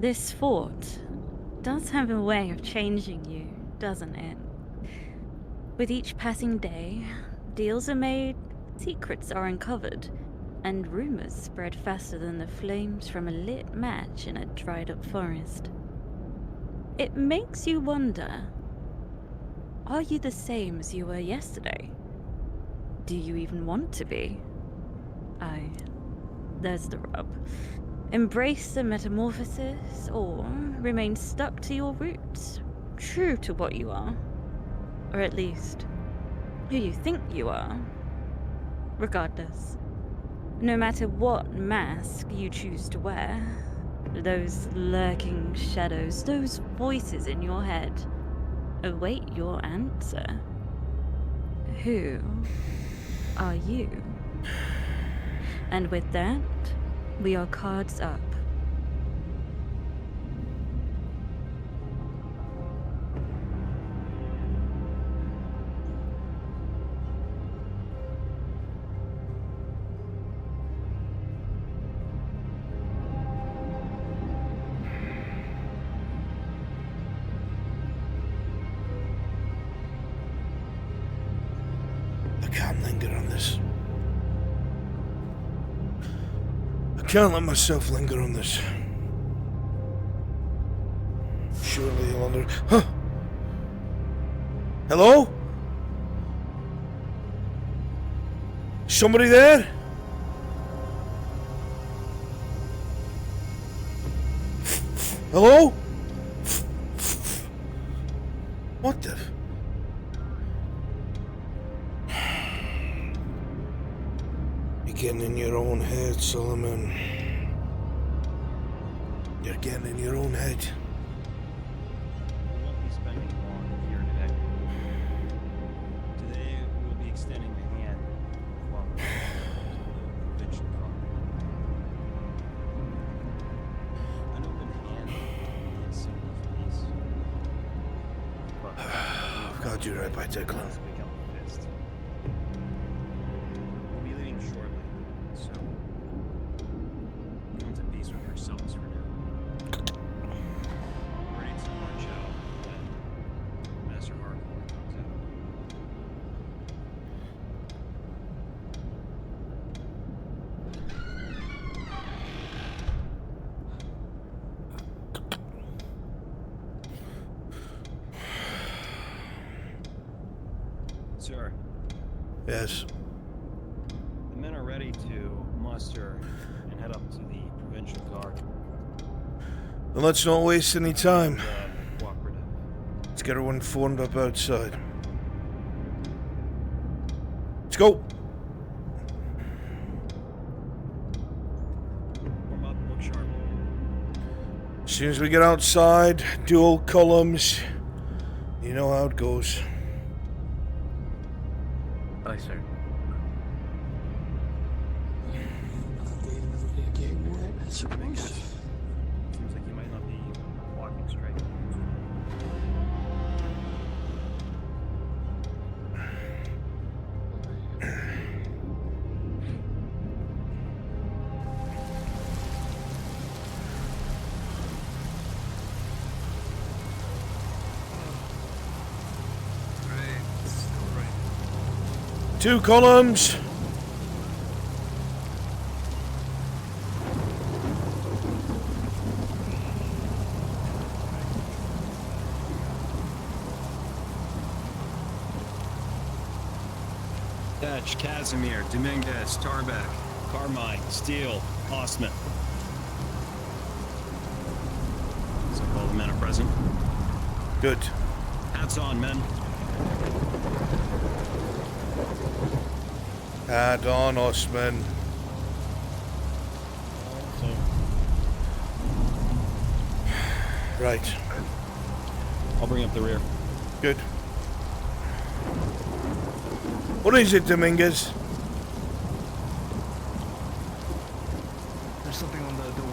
This fort does have a way of changing you, doesn't it? With each passing day, deals are made, secrets are uncovered, and rumors spread faster than the flames from a lit match in a dried-up forest. It makes you wonder, are you the same as you were yesterday? Do you even want to be? Aye, there's the rub. Embrace the metamorphosis, or remain stuck to your roots, true to what you are. Or at least, who you think you are. Regardless, no matter what mask you choose to wear, those lurking shadows, those voices in your head, await your answer. Who are you? And with that, we are cards up. I can't linger on this. I can't let myself linger on this. Surely he'll under... Huh? Hello? Somebody there? Hello? What the... You're getting in your own head, Solomon. You're getting in your own head. We won't be spending long here today. Today we'll be extending the hand of welcome to the provincial guard. An open hand is a symbol of peace. But God, you're right by Declan. let's become a fist. We'll be leaving shortly, so come to peace with yourselves for now. Ready to march out when Master Harcourt comes out. Sir, Yes. the men are ready to muster and head up to the provincial guard. Then let's not waste any time. Cooperative. Let's get everyone formed up outside. Let's go. Form up, look sharp. As soon as we get outside, dual columns. You know how it goes. Aye, sir. Seems like you might not be walking straight. Two columns. Dutch, Casimir, Dominguez, Tarbeck, Carmine, Steele, Ostman. So all the men are present. Good. Hats on, men. Hat on, Osman. Right. I'll bring up the rear. Good. What is it, Dominguez? There's something on the door.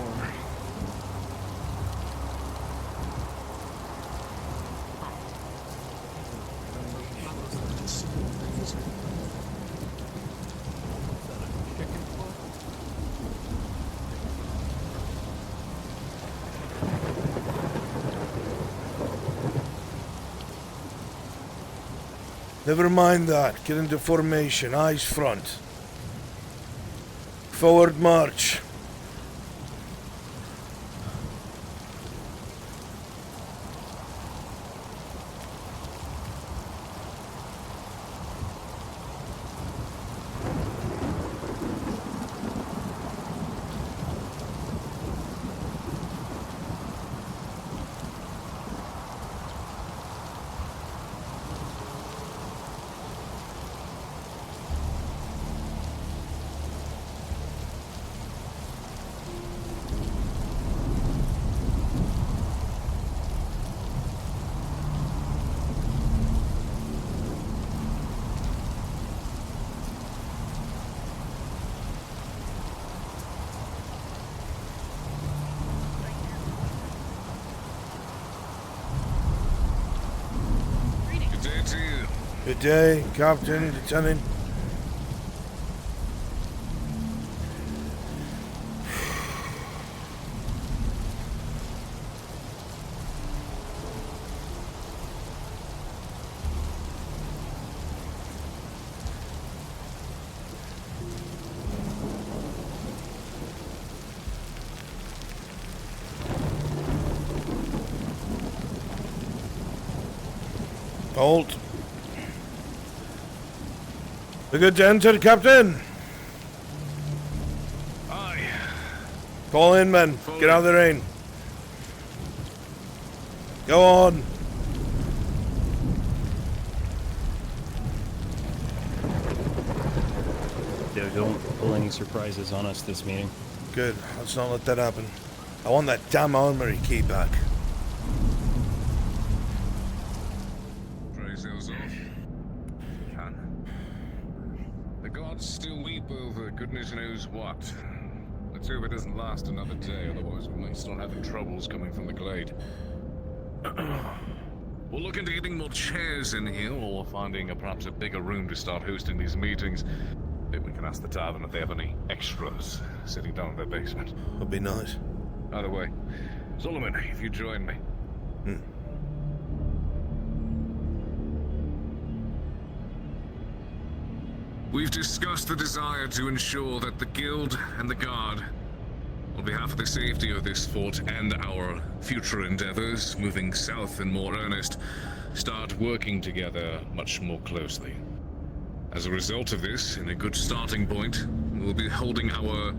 Never mind that. Get into formation. Eyes front. Forward march. Good day, Captain, Lieutenant. Halt. We're good to enter, Captain. Aye. Fall in, men. Get out of the rain. Go on. Yeah, don't pull any surprises on us this meeting. Good. Let's not let that happen. I want that damn armory key back. Still weep over goodness knows what. Let's hope it doesn't last another day, otherwise we might start having troubles coming from the glade. We'll look into getting more chairs in here, or finding perhaps a bigger room to start hosting these meetings. Maybe we can ask the tavern if they have any extras sitting down in their basement. That'd be nice. Either way, Solomon, if you join me. We've discussed the desire to ensure that the Guild and the Guard, on behalf of the safety of this fort and our future endeavors, moving south in more earnest, start working together much more closely. As a result of this, in a good starting point, we'll be holding our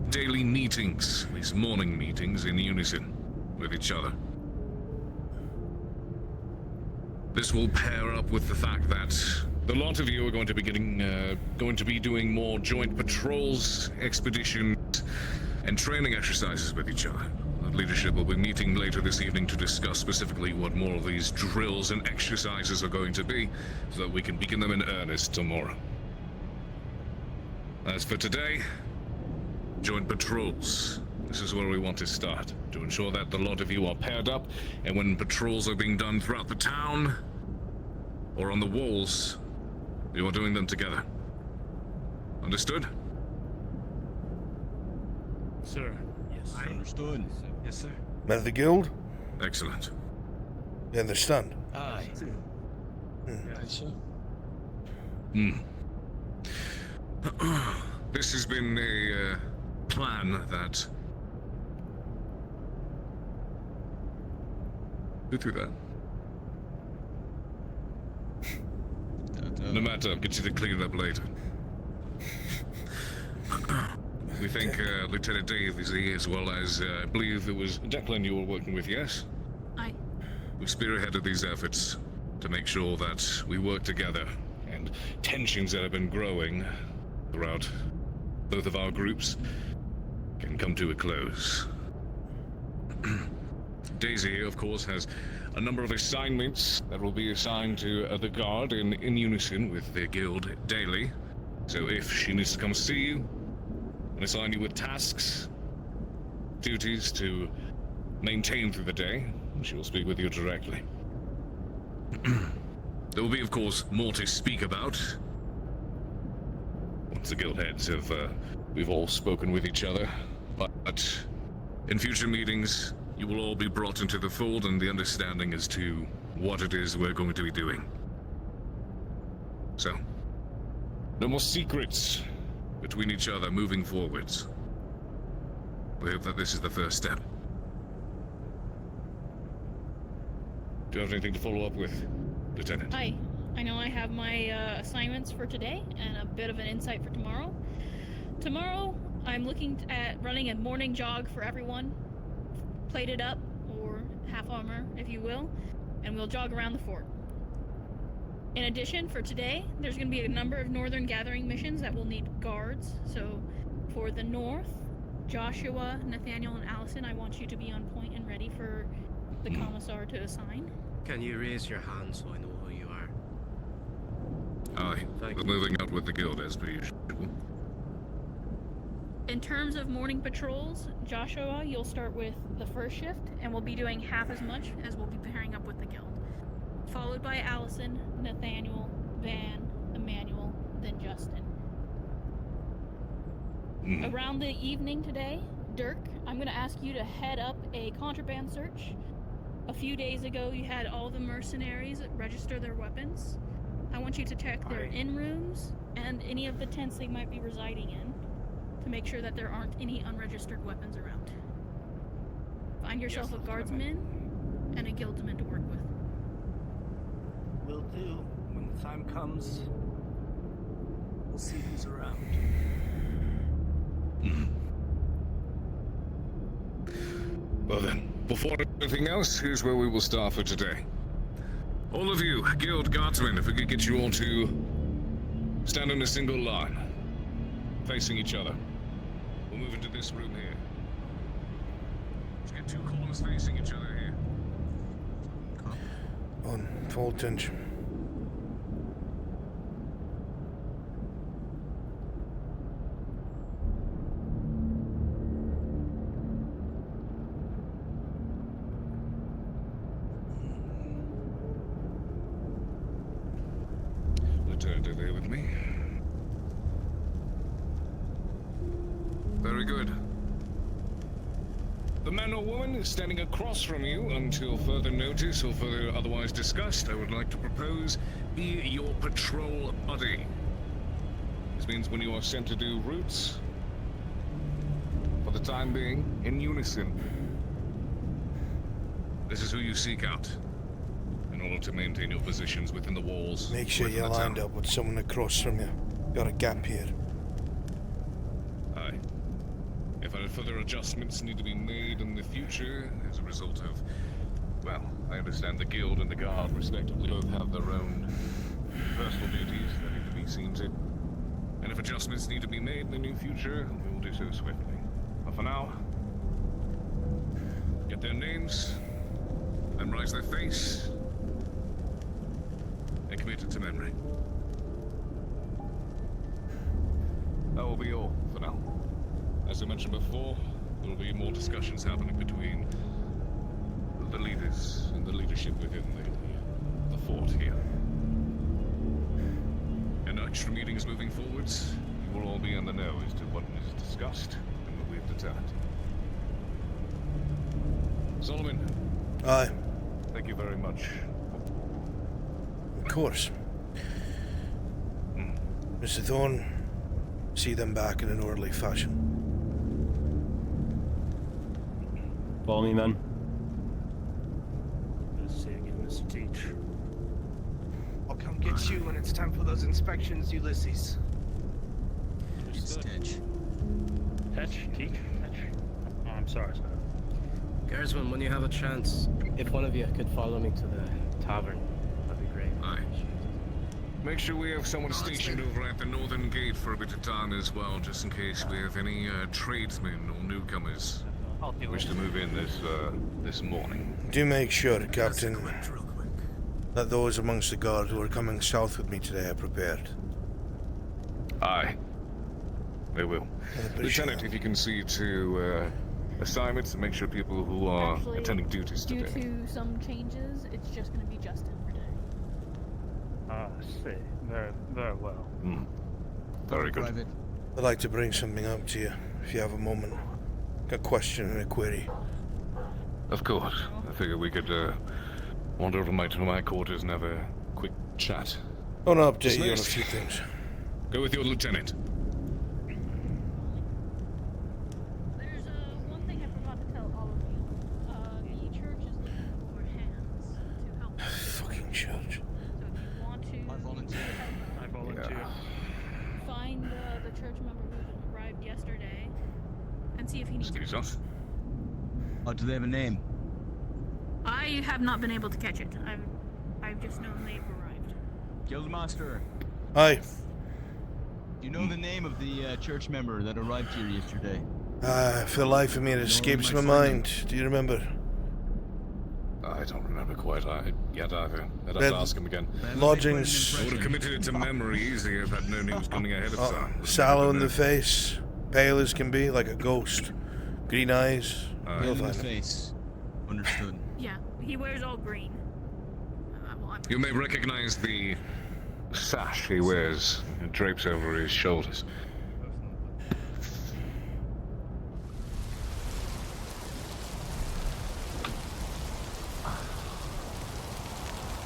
daily meetings, these morning meetings, in unison with each other. This will pair up with the fact that the lot of you are going to be doing more joint patrols, expeditions, and training exercises with each other. The leadership will be meeting later this evening to discuss specifically what more of these drills and exercises are going to be, so that we can begin them in earnest tomorrow. As for today, joint patrols. This is where we want to start, to ensure that the lot of you are paired up, and when patrols are being done throughout the town, or on the walls, you are doing them together. Understood? Sir. Yes, understood. Yes, sir. Men of the Guild? Excellent. You understand? Aye. Aye, sir. This has been a plan that... Who threw that? No matter, I'll get you to clean it up later. We think Lieutenant Dave is here, as well as, I believe it was Declan you were working with, yes? Aye. We spearheaded these efforts to make sure that we work together, and tensions that have been growing throughout both of our groups can come to a close. Daisy here, of course, has a number of assignments that will be assigned to the Guard in unison with their guild daily. So if she needs to come see you and assign you with tasks, duties to maintain through the day, she will speak with you directly. There will be, of course, more to speak about once the guild heads have, we've all spoken with each other. But in future meetings, you will all be brought into the fold and the understanding as to what it is we're going to be doing. So, no more secrets between each other moving forwards. We hope that this is the first step. Do you have anything to follow up with, Lieutenant? Hi. I know I have my assignments for today and a bit of an insight for tomorrow. Tomorrow, I'm looking at running a morning jog for everyone, plated up, or half armor, if you will, and we'll jog around the fort. In addition, for today, there's going to be a number of northern gathering missions that will need guards. So, for the north, Joshua, Nathaniel, and Allison, I want you to be on point and ready for the commissar to assign. Can you raise your hand so I know who you are? Aye. We're moving out with the guild as per usual. In terms of morning patrols, Joshua, you'll start with the first shift, and we'll be doing half as much as we'll be pairing up with the guild. Followed by Allison, Nathaniel, Van, Emmanuel, then Justin. Around the evening today, Dirk, I'm going to ask you to head up a contraband search. A few days ago, you had all the mercenaries register their weapons. I want you to check their in-rooms and any of the tents they might be residing in to make sure that there aren't any unregistered weapons around. Find yourself a guardsman and a guildsman to work with. Will do. When the time comes, we'll see who's around. Well then, before anything else, here's where we will start for today. All of you, guild guardsmen, if we could get you all to stand in a single line, facing each other. We'll move into this room here. Let's get two columns facing each other here. On full attention. Lieutenant, are they with me? Very good. The man or woman standing across from you until further notice or further otherwise discussed, I would like to propose, be your patrol buddy. This means when you are sent to do routes, for the time being, in unison. This is who you seek out in order to maintain your positions within the walls. Make sure you're lined up with someone across from you. Got a gap here. Aye. If further adjustments need to be made in the future as a result of, well, I understand the guild and the guard respectively both have their own personal duties that need to be seen to. And if adjustments need to be made in the near future, we will do so swiftly. But for now, get their names, memorize their face, and commit it to memory. That will be all for now. As I mentioned before, there will be more discussions happening between the leaders and the leadership within the fort here. And extra meetings moving forwards, you will all be in the know as to what is discussed and what we've determined. Solomon. Aye. Thank you very much. Of course. Mr. Thorne, see them back in an orderly fashion. Follow me, men. Let's see again, Mr. Teach. I'll come get you when it's time for those inspections, Ulysses. It's Stitch. Teach? Teach? Oh, I'm sorry, sir. Guardsman, when you have a chance, if one of you could follow me to the tavern, that'd be great. Aye. Make sure we have someone stationed over at the northern gate for a bit of time as well, just in case we have any tradesmen or newcomers who wish to move in this morning. Do make sure, Captain, that those amongst the guard who are coming south with me today are prepared. Aye. They will. Lieutenant, if you can see to assignments and make sure people who are Actually, attending duties due today. to some changes, it's just going to be Justin for today. I see. Very, very well. Very good. I'd like to bring something up to you, if you have a moment. A question and a query. Of course. I figured we could wander over to my quarters and have a quick chat. I want to update you on a Dismissed. few things. Go with your lieutenant. There's one thing I forgot to tell all of you. The church is looking for hands to help. Fucking church. So if you want to I volunteer. find the church member who arrived yesterday and see if he needs Excuse help. us. Do they have a name? I have not been able to catch it. I've just known they've arrived. Guildmaster, Hi. do you know the name of the church member that arrived here yesterday? For the life of me, it escapes my mind. Do you remember? I don't remember quite yet either. I'd have Red- to ask him again. Lodgings. I would have committed it to memory easily if I'd known he was coming ahead of time. Sallow in the face. Pale as can be, like a ghost. Green eyes. Aye. You'll In the find him. face. Understood. Yeah, he wears all green. Well, I'm You may recognize the sash he wears. It drapes over his shoulders.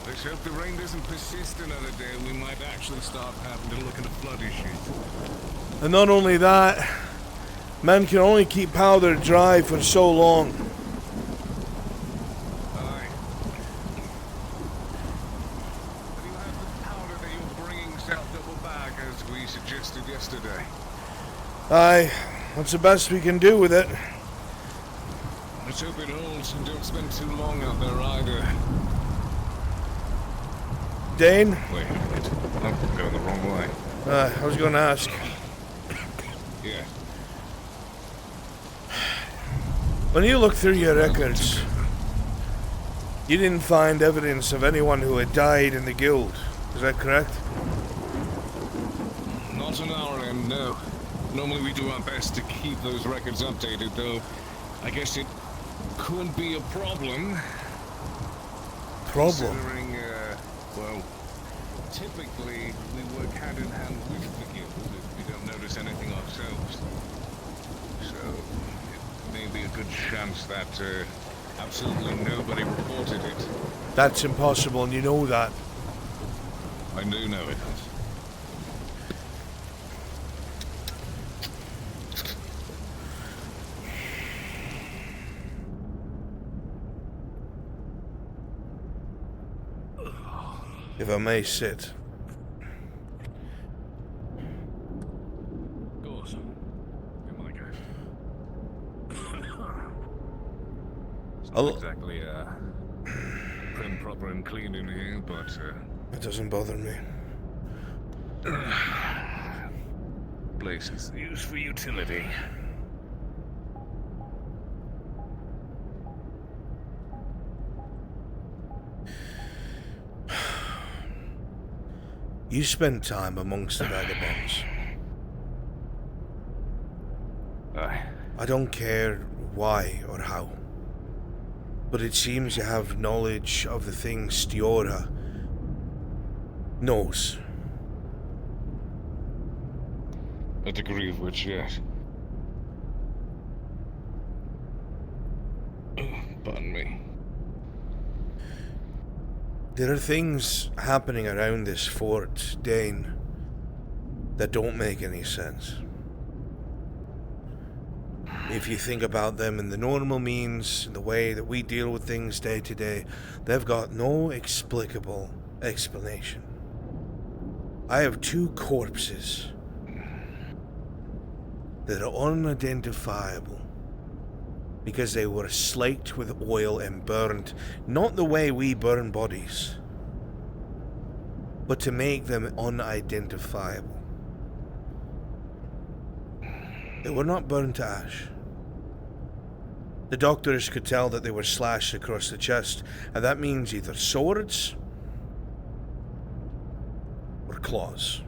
Let's hope the rain doesn't persist another day. We might actually start having to look at a flood issue. And not only that, men can only keep powder dry for so long. Aye. Do you have the powder that you're bringing south double back as we suggested yesterday? Aye, that's the best we can do with it. Let's hope it holds and don't spend too long out there either. Dane, Wait a minute. I'm going the wrong way. I was going to ask. Yeah. When you look through your records, you didn't find evidence of anyone who had died in the guild. Is that correct? Not on our end, no. Normally we do our best to keep those records updated, though I guess it could be a problem. Problem? Considering, well, typically we work hand in hand with the guild if we don't notice anything ourselves. So, it may be a good chance that absolutely nobody reported it. That's impossible, and you know that. I do know it. If I may sit. Of course. Come on, guys. It's not I'll- exactly prim, proper, and clean in here, but It doesn't bother me. place is used for utility. You spend time amongst the vagabonds. Aye. I don't care why or how, but it seems you have knowledge of the things Stiora knows. A degree of which, yes. Pardon me. There are things happening around this fort, Dane, that don't make any sense. If you think about them in the normal means, the way that we deal with things day to day, they've got no explicable explanation. I have 2 corpses that are unidentifiable because they were slaked with oil and burned, not the way we burn bodies, but to make them unidentifiable. They were not burned to ash. The doctors could tell that they were slashed across the chest, and that means either swords or claws.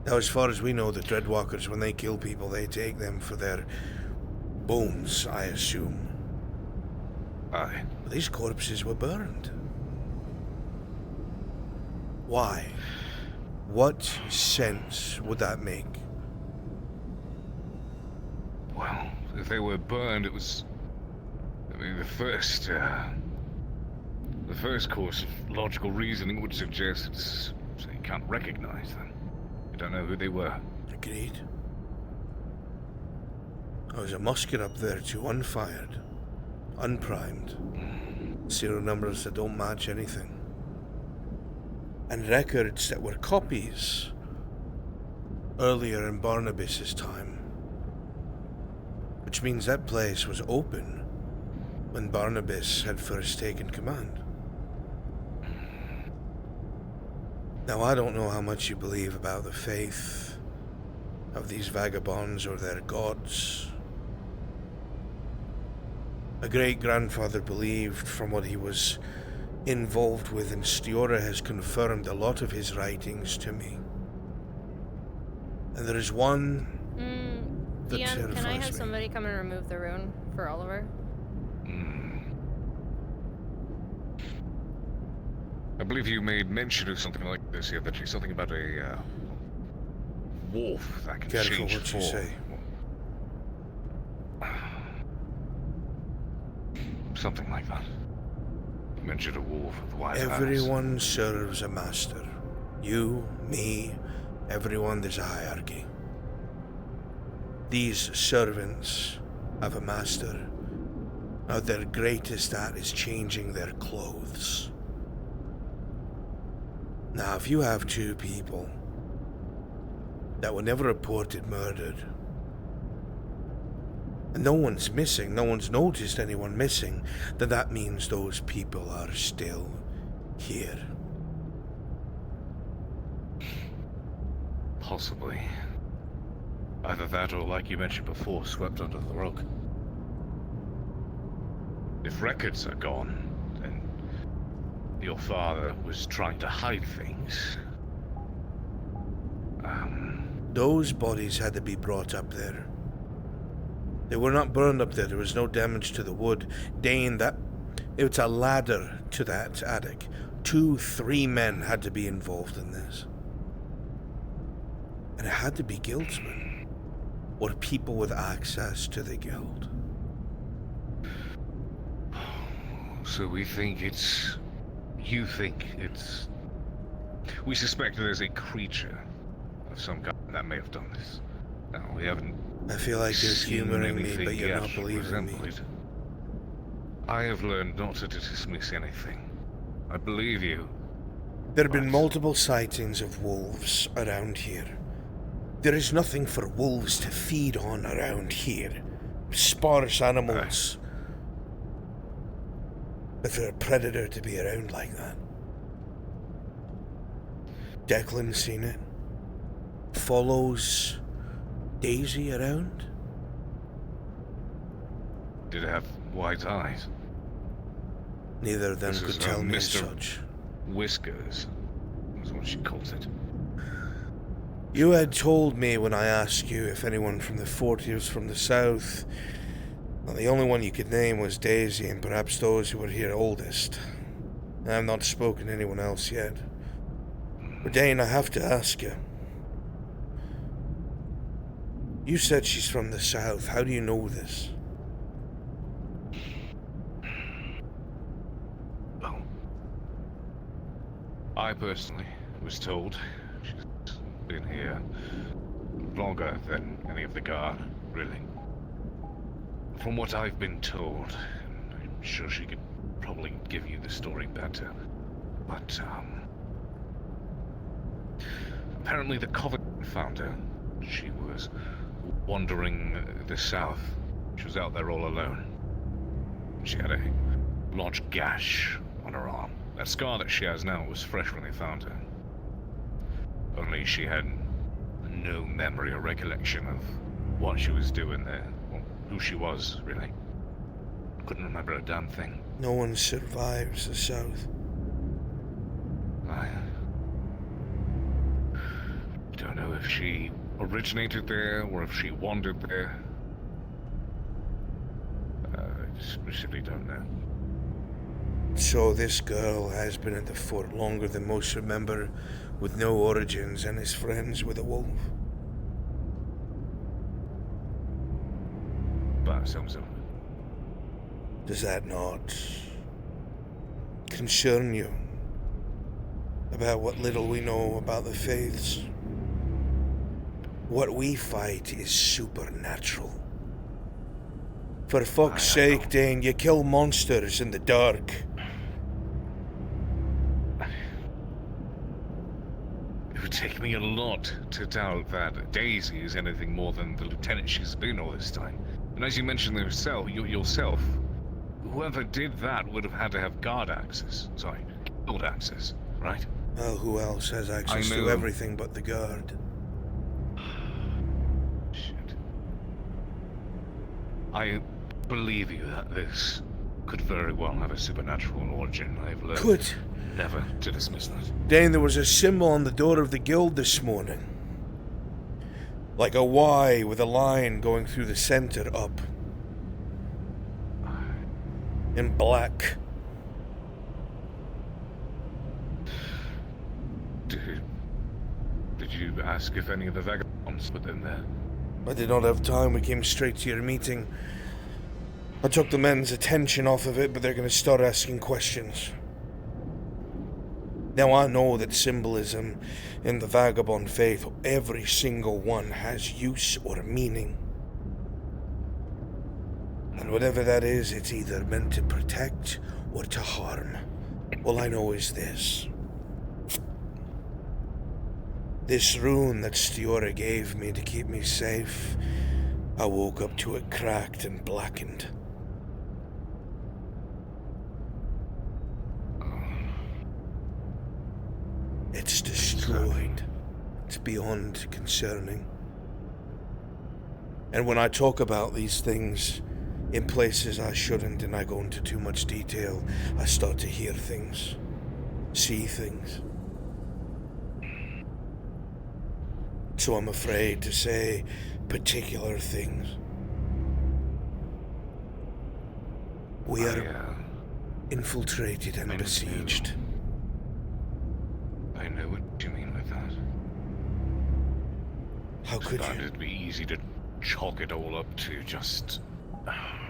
Now, as far as we know, the Dreadwalkers, when they kill people, they take them for their bones, I assume. Aye. But these corpses were burned. Why? What sense would that make? Well, if they were burned, it was... I mean, the The first course of logical reasoning would suggest so you can't recognize them. You don't know who they were. Agreed. There was a musket up there too, unfired, unprimed. Serial numbers that don't match anything. And records that were copies earlier in Barnabas's time. Which means that place was open when Barnabas had first taken command. Now, I don't know how much you believe about the faith of these vagabonds or their gods. A great-grandfather believed, from what he was involved with, and Stiora has confirmed a lot of his writings to me. And there is one that Dion, terrifies can I have me. somebody come and remove the rune for Oliver? I believe you made mention of something like this here, that she's something about a wolf that can Careful change what you form. say. Something like that. You mentioned a wolf with wide eyes. Everyone serves a master. You, me, everyone. There's a hierarchy. These servants have a master. Now their greatest art is changing their clothes. Now if you have two people that were never reported murdered, and no one's missing, no one's noticed anyone missing, then that means those people are still here. Possibly. Either that or, like you mentioned before, swept under the rug. If records are gone, then your father was trying to hide things. Those bodies had to be brought up there. They were not burned up there. There was no damage to the wood. Dane, it's a ladder to that attic. 2-3 men had to be involved in this. And it had to be guildsmen, or people with access to the guild. So we think it's... You think it's... We suspect there's a creature of some kind that may have done this. Now, we haven't... I feel like you're seen humouring me, anything but you're yet not believing me. resemble it. I have learned not to dismiss anything. I believe you. There have been multiple sightings of wolves around here. There is nothing for wolves to feed on around here. Sparse animals. But for a predator to be around like that. Declan's seen it. Follows Daisy around. Did it have white eyes? Neither of them This could is, tell me as Mr. such. Whiskers, is what she calls it. You had told me when I asked you if anyone from the 40s from the south, well, the only one you could name was Daisy, and perhaps those who were here oldest. I have not spoken to anyone else yet. But Dane, I have to ask you. You said she's from the south. How do you know this? Well, I personally was told she's been here longer than any of the guard, really. From what I've been told, I'm sure she could probably give you the story better, but, apparently the Covenant found her. She was wandering the south. She was out there all alone. She had a large gash on her arm. That scar that she has now was fresh when they found her. Only she had no memory or recollection of what she was doing there, or who she was, really. Couldn't remember a damn thing. No one survives the south. I don't know if she originated there or if she wandered there. I specifically don't know. So this girl has been at the fort longer than most remember, with no origins, and is friends with a wolf. But some. Does that not concern you about what little we know about the faiths. What we fight is supernatural. For fuck's sake, Dane, you kill monsters in the dark. It would take me a lot to doubt that Daisy is anything more than the lieutenant she's been all this time. And as you mentioned yourself, whoever did that would have had to have guard access. Sorry, guild access, right? Well, who else has access to everything but the guard? Shit. I believe you that this could very well have a supernatural origin. I've learned never to dismiss that. Dane, there was a symbol on the door of the guild this morning. Like a Y with a line going through the center up. In black. Did you ask if any of the vagabonds put in there? I did not have time. We came straight to your meeting. I took the men's attention off of it, but they're going to start asking questions. Now I know that symbolism in the vagabond faith, every single one has use or meaning. And whatever that is, it's either meant to protect or to harm. All I know is this. This rune that Stiora gave me to keep me safe, I woke up to it cracked and blackened. It's destroyed. It's beyond concerning. And when I talk about these things in places I shouldn't and I go into too much detail, I start to hear things, see things. So I'm afraid to say particular things. We are infiltrated and besieged. I know what you mean with that. How could you? It'd be easy to chalk it all up to just...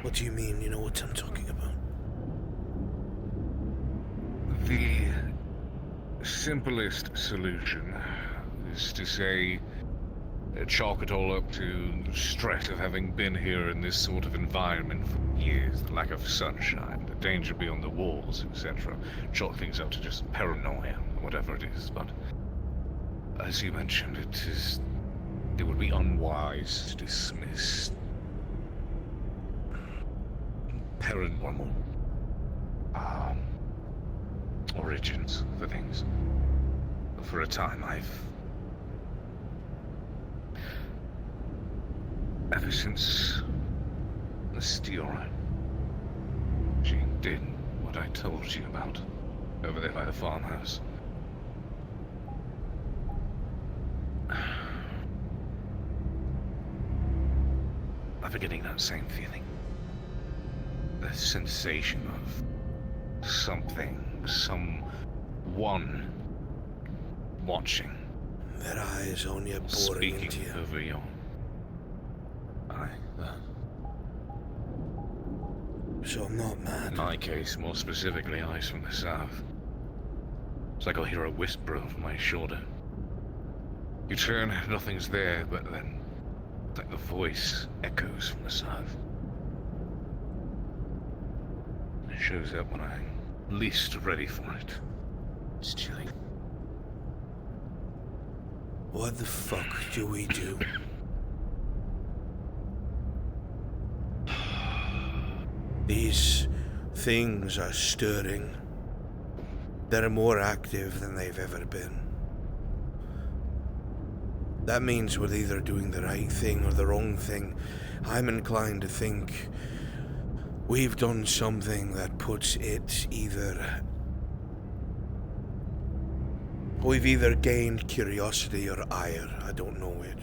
What do you mean? You know what I'm talking about? The simplest solution is to say, chalk it all up to the stress of having been here in this sort of environment for years, the lack of sunshine, the danger beyond the walls, etc. Chalk things up to just paranoia, whatever it is, but as you mentioned, it would be unwise to dismiss paranormal origins for things. For a time, ever since Stiora, she did what I told you about over there by the farmhouse. I've been getting that same feeling. The sensation of something, someone watching. Their eyes on you, boring speaking into you. Over your... So I'm not mad. In my case, more specifically, eyes from the south. It's like I'll hear a whisper over my shoulder. You turn, nothing's there, but then, it's like the voice echoes from the south. It shows up when I'm least ready for it. It's chilling. What the fuck do we do? These things are stirring. They're more active than they've ever been. That means we're either doing the right thing or the wrong thing. I'm inclined to think we've done something that puts it either... We've either gained curiosity or ire. I don't know which.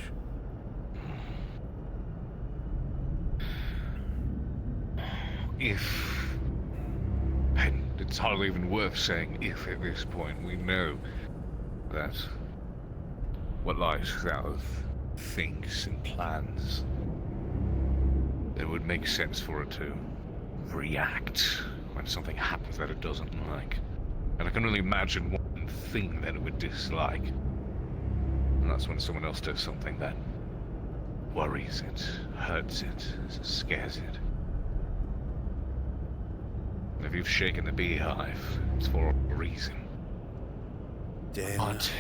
If, and it's hardly even worth saying if at this point, we know that what lies south thinks and plans, it would make sense for it to react when something happens that it doesn't like. And I can only imagine one thing that it would dislike. And that's when someone else does something that worries it, hurts it, scares it. And if you've shaken the beehive, it's for a reason. Then But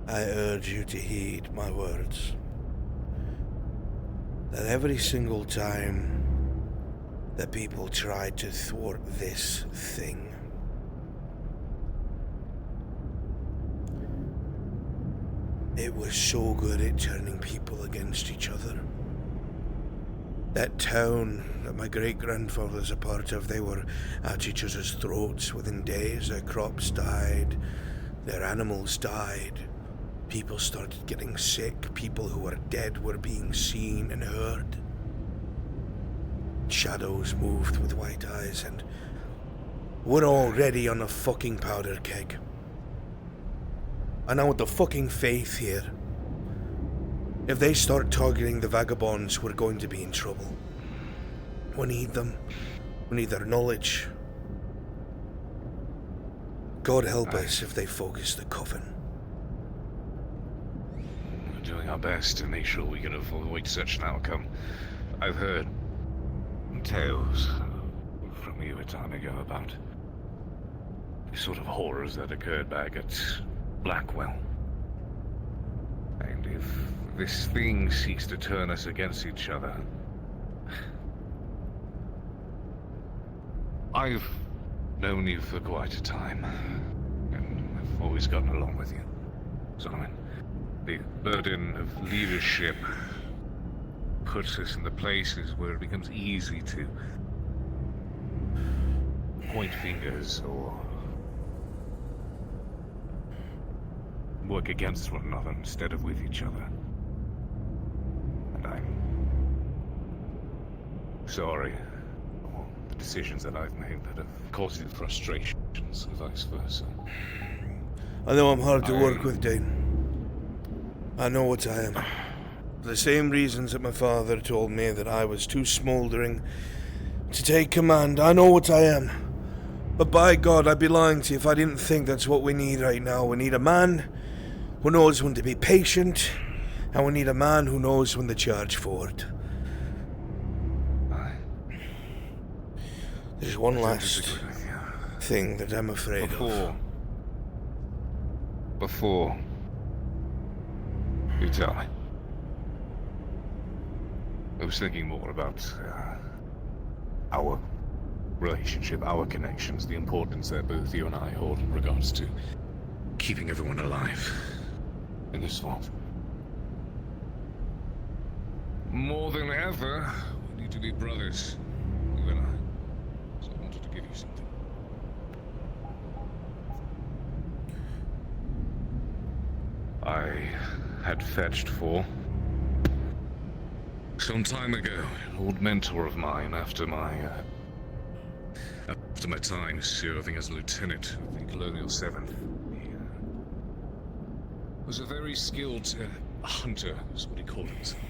I urge you to heed my words. That every single time that people tried to thwart this thing, it was so good at turning people against each other. That town that my great-grandfather's a part of, they were at each other's throats within days. Their crops died, their animals died, people started getting sick, people who were dead were being seen and heard. Shadows moved with white eyes, and we're already on a fucking powder keg. And now with the fucking faith here, if they start targeting the vagabonds, we're going to be in trouble. We need them. We need their knowledge. God help us if they focus the coven. we're doing our best to make sure we can avoid such an outcome. I've heard tales from you a time ago about the sort of horrors that occurred back at Blackwell. And if this thing seeks to turn us against each other, I've known you for quite a time, and I've always gotten along with you, Solomon. The burden of leadership puts us in the places where it becomes easy to point fingers or work against one another instead of with each other. And I'm sorry for the decisions that I've made that have caused you frustrations and vice versa. I know I'm hard to work with, Dane. I know what I am. For the same reasons that my father told me that I was too smouldering to take command. I know what I am. But by God, I'd be lying to you if I didn't think that's what we need right now. We need a man who knows when to be patient, and we need a man who knows when to charge forward. There's one last thing that I'm afraid of. Before you tell me, I was thinking more about our relationship, our connections, the importance that both you and I hold in regards to keeping everyone alive in this vault. More than ever, we need to be brothers, you and I. So I wanted to give you something. I had fetched for some time ago an old mentor of mine after my time serving as lieutenant of the Colonial 7th. He was a very skilled hunter, is what he called himself.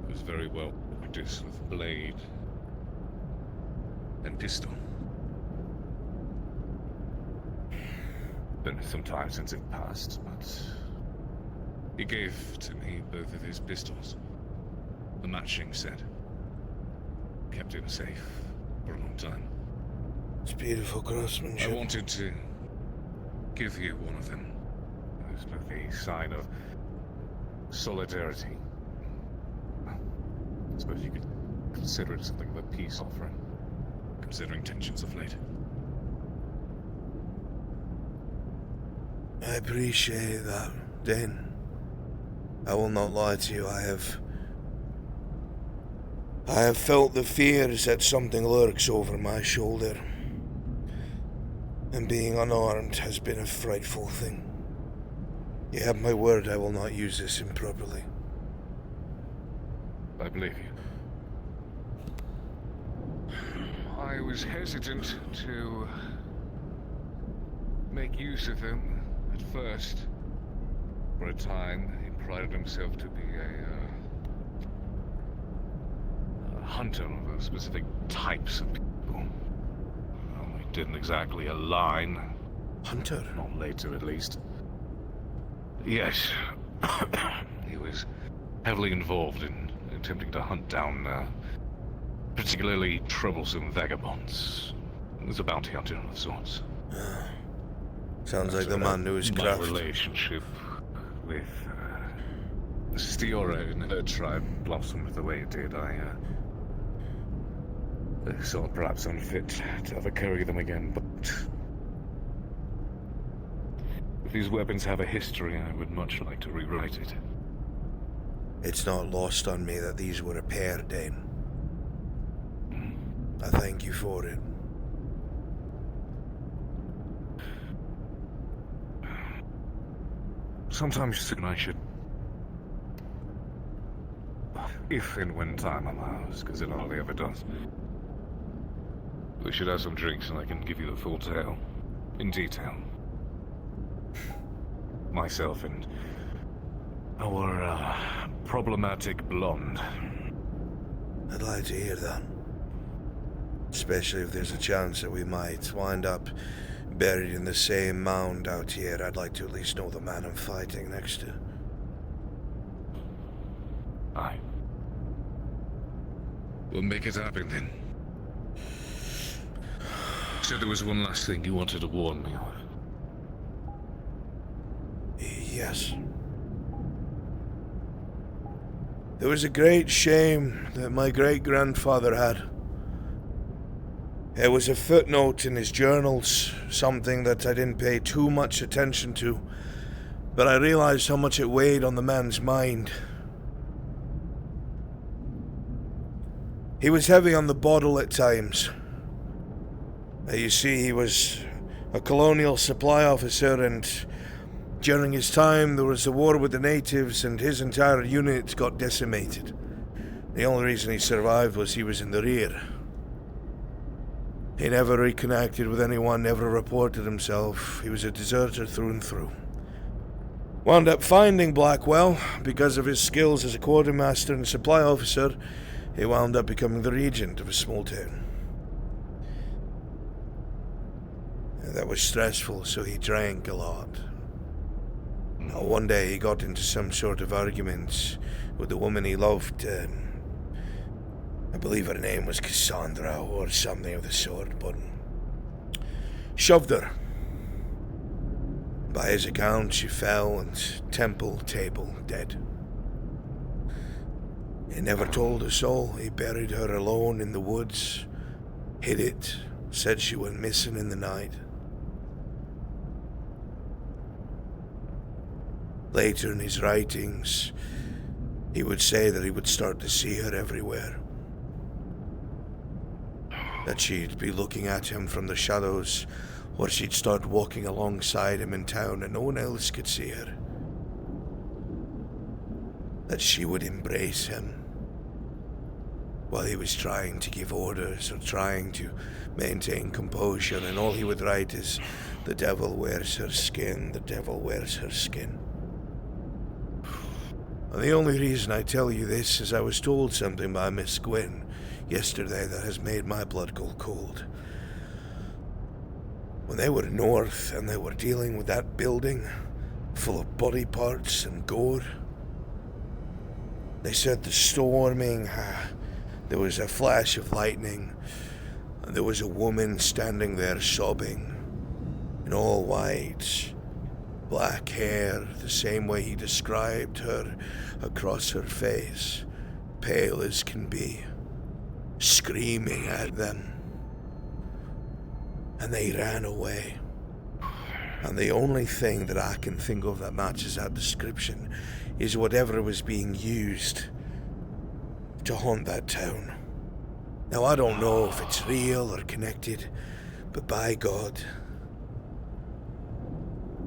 He was very well practiced with blade and pistol. Been some time since it passed, but he gave to me both of his pistols. The matching set. Kept him safe for a long time. It's beautiful craftsmanship. I wanted to give you one of them. As a sign of solidarity. I suppose you could consider it something of a peace offering, considering tensions of late. I appreciate that, Dane. I will not lie to you, I have felt the fears that something lurks over my shoulder. And being unarmed has been a frightful thing. You have my word I will not use this improperly. I believe you. I was hesitant to make use of him at first. For a time, he prided himself to be a hunter of specific types of people. Well, we didn't exactly align. Hunter? Not later, at least. Yes. He was heavily involved in attempting to hunt down particularly troublesome vagabonds. He was a bounty hunter of sorts. Sounds like the man knew his craft. My relationship with Stiora and her tribe blossomed the way it did. I saw it perhaps unfit to ever carry them again, but if these weapons have a history, I would much like to rewrite it. It's not lost on me that these were a pair, Dane. I thank you for it. Sometimes soon I should... If and when time allows, because it hardly ever does. We should have some drinks and I can give you the full tale. In detail. Myself and our problematic blonde. I'd like to hear that. Especially if there's a chance that we might wind up buried in the same mound out here. I'd like to at least know the man I'm fighting next to. Aye. We'll make it happen then. Said there was one last thing you wanted to warn me of. Yes. There was a great shame that my great-grandfather had. It was a footnote in his journals, something that I didn't pay too much attention to, but I realized how much it weighed on the man's mind. He was heavy on the bottle at times. You see, he was a colonial supply officer, and during his time there was a war with the natives and his entire unit got decimated. The only reason he survived was he was in the rear. He never reconnected with anyone, never reported himself. He was a deserter through and through. Wound up finding Blackwell because of his skills as a quartermaster and supply officer. He wound up becoming the regent of a small town. That was stressful, so he drank a lot. One day he got into some sort of argument with the woman he loved. I believe her name was Cassandra or something of the sort, but shoved her. By his account, she fell and table dead. He never told a soul. He buried her alone in the woods, hid it, said she went missing in the night. Later in his writings, he would say that he would start to see her everywhere. That she'd be looking at him from the shadows, or she'd start walking alongside him in town and no one else could see her. That she would embrace him while he was trying to give orders or trying to maintain composure, and all he would write is, "The devil wears her skin, the devil wears her skin." And the only reason I tell you this is I was told something by Miss Gwyn yesterday that has made my blood go cold. When they were north and they were dealing with that building full of body parts and gore, they said the storming, there was a flash of lightning, and there was a woman standing there sobbing, in all white, black hair, the same way he described her, across her face, pale as can be, screaming at them. And they ran away. And the only thing that I can think of that matches that description is whatever was being used to haunt that town. Now, I don't know if it's real or connected, but by God,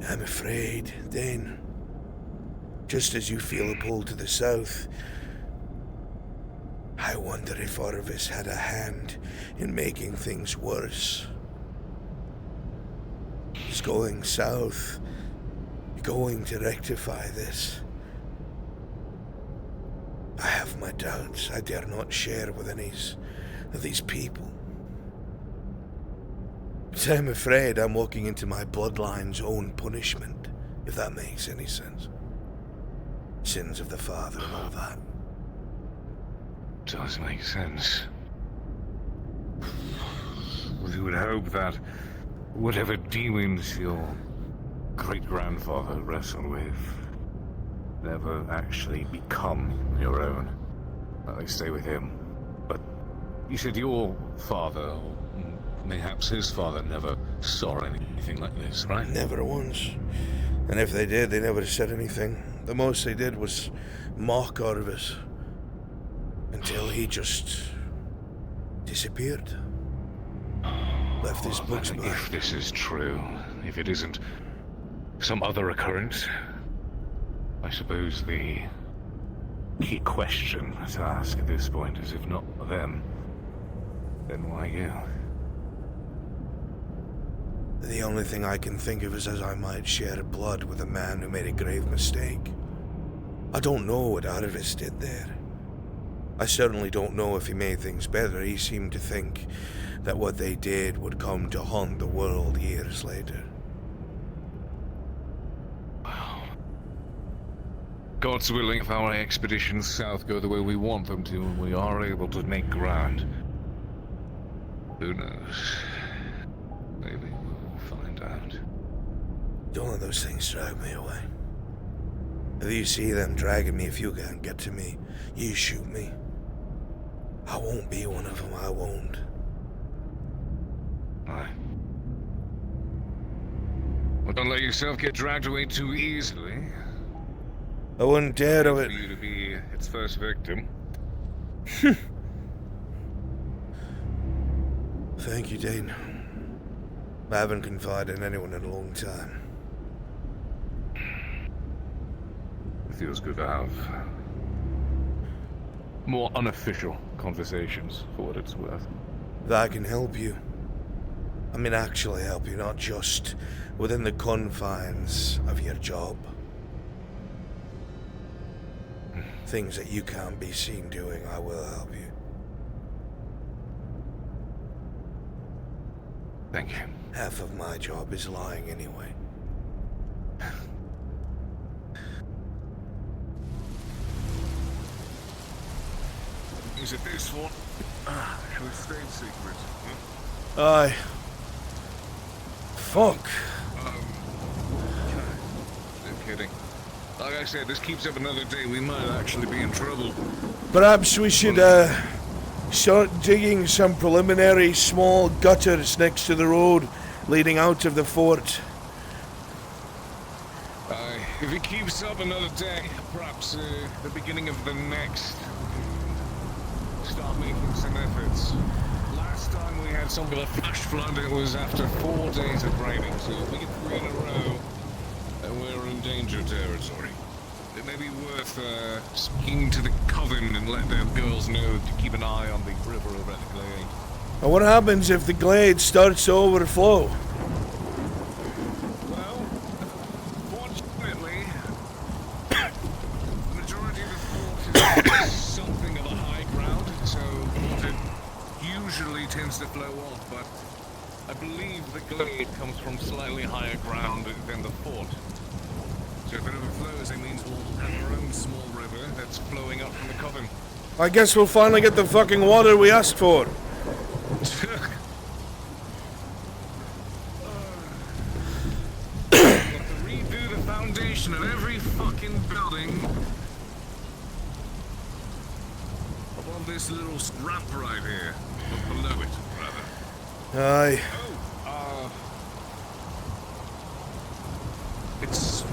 I'm afraid, Dane, just as you feel a pull to the south, I wonder if Orvis had a hand in making things worse. He's going south, going to rectify this. I have have my doubts. I dare not share with any of these people. But I'm afraid I'm walking into my bloodline's own punishment, if that makes any sense. Sins of the father and all that. Does make sense. We would hope that whatever demons your great-grandfather wrestled with never actually become your own. They stay with him. But you said your father, or mayhaps his father, never saw anything like this, right? Never once. And if they did, they never said anything. The most they did was mock out of us. Until he just disappeared. Left his books behind. If this is true, if it isn't some other occurrence, I suppose the key question to ask at this point is, if not them, then why you? The only thing I can think of is as I might share blood with a man who made a grave mistake. I don't know what Arvis did there. I certainly don't know if he made things better. He seemed to think that what they did would come to haunt the world years later. God's willing, if our expeditions south go the way we want them to, and we are able to make ground. Who knows? Maybe we'll find out. Don't let those things drag me away. If you see them dragging me, if you can't get to me, you shoot me. I won't be one of them, I won't. Aye. Well, don't let yourself get dragged away too easily. I wouldn't dare do it. For you to be its first victim. Thank you, Dane. I haven't confided in anyone in a long time. It feels good to have more unofficial conversations, for what it's worth. That can help you. I mean, actually help you, not just within the confines of your job. Things that you can't be seen doing, I will help you. Thank you. Half of my job is lying anyway. Is it this one? Shall we stay secret? Aye. Fuck. No kidding. Like I said, this keeps up another day, we might actually be in trouble. Perhaps we should, start digging some preliminary small gutters next to the road leading out of the fort. If it keeps up another day, perhaps the beginning of the next, start making some efforts. Last time we had some of a flash flood, it was after 4 days of raining, so if we get 3 in a row, then we're in danger territory. It may be worth speaking to the Coven and let their girls know to keep an eye on the river over at the Glade. And what happens if the glade starts to overflow? Well, fortunately, the majority of the fort is something of a high ground, so water usually tends to flow off, but I believe the glade comes from slightly higher ground than the fort. So if it overflows, it means we'll have our own small river that's flowing up from the Coven. I guess we'll finally get the fucking water we asked for. We'll have to redo the foundation of every fucking building above this little ramp right here. Or below it, rather. Aye. It's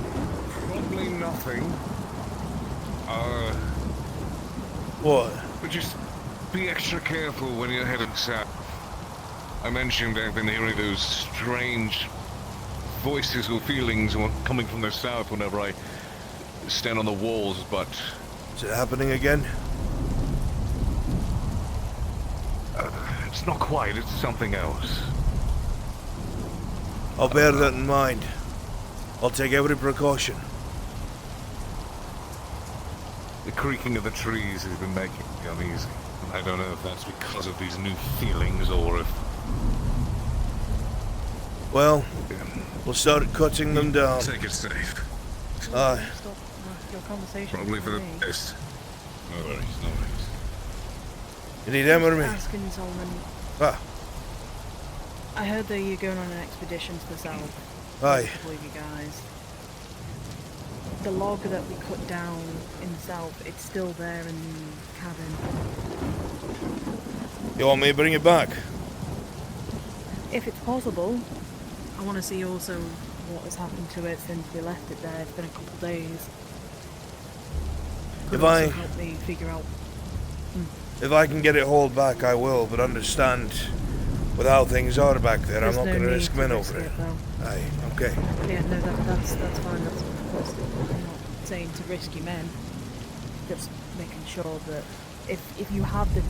probably nothing. What? But just be extra careful when you're heading south. I mentioned I've been hearing those strange voices or feelings coming from the south whenever I stand on the walls, but... Is it happening again? It's not quite, it's something else. I'll bear that in mind. I'll take every precaution. The creaking of the trees has been making me uneasy. I don't know if that's because of these new feelings or if... Well, we'll start cutting them down. Take it safe. Aye. Stop your conversation. Probably for the with me. best. No worries, no worries. You need them or me? Asking Solomon. Ah, I heard that you're going on an expedition to the south. aye. I believe you guys. The log that we cut down in the south, it's still there in the cabin. You want me to bring it back? If it's possible, I want to see also what has happened to it since we left it there. It's been a couple of days. Could If also I- help me figure out. If I can get it hauled back, I will, but understand with how things are back there, There's I'm not no going to need risk to men risk over it. though. Aye, okay. Yeah, no, that's fine. I'm not saying to risk your men. Just making sure that if you have the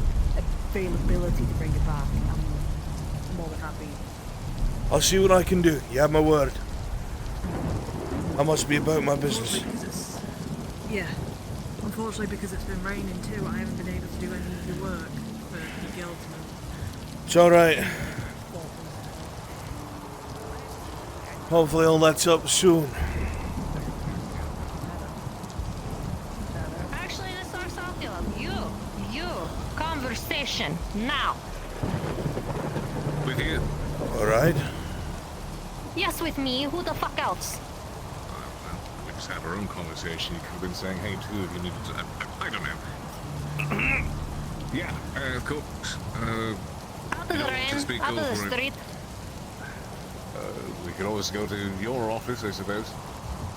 availability to bring it back, I'm more than happy. I'll see what I can do. You have my word. I must be about my business. Unfortunately, because it's been raining too, I haven't been able to do any of the work for the guildsmen. It's alright. Hopefully all lets up soon. Actually, this starts off you, conversation, now. With you? Alright. Yes, with me, who the fuck else? We just had our own conversation. You could have been saying, hey, two of you needed to... I don't know. Yeah, of course. Out of the you don't want to rain, speak out of the over it. street. We could always go to your office, I suppose.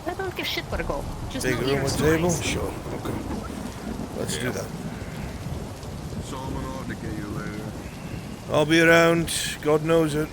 I don't give shit where to go. Just Big no room ears, with no table? eyes. Sure. Okay. Let's do that. Solomon ought to get you later. I'll be around. God knows it.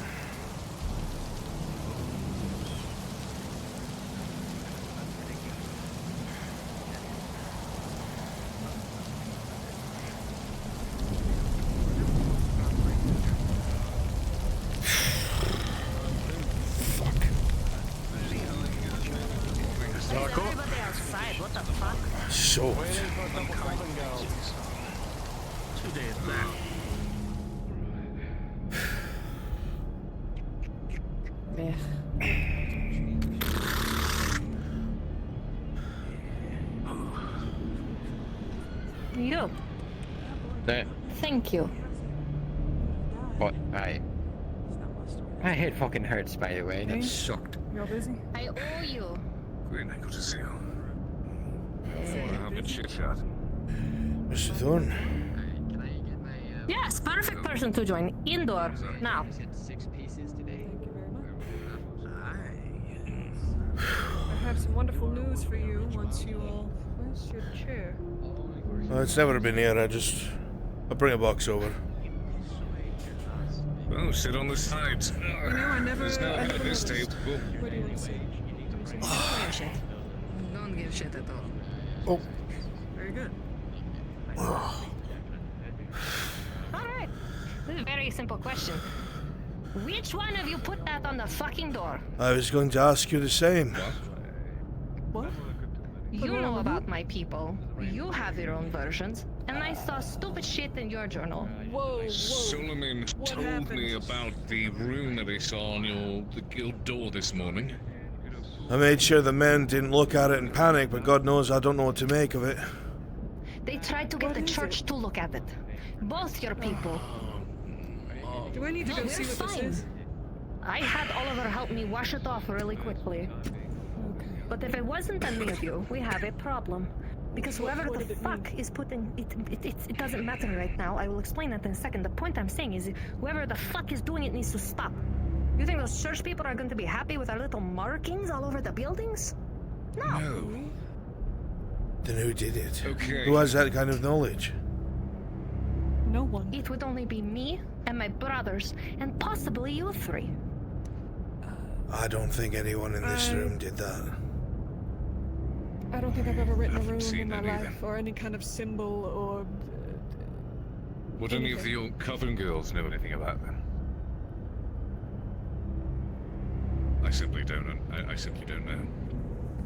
Everybody outside, what the fuck? So. 2 days back. You. That. Thank you. What? My head fucking hurts, by the way. That sucked. You're busy? I owe you. Queen, good to see you. We'll have a chit chat. Mr. Thorne. Can I get my? Yes, perfect person to join. Indoor, now. You said 6 pieces today. Thank you very much. I have some wonderful news for you once you all... Where's your chair? Oh, it's never been here. I'll bring a box over. Oh, sit on the sides. You know, I never... There's no I never this noticed. table. What do you want to say? Don't give shit. Don't give shit at all. Oh. Very good. Alright. This is a very simple question. Which one of you put that on the fucking door? I was going to ask you the same. What? You know about my people. You have your own versions. And I saw stupid shit in your journal. Whoa. Solomon told me about the rune that he saw on the guild door this morning. I made sure the men didn't look at it and panic, but God knows I don't know what to make of it. They tried to get the church to look at it. Both your people. Do I need to go We're see what fine. this is? I had Oliver help me wash it off really quickly. Okay. But if it wasn't any of you, we have a problem. Because whoever What the did it fuck mean? is putting it doesn't matter right now. I will explain that in a second. The point I'm saying is whoever the fuck is doing it needs to stop. You think those church people are going to be happy with our little markings all over the buildings? No. Then who did it? Okay. Who has that kind of knowledge? No one. It would only be me and my brothers and possibly you three. I don't think anyone in this room did that. I don't think I've ever written a Haven't rune seen in my that either. life or any kind of symbol or... Would any of your coven girls know anything about them? I simply don't know.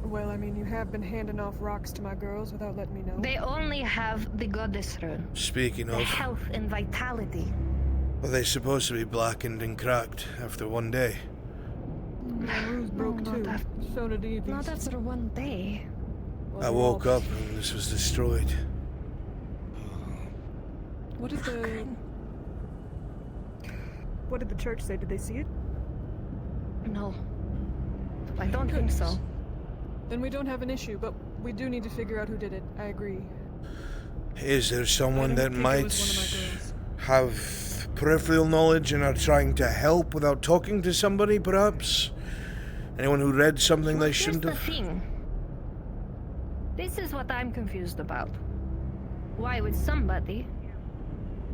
Well, I mean, you have been handing off rocks to my girls without letting me know. They only have the goddess rune. Speaking The of, health and vitality. are they supposed to be blackened and cracked after one day? My ruse broke not too. So did Evie's. Not after one day. Well, I woke up and this was destroyed. What did the... What did the church say? Did they see it? No. I don't think so. Then we don't have an issue, but we do need to figure out who did it. I agree. Is there someone that think it might was one of my girls. have peripheral knowledge and are trying to help without talking to somebody, perhaps? Anyone who read something they shouldn't Here's have? the thing. This is what I'm confused about. Why would somebody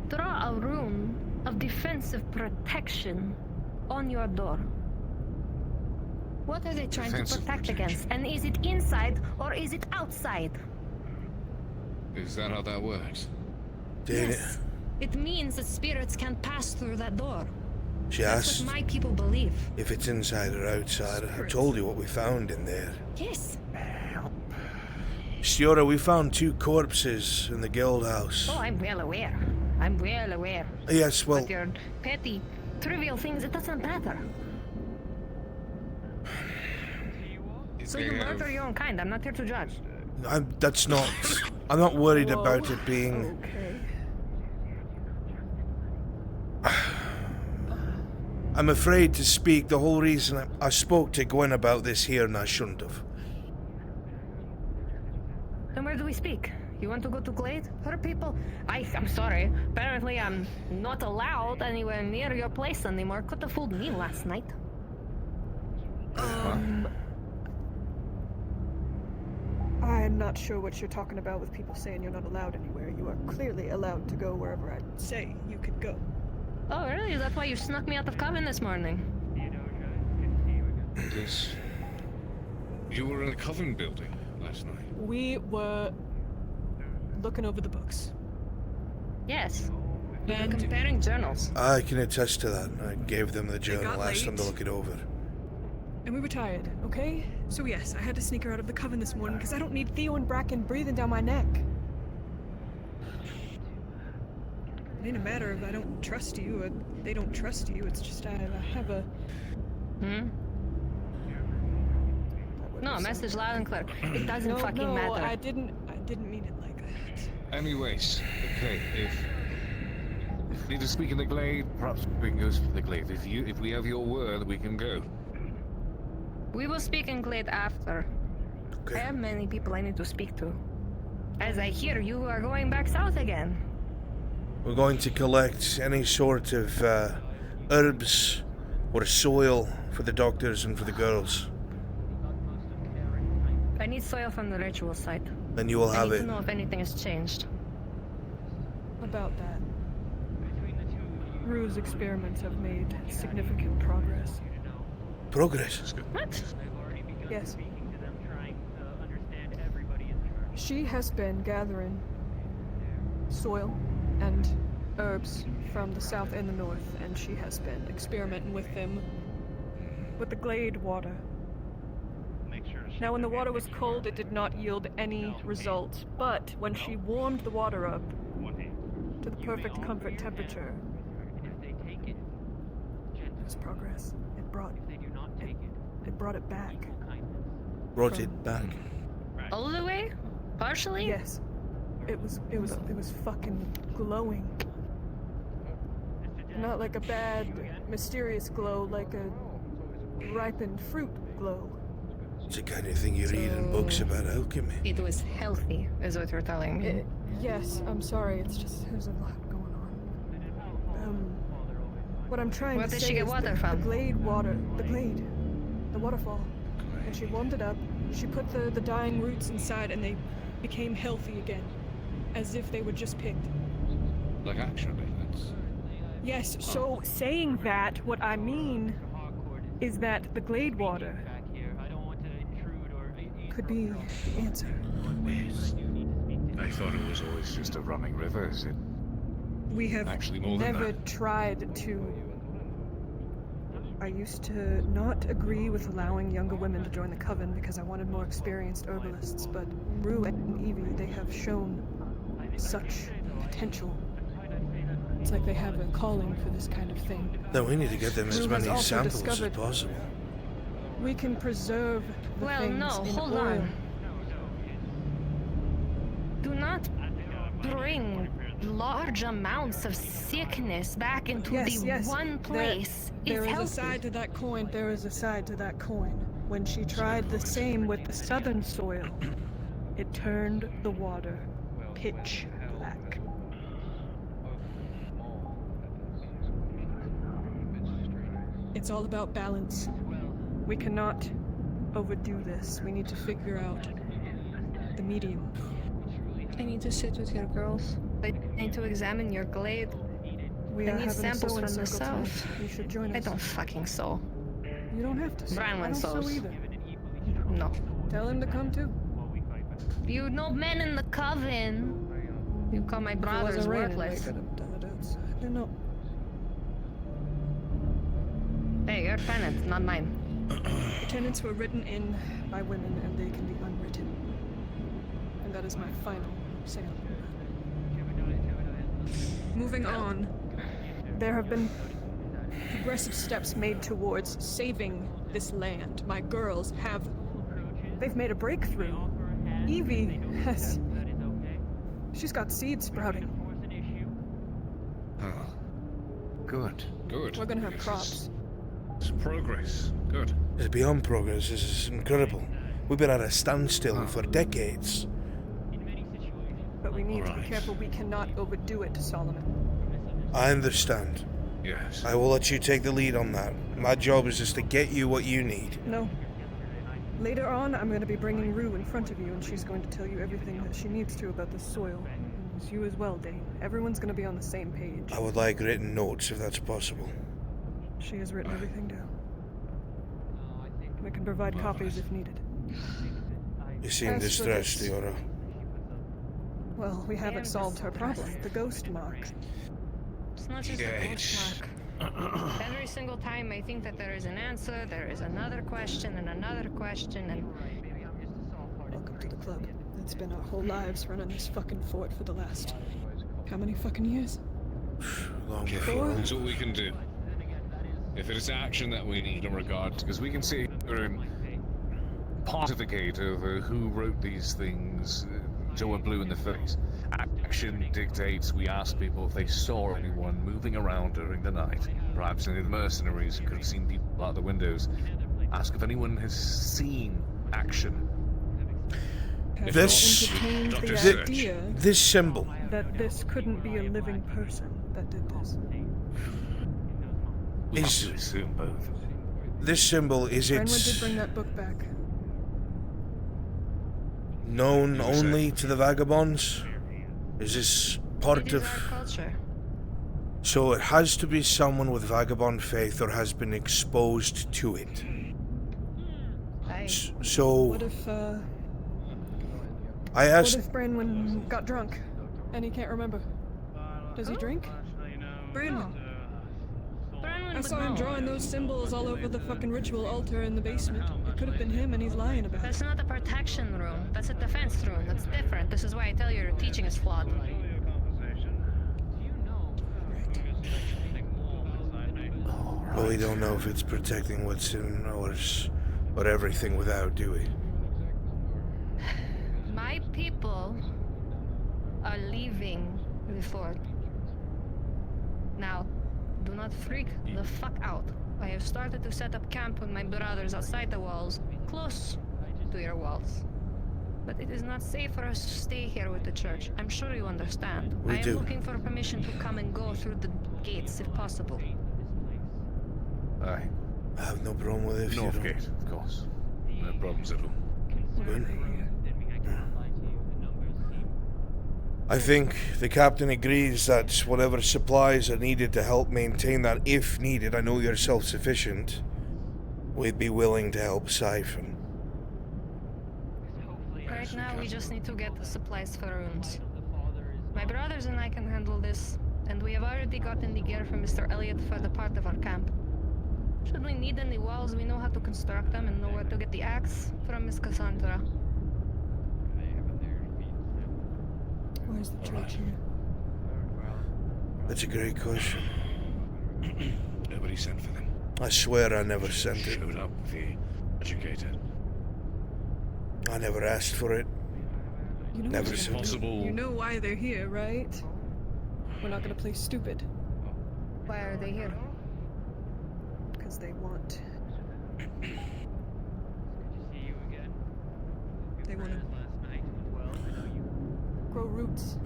draw a rune of defensive protection on your door? What are they trying to protect against? And is it inside or is it outside? Is that how that works? Yes. It means that spirits can pass through that door. She That's asked what my people believe. if it's inside or outside. I told you what we found in there. Yes. Stiora, we found 2 corpses in the guild house. Oh, I'm well aware. I'm well aware. Yes, well, But your petty, trivial things, it doesn't matter. So you murder your own kind. I'm not here to judge. I'm not worried about it being... Okay. I'm afraid to speak. The whole reason I spoke to Gwen about this here and I shouldn't have. Then where do we speak? You want to go to Glade? Her people? I'm sorry. Apparently I'm not allowed anywhere near your place anymore. Could have fooled me last night. I'm not sure what you're talking about with people saying you're not allowed anywhere. You are clearly allowed to go wherever I say you could go. Oh, really? Is that why you snuck me out of Coven this morning? Yes. You were in a Coven building last night. We were looking over the books. Yes. We were And- comparing journals. I can attest to that. I gave them the journal, got asked them to late. look it over. And we were tired, okay? So yes, I had to sneak her out of the Coven this morning because I don't need Theo and Bracken breathing down my neck. It ain't a matter of I don't trust you or they don't trust you. It's just I have a... Hmm? No, message loud and clear. It doesn't fucking matter. I didn't mean it like that. Anyways, okay, if need to speak in the Glade, perhaps we can go to the Glade. If we have your word, we can go. We will speak in Glade after. Okay. I have many people I need to speak to. As I hear you are going back south again. We're going to collect any sort of herbs or soil for the doctors and for the girls. I need soil from the ritual site. Then you will I have need it. to know if anything has changed. About that. Rue's experiments have made significant progress. Progress. What? Yes. She has been gathering soil and herbs from the south and the north, and she has been experimenting with them with the Glade water. Now, when the water was cold, it did not yield any results, but when she warmed the water up to the perfect comfort temperature, there was progress. It brought it back. Brought it back. All the way? Partially? Yes. It was fucking glowing. Not like a bad, mysterious glow, like a ripened fruit glow. It's the kind of thing you read in books about alchemy. It was healthy, is what you're telling me. Yes, I'm sorry, it's just, there's a lot going on. What I'm trying Where to did say she get is water the from? Glade water, the waterfall. When she warmed it up, she put the dying roots inside and they became healthy again. As if they were just picked. Like actually, that's... Yes, so saying that, what I mean is that the Glade water could be the answer. I thought it was always just a running river. Is it? We have Actually more than never that. tried to I used to not agree with allowing younger women to join the coven because I wanted more experienced herbalists, but Rue and Evie, they have shown such potential. It's like they have a calling for this kind of thing. Then we need to get them as Rue has many also samples as discovered possible. we can preserve the Well, things no, in hold oil. on. Do not bring large amounts of sickness back into the one place. There It's is a healthy. side to that coin. There is a side to that coin. When she tried the same with the southern soil, it turned the water pitch black. It's all about balance. We cannot overdo this. We need to figure out the medium. I need to sit with your girls. I need to examine your glade. We I are need having a samples sewing from the circle south. tonight. You should join us. I don't fucking sew. You don't have to sew. Brian I went don't sew sews. either. No. Tell him to come too. You know men in the coven. You call my brothers If it wasn't raining, worthless. they could have done it outside. You know. Hey, your tenants, not mine. The tenets were written in by women and they can be unwritten. And that is my final say on that. Moving on. There have been progressive steps made towards saving this land. My girls have... They've made a breakthrough. Evie has... She's got seeds sprouting. Oh. Good. Good. We're gonna have crops. It's progress. Good. It's beyond progress. This is incredible. We've been at a standstill for decades. But we need to be careful. We cannot overdo it, Solomon. I understand. Yes. I will let you take the lead on that. My job is just to get you what you need. No. Later on, I'm going to be bringing Rue in front of you, and she's going to tell you everything that she needs to about the soil. And you as well, Dane. Everyone's going to be on the same page. I would like written notes if that's possible. She has written everything down. We can provide copies if needed. You seem As for distressed, this- Leora. Well, we haven't solved her problem. The ghost mark. It's not just a ghost mark. Every single time I think that there is an answer, there is another question and another question and... Welcome to the club. It's been our whole lives running this fucking fort for the last... How many fucking years? Long Okay, before. that's what we can do. If it is action that we need in regard, because we can see and pontificate over who wrote these things till we're blue in the face. Action dictates we ask people if they saw anyone moving around during the night. Perhaps any of the mercenaries who could have seen people out the windows. Ask if anyone has seen action. If This- not, Entertained Dr. the Search. idea This symbol. that this couldn't be a living person that did this. We have Is- to assume both. This symbol, is Brenwood it did bring that book back. known What do you say? only to the vagabonds? Is this part It is of... our culture. So it has to be someone with vagabond faith or has been exposed to it. So What if, I asked... What if Branwen got drunk and he can't remember? Does he drink? Branwen. I saw him drawing those symbols all over the fucking ritual altar in the basement. It could have been him and he's lying about it. That's not a protection room. That's a defense room. That's different. This is why I tell you your teaching is flawed. Well, we don't know if it's protecting what's in ours or everything without, do we? My people are leaving the fort. Now, do not freak the fuck out. I have started to set up camp with my brothers outside the walls, close to your walls. But it is not safe for us to stay here with the church. I'm sure you understand. We I am do. looking for permission to come and go through the gates if possible. Aye. I have no problem with it if you North don't. Gate, of course. No problems at all. Good. I think the captain agrees that whatever supplies are needed to help maintain that, if needed, I know you're self-sufficient, we'd be willing to help siphon. Right now, we just need to get the supplies for rooms. My brothers and I can handle this, and we have already gotten the gear from Mr. Elliot for the part of our camp. Should we need any walls, we know how to construct them and know where to get the axe from Miss Cassandra. Where's the church here? That's a great question. Nobody sent for them. I swear I never sent it. Showed up, the educator. I never asked for it. You know Never what's sent it. Possible. You know why they're here, right? We're not gonna play stupid. Why are they here? Because they want. They want to grow roots.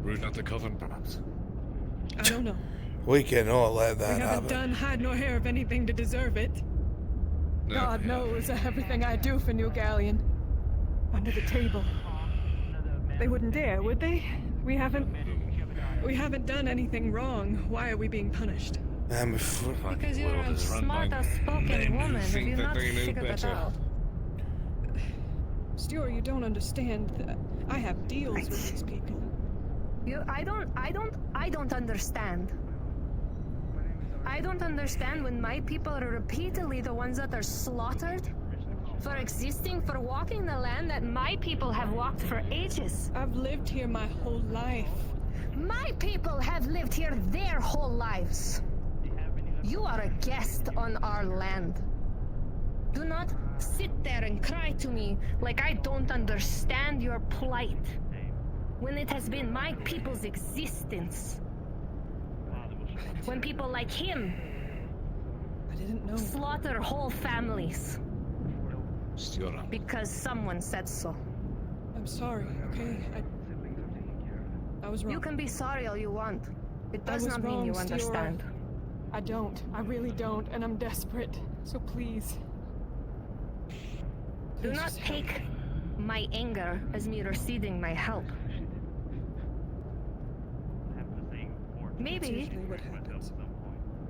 Root out the coven, perhaps. I don't know. We cannot let We that haven't happen. done hide nor hair of anything to deserve it. No, God yeah. knows everything I do for New Galleon. Under the table. They wouldn't dare, would they? We haven't done anything wrong. Why are we being punished? Because you're a smart, outspoken woman. Have you not figured that out? Stuart, you don't understand that I have deals with these people. I don't understand. I don't understand when my people are repeatedly the ones that are slaughtered for existing, for walking the land that my people have walked for ages. I've lived here my whole life. My people have lived here their whole lives. You are a guest on our land. Do not sit there and cry to me like I don't understand your plight, when it has been my people's existence. When people like him I didn't know. slaughter whole families Stiora. because someone said so. I'm sorry, okay? I was wrong. You can be sorry all you want. It I does was not mean you wrong, Stiora. understand. I don't. I really don't, and I'm desperate. So please. Do Please not just help take me. my anger as me receding my help. That's Maybe, usually what happens.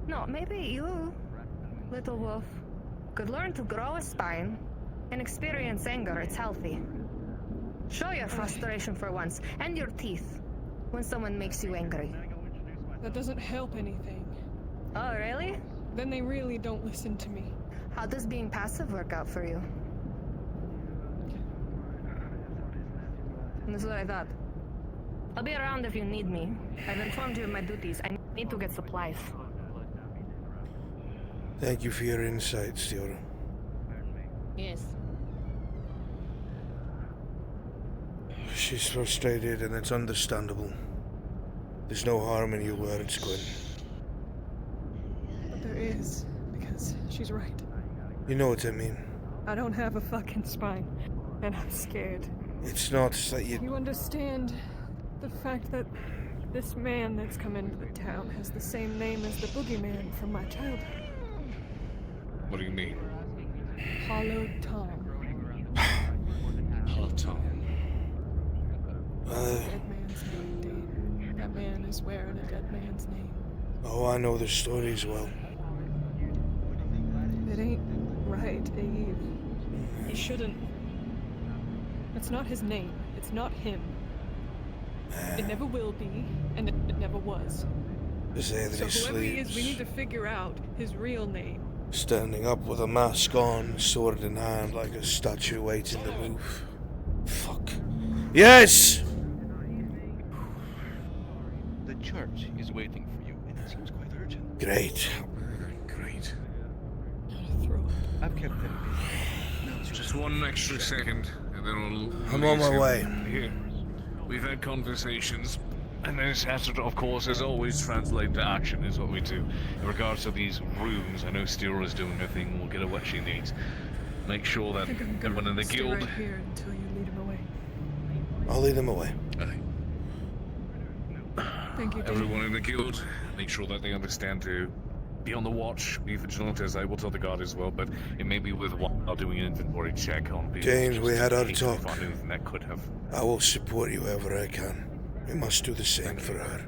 no, maybe you, little wolf, could learn to grow a spine and experience anger. It's healthy. Show your frustration for once, and your teeth, when someone makes you angry. That doesn't help anything. Oh, really? Then they really don't listen to me. How does being passive work out for you? That's what I thought. I'll be around if you need me. I've informed you of my duties. I need to get supplies. Thank you for your insight, Stiora. Yes. She's frustrated, and it's understandable. There's no harm in your words, Gwen. But there is, because she's right. You know what I mean. I don't have a fucking spine, and I'm scared. It's not that you... You understand the fact that this man that's come into the town has the same name as the boogeyman from my childhood. What do you mean? Hollowed Tom. Hard time. Dead man's name, Dane. That man is wearing a dead man's name. Oh, I know the stories well. It ain't right, Eve. He shouldn't. It's not his name. It's not him. It never will be, and it never was. So whoever he is, we need to figure out his real name. Standing up with a mask on, sword in hand, like a statue waiting to move. Fuck. Yes! The church is waiting for you, and it seems quite urgent. Great. Great. I've kept them busy. Just one extra second, and then we'll... I'm on my way. Here. We've had conversations, and this has to, of course, as always, translate to action, is what we do. In regards to these rooms, I know Stira's doing her thing, we'll get her what she needs. Make sure that everyone in the Stay guild... right here until you lead him away. I'll lead him away. Thank you, Dane. Everyone in the guild, make sure that they understand to be on the watch, be vigilant, as I will tell the guard as well, but it may be worthwhile doing an inventory check on people. James, just we had in our case talk. they find anything that could have... I will support you wherever I can. We must do the same for her.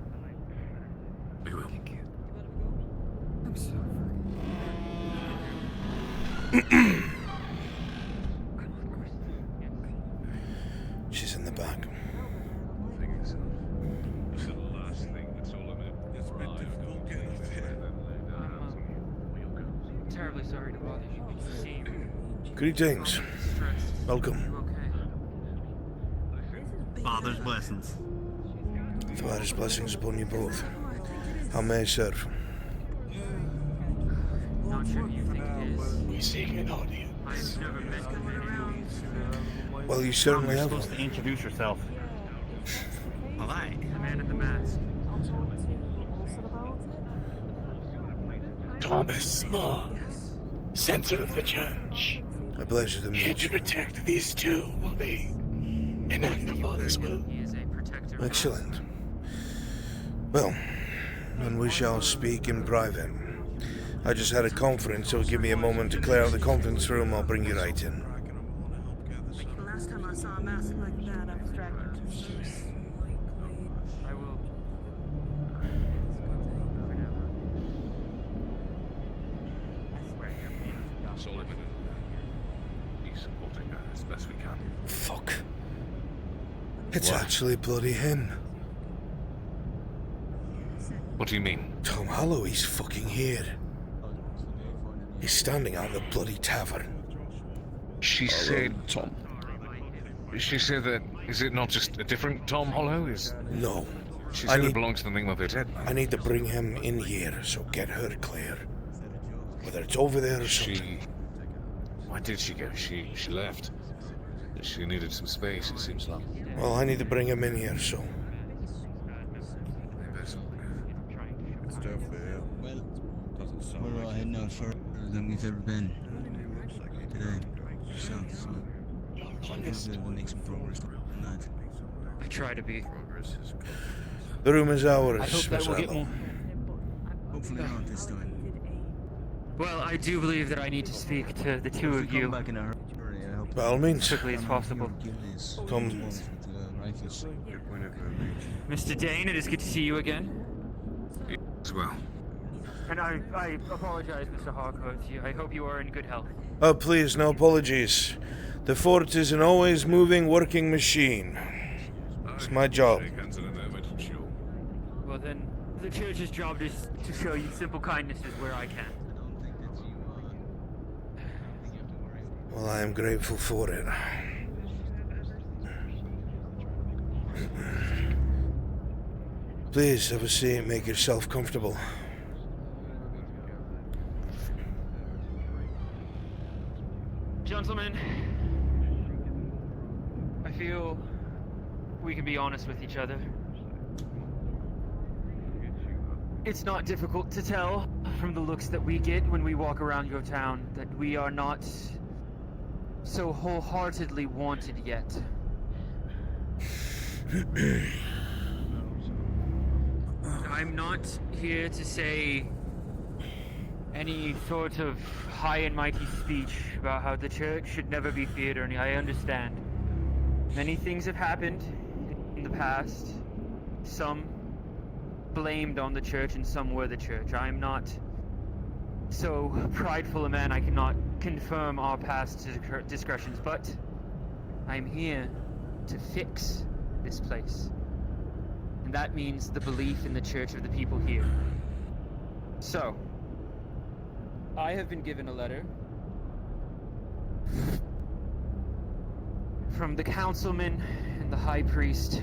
We will. Thank you. I'm so She's in the back. This is the last thing that's all in it. It's a bit difficult terribly sorry to bother you. You seem Greetings. Welcome. Father's blessings. Father's blessings upon you both. How may I serve? not sure who you think it is. We seek an audience. I've never met him. Well, you certainly have supposed one. to introduce yourself. All right. The man in the mask. Thomas Small, censor of the church. A pleasure to Here meet to you. protect these two will be an act of Father's will. He is a protector. of Excellent. Well, then we shall speak in private. I just had a conference, so give me a moment to clear out the conference room. I'll bring you right in. The last time I saw a mask like that, I was dragged into juice. I will. Solomon, he's supporting her as best we can. Fuck. It's What? actually bloody him. What do you mean? Tom Holloway's fucking here. He's standing out in the bloody tavern. She said Tom. She said that. Is it not just a different Tom Hollow? No. She I said it need- belongs to the Name of the Dead. I need to bring him in here, so get her clear. Whether it's over there or something. Why did she go? She left. She needed some space, it seems like. Well, I need to bring him in here, so. We're heading out further than we've ever been today. So, we'll make some progress tonight. I try to be. The room is ours, I hope that Miss will get Allen. more. Hopefully not this time. Well, I do believe that I need to speak to the two of you. Back in a hurry, I hope By all means. As quickly as possible. Come. Rifles. Mr. Dane, it is good to see you again. As well. And I apologize, Mr. Harcourt. I hope you are in good health. Oh, please, no apologies. The fort is an always moving, working machine. It's my job. Well then, the church's job is to show you simple kindnesses where I can. Well, I am grateful for it. Please, have a seat. Make yourself comfortable. Gentlemen, I feel we can be honest with each other. It's not difficult to tell from the looks that we get when we walk around your town that we are not so wholeheartedly wanted yet. I'm not here to say any sort of high and mighty speech about how the church should never be feared or any. I understand. Many things have happened in the past. Some blamed on the church and some were the church. I am not so prideful a man I cannot confirm our past discretions, but I am here to fix this place. And that means the belief in the church of the people here. So, I have been given a letter from the councilman and the high priest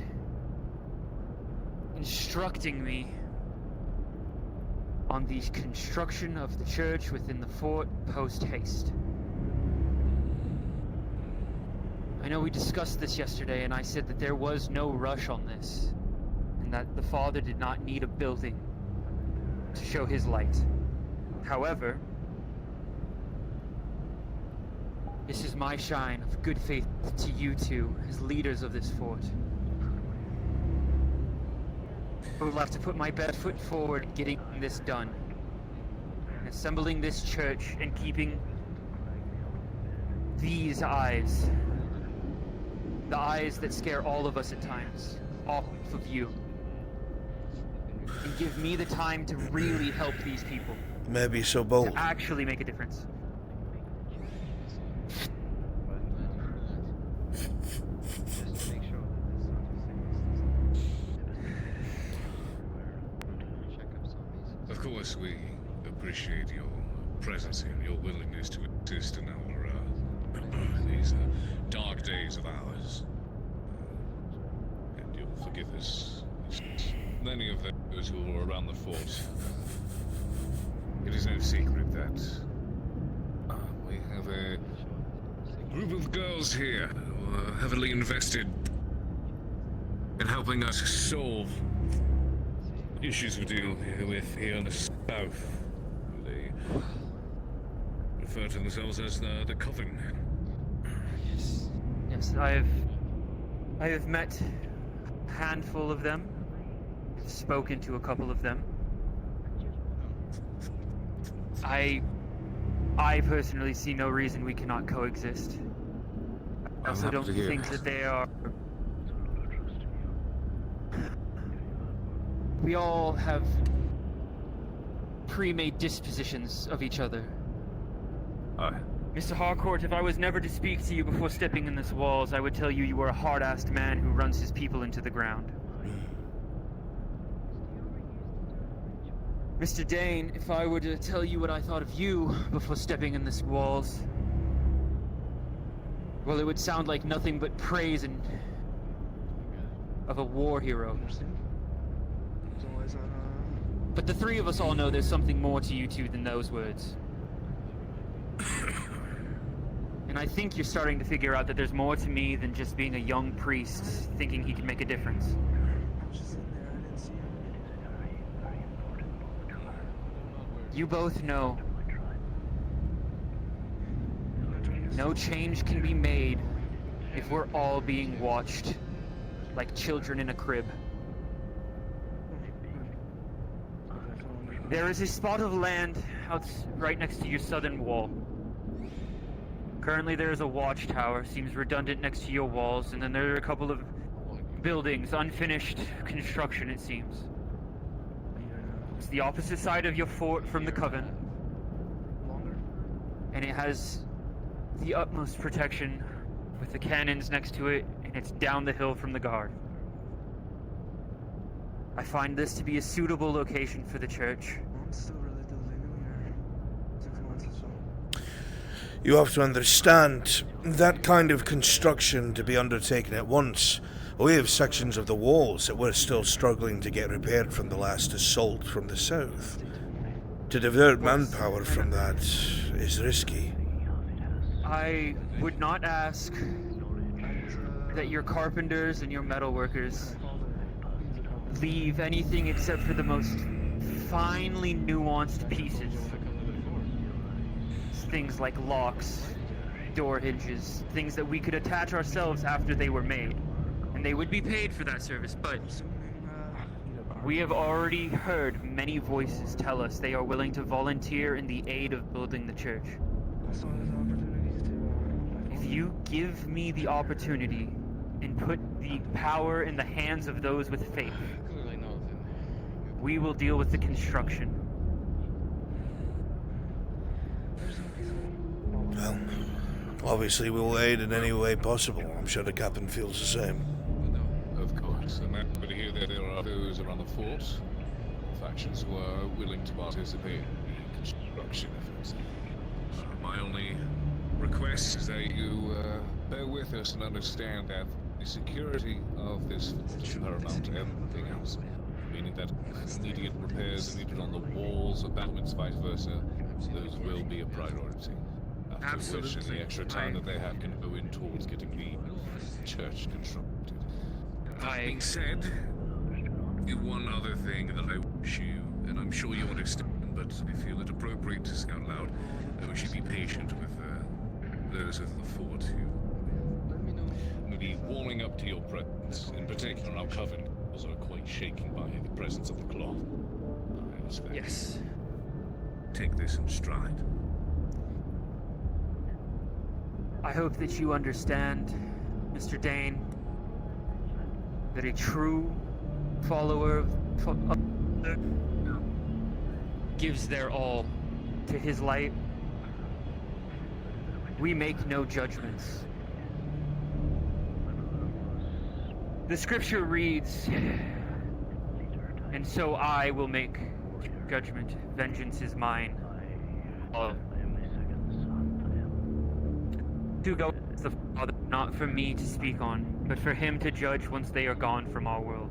instructing me on the construction of the church within the fort post haste. I know we discussed this yesterday, and I said that there was no rush on this, and that the Father did not need a building to show his light. However, this is my shine of good faith to you two as leaders of this fort. I would love to put my best foot forward getting this done. Assembling this church and keeping these eyes, the eyes that scare all of us at times, off of you. And give me the time to really help these people. Maybe so bold. To actually make a difference. Of course, we appreciate your presence here, your willingness to assist in our these dark days of ours. And you'll forgive us. Many of those who were around the fort. It is no secret that we have a group of girls here who are heavily invested in helping us solve issues we deal with here in the south. They refer to themselves as the Coven. Yes, I have met a handful of them. I've spoken to a couple of them. I personally see no reason we cannot coexist. I also don't think that they are... We all have pre-made dispositions of each other. Mr. Harcourt, if I was never to speak to you before stepping in these walls, I would tell you you are a hard-assed man who runs his people into the ground. Mr. Dane, if I were to tell you what I thought of you before stepping in these walls, well, it would sound like nothing but praise and of a war hero. But the three of us all know there's something more to you two than those words. And I think you're starting to figure out that there's more to me than just being a young priest thinking he can make a difference. You both know no change can be made if we're all being watched like children in a crib. There is a spot of land out right next to your southern wall. Currently there is a watchtower, seems redundant next to your walls, and then there are a couple of buildings, unfinished construction it seems. It's the opposite side of your fort from the Coven, and it has the utmost protection with the cannons next to it, and it's down the hill from the guard. I find this to be a suitable location for the church. You have to understand, that kind of construction to be undertaken at once, we have sections of the walls that we're still struggling to get repaired from the last assault from the south. To divert manpower from that is risky. I would not ask that your carpenters and your metalworkers leave anything except for the most finely nuanced pieces. Things like locks, door hinges, things that we could attach ourselves after they were made. And they would be paid for that service, but we have already heard many voices tell us they are willing to volunteer in the aid of building the church. If you give me the opportunity and put the power in the hands of those with faith, we will deal with the construction. Well, obviously we will aid in any way possible. I'm sure the captain feels the same. Of course, and I'm happy to hear that there are those around the fort, factions who are willing to participate in construction efforts. My only request is that you bear with us and understand that the security of this fort is paramount to everything else. Meaning that immediate repairs needed on the walls, battlements, vice versa, those will be a priority. After which, the extra time that they have can go in towards getting the church constructed. That being said, one other thing that I wish you, and I'm sure you understand, but I feel it appropriate to say out loud, that we should be patient with those of the fort who may be warming up to your presence. In particular, our coven are quite shaken by the presence of the cloth. I ask that yes. Take this in stride. I hope that you understand, Mr. Dane, that a true follower of gives their all to his light. We make no judgments. The scripture reads, and so I will make judgment. Vengeance is mine. Father. To go with the Father, not for me to speak on, but for him to judge once they are gone from our world.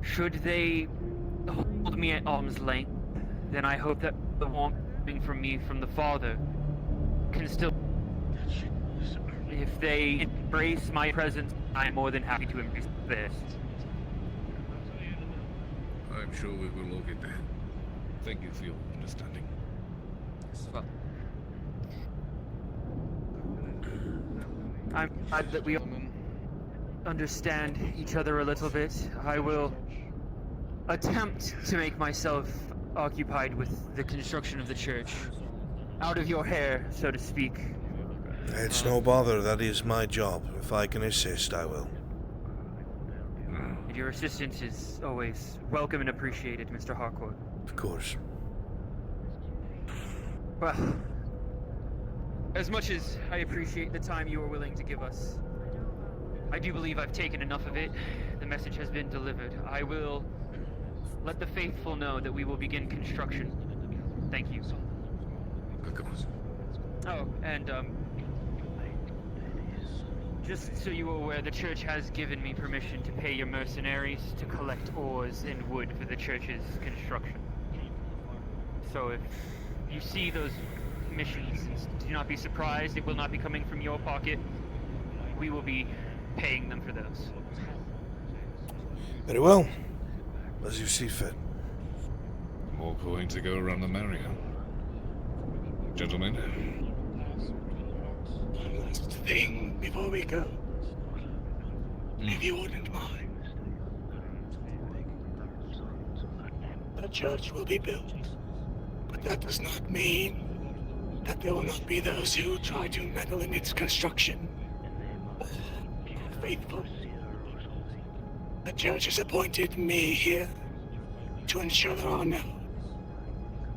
Should they hold me at arm's length, then I hope that the warmth coming from me from the Father can still... If they embrace my presence, I am more than happy to embrace theirs. I'm sure we will all get there. Thank you for your understanding. Well, I'm glad that we understand each other a little bit. I will attempt to make myself occupied with the construction of the church. Out of your hair, so to speak. It's no bother, that is my job. If I can assist, I will. Your assistance is always welcome and appreciated, Mr. Harcourt. Of course. Well, as much as I appreciate the time you are willing to give us, I do believe I've taken enough of it. The message has been delivered. I will let the faithful know that we will begin construction. Thank you. Of course. Oh, and just so you are aware, the church has given me permission to pay your mercenaries to collect ores and wood for the church's construction. So if you see those missions, do not be surprised. It will not be coming from your pocket. We will be paying them for those. Very well. As you see fit. More coin to go around the merrier. Gentlemen. One last thing before we go. If you wouldn't mind. The church will be built. But that does not mean that there will not be those who try to meddle in its construction. Faithful. The church has appointed me here to ensure there are no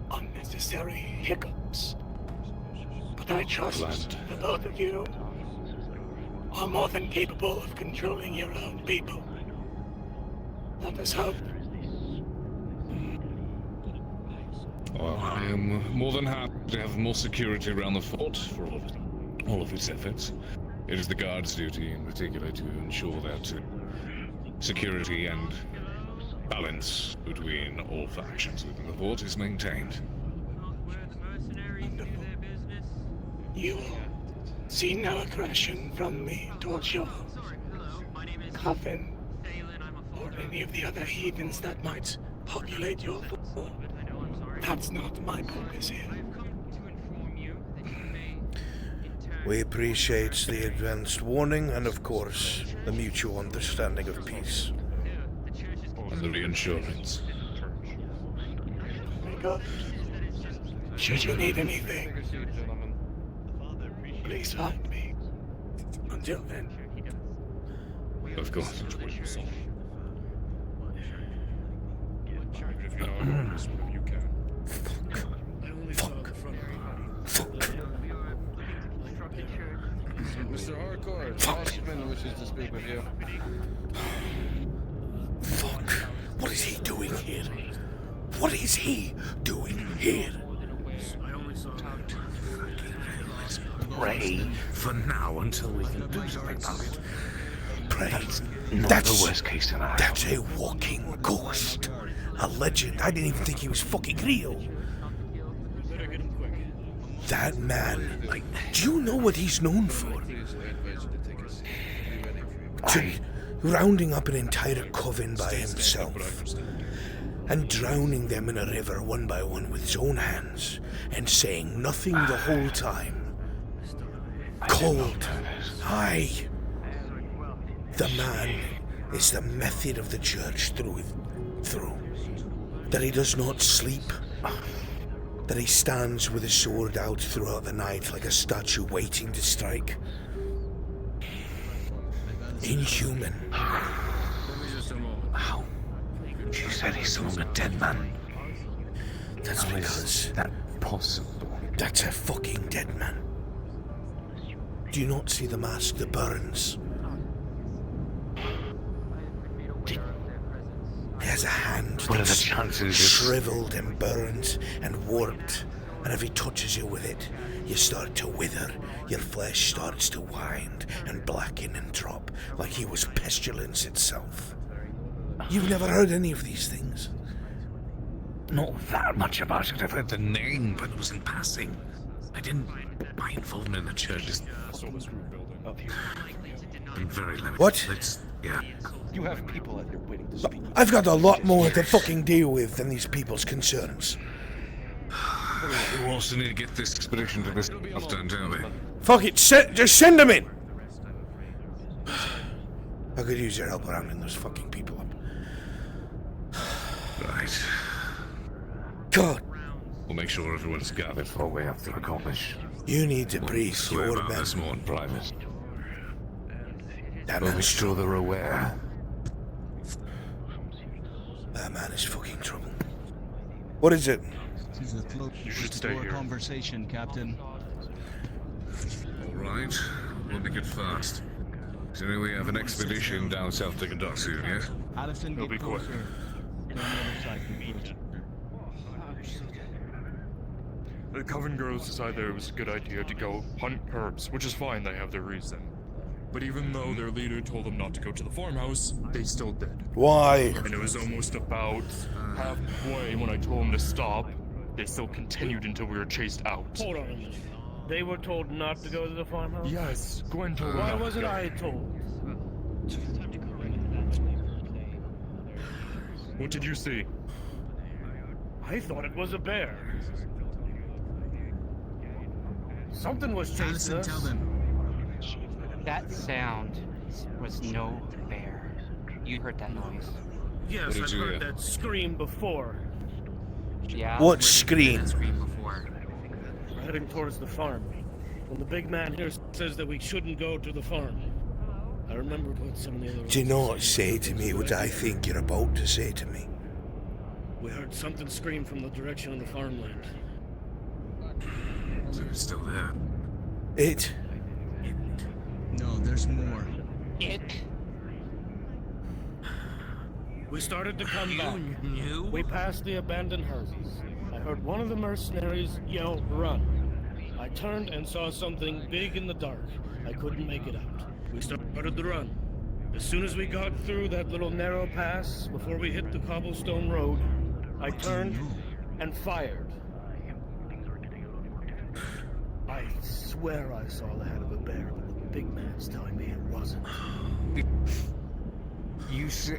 unnecessary hiccups. But I trust that both of you are more than capable of controlling your own people. Let us hope. Well, I am more than happy to have more security around the fort for all of its efforts. It is the guards' duty in particular to ensure that security and balance between all factions within the fort is maintained. You will see no aggression from me towards your coffin or any of the other heathens that might populate your fort. That's not my purpose here. We appreciate the advanced warning and, of course, the mutual understanding of peace. And the reinsurance. Good. Should you need anything, please find me. Until then. Of course. Mr. Harcourt, Bossman wishes to speak with you. Fuck. What is he doing here? What is he doing here? Pray for now until we can do something about it. Pray. That's the worst case scenario. That's a walking ghost. A legend. I didn't even think he was fucking real. That man. Do you know what he's known for? Rounding up an entire coven by himself and drowning them in a river one by one with his own hands and saying nothing the whole time. Cold. Aye. The man is the method of the church through. That he does not sleep. That he stands with his sword out throughout the night like a statue waiting to strike. Inhuman. How? You said he's among a dead man. That's How because... is that possible? That's a fucking dead man. Do you not see the mask that burns? He has has a hand What are the that's chances? shriveled and burned and warped, and if he touches you with it, you start to wither, your flesh starts to wind and blacken and drop like he was pestilence itself. You've never heard any of these things? Not that much about it. I've heard the name, but it was in passing. My involvement in the church is very limited. What? Yeah. You have people at your wedding to speak. I've got a lot more to fucking deal with than these people's concerns. Who wants to need to get this expedition to this stuff done, don't we? Fuck it, just send them in! I could use your help rounding those fucking people up. Right. God! We'll make sure everyone's gathered for we have to accomplish. You need to breathe Swear your about men. this more in private. That We'll be man's sure they're aware. That man is fucking trouble. What is it? This is a closed door conversation, Captain. Alright. We'll make it fast. So we have an expedition down south to conduct soon, yes? Addison, get closer. Go on the other side, please. The Coven girls decided it was a good idea to go hunt herbs, which is fine, they have their reason. But even though their leader told them not to go to the farmhouse, they still did. Why? And it was almost about halfway when I told them to stop, they still continued until we were chased out. Hold on a minute. They were told not to go to the farmhouse? Yes, Gwen told them Why not to wasn't go. I told? What did you see? I thought it was a bear. Something was chasing Addison, us. tell them. That sound was no bear. You heard that noise. Yes, I've heard that scream before. Yeah. What we've scream? heard that scream before. We're heading towards the farm. When the big man here says that we shouldn't go to the farm. I remembered what some of the other Do not say to me what I think you're about to say to me. We heard something scream from the direction of the farmland. So it's still there. It? No, there's more. It? We started to come back. You knew? We passed the abandoned houses. I heard one of the mercenaries yell, "Run!" I turned and saw something big in the dark. I couldn't make it out. We started the run. As soon as we got through that little narrow pass, before we hit the cobblestone road, I turned and fired. I swear I saw the head of a bear, but the big man's telling me it wasn't. You see...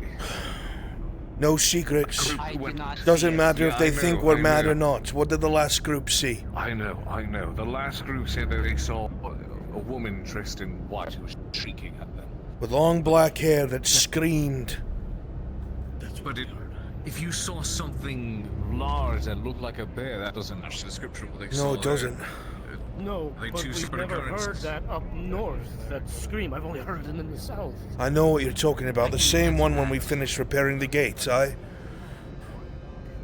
No secrets. I did not Doesn't see matter Yeah, if they I think know, we're I mad know. or not. What did the last group see? I know. The last group said that they saw a woman dressed in white who was shrieking at them. With long black hair that screamed. But if you saw something large that looked like a bear, that doesn't match the description of what they saw. No, it doesn't. No, Like but two we've separate never heard occurrences. that up north, that scream. I've only heard it in the south. I know what you're talking about. The same one when we finished repairing the gates, aye?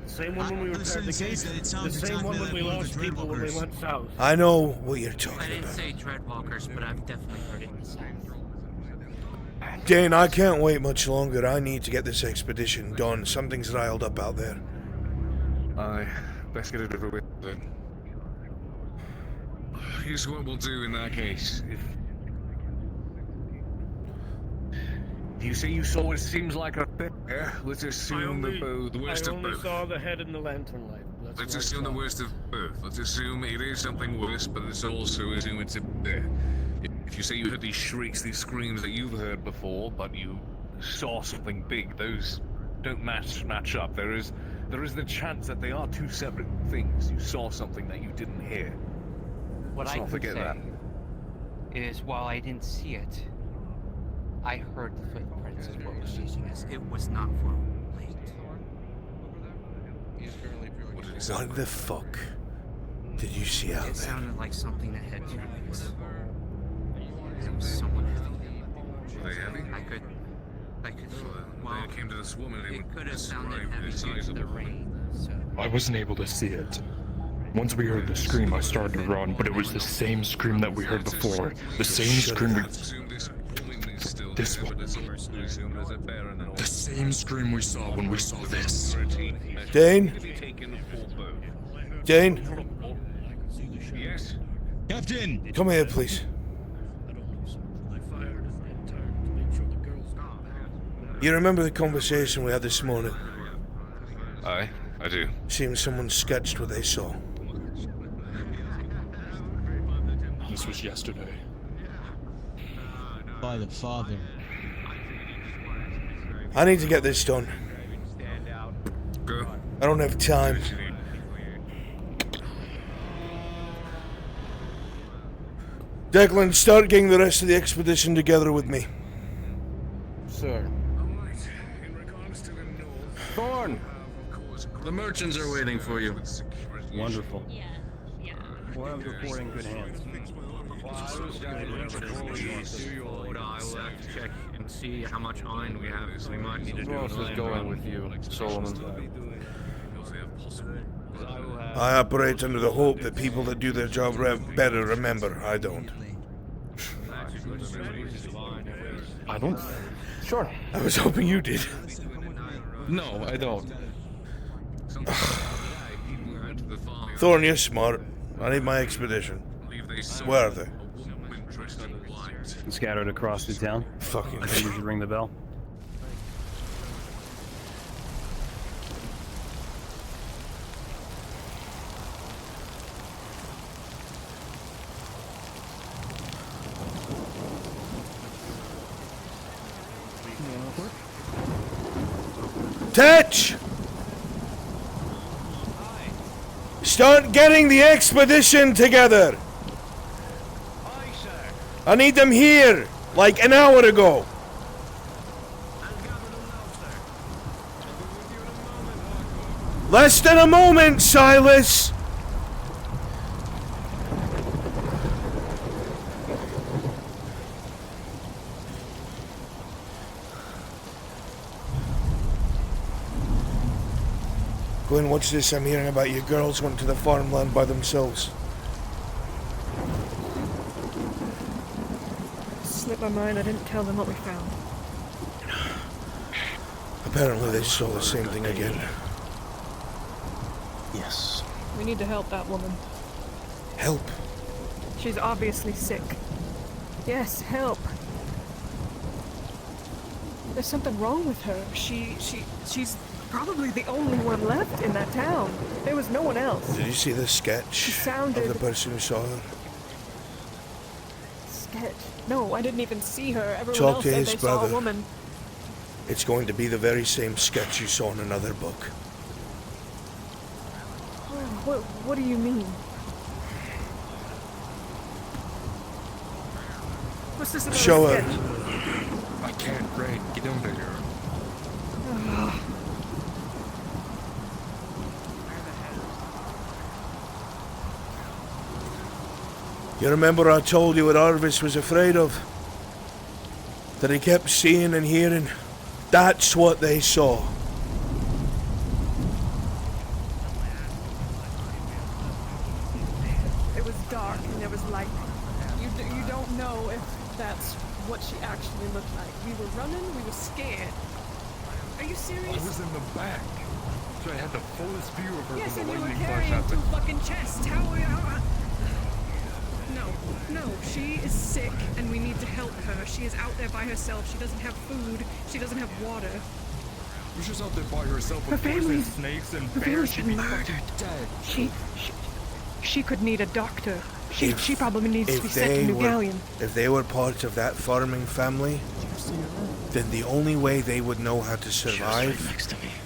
The same one when we repaired the gates. The same one when we lost people when we went south. I know what you're I talking didn't about. say Dreadwalkers, but I've definitely heard it in the south. Dane, I can't wait much longer. I need to get this expedition done. Something's riled up out there. Aye. Best get it over with then. Here's what we'll do in that case. If you say you saw what seems like a bear, let's assume the worst I of only both. saw the head in the lantern light. That's Let's what I assume the saw. worst of both. Let's assume it is something worse, but let's also assume it's a bear. If you say you heard these shrieks, these screams that you've heard before, but you saw something big, those don't match up. There is the chance that they are two separate things. You saw something that you didn't hear. What Let's I not can forget say that. is, while I didn't see it, I heard the footprints of what was chasing us. It was not for late. What the fuck did you see out It there? sounded like something that had two legs. It was somewhat heavy. Were they heavy? I could When it came to this woman, it could have describe sounded the heavy due size to of the rain. So I wasn't able to see it. Once we heard the scream, I started to run, but it was the same scream that we heard before. The same scream we... Assume this woman is still This one. The same scream we saw when we saw this. Dane? Dane? Yes? Captain! Come here, please. You remember the conversation we had this morning? Aye, I do. Seems someone sketched what they saw. This was yesterday. By the father. I need to get this done. Go. I don't have time. Declan, start getting the rest of the expedition together with me. Sir. Thorn! The merchants are waiting for you. Wonderful. We'll have the report in good hands. I will have to check and see how much iron we have, so we might need to do Who else is going with you, Solomon? I operate under the hope that people that do their job better remember. I don't. I don't. Sure. I was hoping you did. No, I don't. Thorn, you're smart. I need my expedition. Where are they? Scattered across the town. Fucking. I think we should ring the bell. Tetch! Start getting the expedition together! I need them here, like an hour ago. Less than a moment, Silas! Go and watch this. I'm hearing about your girls went to the farmland by themselves. Slipped my mind. I didn't tell them what we found. Apparently they saw the same thing again. Yes. We need to help that woman. Help? She's obviously sick. Yes, help. There's something wrong with her. She's probably the only one left in that town. There was no one else. Did you see the sketch of the person who saw her? Sketch? No, I didn't even see her. Everyone Talk else to said his they saw a brother. woman. It's going to be the very same sketch you saw in another book. What do you mean? What's this about Show a her. sketch? I can't, Ray. Get under here. You remember I told you what Arvis was afraid of? That he kept seeing and hearing? That's what they saw. It was dark and there was light. You don't know if that's what she actually looked like. We were running, we were scared. Are you serious? I was in the back, so I had the fullest view of her Yes, when and the you were lightning flash carrying two happened. fucking chests. How? No, she is sick and we need to help her. She is out there by herself. She doesn't have food. She doesn't have water. She's out there by herself Her with poison family's- snakes and her bears. family's She'd been be murdered. dead. She could need a doctor. She probably needs to be sent to they New were, Galleon. if they were part of that farming family, then the only way they would know how to survive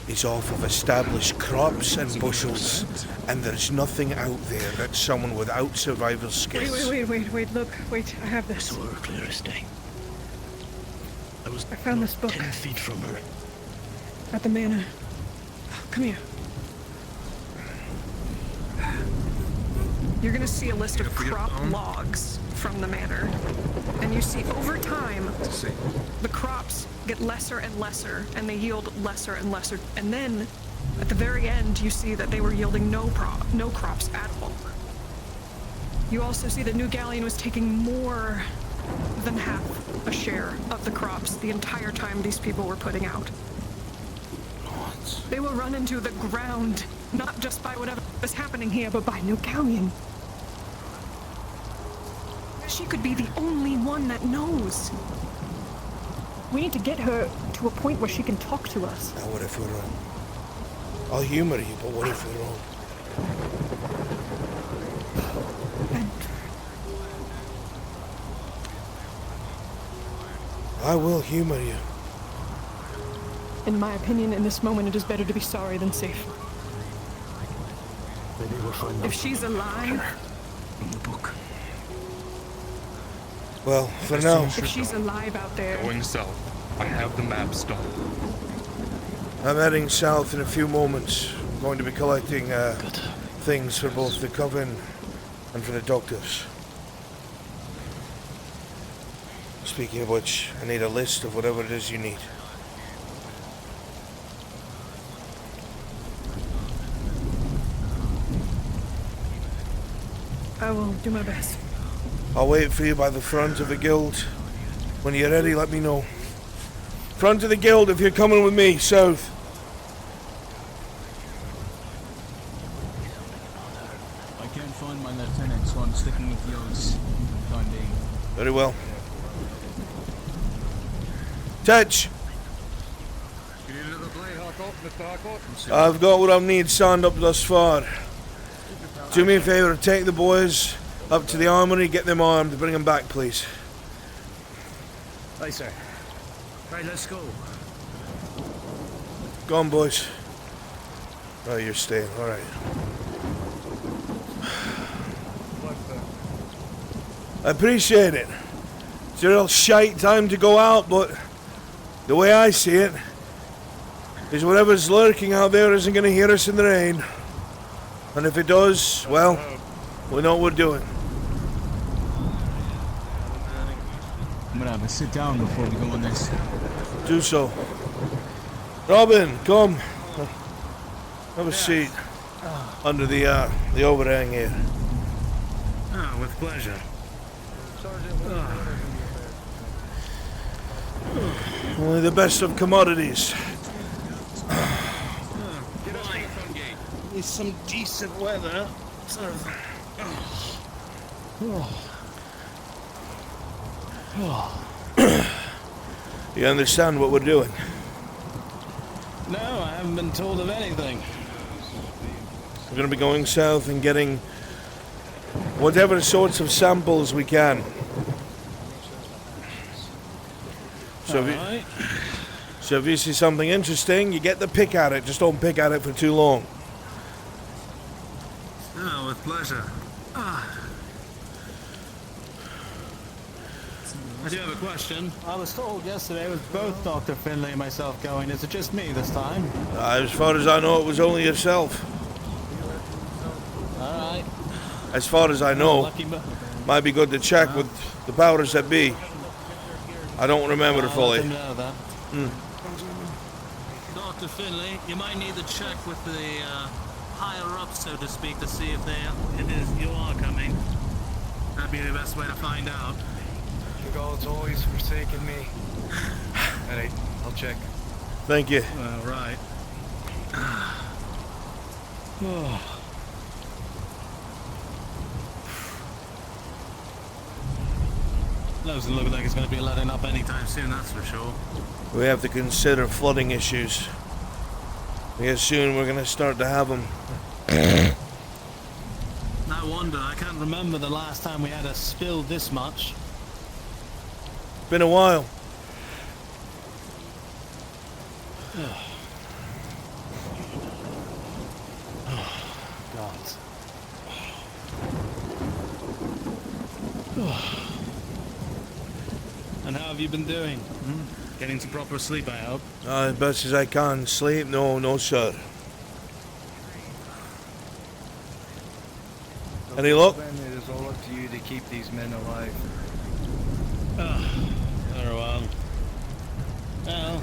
is off of established crops and bushels. And there's nothing out there that someone without survival skills. Wait, look, wait, I have this. Saw her clearest day. I found this book. 10 feet from her. At the manor. Come here. You're gonna see a list of crop logs from the manor. And you see over time, the crops get lesser and lesser, and they yield lesser and lesser. And then, at the very end, you see that they were yielding no crops at all. You also see that New Galleon was taking more than half a share of the crops the entire time these people were putting out. What? They will run into the ground, not just by whatever is happening here, but by New Galleon. She could be the only one that knows. We need to get her to a point where she can talk to us. Now what if we're wrong? I'll humor you, but what if we're wrong? I will humor you. In my opinion, in this moment, it is better to be sorry than safe. Maybe we'll find If she's alive... In the book. Well, for now... If she's alive out there... Going south. I have the maps done. I'm heading south in a few moments. I'm going to be collecting things for both the Coven and for the doctors. Speaking of which, I need a list of whatever it is you need. I will do my best. I'll wait for you by the front of the guild. When you're ready, let me know. Front of the guild if you're coming with me, south. I can't find my lieutenant, so I'm sticking with yours for the time being. Very well. Touch! I've got what I need signed up thus far. Do me a favour, take the boys up to the armory, get them armed, bring them back, please. Aye, sir. Right, let's go. Go on, boys. Oh, you're staying, alright. I appreciate it. It's a real shite time to go out, but the way I see it is whatever's lurking out there isn't going to hear us in the rain. And if it does, well, we know what we're doing. I'm gonna have a sit down before we go on this. Do so. Robin, come. Have a seat under the overhang here. Ah, with pleasure. Only the best of commodities. It's some decent weather. You understand what we're doing? No, I haven't been told of anything. We're going to be going south and getting whatever sorts of samples we can. So if you see something interesting, you get the pick at it. Just don't pick at it for too long. Oh, with pleasure. I do have a question. I was told yesterday it was both Dr. Finlay and myself going. Is it just me this time? As far as I know, it was only yourself. Alright. As far as I know. Might be good to check with the powers that be. I don't remember fully. Dr. Finlay, you might need to check with the higher up, so to speak, to see if you are coming. That'd be the best way to find out. The God's always forsaken me. Alright, I'll check. Thank you. Right. Doesn't look like it's going to be letting up anytime soon, that's for sure. We have to consider flooding issues. I guess soon we're going to start to have them. No wonder. I can't remember the last time we had a spill this much. Been a while. And how have you been doing? Getting some proper sleep, I hope? As best as I can. Sleep? No, sir. Any luck? Then it is all up to you to keep these men alive. Very well. Well,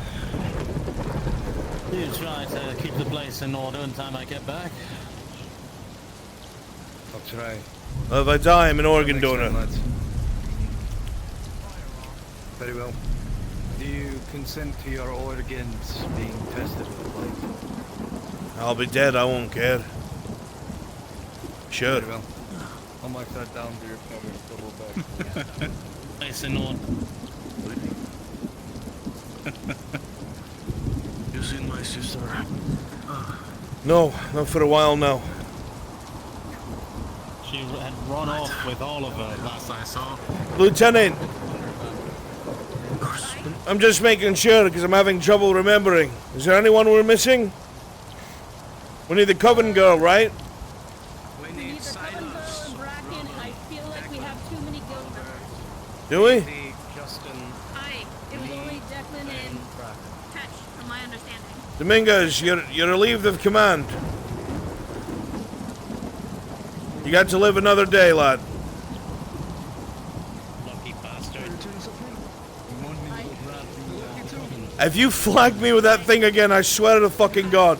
you try to keep the place in order until I get back. I'll try. Well, if I die, I'm an organ donor. Very well. Do you consent to your organs being tested with light? I'll be dead, I won't care. Sure. Very well. I'll mark that down to your cover. Double back. Nice and on. You seen my sister? No, not for a while now. She had run off with Oliver last I saw. Lieutenant! I'm just making sure because I'm having trouble remembering. Is there anyone we're missing? We need the Coven girl, right? We need the Coven girl and Bracken. I feel like we have too many guild members. Do we? Hi, it was only Declan and Patch, from my understanding. Dominguez, you're relieved of command. You got to live another day, lad. Lucky bastard. If you flag me with that thing again, I swear to fucking God.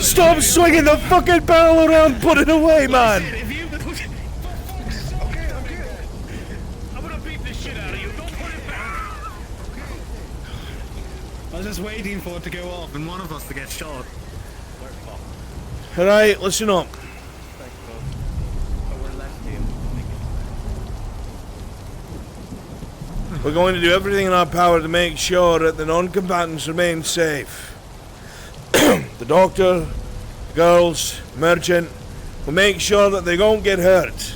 Stop swinging the fucking barrel around, put it away, man! I was just waiting for it to go off and one of us to get shot. Alright, listen up. We're going to do everything in our power to make sure that the non-combatants remain safe. The doctor, girls, merchant, will make sure that they don't get hurt.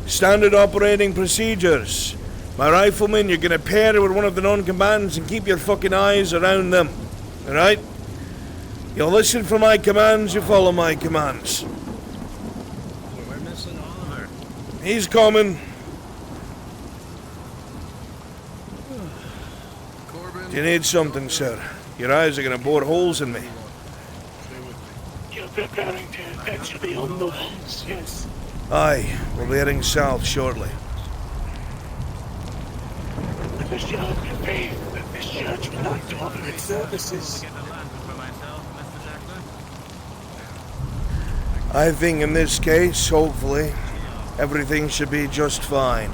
Standard operating procedures. My rifleman, you're gonna pair with one of the non-combatants and keep your fucking eyes around them. Alright? You'll listen for my commands, you follow my commands. We're missing Oliver. He's coming. Do you need something, sir? Your eyes are gonna bore holes in me. You're preparing to fetch beyond the walls, yes? Aye, we'll be heading south shortly. I wish you had the faith that this church would like to offer its services. I think in this case, hopefully, everything should be just fine.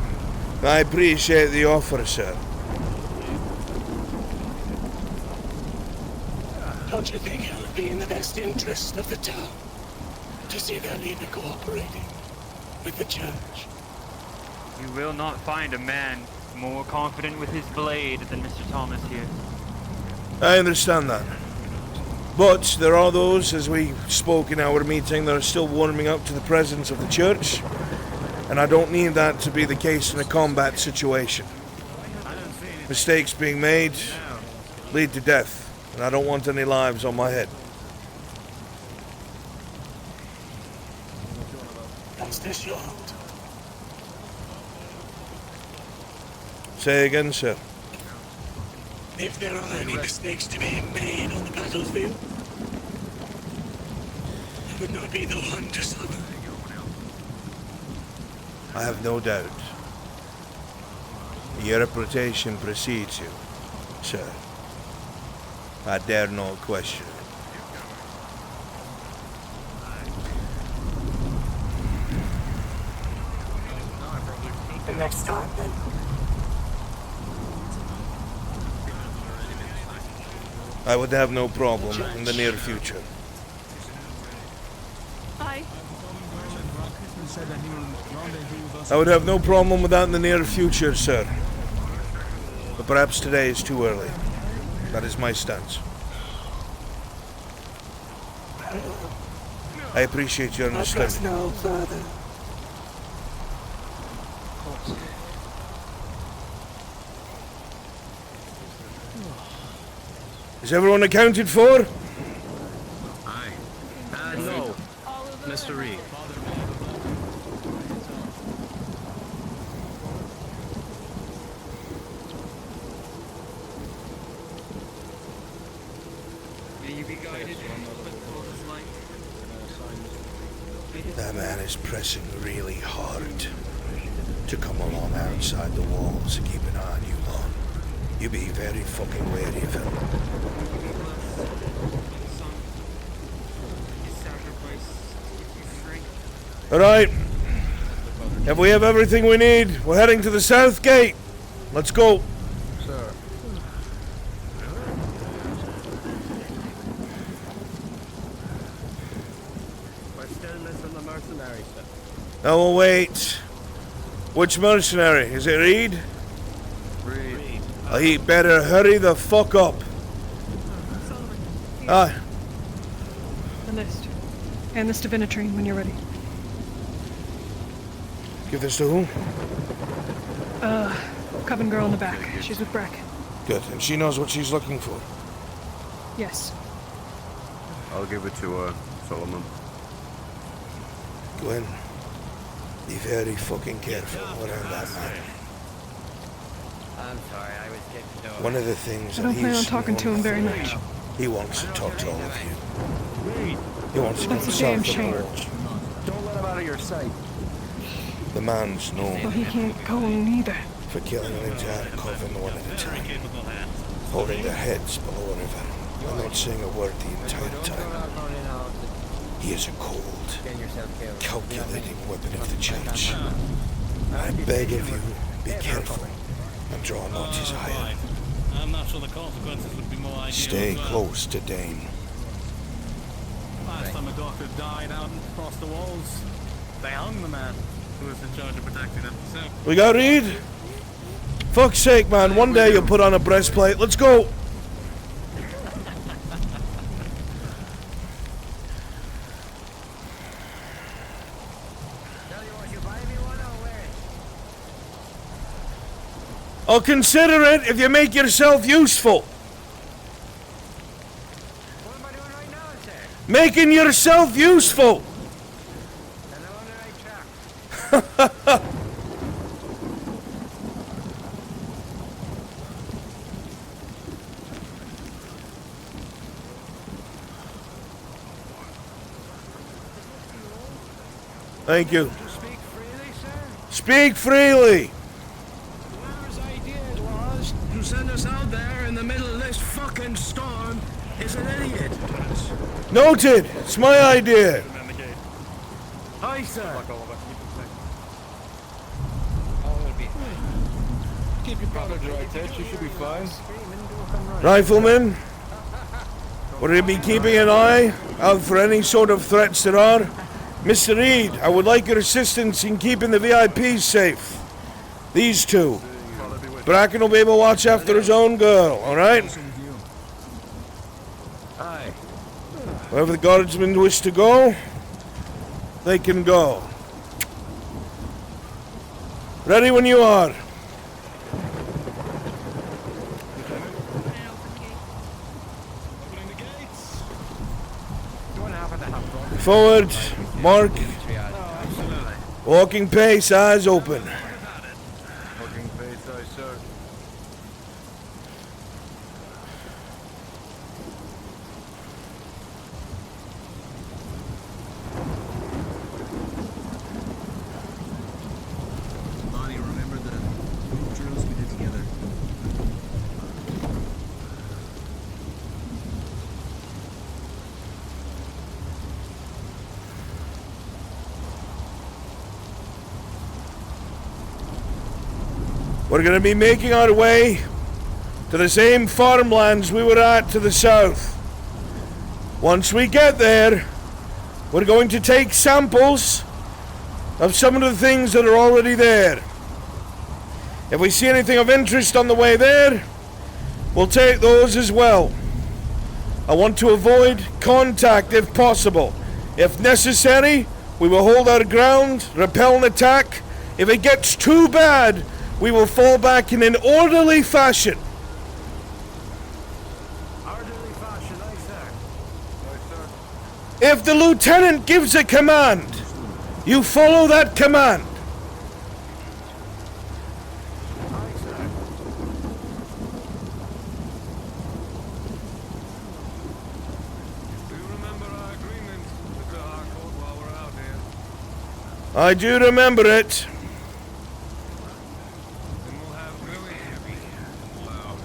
I appreciate the offer, sir. Don't you think it would be in the best interest of the town to see their leader cooperating with the church? You will not find a man more confident with his blade than Mr. Thomas here. I understand that. But there are those, as we spoke in our meeting, that are still warming up to the presence of the church. And I don't need that to be the case in a combat situation. Mistakes being made lead to death. And I don't want any lives on my head. Rest assured. Say again, sir. If there are any mistakes to be made on the battlefield, I would not be the one to suffer. I have no doubt. Your reputation precedes you, sir. I dare not question it. The next time, then. I would have no problem in the near future. Hi. I would have no problem with that in the near future, sir. But perhaps today is too early. That is my stance. I appreciate your understanding. No further. Is everyone accounted for? Aye. No. Mr. Reed. May you be guided with all his light. That man is pressing really hard to come along outside the walls and keep an eye on you, Lon. You be very fucking wary of him. His sacrifice, if you shrink, Alright. If we have everything we need, we're heading to the south gate. Let's go. Sir. We're still missing the mercenary, sir. Now we'll wait. Which mercenary? Is it Reed? Reed. He better hurry the fuck up. Aye. The list. And this to Vinatrine when you're ready. Give this to who? Coven girl in the back. She's with Breck. Good, and she knows what she's looking for. Yes. I'll give it to Solomon. Gwen, be very fucking careful around that man. I'm sorry, I was getting to One of the things I that don't plan on he's talking to him very much. He wants to talk to all of you. He wants to go That's a damn south shame. approach. Don't let him out of your sight. The man's known Well, he can't go neither. for killing an entire coven one at a time, holding their heads below a river, and not saying a word the entire time. He is a cold, calculating weapon of the church. I beg of you, be careful and draw not his ire. I'm not sure the consequences would be more ideal. Stay as well. close to Dane. Last time a doctor died out across the walls, they hung the man who was in charge of protecting them. So, We got Reed? Fuck's sake, man. One day you'll put on a breastplate. Let's go. I'll consider it if you make yourself useful. What am I doing right now, sir? Making yourself useful. And I'm on the right track. Thank you. Speak freely, sir. Speak freely. Whoever's idea it was to send us out there in the middle of this fucking storm is an idiot. Noted. It's my idea. Aye, sir. Keep your powder dry, Ted. You should be fine. Rifleman, would you be keeping an eye out for any sort of threats there are? Mr. Reed, I would like your assistance in keeping the VIPs safe. These two. Bracken will be able to watch after his own girl, alright? Aye. Wherever the guardsmen wish to go, they can go. Ready when you are. Forward, mark. Walking pace, eyes open. Working face, aye, sir. Bonnie, remember the group drills we did together? We're going to be making our way to the same farmlands we were at to the south. Once we get there, we're going to take samples of some of the things that are already there. If we see anything of interest on the way there, we'll take those as well. I want to avoid contact if possible. If necessary, we will hold our ground, repel an attack. If it gets too bad, we will fall back in an orderly fashion. Orderly fashion, aye, sir. If the lieutenant gives a command, you follow that command. Aye, sir. Do you remember our agreement, Mr. Harcourt, while we're out here? I do remember it. Then we'll have really heavy and loud.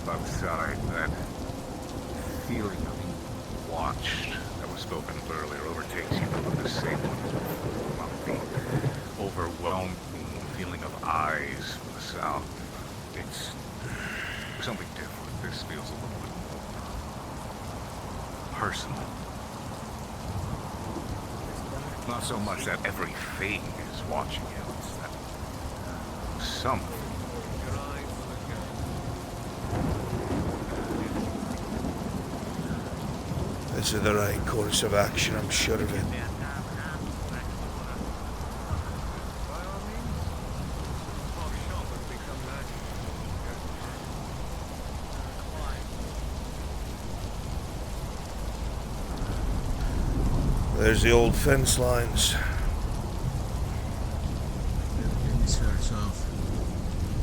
step outside, that feeling of being watched that was spoken of earlier overtakes you with the same one as before. The overwhelming feeling of eyes from the south. It's something different. This feels a little bit more personal. Not so much that everything is watching you, it's that something. This is the right course of action, I'm sure of it. There's the old fence lines.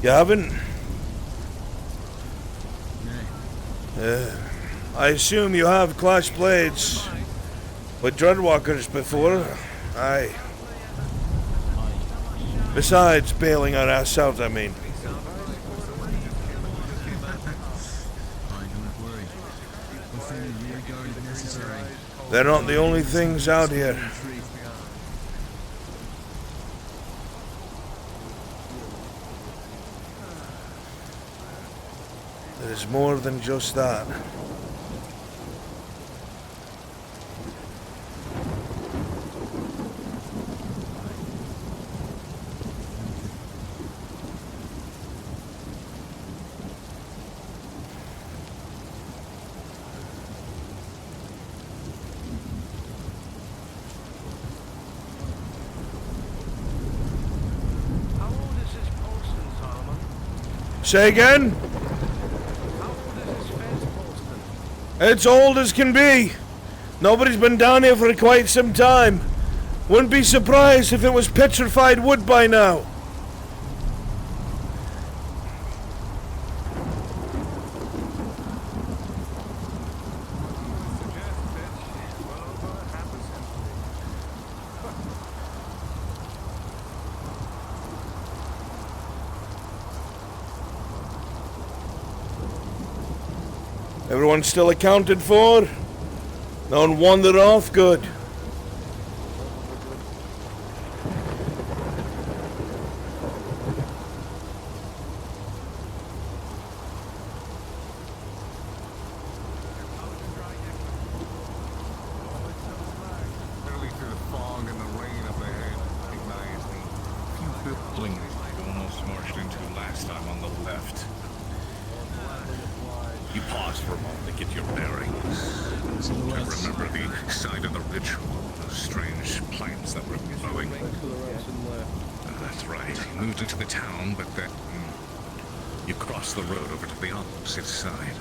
You haven't? I assume you have clashed blades with dreadwalkers before. Aye. Besides bailing our ass out, I mean. They're not the only things out here. There's more than just that. Say again? It's old as can be. Nobody's been down here for quite some time. Wouldn't be surprised if it was petrified wood by now. Everyone still accounted for? No one wandered off? Good. Early through the fog and the rain up ahead, recognize the few buildings you almost marched into last time on the left. You pause for a moment to get your bearings. I remember the side of the ritual, those strange plants that were growing. That's right. You moved into the town, but then you crossed the road over to the opposite side.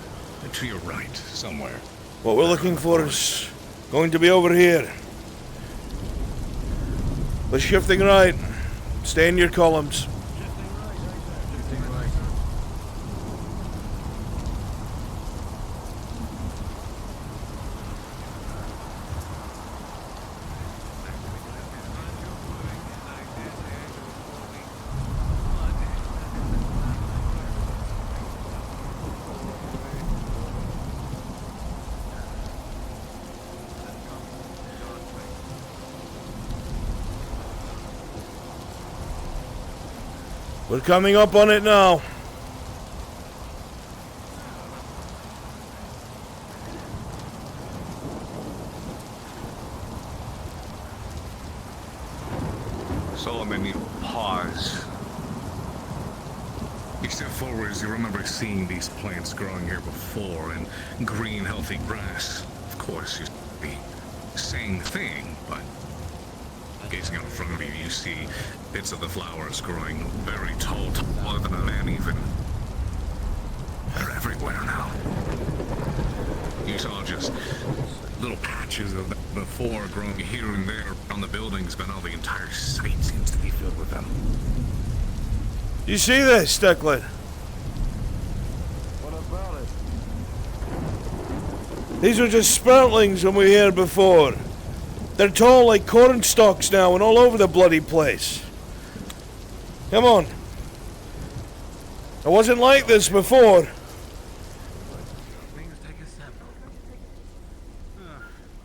To your right, somewhere. What we're looking for is going to be over here. We're shifting right. Stay in your columns. We're coming up on it now. Solomon, you pause. You step forward as you remember seeing these plants growing here before, and green, healthy grass. Of course, you see the same thing, but gazing out in front of you, you see bits of the flowers growing very tall, taller than a man even. They're everywhere now. You saw just little patches of them before growing here and there around the buildings, but now the entire site seems to be filled with them. You see this, Declan? What about it? These were just sproutlings when we were here before. They're tall like corn stalks now and all over the bloody place. Come on. It wasn't like this before.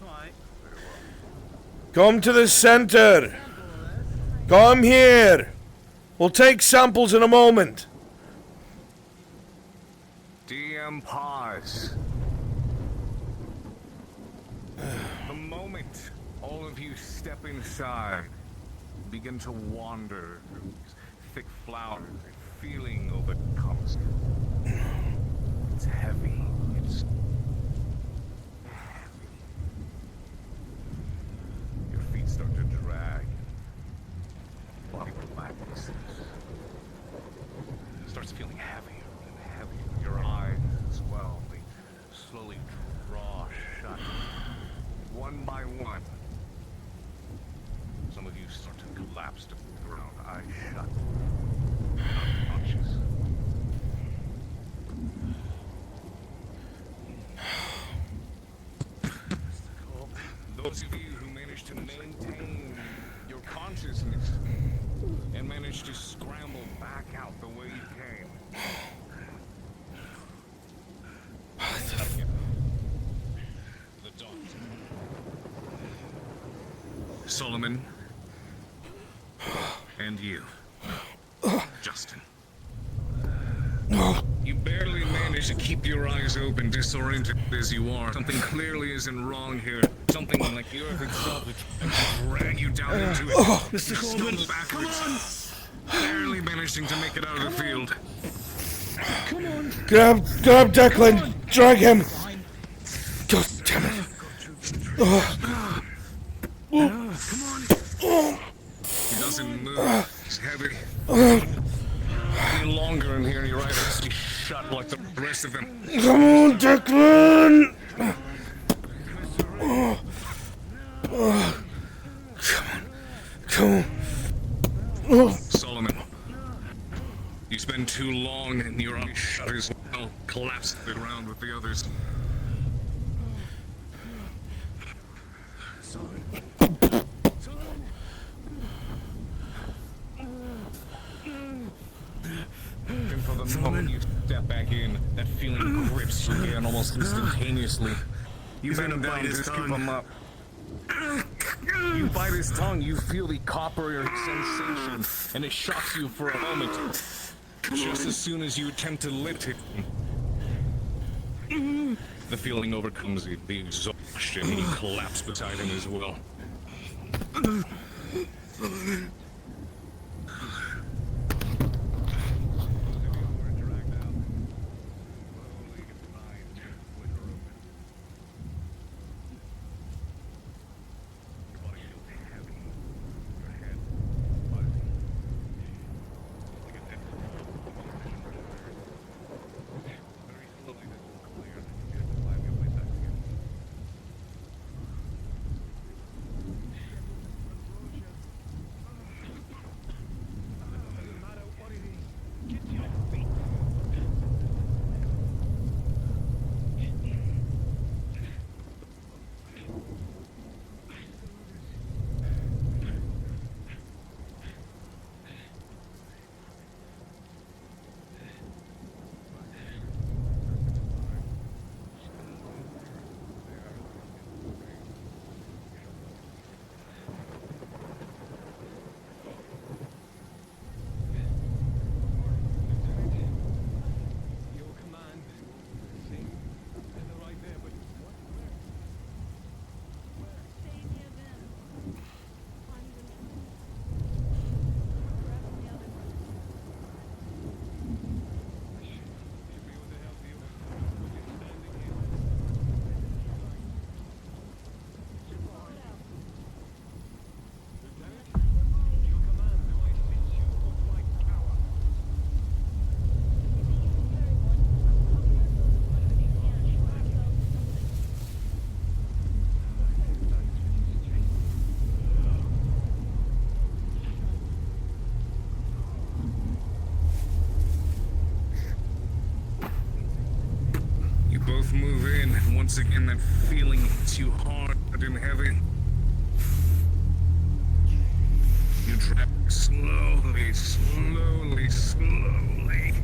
Right. Come to the center. Come here. We'll take samples in a moment. DM pause. The moment all of you step inside, begin to wander through these thick flowers, a feeling overcomes you. It's heavy. It's heavy. Your feet start to drag. Body relaxes. It starts feeling heavier and heavier. Your eyes as well. They slowly draw shut. One by one. Some of you start to collapse to the ground, eyes shut. Unconscious. Those of you who manage to maintain your consciousness and manage to scramble back out the way you came. The doctor. Solomon. And you. Justin. You barely manage to keep your eyes open, disoriented as you are. Something clearly isn't wrong here. Something like the earth itself is trying to drag you down into it. Mr. Coleman, come on! Barely managing to make it out of the field. Come on! Grab Declan! Drag him! God damn it! He doesn't move. He's heavy. Any longer in here, your eyes will be shut like the rest of them. Come on, Declan! Come on. Solomon, you spend too long and your eyes shut as well, collapse to the ground with the others. And for the moment you step back in, that feeling grips you again almost instantaneously. You bend down to scoop him up. You bite his tongue, you feel the copper sensation, and it shocks you for a moment. Just as soon as you attempt to lift it, the feeling overcomes you, the exhaustion, and you collapse beside him as well. Both move in, and once again that feeling hits you hard and heavy. You drag slowly, slowly, slowly.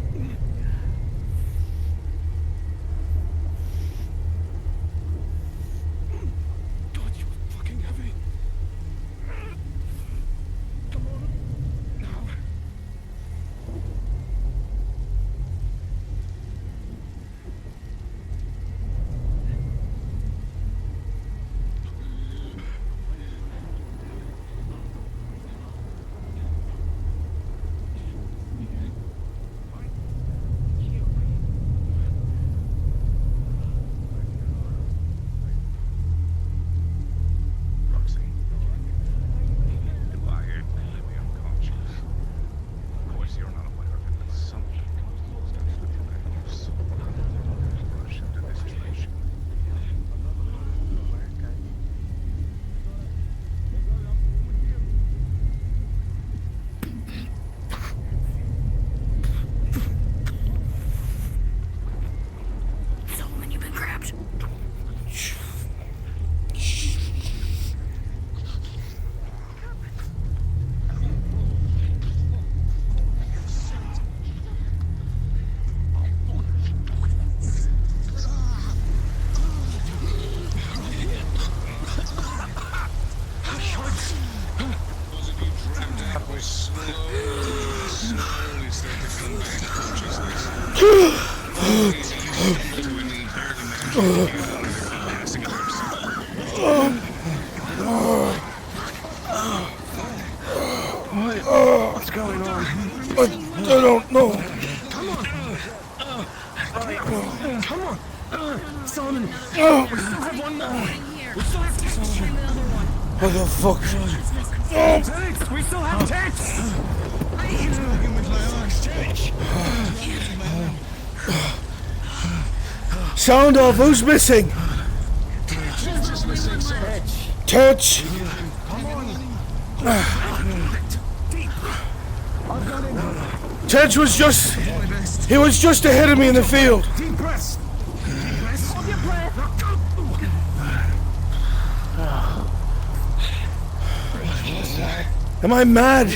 What's going on? I don't know. Come on. Come on. Solomon. We Oh. still have one more. We still have Tetch. What the fuck? Tetch. We still have Tetch. Sound off. Who's missing? Tetch. Tetch was just... He was just ahead of me in the field. Deep breaths. Hold your breath. Am I mad?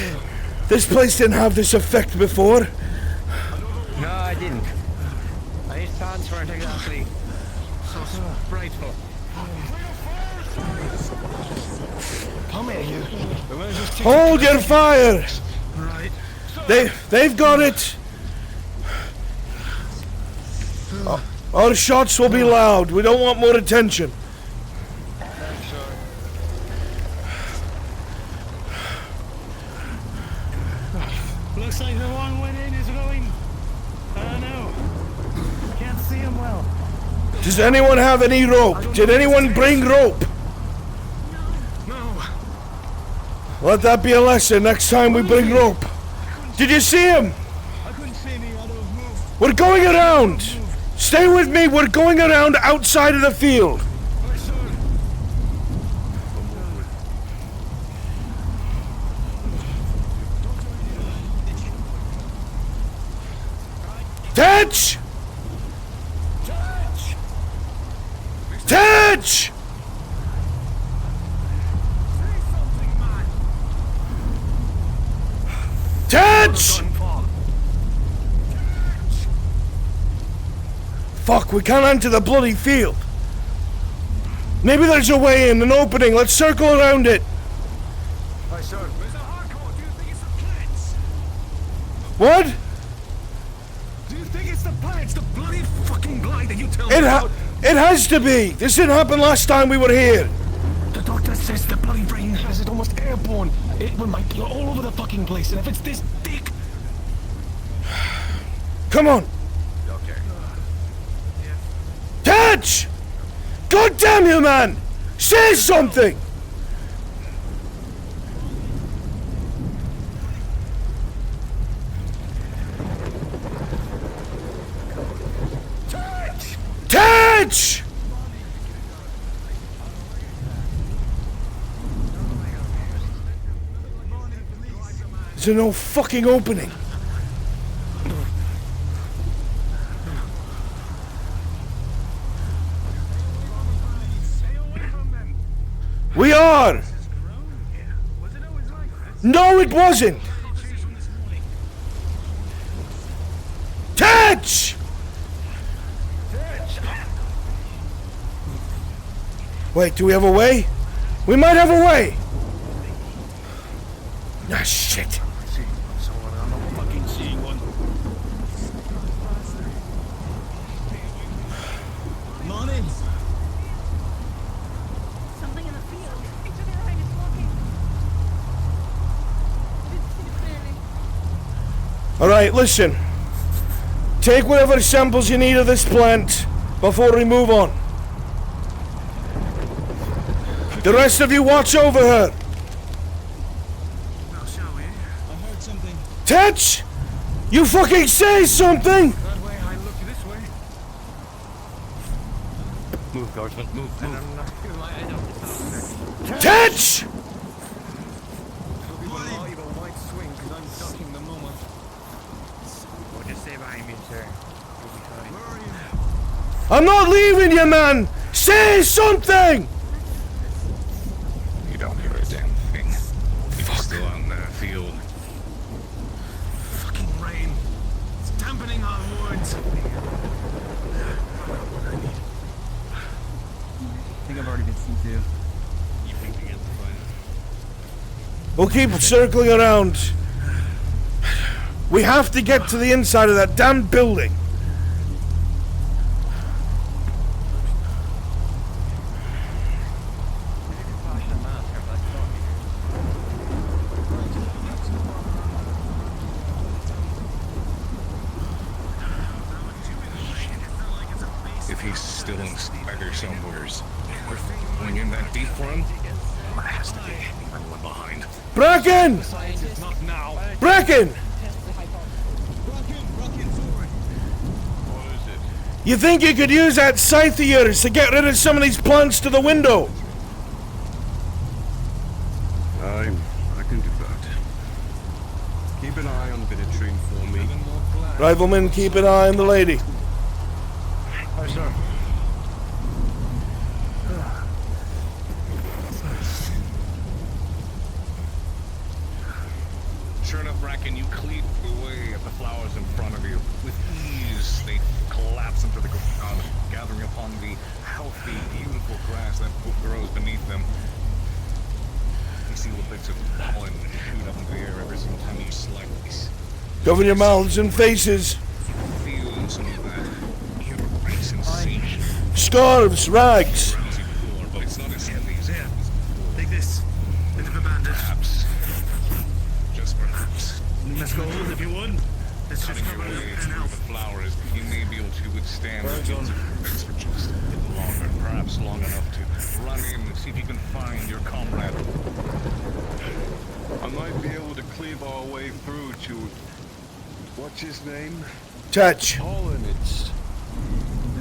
This place didn't have this effect before. No, I didn't. These plants weren't exactly so frightful. Come here, you. Hold your fire. Right. They've got it. Our shots will be loud. We don't want more attention. Looks like the one went in is going. I don't know. Can't see him well. Does anyone have any rope? Did anyone bring rope? No. Let that be a lesson next time we bring rope. Did you see him? I couldn't see me. I'd have moved. We're going around. Stay with me. We're going around outside of the field. Tetch! Tetch! Tetch! Fuck, we can't enter the bloody field. Maybe there's a way in, an opening. Let's circle around it. Hi, sir. Mr. Harcourt, do you think it's the plants? What? Do you think it's the plants? The bloody fucking blight that you tell me It about? has to be. This didn't happen last time we were here. The doctor says the bloody brain has it almost airborne. It might be all over the fucking place, and if it's this thick... Come on. Okay. Tetch! God damn you, man! Say something! Tetch! Is there no fucking opening? We are! No, it wasn't! Tetch! Wait, do we have a way? We might have a way! Ah, shit. Fucking seeing one. Morning. Something in the field. It's to the right, it's walking. Didn't see it clearly. Alright, listen. Take whatever samples you need of this plant before we move on. The rest of you watch over her. Now, shall we? I heard something. Tetch! You fucking say something! That way, I look this way. Move, Guardsman. Move. Tetch! We'll just stay behind me, sir. We'll be fine. Where are you? I'm not leaving you, man! Say something! You don't hear a damn thing. If you're still out in that field. Fucking rain. It's dampening our words. I think I've already been seen too. You think we get the plan? We'll keep circling around. We have to get to the inside of that damn building. still inside there somewheres. We're going in that deep for him. There has to be anyone behind. Bracken! Not now. Bracken! You think you could use that scythe of yours to get rid of some of these plants to the window? I can do that. Keep an eye on the vitrine for me. Rifleman, keep an eye on the lady. Aye, sir. Sure enough, Bracken, you cleave away at the flowers in front of you. With ease, they collapse into the ground, gathering upon the healthy, beautiful grass that grows beneath them. You see little bits of pollen shoot up into the air every single time you slice. Cover your mouths and faces. Feel some of that iridescent sensation. Scarves, rags. But it's not as heavy as it was. Take this. Bit of a bandage. Perhaps. Just perhaps. Let's go if you would. Let's just Cutting cover your it way and through help. the flowers, you may be able to withstand the fields of effects for just a bit longer, perhaps long enough to run in and see if you can find your comrade. I might be able to cleave our way through to... What's his name? Touch. Pollen, it's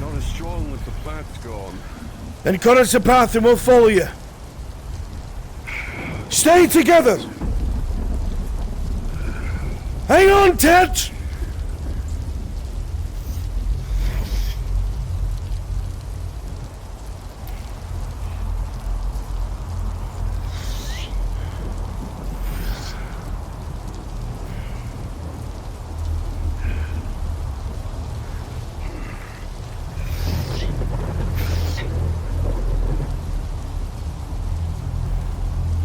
not as strong with the plants gone. Then cut us a path and we'll follow you. Stay together. Hang on, Ted.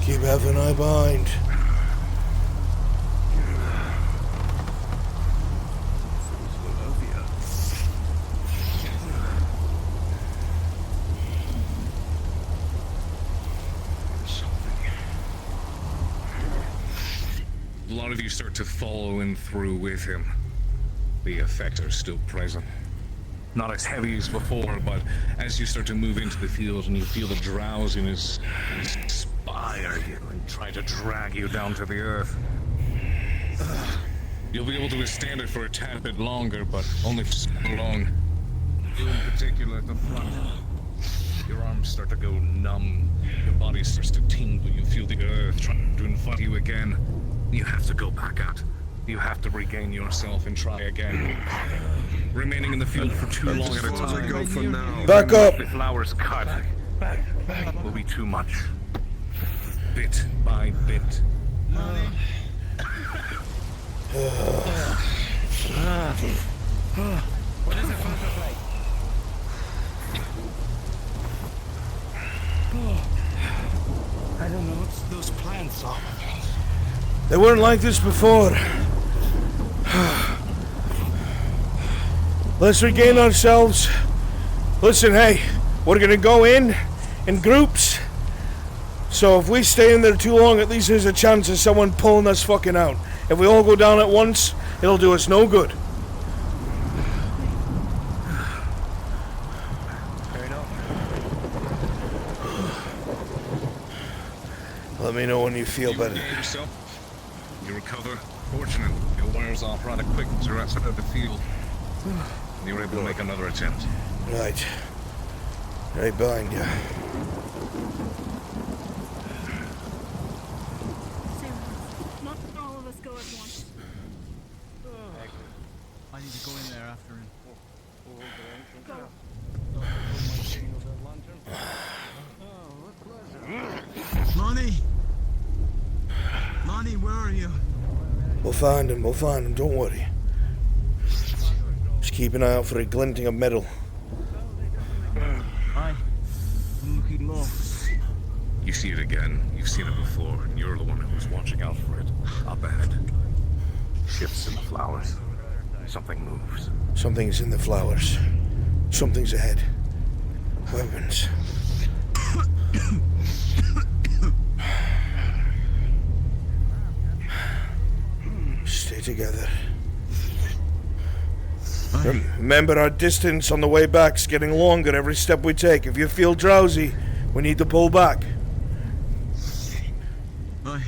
Keep having eye behind. A lot of you start to follow in through with him. The effects are still present. Not as heavy as before, but as you start to move into the field and you feel the drowsiness inspire you and try to drag you down to the earth. You'll be able to withstand it for a tad bit longer, but only for so long. You in particular at the front. Your arms start to go numb. Your body starts to tingle. You feel the earth trying to invite you again. You have to go back out. You have to regain yourself and try again. Remaining in the field for too long at a time. Go for now. Back up. The flowers cut. Will be too much. Bit by bit. What is it going to look like? I don't know what those plants are. They weren't like this before. Let's regain ourselves. Listen, hey, we're gonna go in groups. So if we stay in there too long, at least there's a chance of someone pulling us fucking out. If we all go down at once, it'll do us no good. Let me know when you feel better. You recover. Fortunately, it wears off rather quick as you're outside of the field. And you're able to make another attempt. Right. Right behind you. Not all of us go at once. I need to go in there after him. Lonnie! Lonnie, where are you? We'll find him, don't worry. Just keep an eye out for a glinting of metal. Hi. I'm looking low. You see it again. You've seen it before, and you're the one who was watching out for it. Up ahead. Shifts in the flowers. Something moves. Something's in the flowers. Something's ahead. Weapons. Stay together. Remember, our distance on the way back's getting longer every step we take. If you feel drowsy, we need to pull back. Aye.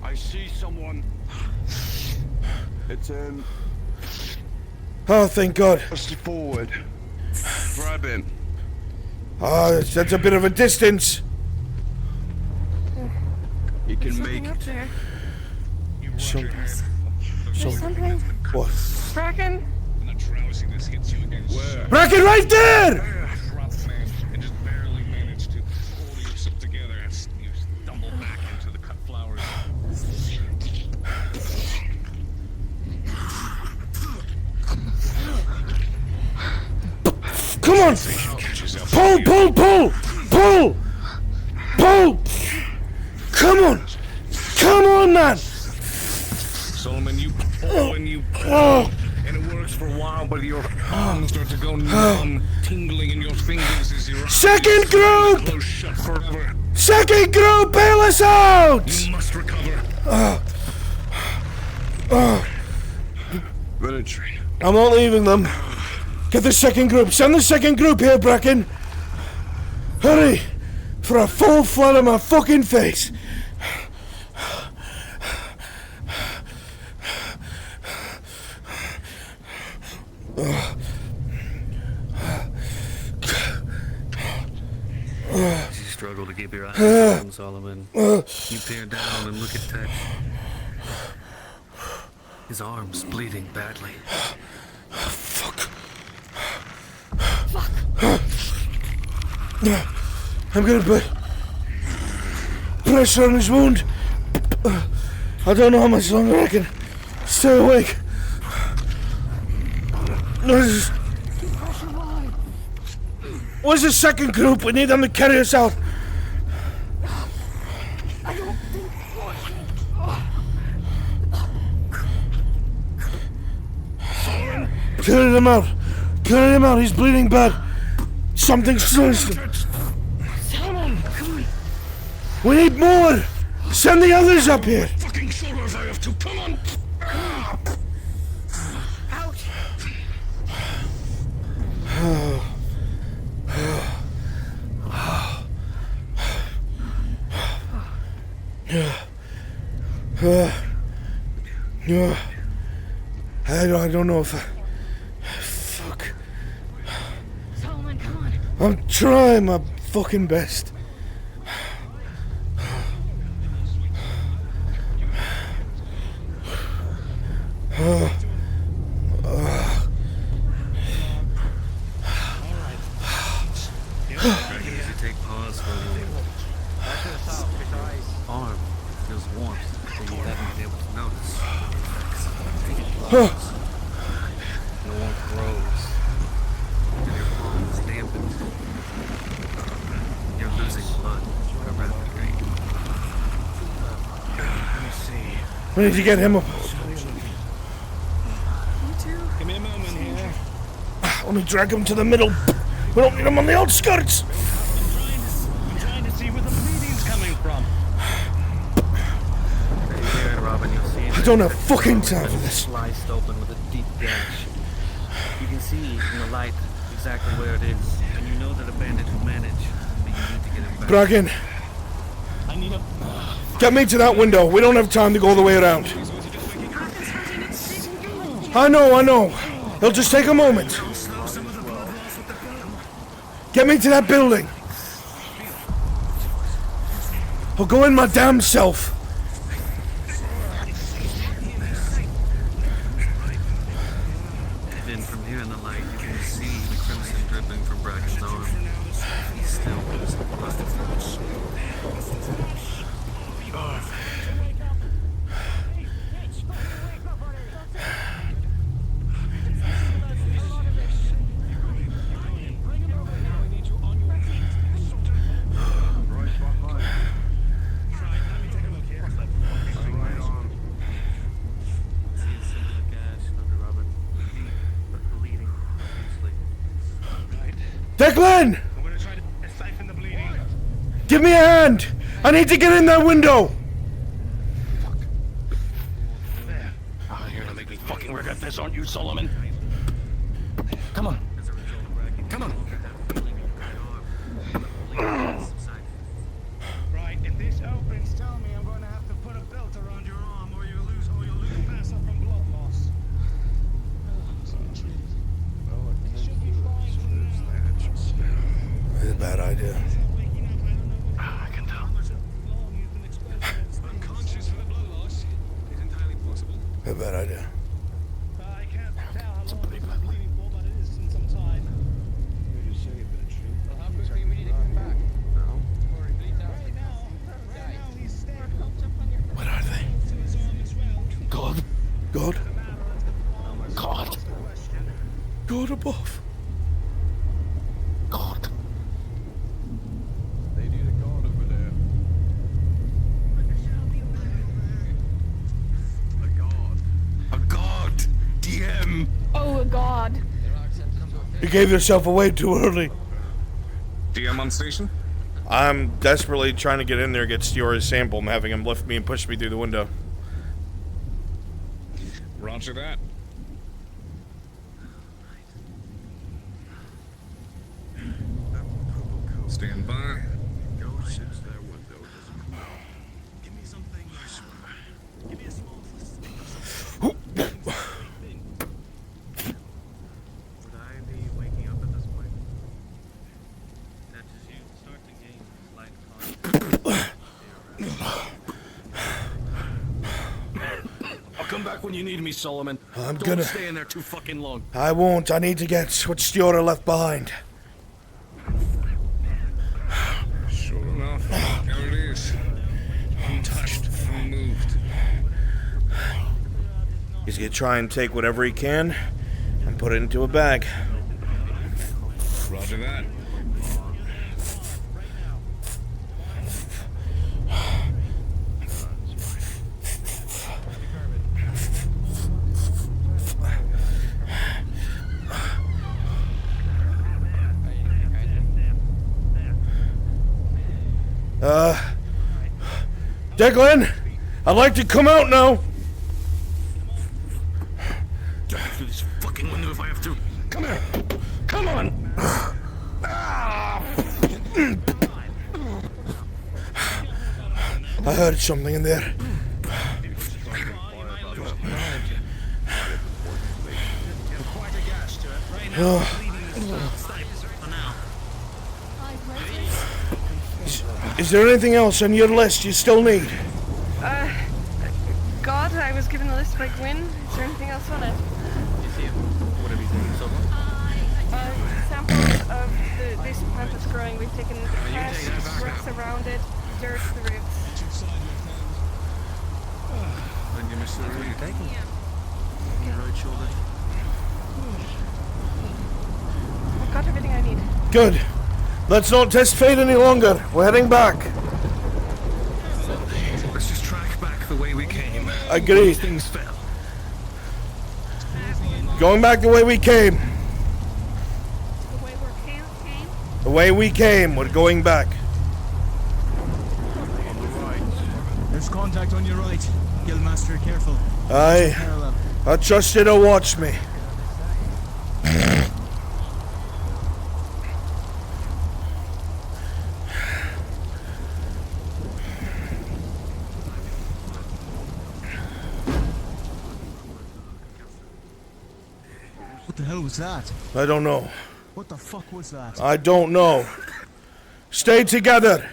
I see someone. It's Oh, thank God. Just forward. Grab him. Oh, that's a bit of a distance. You can make Up there. Something. Something. What? Bracken. Bracken, right there! Come on! Pull, pull, pull! Pull! Pull! Come on! Come on, man! Solomon, you pull and you pull, and it works for a while, but your arms start to go numb, tingling in your fingers as your Second group! close shut forever. Second group, bail us out! You must recover. military. I'm not leaving them. Get the second group. Send the second group here, Bracken. Hurry! For a full flood of my fucking face. As you struggle to keep your eyes open, Solomon, you peer down and look at Ted. His arm's bleeding badly. Fuck. I'm gonna put pressure on his wound. I don't know how much longer I can stay awake. Where's the second group? We need them to carry us out. Carry him out. Carry him out. He's bleeding bad. Something's sliced him. We need more. Send the others up here. Fucking shoulders, I have to. Come on. I don't know if I... Fuck. Solomon, come on. I'm trying my fucking best. As you take pause for a moment, arm feels warmth that you haven't been able to notice. The warmth grows, and your palm is dampened. You're losing blood at a rapid rate. Let me see. We need to get him up. Give me a moment here. Let me drag him to the middle. We don't need him on the outskirts. I'm trying to see where the bleeding's coming from. Here, Robin, you'll see I don't have fucking time for this. Sliced open with a deep gash. You can see in the light exactly where it is, and you know that a bandit will manage, but you need to get him back. Bracken, I need a... get me to that window. We don't have time to go all the way around. I know. It'll just take a moment. Get me to that building. I'll go in my damn self. And then from here in the light, you can see the crimson dripping from Bracken's arm. He's still losing blood. Declan! Give me a hand! I need to get in that window! really fucking regret this, aren't you, Solomon? Come on. Come on. Right, if this opens, tell me I'm going to have to put a belt around your arm or you'll lose faster from blood loss. That's a bad idea. I can tell. Unconscious for the blood loss is entirely possible. A bad idea. I can't tell how long I've been bleeding for, but it is in some time. You say a bit of truth. Well, how quickly we need to come back? No. Before he bleeds out. Right now he's stable. What are they? God. God? God. God above. God. They need a god over there. A god. A god. DM. Oh God. You gave yourself away too early. DM on station? I'm desperately trying to get in there, get Stiora's sample. I'm having him lift me and push me through the window. Roger that. Stand by. Go sits there window. Give me something, I swear. Give me a small Would I be waking up at this point? That is you start to gain slight confidence. I'll come back when you need me, Solomon. I'm Don't gonna stay in there too fucking long. I won't. I need to get what Stiora left behind. Sure enough, there it is. Untouched, unmoved. He's gonna try and take whatever he can and put it into a bag. Roger that. Declan, I'd like to come out now. Jump through this fucking window if I have to. Come here. Come on. I heard something in there. Is there anything else on your list you still need? God, I was given a list by Gwyn. Is there anything else on it? Whatever you think, so Samples of this plant that's growing. We've taken the cash, roots around it, dirt, the roots. And you missed what you're taking. Your right shoulder. I've got everything I need. Good. Let's not test fate any longer. We're heading back. Let's just track back the way we came. Agreed. Things fell. Going back the way we came. The way we came? The way we came. We're going back. On the right. There's contact on your right. Guildmaster, careful. Aye. I trust you to watch me. What the hell was that? I don't know. What the fuck was that? I don't know. Stay together.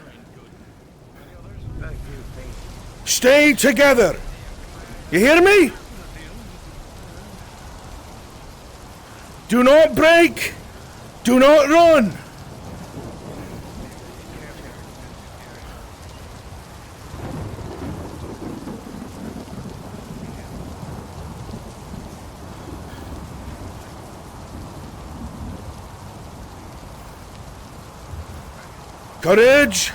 Stay together. You hear me? Do not break. Do not run. Courage!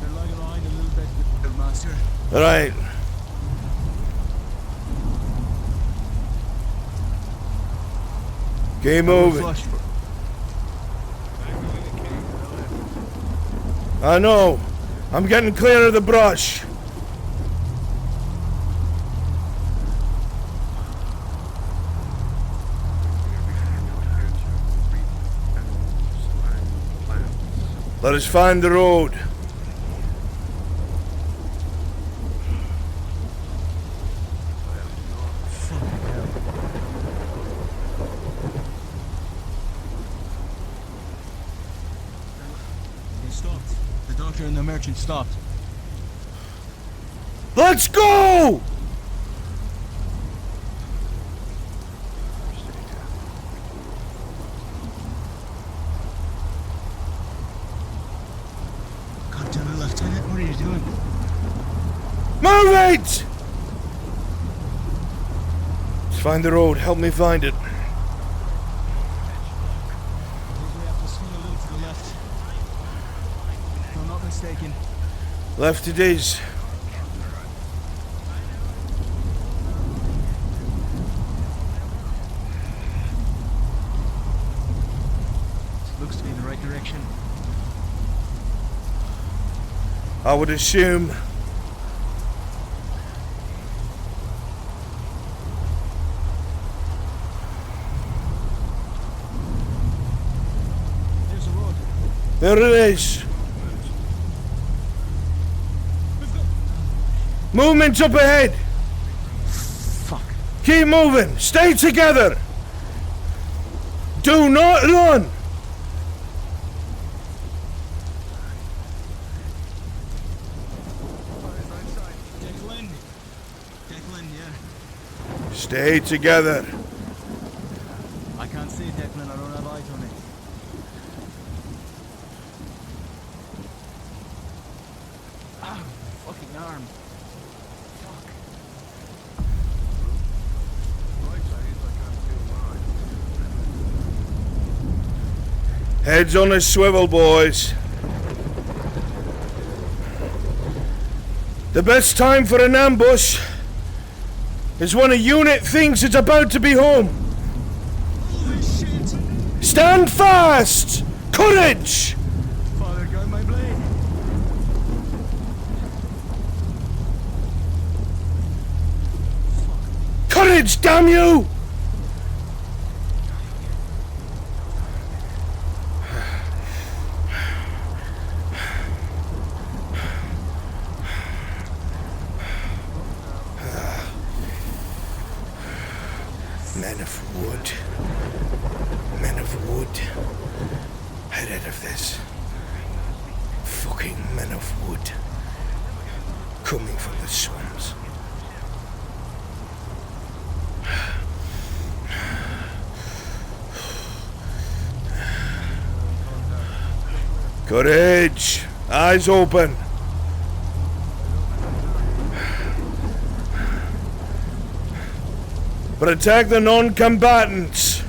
They're lying behind a little bit, Guildmaster. Right. Keep moving. I know. I'm getting clear of the brush. Let us find the road. They stopped. The doctor and the merchant stopped. Let's go! Goddamn, Lieutenant, what are you doing? Move it! Let's find the road. Help me find it. We have to swing a little to the left. If I'm not mistaken. Left it is. Looks to be the right direction. I would assume. There's the road. There it is. Movement up ahead. Fuck. Keep moving. Stay together. Do not run. Declan, yeah. Stay together. I can't see Declan, I don't have eyes on it. Ah, fucking arm. Heads on a swivel, boys. The best time for an ambush is when a unit thinks it's about to be home. Holy shit! Stand fast! Courage! Father, got my blade. Courage, damn you! Men of wood. Men of wood. Head out of this. Fucking men of wood. Coming from the swamps. Courage! Eyes open! Protect the non-combatants!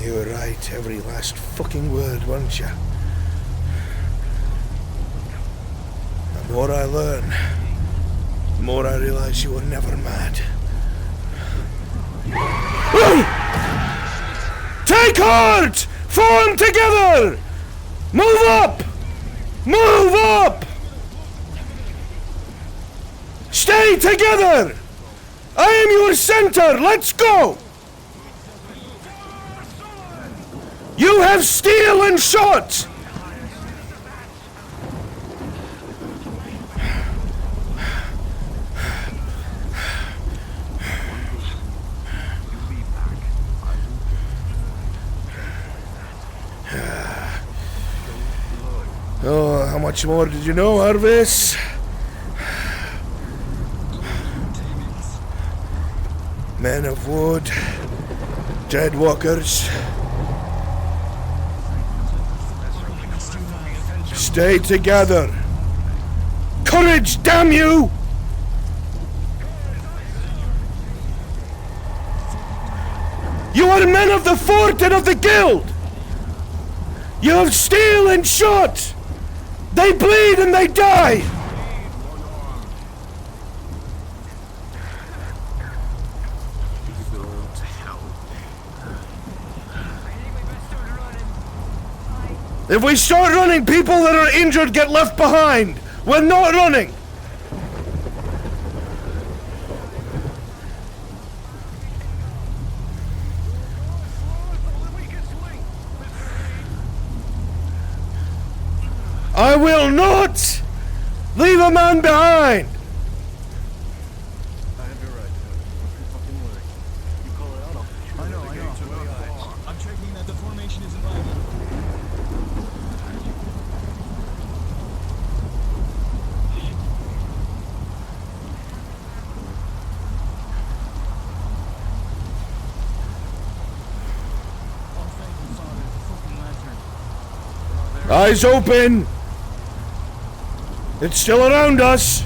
You were right, every last fucking word, weren't you? The more I learn, the more I realize you were never mad. Take heart! Form together! Move up! Move up! Stay together! I am your center! Let's go! You have steel and shot! Oh, how much more did you know, Harvis? Men of wood, dreadwalkers. Stay together. courage, damn you! You are men of the fort and of the guild! You have steel and shot! They bleed and they die! If we start running, people that are injured get left behind. We're not running. I will not leave a man behind. I know. I'm checking that the formation isn't viable. Eyes open. It's still around us.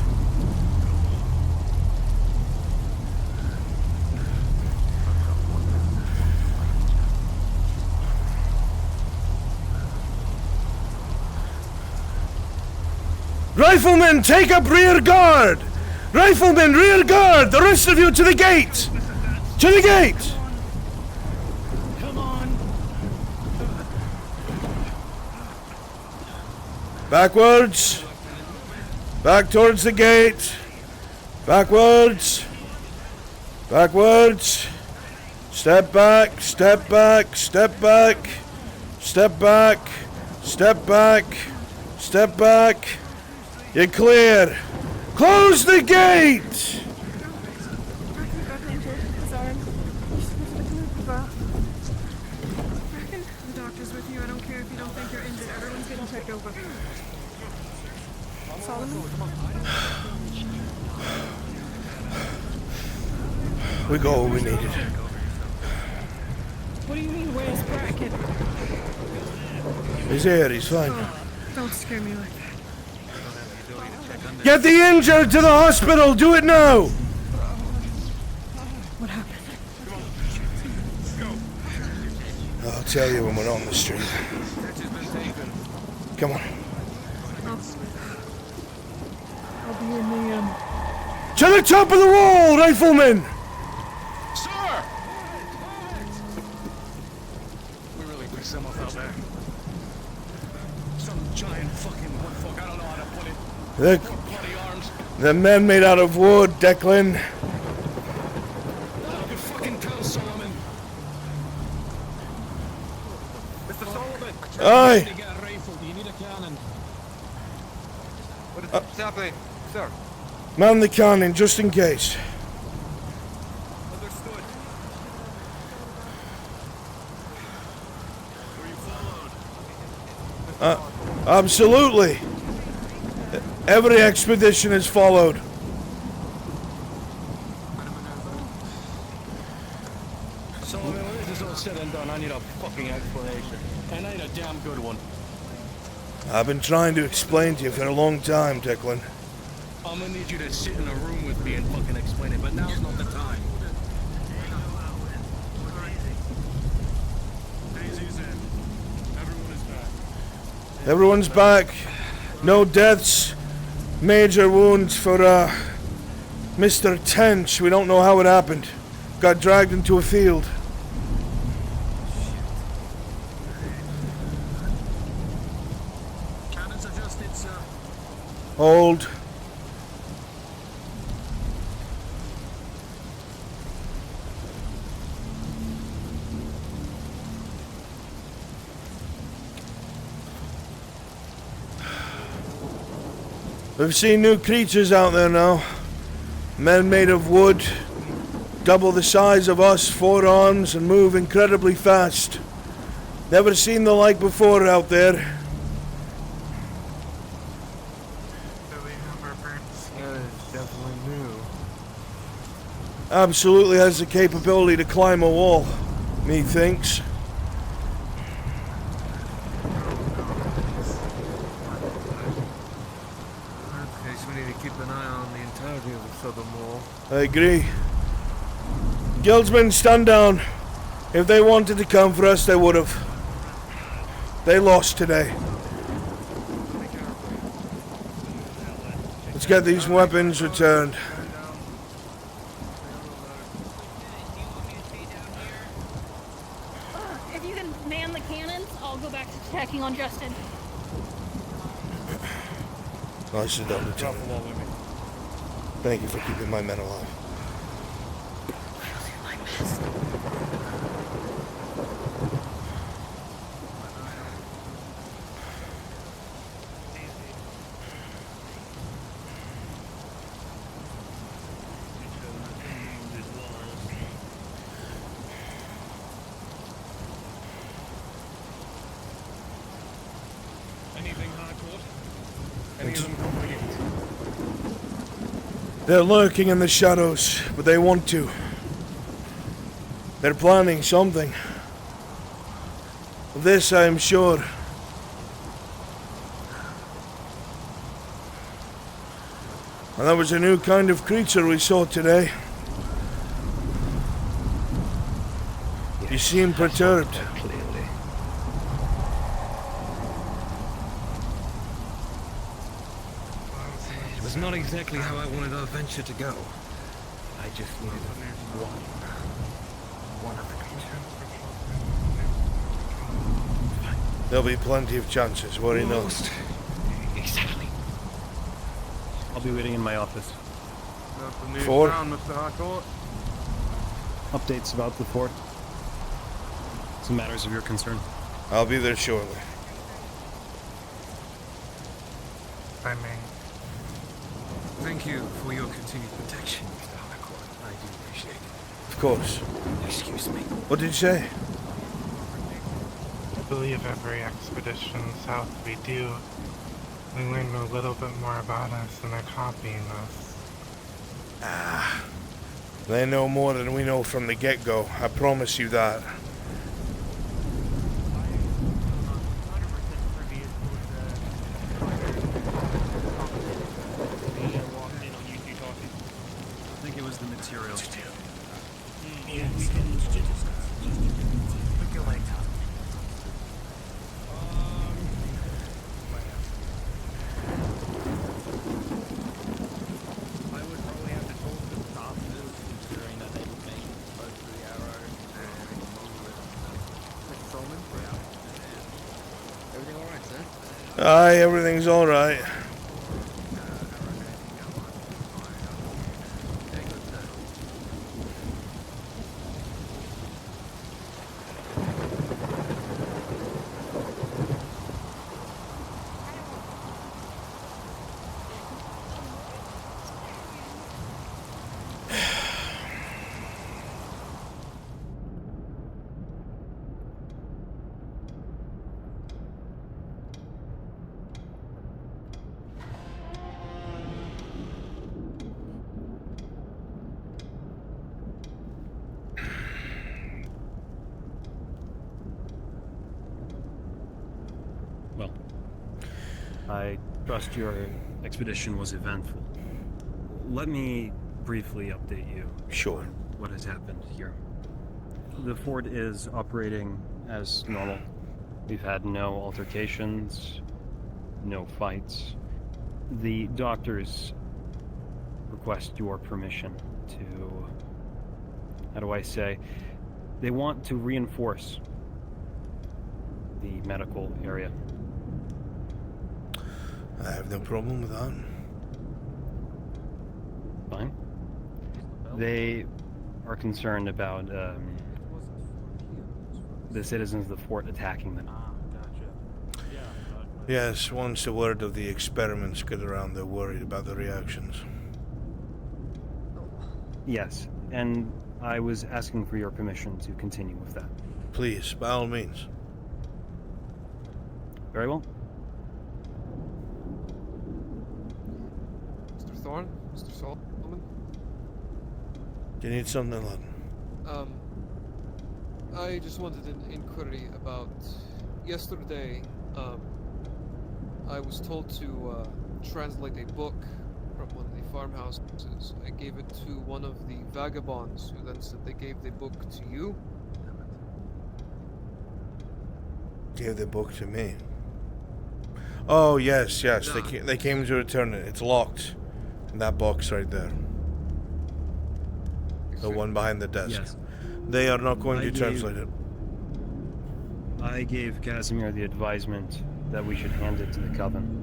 Riflemen, take up rear guard! Riflemen, rear guard! The rest of you to the gate! To the gate! Backwards! Back towards the gate! Backwards! Backwards! Step back, step back, step back! Step back, step back, step back! You're clear! Close the gate! The doctor's with you. I don't care if you don't think you're injured. Everyone's getting checked over. Solomon? We got what we needed. What do you mean, where's Bracken? He's here, he's fine. Oh, don't scare me like that. Get the injured to the hospital! Do it now! What happened? I'll tell you when we're on the street. Come on. I'll be in the, To the top of the wall, riflemen! Sir! We really pissed them off out there. Some giant fucking wood fuck, I don't know how to put it. The men made out of wood, Declan. You fucking tell Solomon. Mr. Solomon! Aye! You got a rifle, do you need a cannon? What's happening, sir? Man the cannon, just in case. Understood. Were you followed? Absolutely. Every expedition is followed. Solomon, when this is all said and done, I need a fucking explanation. And I need a damn good one. I've been trying to explain to you for a long time, Declan. I'm gonna need you to sit in a room with me and fucking explain it, but now's not the time. Daisy's in. Everyone is back. Everyone's back. No deaths. Major wounds for Mr. Tench. We don't know how it happened. Got dragged into a field. Cannons adjusted, sir. Hold. We've seen new creatures out there now. Men made of wood, double the size of us, 4 arms, and move incredibly fast. Never seen the like before out there. Definitely new. Absolutely has the capability to climb a wall, methinks. Okay, so we need to keep an eye on the entirety of the southern wall. I agree. Guildsmen, stand down. If they wanted to come for us, they would have. They lost today. Let's get these weapons returned. If you can man the cannons, I'll go back to attacking on Justin. Nicely done, Lieutenant. Thank you for keeping my men alive. Anything, Harcourt? Any of them complete? They're lurking in the shadows, but they want to. They're planning something. Of this I am sure. And that was a new kind of creature we saw today. You seem perturbed. It was not exactly how I wanted our venture to go. I just needed one of the creature. There'll be plenty of chances, worry not. Exactly. I'll be waiting in my office. Nothing new Ford? found, Mr. Harcourt. Updates about the fort. Some matters of your concern. I'll be there shortly. I may. Thank you for your continued protection, Mr. Harcourt. I do appreciate it. Of course. Excuse me. What did you say? I believe every expedition south we do, we learn a little bit more about us and they're copying us. Ah. They know more than we know from the get-go. I promise you that. I think it was the materials. Yes. Look your leg up. I would probably have to talk to the carpenters, considering that they would make both the arrow and Mr. Freumhan. Everything alright, sir? Aye, everything's alright. Well, I trust your expedition was eventful. Let me briefly update you. Sure. On what has happened here. The fort is operating as normal. We've had no altercations, no fights. The doctors request your permission to, how do I say, they want to reinforce the medical area. I have no problem with that. Fine. They are concerned about the citizens of the fort attacking them. Yes, once the word of the experiments get around, they're worried about the reactions. Yes, and I was asking for your permission to continue with that. Please, by all means. Very well. Mr. Thorne? Mr. Solomon? Do you need something, lad? I just wanted an inquiry about yesterday. I was told to translate a book from one of the farmhouses. I gave it to one of the vagabonds, who then said they gave the book to you. Gave the book to me. Oh, yes, yes. They came to return it. It's locked. In that box right there. The one behind the desk. Yes. They are not going to translate it. I gave Casimir the advisement that we should hand it to the Coven.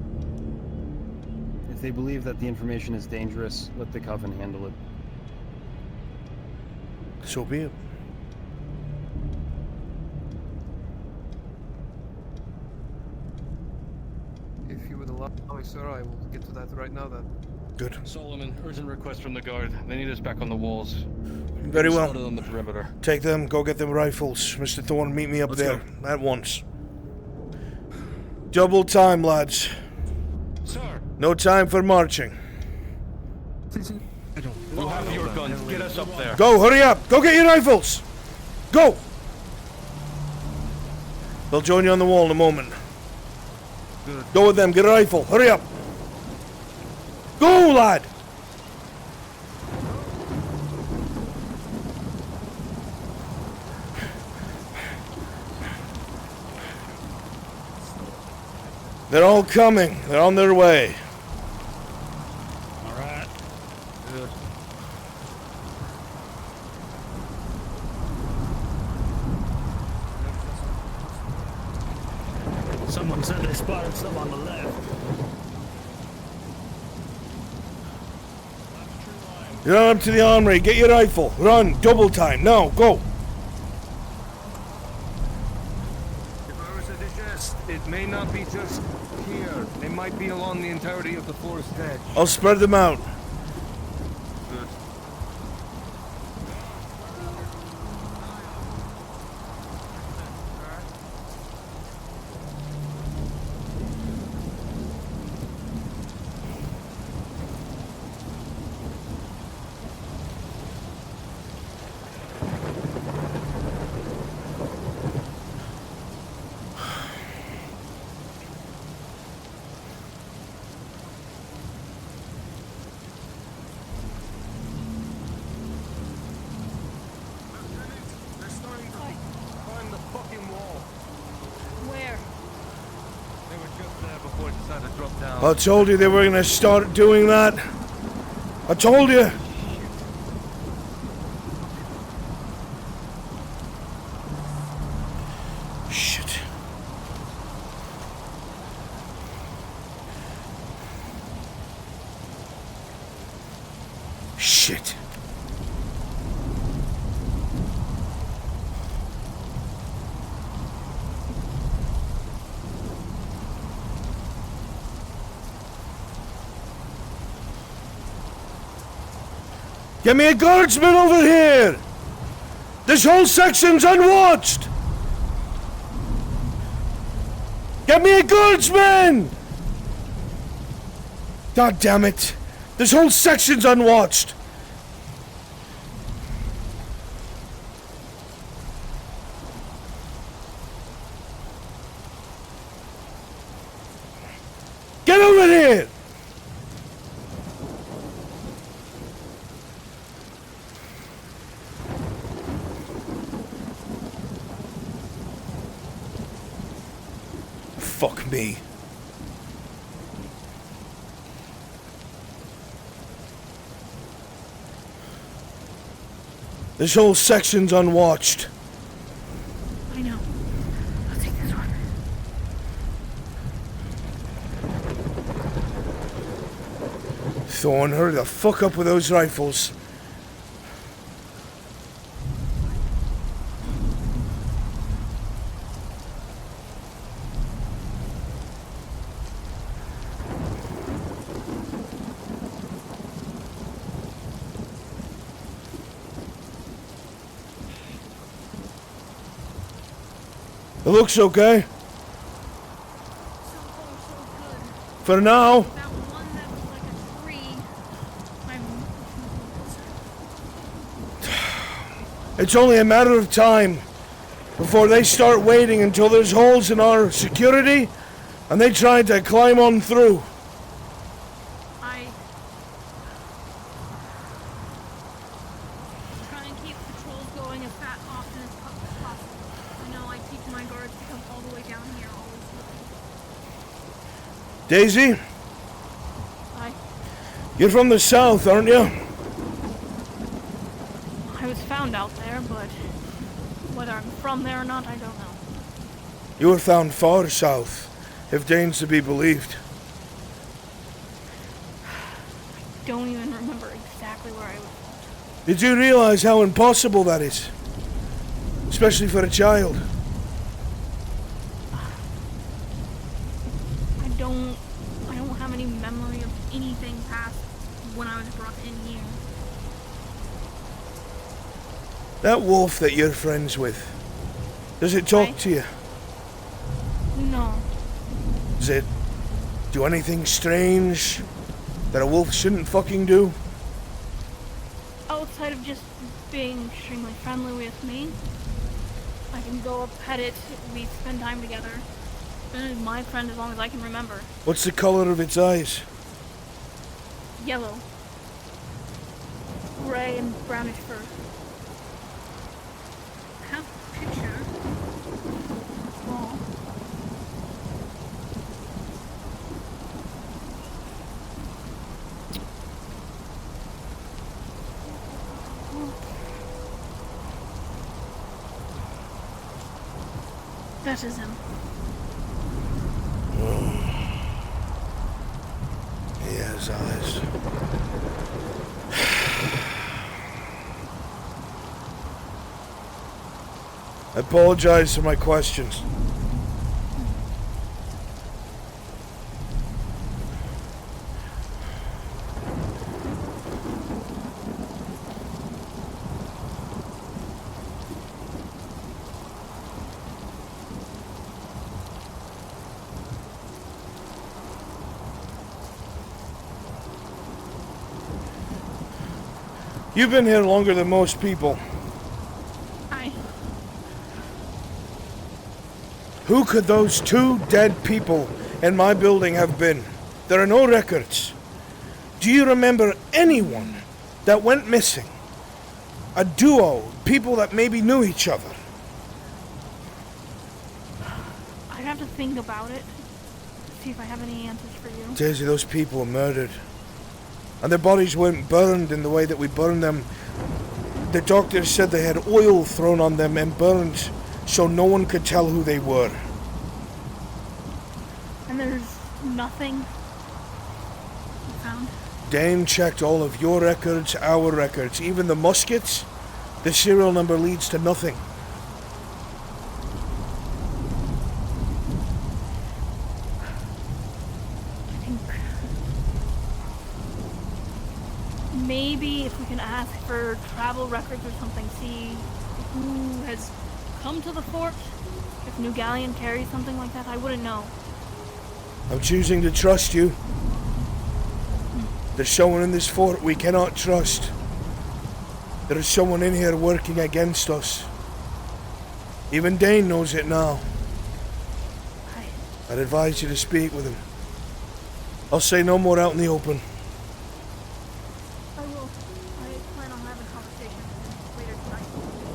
If they believe that the information is dangerous, let the Coven handle it. So be it. If you would allow me, sir, I will get to that right now then. Good. Solomon, urgent request from the guard. They need us back on the walls. Very well. Started on the perimeter. Take them, go get them rifles. Mr. Thorne, meet me up there at once. Double time, lads. Sir. No time for marching. We'll have your guns. Get us up there. Go, hurry up. Go get your rifles. Go. They'll join you on the wall in a moment. Good. Go with them, get a rifle. Hurry up. Go, lad. They're all coming. They're on their way. All right. Good. Someone said they spotted some on the left. Run up to the armory. Get your rifle. Run. Double time. Now, go. If I was to suggest, it may not be just here. It might be along the entirety of the forest edge. I'll spread them out. Good. I told you they were gonna start doing that. I told you. Shit. Shit. Get me a guardsman over here! This whole section's unwatched! Get me a guardsman! God damn it! This whole section's unwatched! Get over here! Fuck me. This whole section's unwatched. I know. I'll take this one. Thorne, hurry the fuck up with those rifles. It looks okay. For now. It's only a matter of time before they start waiting until there's holes in our security and they try to climb on through. Daisy? Hi. You're from the south, aren't you? I was found out there, but whether I'm from there or not, I don't know. You were found far south, if Dane's to be believed. I don't even remember exactly where I was. Did you realize how impossible that is? Especially for a child. I don't have any memory of anything past when I was brought in here. That wolf that you're friends with, does it talk to you? No. Does it do anything strange that a wolf shouldn't fucking do? Outside of just being extremely friendly with me, I can go up, pet it, we spend time together. It's my friend as long as I can remember. What's the color of its eyes? Yellow. Gray and brownish fur. I have a picture. Well, that is him. He has eyes. I apologize for my questions. You've been here longer than most people. Aye. Who could those 2 dead people in my building have been? There are no records. Do you remember anyone that went missing? A duo, people that maybe knew each other. I'd have to think about it. See if I have any answers for you. Daisy, those people were murdered. And their bodies weren't burned in the way that we burned them. The doctors said they had oil thrown on them and burned so no one could tell who they were. And there's nothing you found? Dane checked all of your records, our records, even the muskets. The serial number leads to nothing. Maybe if we can ask for travel records or something, see who has come to the fort. If New Galleon carries something like that, I wouldn't know. I'm choosing to trust you. There's someone in this fort we cannot trust. There is someone in here working against us. Even Dane knows it now. I'd advise you to speak with him. I'll say no more out in the open.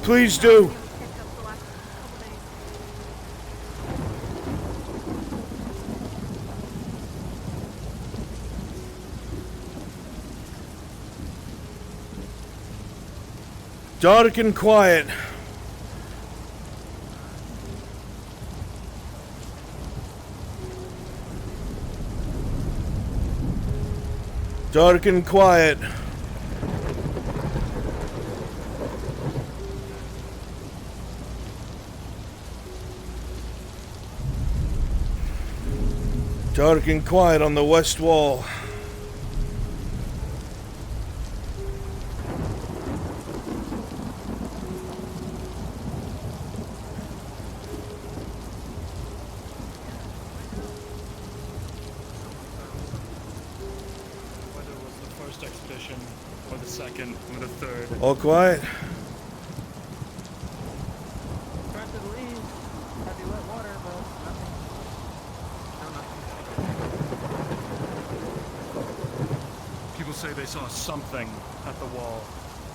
Please do. Dark and quiet. Dark and quiet. Dark and quiet on the west wall. Whether it was the first expedition, or the second, or the third. All quiet. People say they saw something at the wall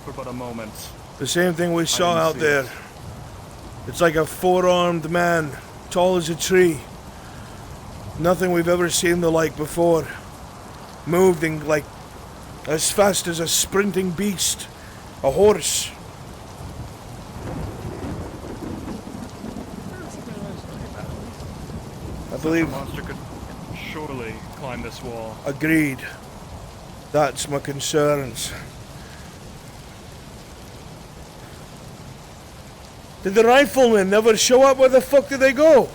for but a moment. The same thing we saw didn't out see there. it. It's like a 4-armed man, tall as a tree. Nothing we've ever seen the like before. Moving like as fast as a sprinting beast. A horse. I believe... The monster could surely climb this wall. Agreed. That's my concerns. Did the riflemen never show up? Where the fuck did they go?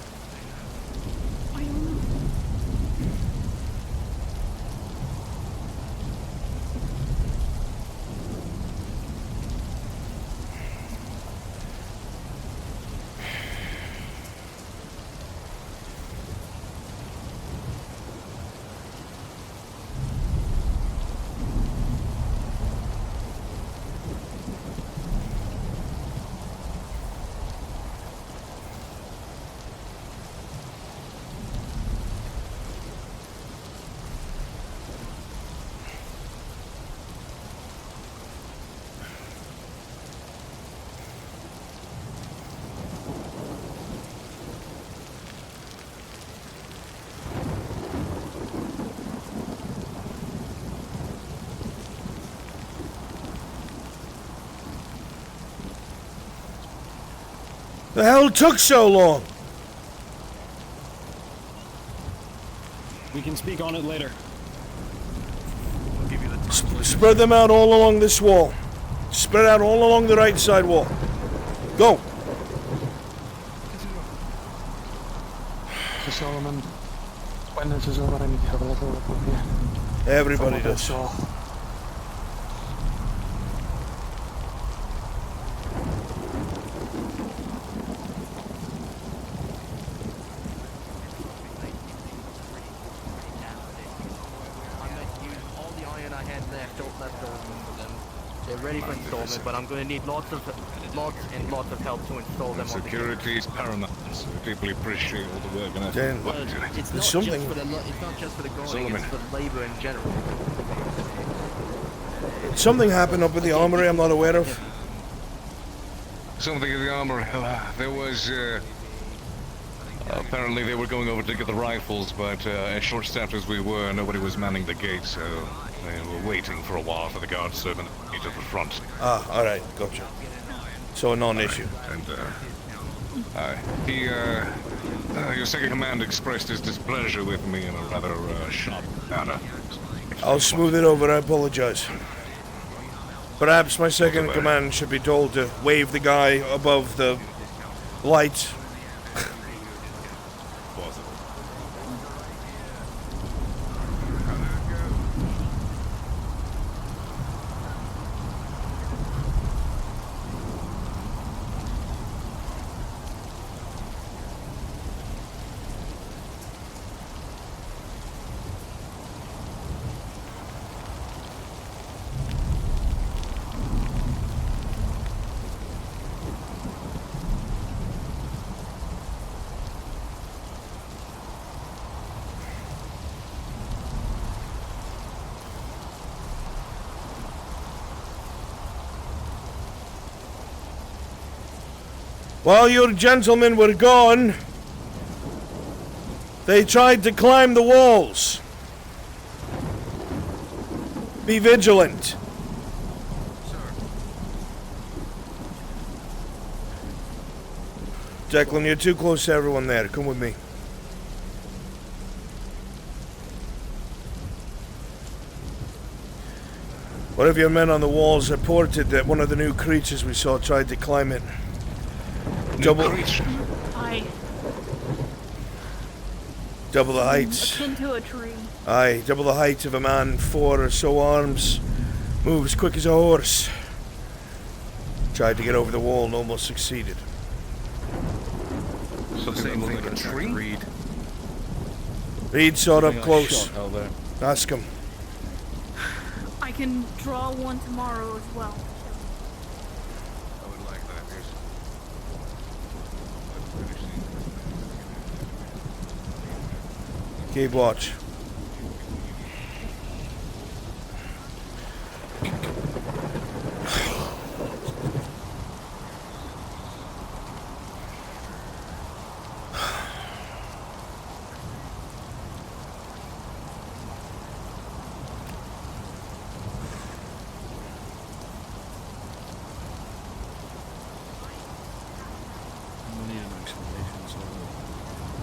The hell took so long? We can speak on it later. Spread them out all along this wall. Spread out all along the right side wall. Go. So Solomon, when this is over, I need to have a little look over here. Everybody does. Ready for installment, but I'm going to need lots and lots of help to install them. Security is paramount, so we deeply appreciate all the work and effort. Dan, Well, it's not something. just for the it's not just for the growing, Solomon. it's for labor in general. Something happened up at the armory I'm not aware of. Something in the armory. There was, apparently they were going over to get the rifles, but as short-staffed as we were, nobody was manning the gate, so we were waiting for a while for the guard servant to the front. Ah, alright, gotcha. So a non-issue. And, your second command expressed his displeasure with me in a rather sharp manner. I'll smooth it over, I apologize. Perhaps my second in command should be told to wave the guy above the light. While your gentlemen were gone, they tried to climb the walls. Be vigilant. Declan, you're too close to everyone there. Come with me. One of your men on the walls reported that one of the new creatures we saw tried to climb it. Double the height. Akin to a tree. Aye, double the height of a man, 4 or so arms. Moves quick as a horse. Tried to get over the wall and almost succeeded. Something like a tree? Reed saw it up close. Ask him. I can draw one tomorrow as well. I would like that, yes. Keep watch.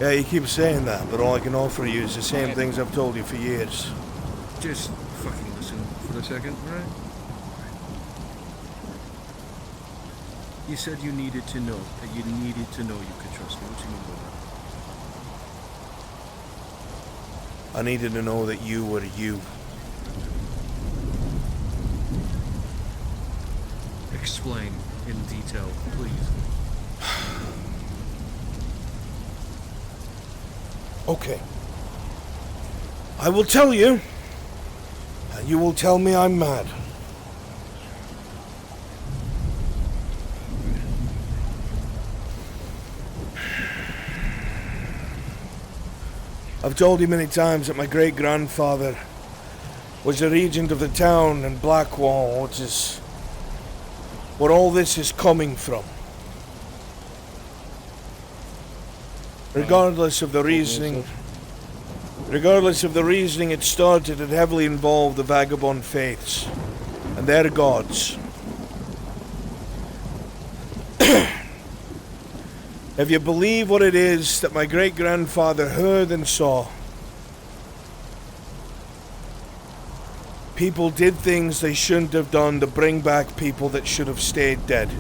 Yeah, you keep saying that, but all I can offer you is the same things I've told you for years. Just fucking listen for a second, alright? You said you needed to know, that you needed to know you could trust me. What do you mean by that? I needed to know that you were you. Explain in detail, please. Okay. I will tell you, and you will tell me I'm mad. I've told you many times that my great-grandfather was the regent of the town in Blackwall, which is where all this is coming from. Regardless of the reasoning, it started, it heavily involved the vagabond faiths and their gods. If you believe what it is that my great-grandfather heard and saw, people did things they shouldn't have done to bring back people that should have stayed dead.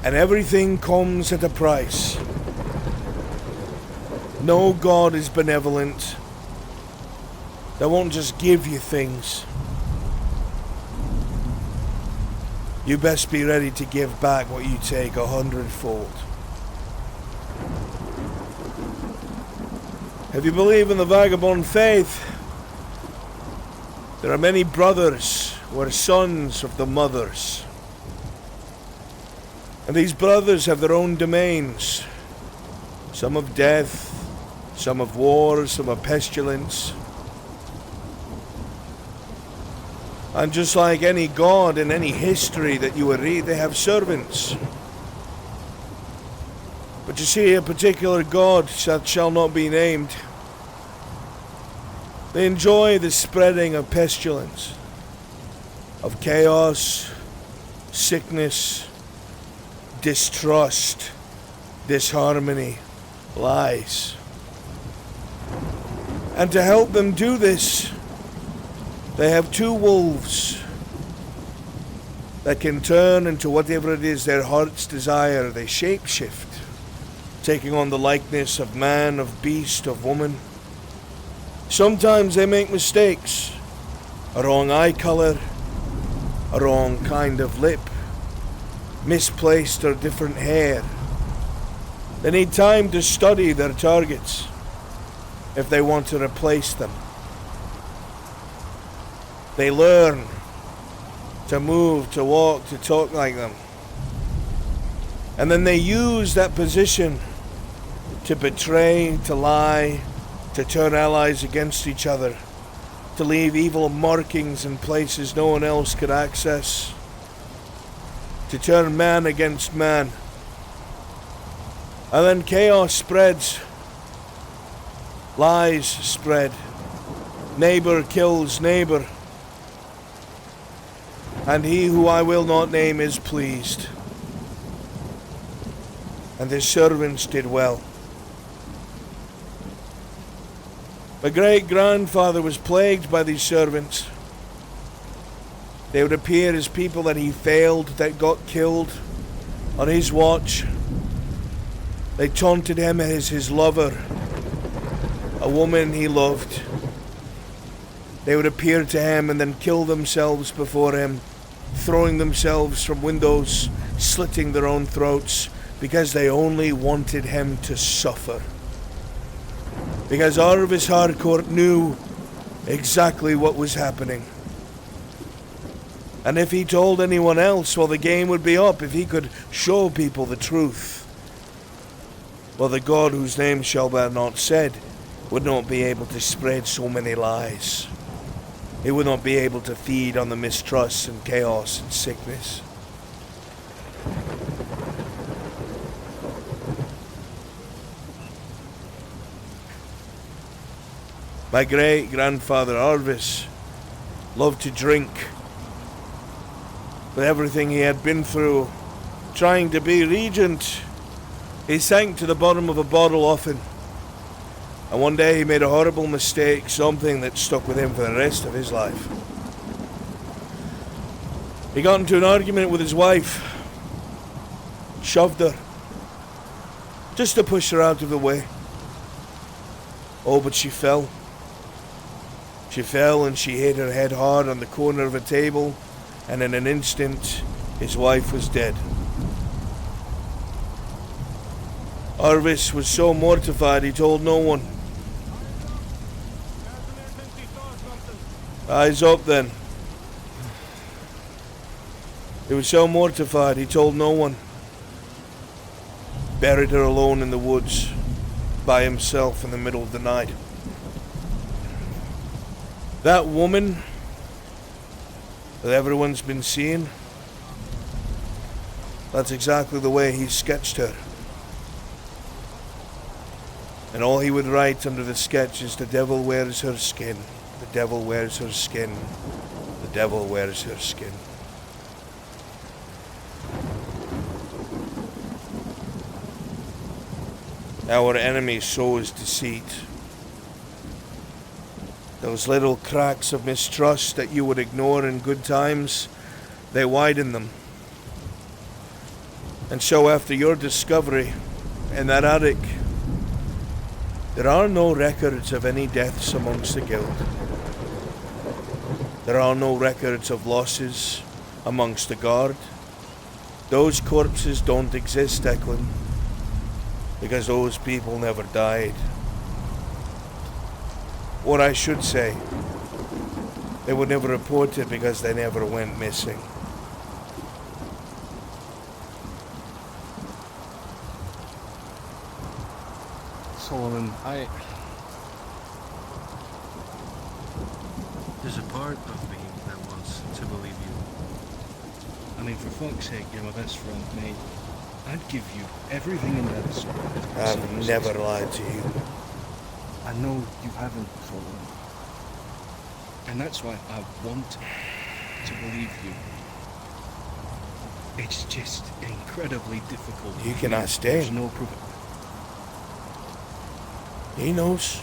And everything comes at a price. No God is benevolent. They won't just give you things. You best be ready to give back what you take 100-fold. If you believe in the vagabond faith, there are many brothers who are sons of the mothers. And these brothers have their own domains. Some of death, some of war, some of pestilence. And just like any god in any history that you would read, they have servants. But you see, a particular god that shall not be named, they enjoy the spreading of pestilence, of chaos, sickness, distrust, disharmony, lies. And to help them do this, they have two wolves that can turn into whatever it is their hearts desire. They shapeshift, taking on the likeness of man, of beast, of woman. Sometimes they make mistakes. A wrong eye color, a wrong kind of lip, misplaced or different hair. They need time to study their targets if they want to replace them. They learn to move, to walk, to talk like them. And then they use that position to betray, to lie, to turn allies against each other, to leave evil markings in places no one else could access, to turn man against man. And then chaos spreads, lies spread, neighbor kills neighbor, and he who I will not name is pleased. And his servants did well. My great-grandfather was plagued by these servants. They would appear as people that he failed, that got killed on his watch. They taunted him as his lover, a woman he loved. They would appear to him and then kill themselves before him, throwing themselves from windows, slitting their own throats, because they only wanted him to suffer. Because Arvis Harcourt knew exactly what was happening. And if he told anyone else, well, the game would be up. If he could show people the truth, well, the God whose name shall be not said would not be able to spread so many lies. He would not be able to feed on the mistrust and chaos and sickness. My great-grandfather Arvis loved to drink. With everything he had been through, trying to be regent, He sank to the bottom of a bottle often. And one day he made a horrible mistake, something that stuck with him for the rest of his life. He got into an argument with his wife. Shoved her. Just to push her out of the way. Oh, but she fell. She fell and she hit her head hard on the corner of a table, and in an instant, his wife was dead. Arvis was so mortified he told no one. Eyes up then. He was so mortified he told no one. Buried her alone in the woods, by himself in the middle of the night. That woman that everyone's been seeing, that's exactly the way he sketched her. And all he would write under the sketch is, the devil wears her skin, the devil wears her skin, the devil wears her skin. Our enemy sows deceit. Those little cracks of mistrust that you would ignore in good times, they widen them. And so after your discovery in that attic, there are no records of any deaths amongst the guild. There are no records of losses amongst the guard. Those corpses don't exist, Declan, because those people never died. Or I should say, they were never reported because they never went missing. Solomon, there's a part of me that wants to believe you. I mean, for fuck's sake, you're my best friend, mate. I'd give you everything in medicine. I've never lied to you. I know you haven't, Solomon. And that's why I want to believe you. It's just incredibly difficult. You can ask Dane. There's no proof. He knows.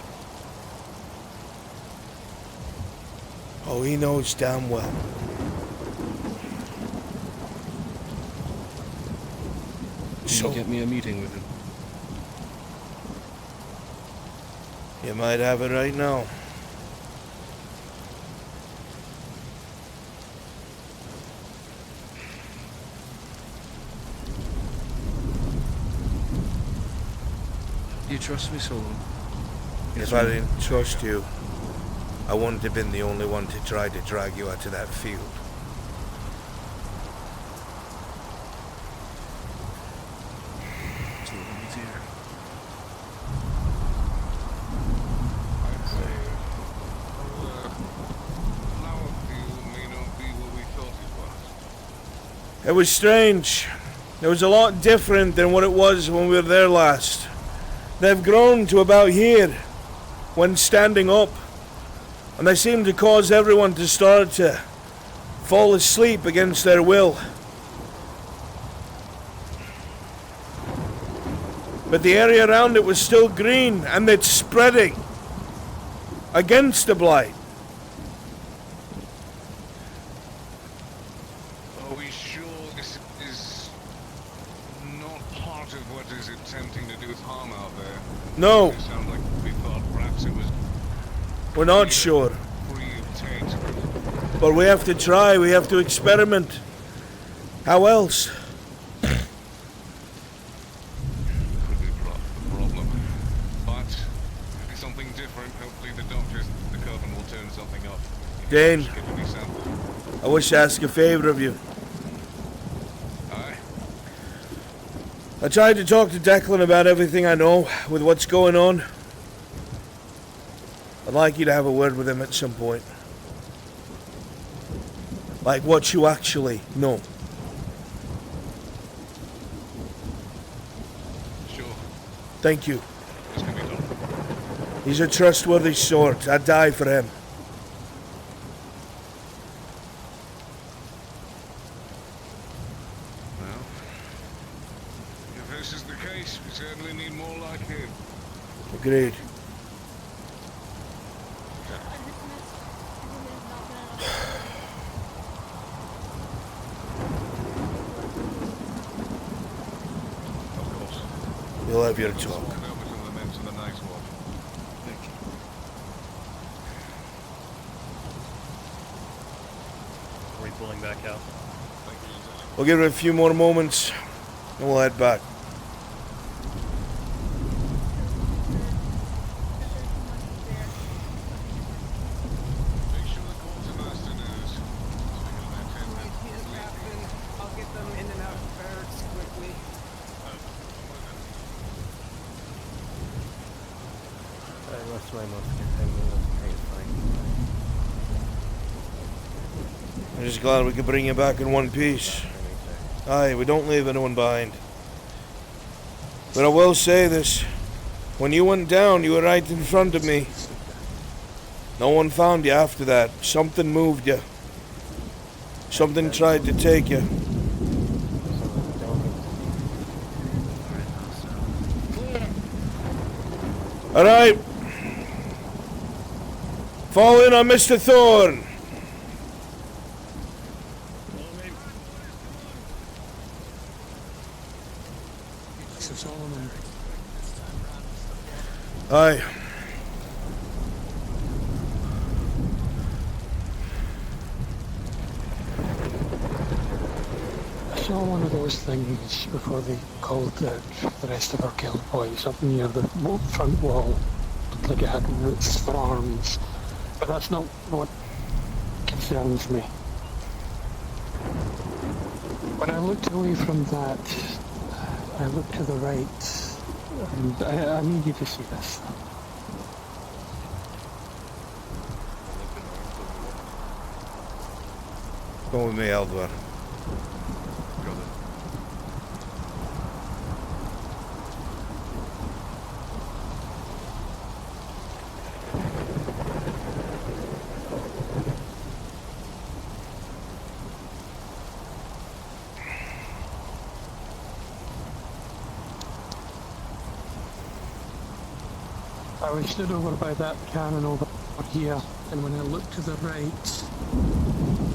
Oh, he knows damn well. Can you get me a meeting with him? You might have it right now. Do you trust me, Solomon? If I didn't trust you, I wouldn't have been the only one to try to drag you out to that field. It was strange. It was a lot different than what it was when we were there last. They've grown to about here when standing up, and they seem to cause everyone to start to fall asleep against their will. But the area around it was still green, and it's spreading against the blight. Are we sure this is not part of what is attempting to do harm out there? No. It sounds like we thought perhaps it was. We're not sure. But we have to try, we have to experiment. How else? Could be the problem. But maybe something different. Hopefully the doctors, the Coven will turn something up. Dane, I wish to ask a favour of you. Aye? I tried to talk to Declan about everything I know with what's going on. I'd like you to have a word with him at some point. Like what you actually know. Sure. Thank you. This can be done. He's a trustworthy sort. I'd die for him. Well, if this is the case, we Agreed. You'll have your talk. Are we pulling back out? We'll give it a few more moments and we'll head back. I'll get them in and out of barracks quickly. I lost my musket. I'm fine. I'm just glad we could bring you back in one piece. Aye, we don't leave anyone behind. But I will say this. When you went down, you were right in front of me. No one found you after that. Something moved you. Something tried to take you. Alright. Fall in on Mr. Thorne. Aye. I saw one of those things before they called the rest of our guild boys up near the front wall. Looked like it had roots for arms, but that's not what concerns me. When I looked away from that, I looked to the right, and I need you to see this. Go with me, Eldor. I was stood over by that cannon over here, and when I looked to the right,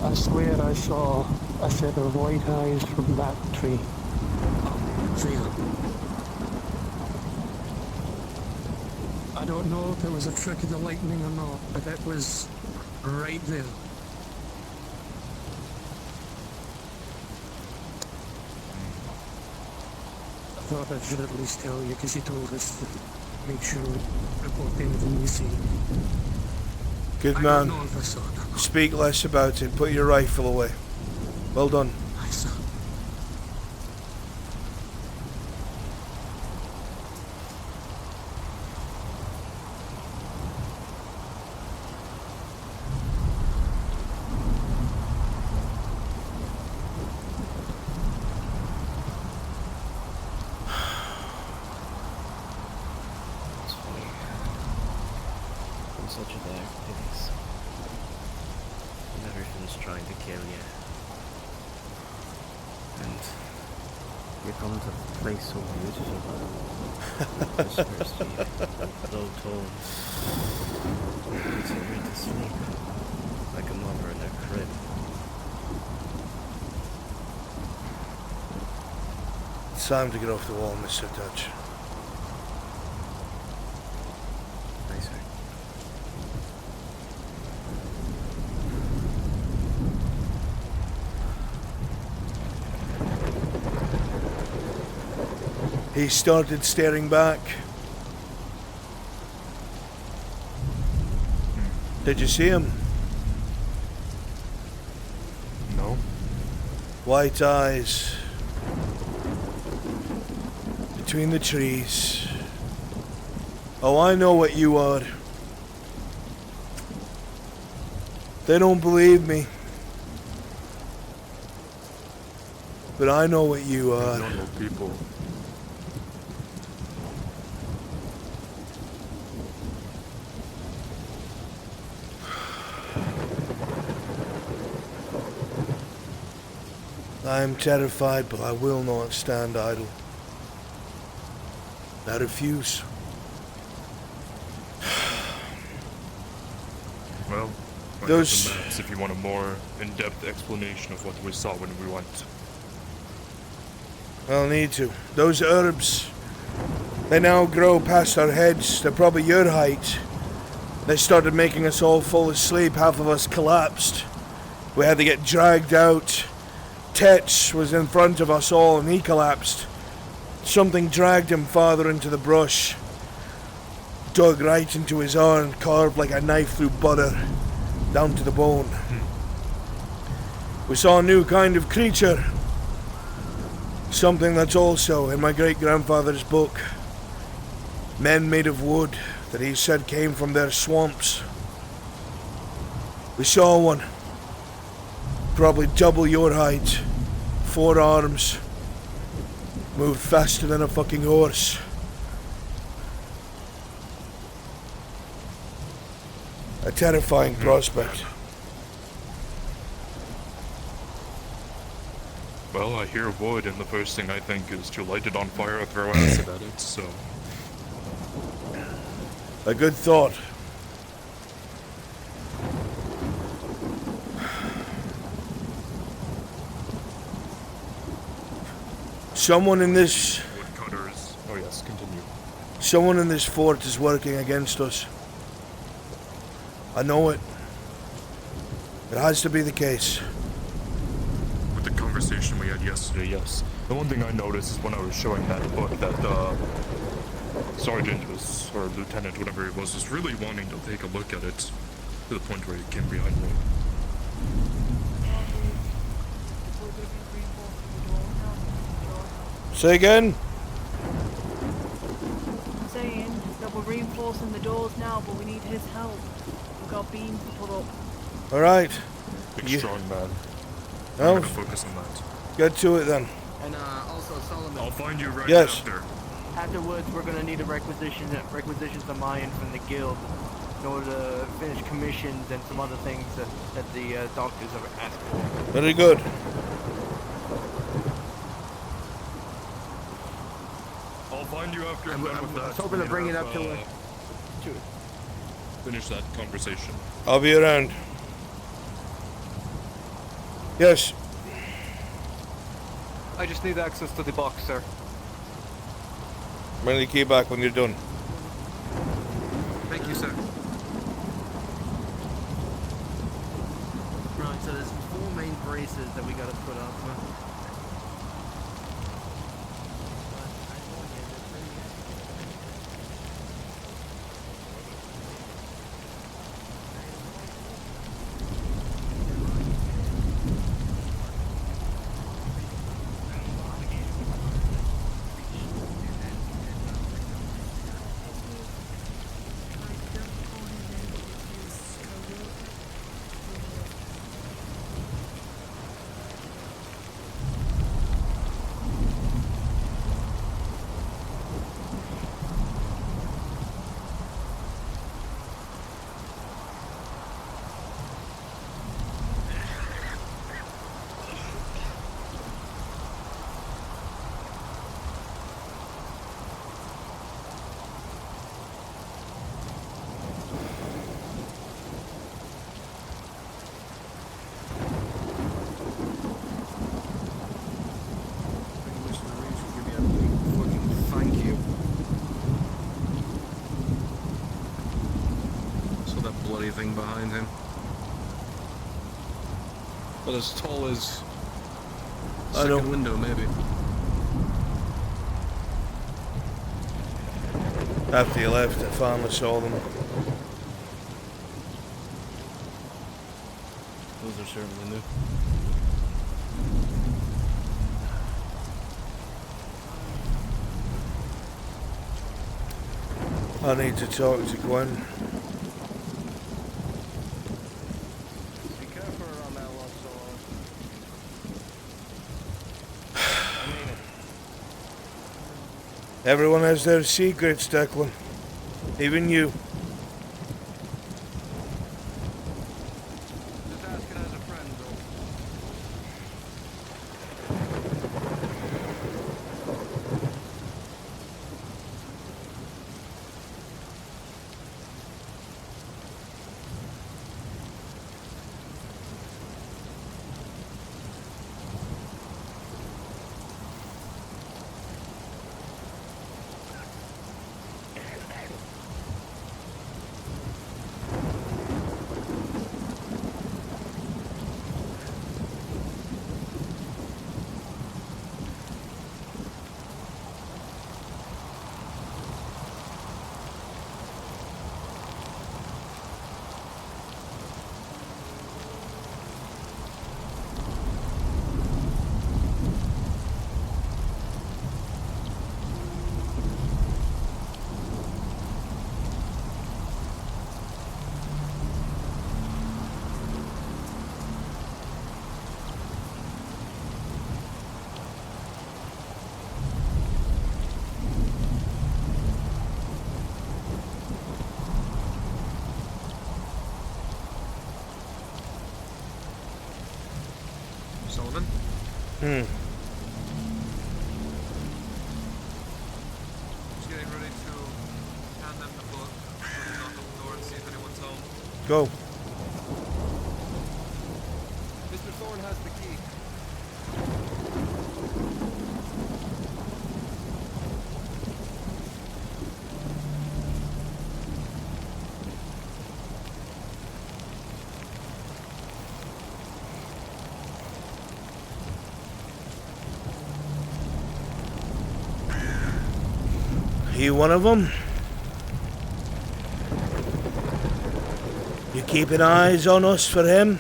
I swear I saw a set of white eyes from that tree. There. I don't know if it was a trick of the lightning or not, but it was right there. I thought I should at least tell you, because you told us to make sure we report anything we see. Good man. Speak less about it. Put your rifle away. Well done. Aye, sir. Such a dark place. And everything's trying to kill you. And you come to a place so beautiful. Whispers to you, low tones. Puts you right to sleep, like a mother in her crib. It's time to get off the wall, Mr. Dutch. Aye, sir. He started staring back. Did you see him? No. White eyes. Between the trees. Oh, I know what you are. They don't believe me. But I know what you are. Normal people. I am terrified, but I will not stand idle. I refuse. Those- I have the maps if you want a more in-depth explanation of what we saw when we went. I'll need to. Those herbs, they now grow past our heads. They're probably your height. They started making us all fall asleep. Half of us collapsed. We had to get dragged out. Tetch was in front of us all and he collapsed. Something dragged him farther into the brush. Dug right into his arm, carved like a knife through butter, down to the bone. We saw a new kind of creature. Something that's also in my great-grandfather's book. Men made of wood that he said came from their swamps. We saw one. Probably double your height. 4 arms. Moved faster than a fucking horse. A terrifying prospect. Well, I hear wood, and the first thing I think is to light it on fire or throw acid at it, so... A good thought. Someone in this... Woodcutters. Oh yes, continue. Someone in this fort is working against us. I know it. It has to be the case. With the conversation we had yesterday, yes. The one thing I noticed is when I was showing that book that the sergeant was, or lieutenant, whatever he was really wanting to take a look at it to the point where he came behind me. Say again? I'm saying that we're reinforcing the doors now, but we need his help. We've got beams to put up. Alright. Big strong man. No? I'm gonna focus on that. Get to it then. And also Solomon. I'll find you right Yes. after. Afterwards, we're gonna need a requisitions of mine from the guild in order to finish commissions and some other things that the doctors have asked for. Very good. I'll find you after I'm done with that. I was hoping to bring it up to finish that conversation. I'll be around. Yes. I just need access to the box, sir. Bring the key back when you're done. Thank you, sir. Right, so there's 4 main braces that we gotta put up. Thing behind him. But as tall as second window, maybe. After you left, I finally saw them. Those are certainly new. I need to talk to Gwen. Everyone has their secrets, Declan. Even you. Just asking as a friend, though. Solomon? Just getting ready to hand them the book. Knock on the door and see if anyone's home. Go. Mr. Thorne has the key. You one of them? You keeping eyes on us for him?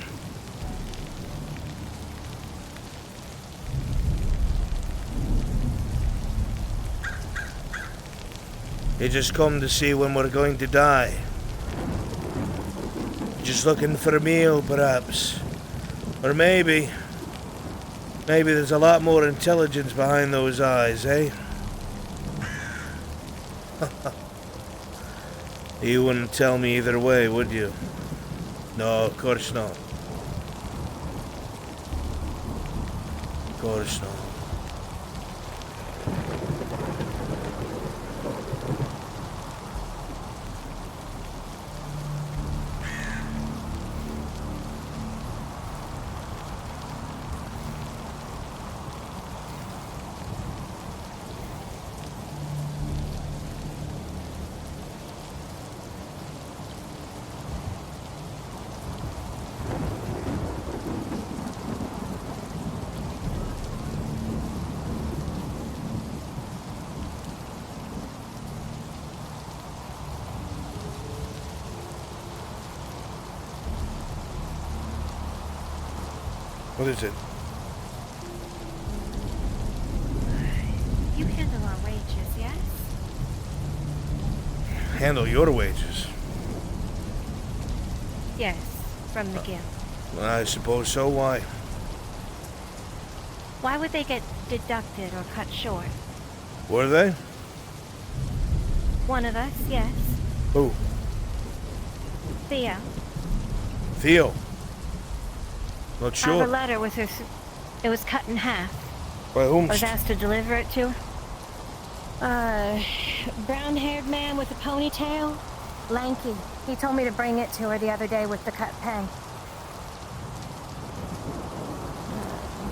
You just come to see when we're going to die? Just looking for a meal, perhaps? Or maybe there's a lot more intelligence behind those eyes, eh? You wouldn't tell me either way, would you? No, of course not. Of course not. What is it? You handle our wages, yes? Handle your wages? Yes, from the guild. I suppose so. Why? Why would they get deducted or cut short? Were they? One of us, yes. Who? Theo. Theo? Not I sure. have a letter with her. It was cut in half. By whom? I was asked to deliver it to her. Brown-haired man with a ponytail. Lanky. He told me to bring it to her the other day with the cut pay.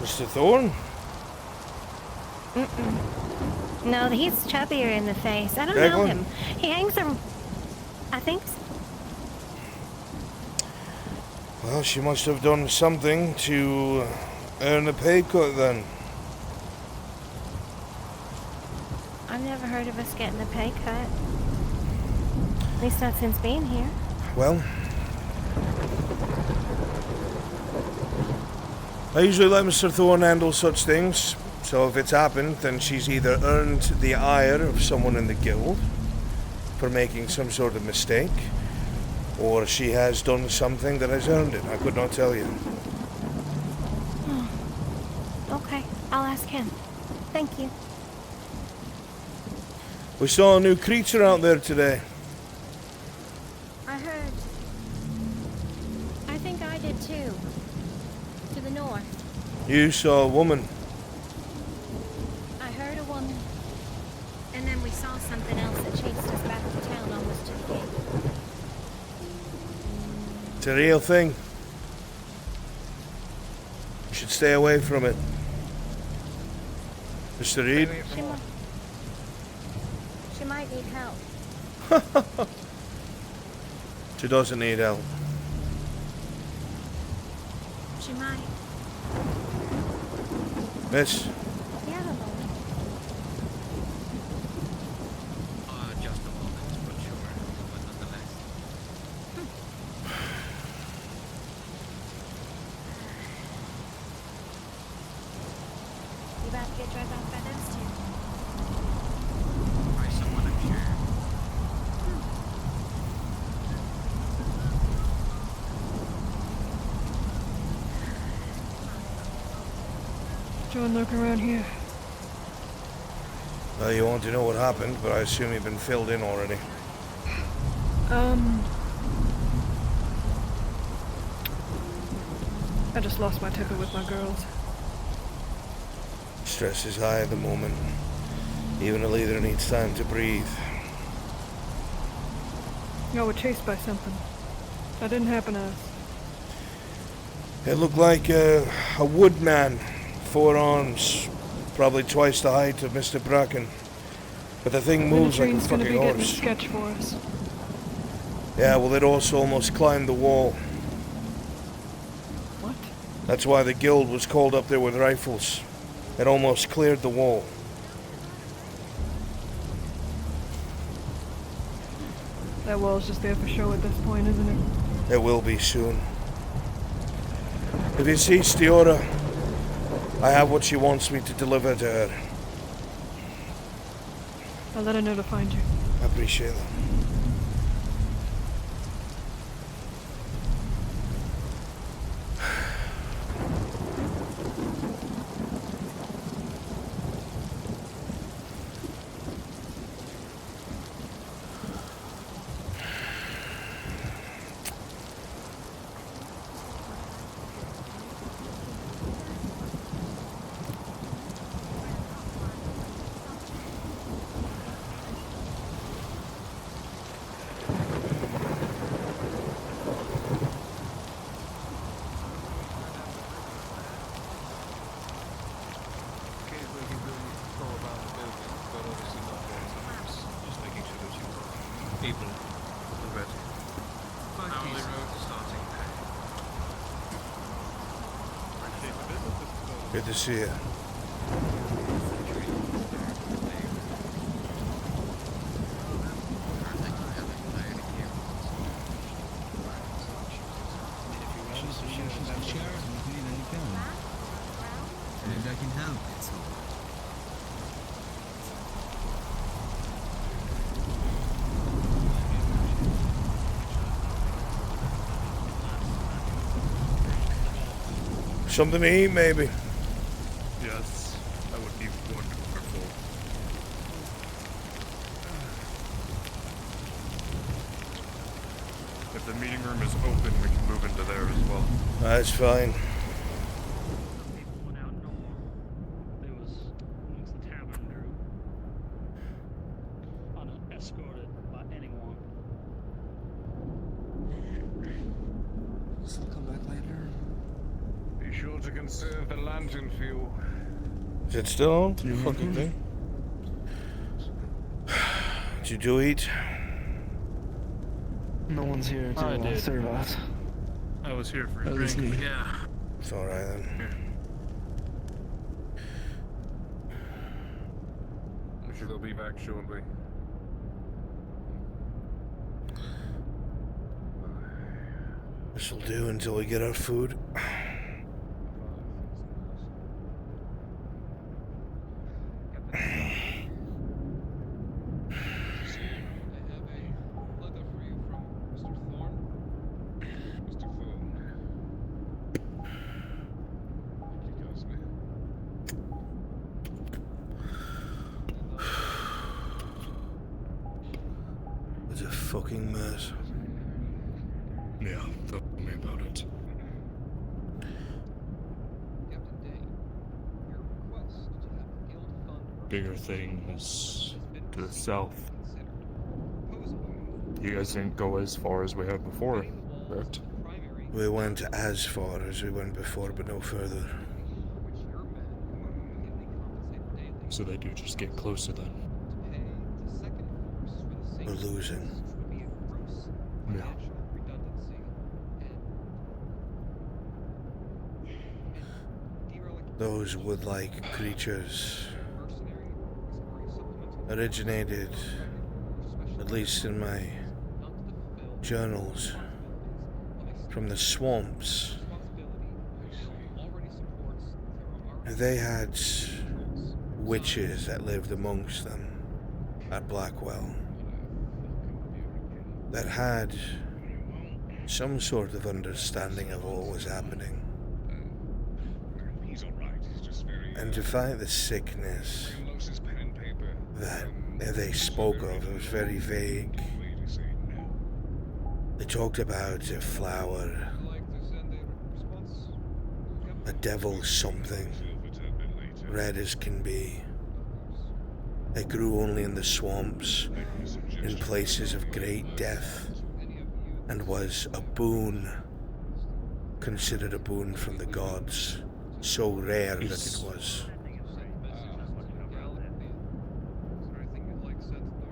Mr. Thorne? Mm-mm. No, he's chubbier in the face. I don't know him. He hangs around. I think so. Well, she must have done something to earn a pay cut then. I've never heard of us getting a pay cut. At least not since being here. Well, I usually let Mr. Thorne handle such things. So if it's happened, then she's either earned the ire of someone in the guild for making some sort of mistake, or she has done something that has earned it. I could not tell you. Okay, I'll ask him. Thank you. We saw a new creature out there today. I heard. I think I did too. To the north. You saw a woman. I heard a woman. And then we saw something else that chased us back to town almost to the gate. It's a real thing. You should stay away from it. Mr. Reed? She might need help. She doesn't need help. She might. Miss? Yeah, a moment. Just a moment, but sure. But nonetheless. You about to get drugged off by those two? By someone, I'm sure. John, look around here. Well, you want to know what happened, but I assume you've been filled in already. I just lost my temper with my girls. Stress is high at the moment. Even a leader needs time to breathe. No, we're chased by something. That didn't happen to us. It looked like a woodman. 4 arms. Probably twice the height of Mr. Bracken. But the thing moves like a Minitrain's gonna fucking be getting a horse. sketch for us. Yeah, well, it also almost climbed the wall. What? That's why the guild was called up there with rifles. It almost cleared the wall. That wall's just there for show at this point, isn't it? It will be soon. If you see Stiora, I have what she wants me to deliver to her. I'll let her know to find you. I appreciate that. Good to see you. Maybe I can help. It's all. Something to eat, maybe. Yes, that would be wonderful. If the meeting room is open, we can move into there as well. That's fine. Conserve the lantern fuel. Is it still on? Fucking thing. Did you eat? No one's here to serve us. I was here for a At least drink. me. Yeah. It's alright then. I'm sure they'll be back shortly. This'll do until we get our food. It's a fucking mess. Yeah, tell me about it. Bigger thing is to the south. You guys didn't go as far as we have before, correct? We went as far as we went before, but no further. So they do just get closer then. We're losing. Yeah. Those wood-like creatures originated, at least in my journals, from the swamps. They had witches that lived amongst them at Blackwell that had some sort of understanding of what was happening. And to fight the sickness that they spoke of, it was very vague. They talked about a flower, a devil something, red as can be. It grew only in the swamps, in places of great death, and was a boon, considered a boon from the gods, so rare that it was.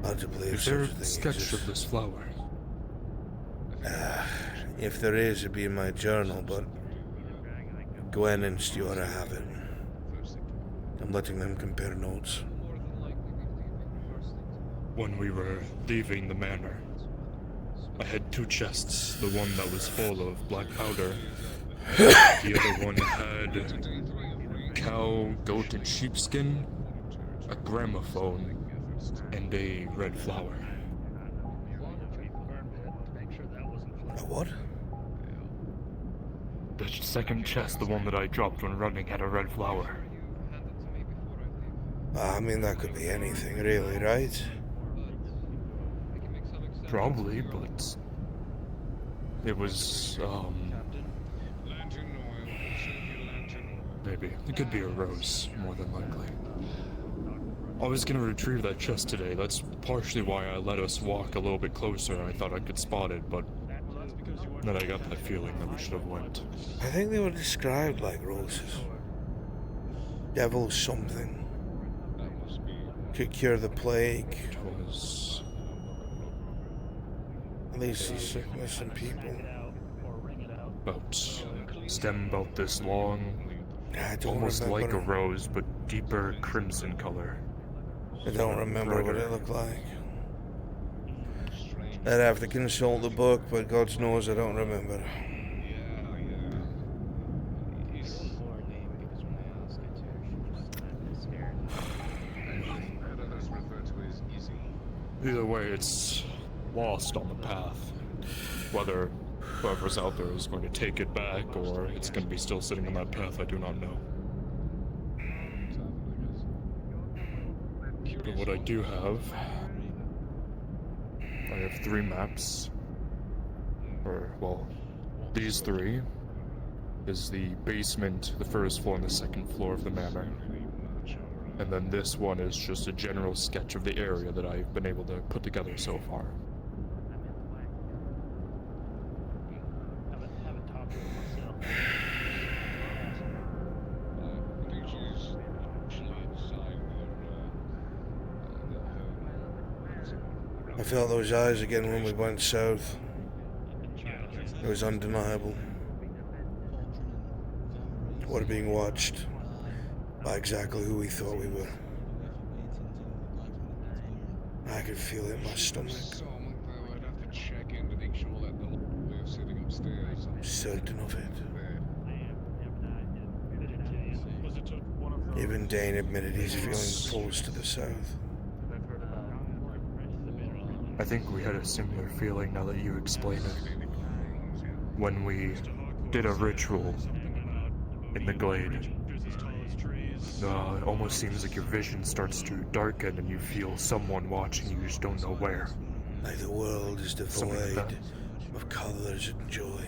Hard to believe Is such there a a thing sketch exists. of this flower? If there is, it'd be in my journal, but Gwen and Stuart have it. I'm letting them compare notes. When we were leaving the manor, I had 2 chests. The one that was full of black powder. The other one had cow, goat, and sheepskin, a gramophone, and a red flower. A what? The second chest, the one that I dropped when running, had a red flower. I mean, that could be anything, really, right? Probably, but it was, maybe. It could be a rose, more than likely. I was gonna retrieve that chest today. That's partially why I let us walk a little bit closer. I thought I could spot it, but then I got that feeling that we should have went. I think they were described like roses. Devil something. Could cure the plague. It was... At least see sickness in people. About stem about this long, I don't almost remember. like a rose, but deeper crimson color. I don't remember what Brighter. it looked like. I'd have to consult the book, but God knows I don't remember. Either way, it's lost on the path. Whether whoever's out there is going to take it back, or it's going to be still sitting on that path, I do not know. But what I do have... I have 3 maps. Or, well, these 3 is the basement, the first floor, and the second floor of the manor. And then this one is just a general sketch of the area that I've been able to put together so far. I felt those eyes again when we went south. It was undeniable. We're being watched by exactly who we thought we were. I could feel it in my stomach. Certain of it. Even Dane admitted he's feeling pulls to the south. I think we had a similar feeling now that you explain it. When we did a ritual in the glade. It almost seems like your vision starts to darken and you feel someone watching you just don't know where. Like the world is Something like devoid that. of colors and joy.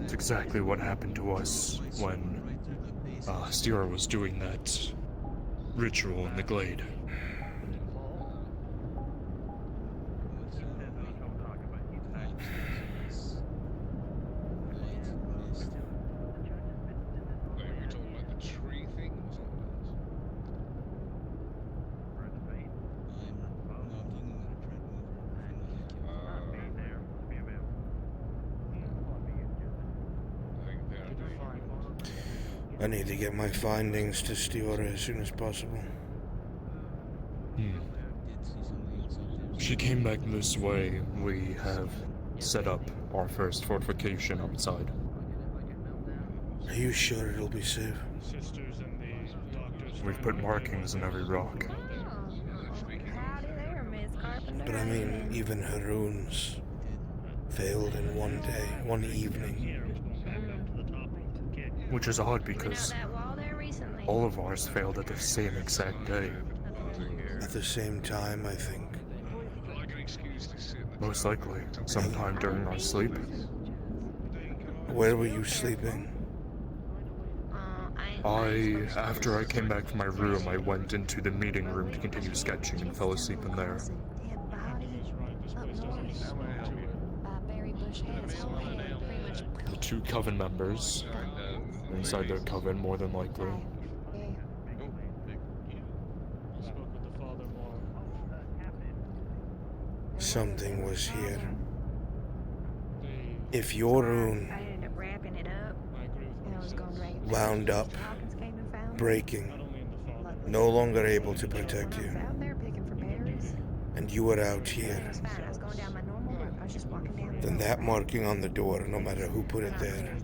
It's exactly what happened to us when Stira was doing that ritual in the glade. I need to get my findings to Stuart as soon as possible. She came back this way. We have set up our first fortification outside. Are you sure it'll be safe? We've put markings in every rock. But I mean, even her runes failed in one day, one evening. Which is odd because all of ours failed at the same exact day. At the same time, I think. Most likely, sometime during our sleep. Where were you sleeping? After I came back from my room, I went into the meeting room to continue sketching and fell asleep in there. The 2 coven members inside their coven, more than likely. Something was here. If your rune wound up, breaking, no longer able to protect you, and you were out here, then that marking on the door, no matter who put it there,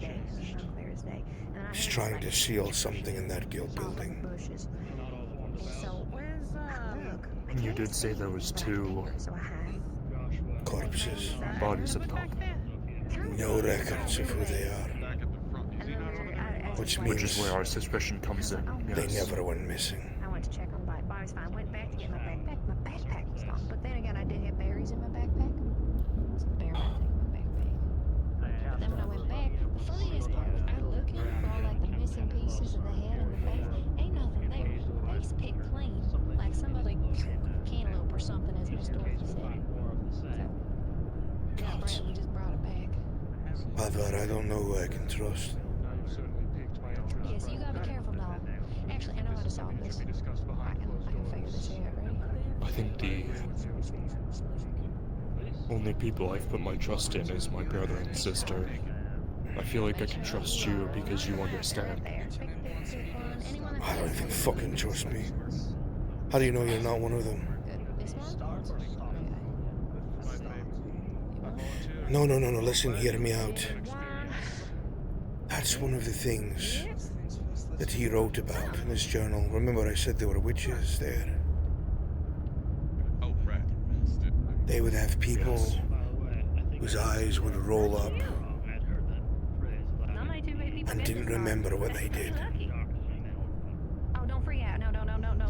is trying to seal something in that guild building. And you did say there was 2 corpses, bodies up top. No records of who they are. Which is where our suspicion comes in. They never went missing. I went to check on bodies fine. Went back to get my backpack. My backpack was gone. But then again, I did have berries in my backpack. So the bear might take my backpack. But then when I went back, the funniest part was I looking for all like the missing pieces of the head and the face. Ain't nothing there. Face picked clean. Like somebody cantaloupe or something, as Miss Dorothy said. So, yeah, Brent, we just brought it back. Alvar, I don't know who I can trust. Yes, you gotta be careful, dog. Actually, I know how to solve this. I can figure this out, right? I think the only people I've put my trust in is my brother and sister. I feel like I can trust you because you understand. I don't even fucking trust me. How do you know you're not one of them? No, listen, hear me out. That's one of the things that he wrote about in his journal. Remember I said there were witches there? They would have people whose eyes would roll up and didn't remember what they did. Oh, don't freak out. No,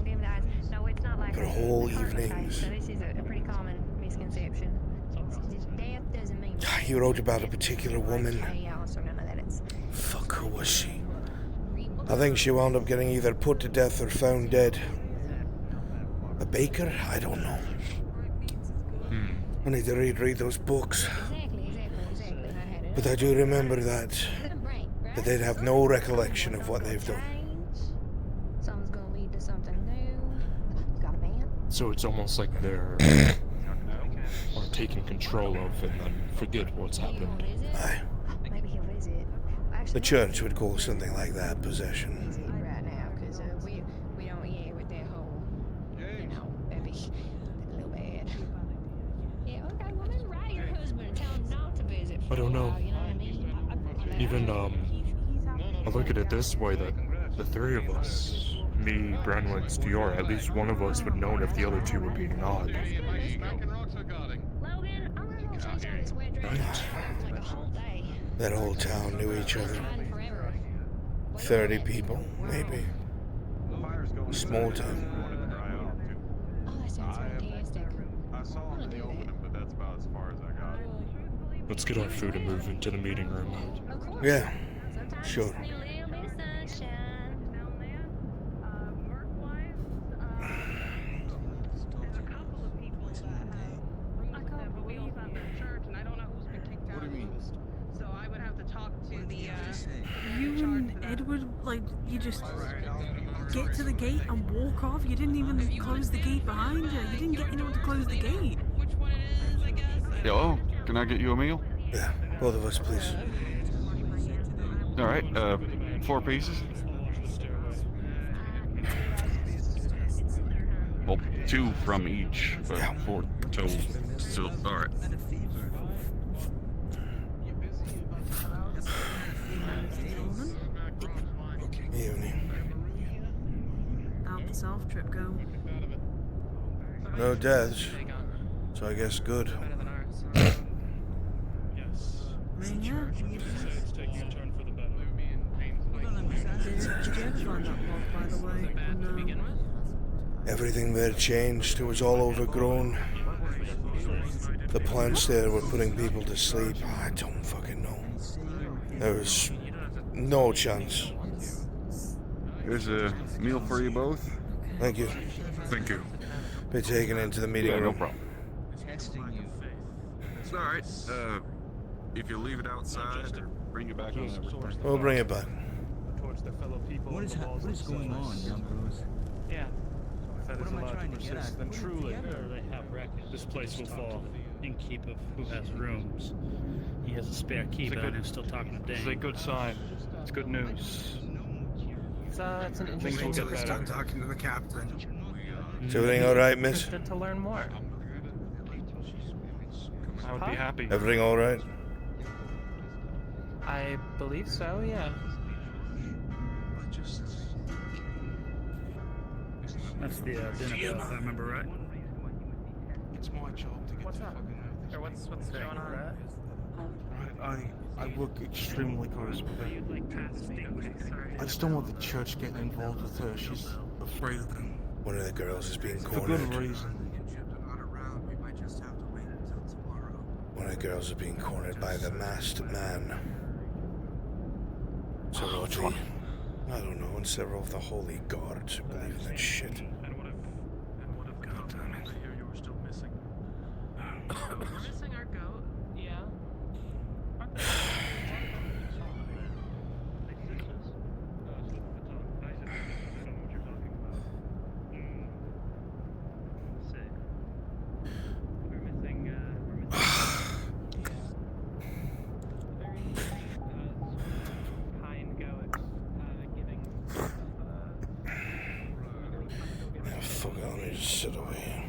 give me the eyes. No, it's not like For whole evenings. So this is a pretty common misconception. Death doesn't mean... He wrote about a particular woman. So none of that is... Fuck, who was she? I think she wound up getting either put to death or found dead. A baker? I don't know. I need to read those books. But I do remember that they'd have no recollection of what they've done. Something's gonna lead to something new. Got a band? So it's almost like they're are taking control of and then forget what's happened. Aye. Maybe he'll visit. The church would call something like that possession. Right now, because we don't with that whole, that'd be a little bad. Yeah, okay, well then write your husband and tell him not to visit. I don't know. You know what I mean? Even I look at it this way, that the 3 of us, me, Branwyn, and Fiora, at least one of us would know if the other 2 were being odd. That whole town knew each other. 30 people, maybe. Small town. Oh, that sounds fantastic. Let's get our food and move into the meeting room. Yeah, sure. You and Edward, you just get to the gate and walk off? You didn't even close the gate behind you? You didn't get anyone to close the gate? Hello, can I get you a meal? Yeah, both of us, please. Alright, 4 pieces. Well, 2 from each, but 4 total. So, alright. Evening. How'd the South trip go? No deaths, so I guess good. Yeah. Did you ever find that log, by the way? No. Everything there changed. It was all overgrown. The plants there were putting people to sleep. I don't fucking know. There was no chance Here's a meal for you both. Thank you. Thank you. Be taken into the meeting room. No problem. Texting you. It's alright. If you leave it outside or bring it back on that. We'll bring it back. Towards the fellow people What is going on, young bros? Yeah. That What is am I allowed trying to to get persist, at? then Put it truly, together. They have records. This place will fall in keep of who has rooms. He has a spare key, but I'm still talking to Dane. It's a good sign. It's good news. It's an Things will interesting get better. Start talking to the captain. Is everything alright, miss? Interested to learn more. I would be happy. Everything alright? I believe so, yeah. That's the dinner bell, if I remember right. It's my job to get What's the up? fucking out. Or what's going on? Right, I work extremely close with her. I just don't want the church getting involved with her. She's afraid of them. One of the girls is being For cornered. good reason. One of the girls is being cornered by the masked man. Sorority. I don't know, and several of the holy guards who believe in that shit. God damn it. I hear you were still missing. We're missing our goat, yeah. Yeah, fuck it, let me just sit over here.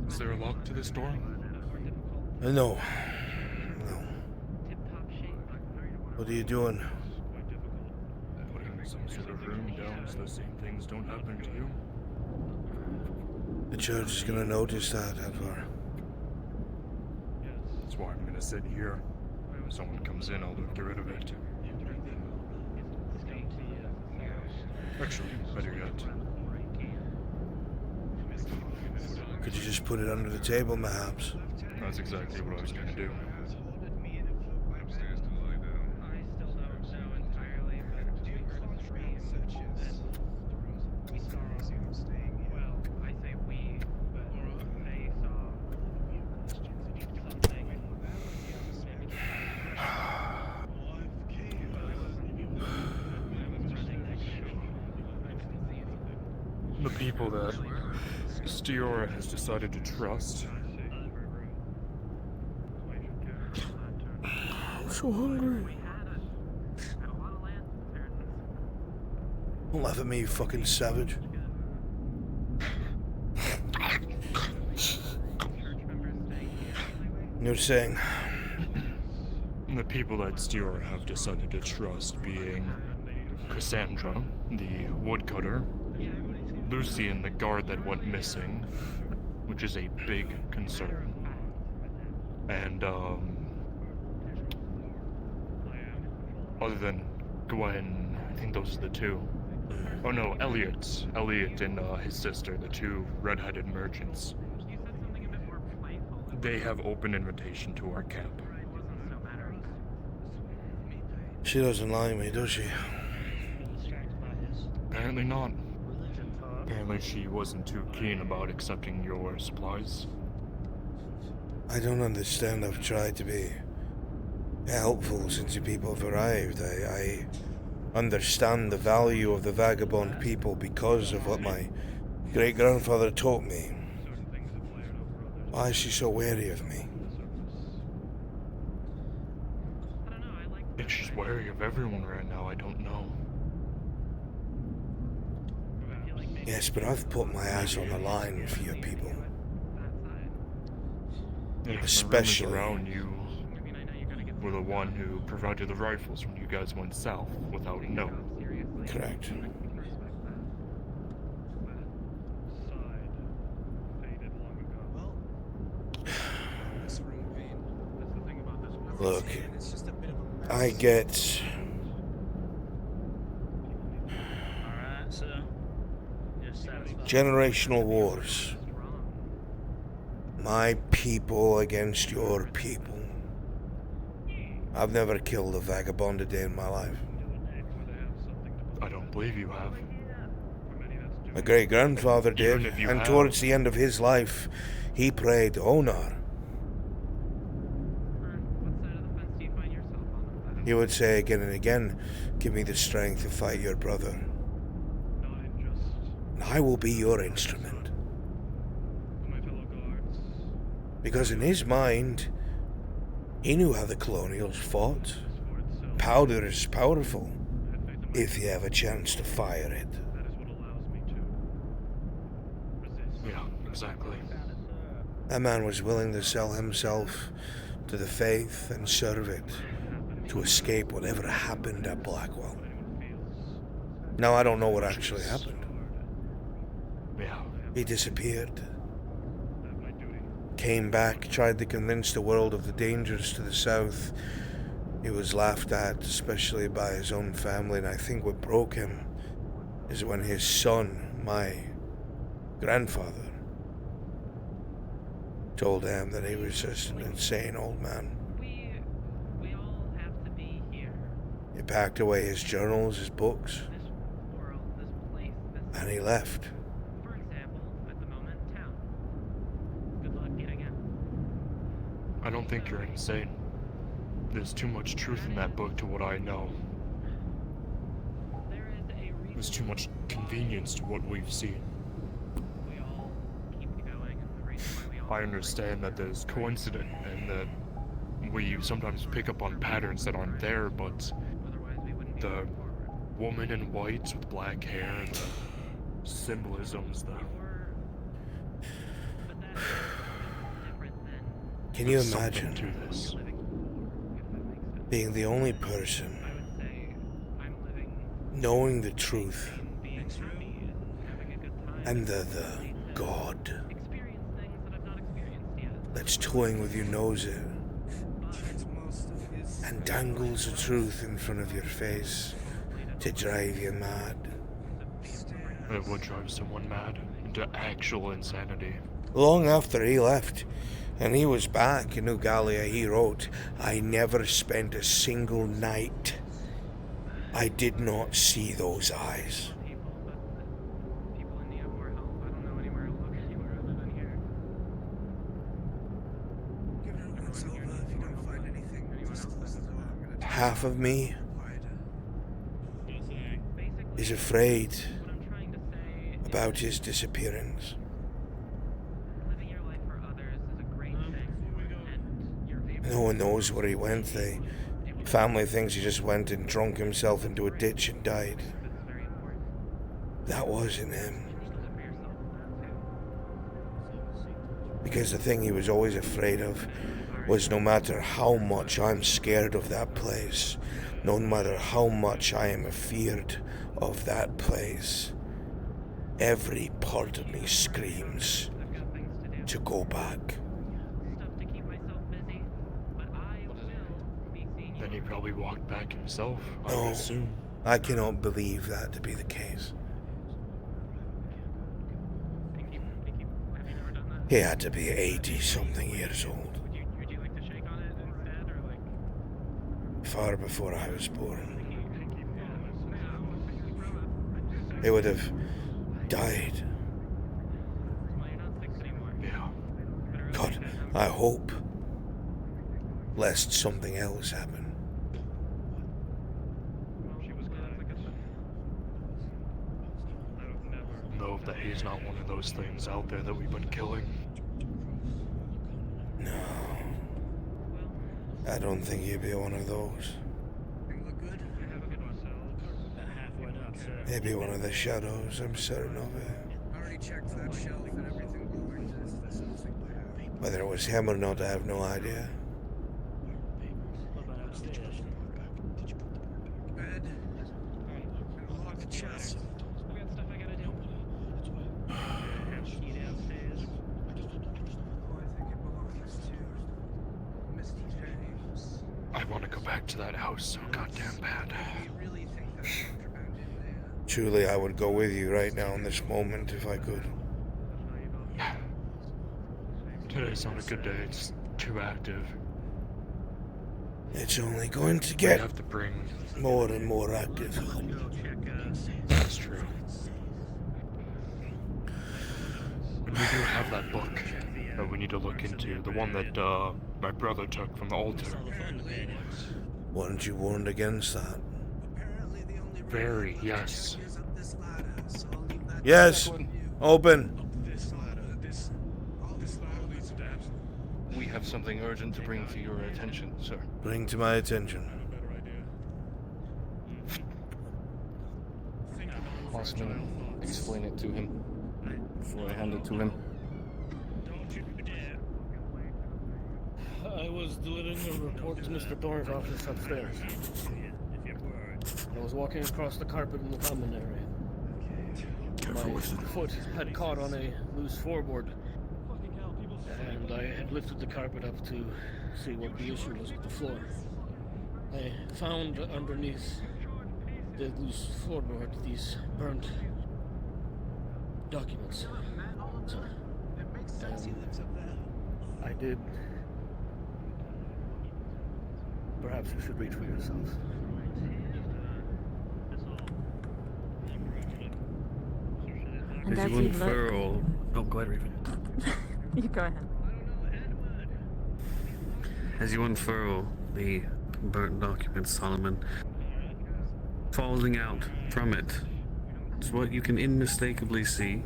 Is there a lock to this door? No. No. What are you doing? Putting some sort of room down so the same things don't happen to you. The church is gonna notice that, Edward. That's why I'm gonna sit here. If someone comes in, I'll get rid of it. Actually, better yet. Could you just put it under the table, perhaps? That's exactly what I was gonna do. The people that Stiora has decided to trust. I'm so hungry. Don't laugh at me, you fucking savage. You're saying? The people that Stiora have decided to trust being Cassandra, the woodcutter, Lucian, the guard that went missing, which is a big concern, and other than Gwen, I think those are the two. Oh no, Elliot and his sister, the two red-headed merchants. They have open invitation to our camp. She doesn't like me, does she? Apparently not. Apparently she wasn't too keen about accepting your supplies. I don't understand. I've tried to be helpful since you people have arrived. I understand the value of the vagabond people because of what my great-grandfather taught me. Why is she so wary of me? If she's wary of everyone right now, I don't know. Yes, but I've put my ass on the line for you people. Especially around you were the one who provided the rifles when you guys went south without a note. Correct. Look, I get generational wars. My people against your people. I've never killed a vagabond a day in my life. I don't believe you have. My great-grandfather did, Even if you and have. towards the end of his life, he prayed, Onar. He would say again and again, give me the strength to fight your brother. And I will be your instrument. Because in his mind, he knew how the colonials fought. Powder is powerful if you have a chance to fire it. Yeah, exactly. That man was willing to sell himself to the faith and serve it to escape whatever happened at Blackwell. Now, I don't know what actually happened. Yeah. He disappeared. Came back, tried to convince the world of the dangers to the south. He was laughed at, especially by his own family, and I think what broke him is when his son, my grandfather, told him that he was just an insane old man. He packed away his journals, his books, and he left. I don't think you're insane. There's too much truth in that book to what I know. There's too much convenience to what we've seen. I understand that there's coincidence and that we sometimes pick up on patterns that aren't there, but the woman in white with black hair, the symbolisms, Can you There's imagine something to this. being the only person knowing the truth and the God that's toying with your nose and dangles the truth in front of your face to drive you mad? It would drive someone mad into actual insanity. Long after he left, and he was back in New Gallia, he wrote, I never spent a single night I did not see those eyes. Half of me is afraid about his disappearance. No one knows where he went. The family thinks he just went and drunk himself into a ditch and died. That wasn't him. Because the thing he was always afraid of was no matter how much I'm scared of that place, no matter how much I am afeared of that place, every part of me screams to go back. Then he probably walked back himself, I No, would assume. I cannot believe that to be the case. He had to be 80-something years old. Far before I was born. He would have died. God, I hope, lest something else happen. Know that he's not one of those things out there that we've been killing. No. I don't think he'd be one of those. Maybe one of the shadows, I'm certain of it. I already checked that shelf and everything belonged to Whether it was him or not, I have no idea. bed. Unlock the chest. I want to go back to that house so goddamn bad. Truly, I would go with you right now in this moment if I could. Today's not a good day, it's too active. It's only going to We get have to bring. more and more active. That's true. And we do have that book that we need to look into. The one that my brother took from the altar. Weren't you warned against that? Very, yes. Yes! Open! We have something urgent to bring to your attention, sir. Bring to my attention. Osman, explain it to him before I hand it to him. I was delivering a report to Mr. Thorne's office upstairs. I was walking across the carpet in the common area. My foot had caught on a loose floorboard, and I had lifted the carpet up to see what the issue was with the floor. I found underneath the loose floorboard these burnt documents. So, I did. Perhaps you should read for yourself. As you unfurl... Oh, go ahead, Raven. You go ahead. As you unfurl the burnt document, Solomon, falling out from it is what you can unmistakably see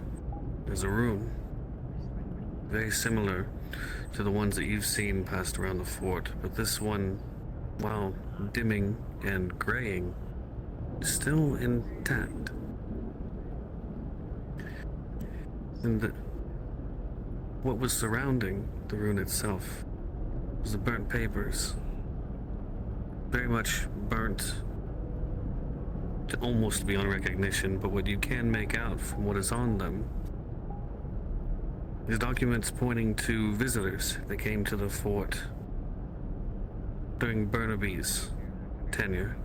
as a room. Very similar to the ones that you've seen passed around the fort, but this one, while dimming and graying, is still intact. And what was surrounding the rune itself was the burnt papers. Very much burnt to almost beyond recognition, but what you can make out from what is on them is documents pointing to visitors that came to the fort during Burnaby's tenure,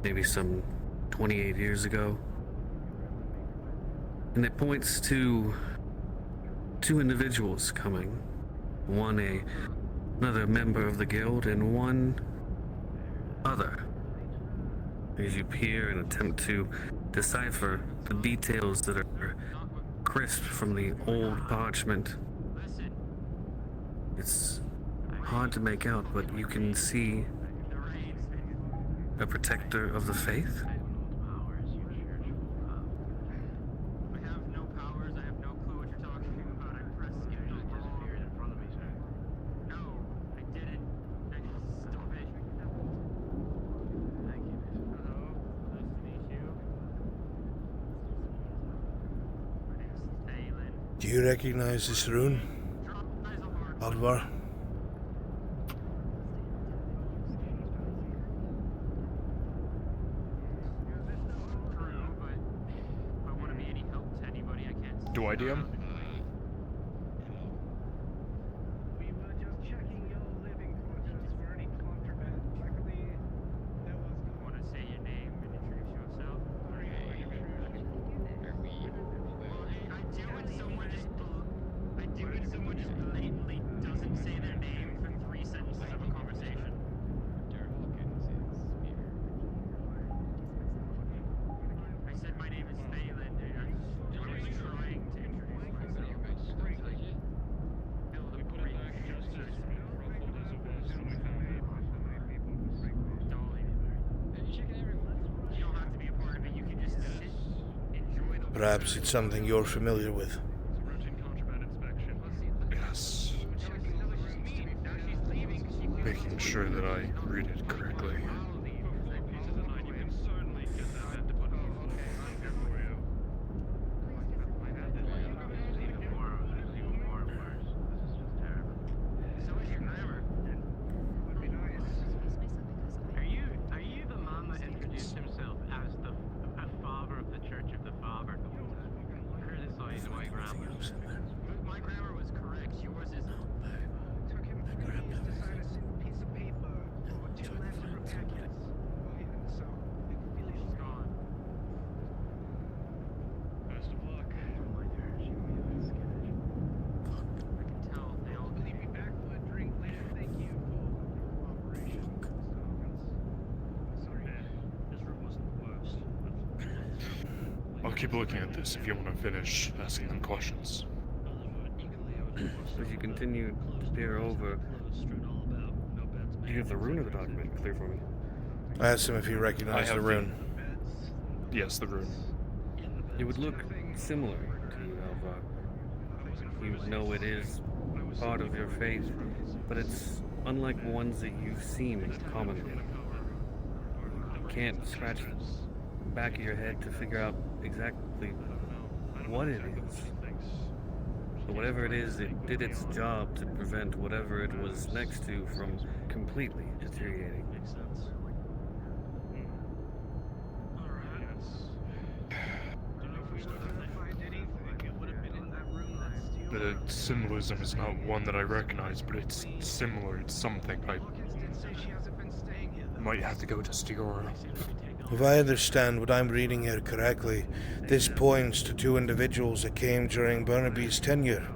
maybe some 28 years ago. And it points to two individuals coming. One another member of the guild, and one other. As you peer and attempt to decipher the details that are crisp from the old parchment, it's hard to make out, but you can see a protector of the faith. Do you recognize this rune, Alvar? Do I DM? Perhaps it's something you're familiar with. Yes. Making sure that I read it correctly. Are you the man that introduced himself as the father of the Church of the Father? Criticized my grammar. My grammar was correct. Yours isn't. Took him 4 years to sign a piece of paper over 2 letters from packet. keep looking at this if you want to finish asking them questions. As you continue to peer over, do you have the rune of the document clear for me? I asked him if he recognized the rune. Yes, the rune. It would look similar to Alvar. You know it is part of your faith, but it's unlike ones that you've seen commonly. You can't scratch the back of your head to figure out exactly what it is. But whatever it is, it did its job to prevent whatever it was next to from completely deteriorating. The symbolism is not one that I recognize, but it's similar. It's something. I might have to go to Stiora. If I understand what I'm reading here correctly, this points to two individuals that came during Burnaby's tenure.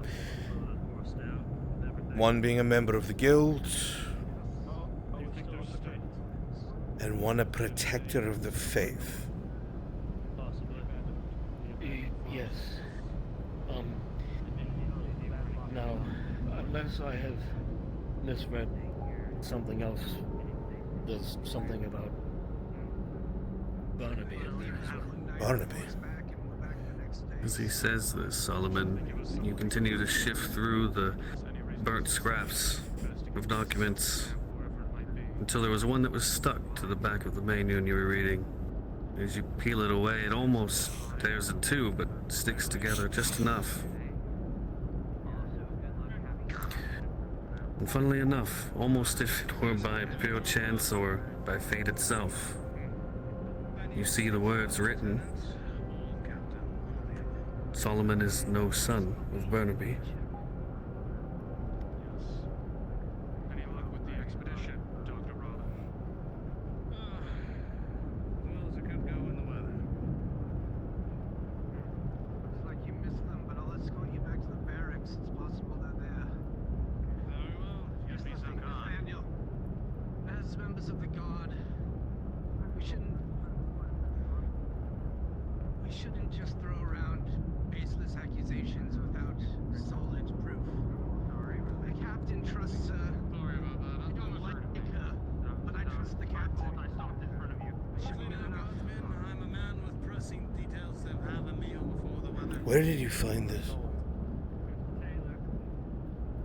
One being a member of the guild, and one a protector of the faith. Yes. Now, unless I have misread something else, there's something about Barnaby in there as well. Barnaby? As he says this, Solomon, you continue to shift through the burnt scraps of documents until there was one that was stuck to the back of the menu you were reading. As you peel it away, it almost tears in two, but sticks together just enough. And funnily enough, almost if it were by pure chance or by fate itself, you see the words written, Solomon is no son of Burnaby. Any luck with the expedition, Dr. Rob? Well, it's a good go in the weather. Looks like you missed them, but I'll escort you back to the barracks. It's possible they're there. Very well. You'd be so kind. Nathaniel, as members of the Guard, we shouldn't just throw around baseless accusations without solid proof. The captain trusts her. Sorry about that. I don't like her, but I trust the captain. I stopped in front of you. I'm a man with pressing details that have a meal before the weather. Where did you find this?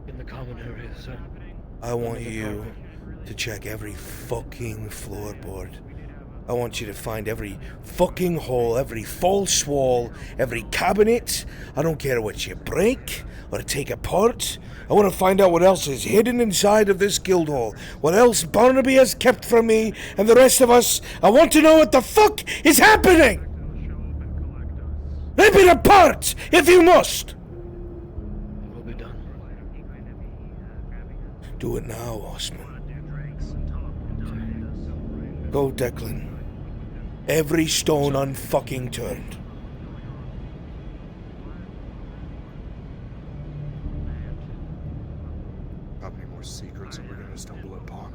In the common area, sir. I want you to check every fucking floorboard. I want you to find every fucking hole, every false wall, every cabinet. I don't care what you break or take apart. I want to find out what else is hidden inside of this guild hall. What else Barnaby has kept from me and the rest of us. I want to know what the fuck is happening! Rip it apart, if you must! It will be done. Do it now, Osman. Go, Declan. Every stone unfucking turned. How many more secrets are we gonna stumble upon?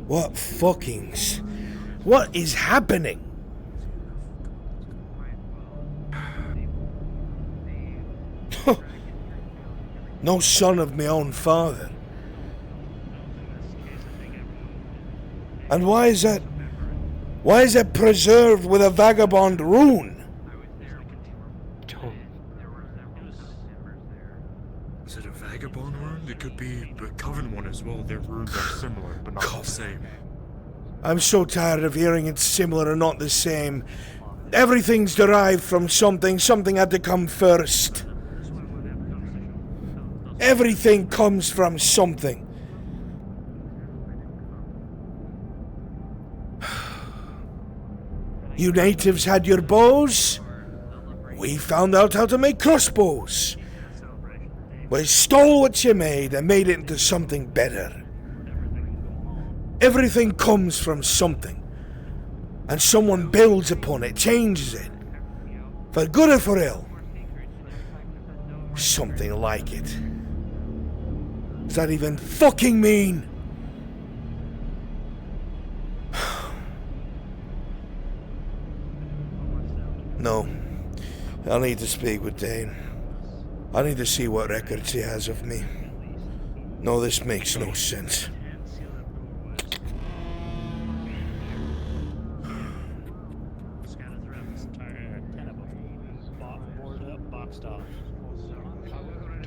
What fuckings? What is happening? No son of my own father. And why is that? Why is it preserved with a vagabond rune? Tom. Is it a vagabond rune? It could be a coven one as well. Their runes are similar, but not the same. I'm so tired of hearing it's similar or not the same. Everything's derived from something. Something had to come first. Everything comes from something. You natives had your bows. We found out how to make crossbows. We stole what you made and made it into something better. Everything comes from something. And someone builds upon it, changes it. For good or for ill. Something like it. Does that even fucking mean? No. I need to speak with Dane. I need to see what records he has of me. No, this makes no sense.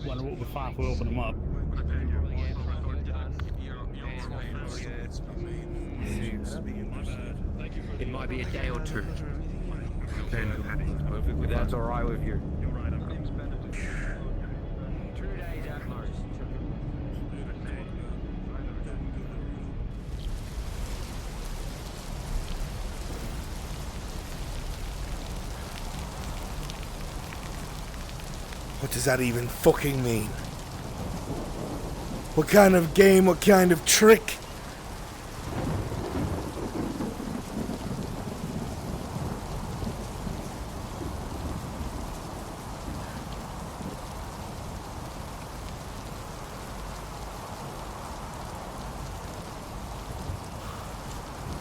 Wonder what we'll find if we open them up. It might be a day or two. That's alright with you. 2 days at most. What does that even fucking mean? What kind of game, what kind of trick?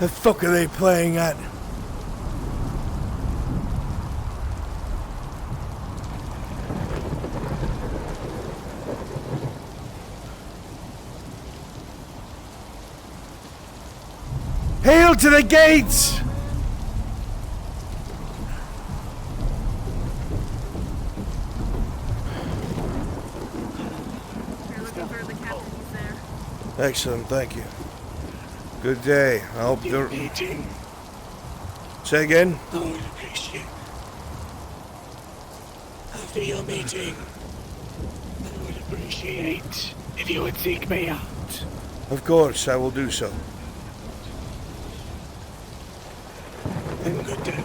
The fuck are they playing at? Hail to the gates! You're looking for the captain, he's there. Excellent, thank you. Good day. I hope you're... meeting. Say again? I would appreciate. After your meeting, I would appreciate if you would seek me out. Of course, I will do so. Have a good day.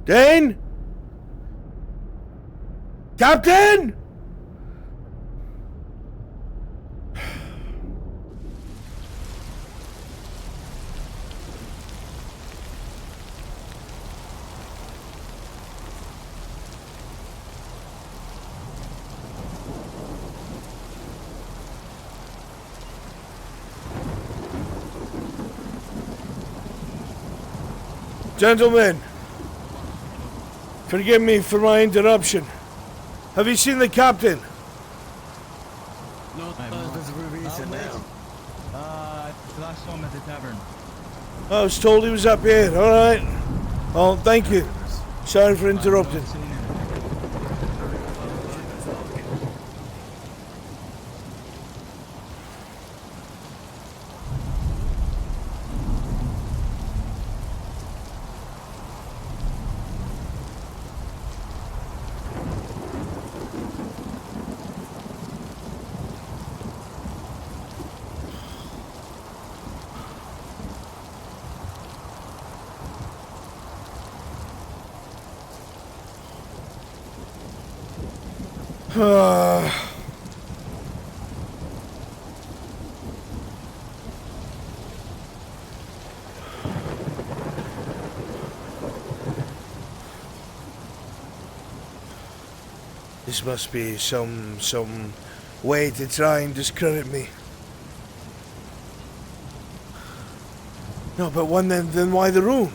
Dane? Captain? Gentlemen, forgive me for my interruption. Have you seen the captain? No, this is Ruby now. Last saw him at the tavern. I was told he was up here, alright. Oh, thank you. Sorry for interrupting. This must be some way to try and discredit me. No, but then why the rune?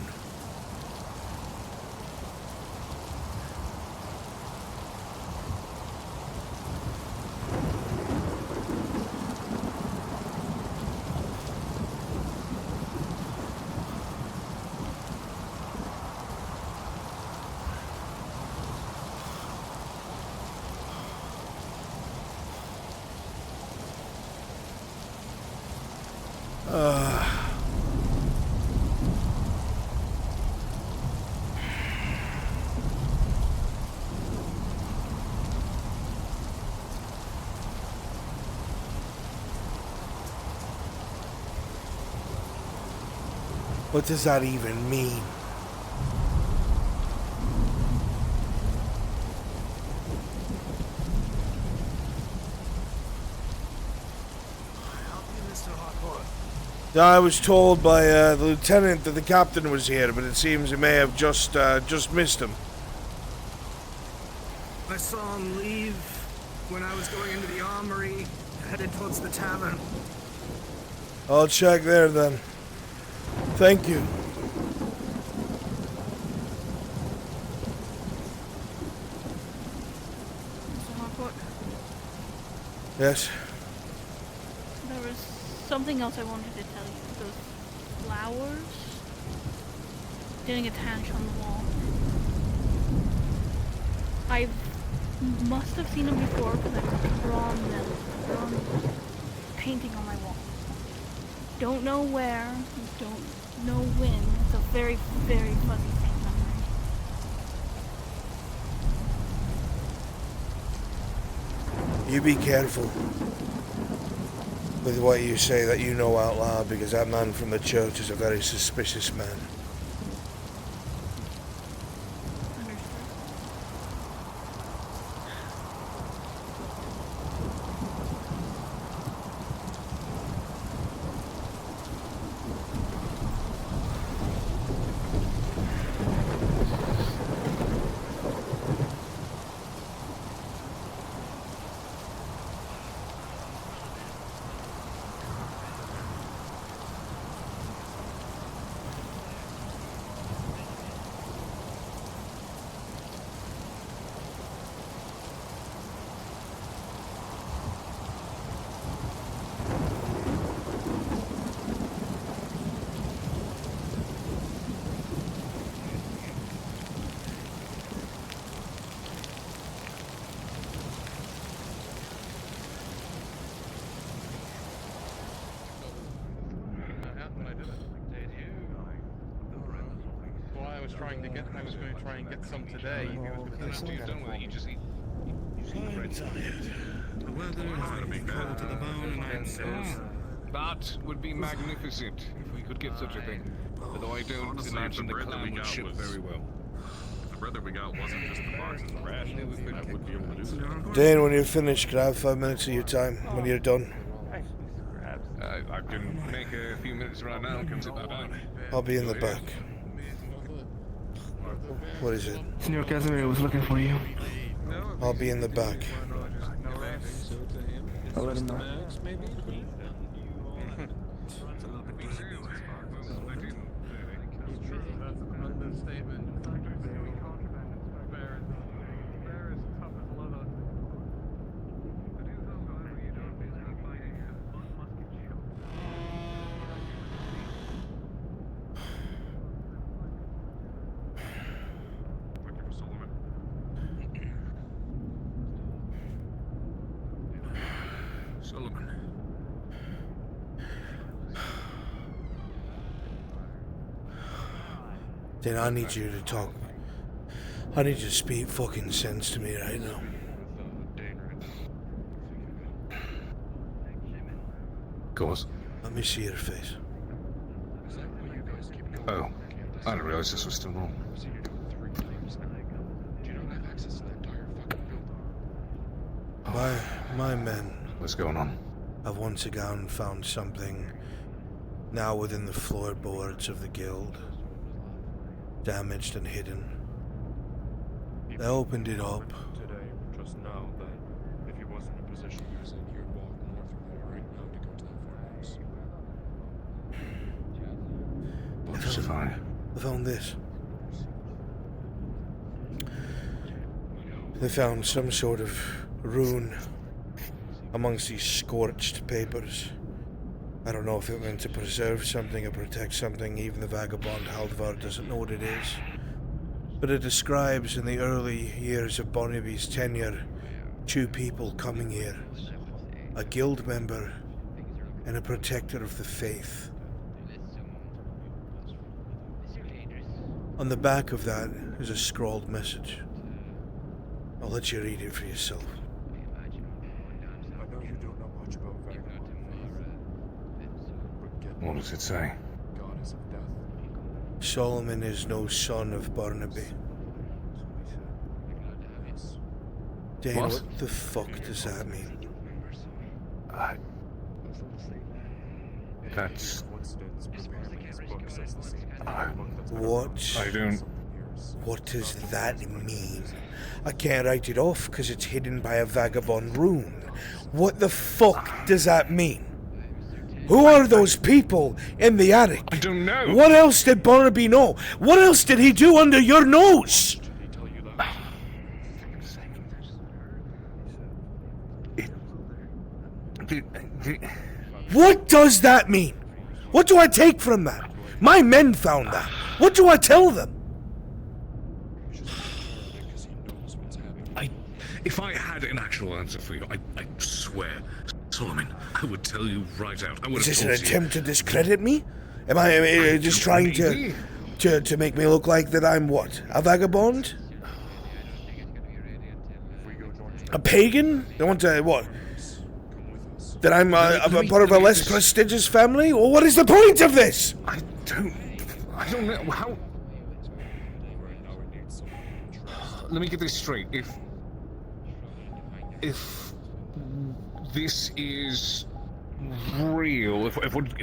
What does that even mean? Mr. Harcourt. I was told by the lieutenant that the captain was here, but it seems he may have just missed him. I saw him leave when I was going into the armory, headed towards the tavern. I'll check there then. Thank you. Mr. Harcourt, Yes. there was something else I wanted to tell you. Those flowers getting attached on the wall. I must have seen them before because I've drawn them. Drawn painting on my wall. Don't know where, don't know when. It's a very, very fuzzy thing memory. You be careful with what you say that you know out loud, because that man from the church is a very suspicious man. I was going to try and get some today. The weather has been cold to the bone, and I'm so that would be magnificent if we could get such a thing. Although I don't Honestly, imagine the bread that we clam would got ship was- very well. The bread that we got wasn't just the boxes of rations. I would be able to do that. Dane, when you're finished, can I have 5 minutes of your time when you're done? I can make a few minutes right now and come sit down. I'll be in the back. What is it? Senor Casimir was looking for you. I'll be in the back. I'll let him know. Then I need you to talk. I need you to speak fucking sense to me right now. Of course. Let me see your face. Oh, I didn't realize this was still on. My men. What's going on? Have once again found something now within the floorboards of the guild. Damaged and hidden. They opened it up. Today, just now, that if he wasn't in a position using, he would walk north from there right now to go to that farmhouse. They found this. They found some sort of rune amongst these scorched papers. I don't know if it meant to preserve something or protect something. Even the vagabond Haldvar doesn't know what it is. But it describes in the early years of Barnaby's tenure, 2 people coming here. A guild member and a protector of the faith. On the back of that is a scrawled message. I'll let you read it for yourself. I know you don't know much about vagabond faith, but get What does it say? Goddess of death. Solomon is no son of Barnaby. Dane, what the fuck does that mean? That's... What? I don't... What does that mean? I can't write it off because it's hidden by a vagabond rune. What the fuck does that mean? Who are those people in the attic? I don't know. What else did Barnaby know? What else did he do under your nose? What does that mean? What do I take from that? My men found that. What do I tell them? If I had an actual answer for you, I swear, Solomon, I would tell you right out. I would. Is this an attempt to discredit me? Am I just trying to make me look like that I'm what? A vagabond? A pagan? They want to what? That I'm a part of a less prestigious family? Or what is the point of this? I don't know how. Let me get this straight. If this is real, if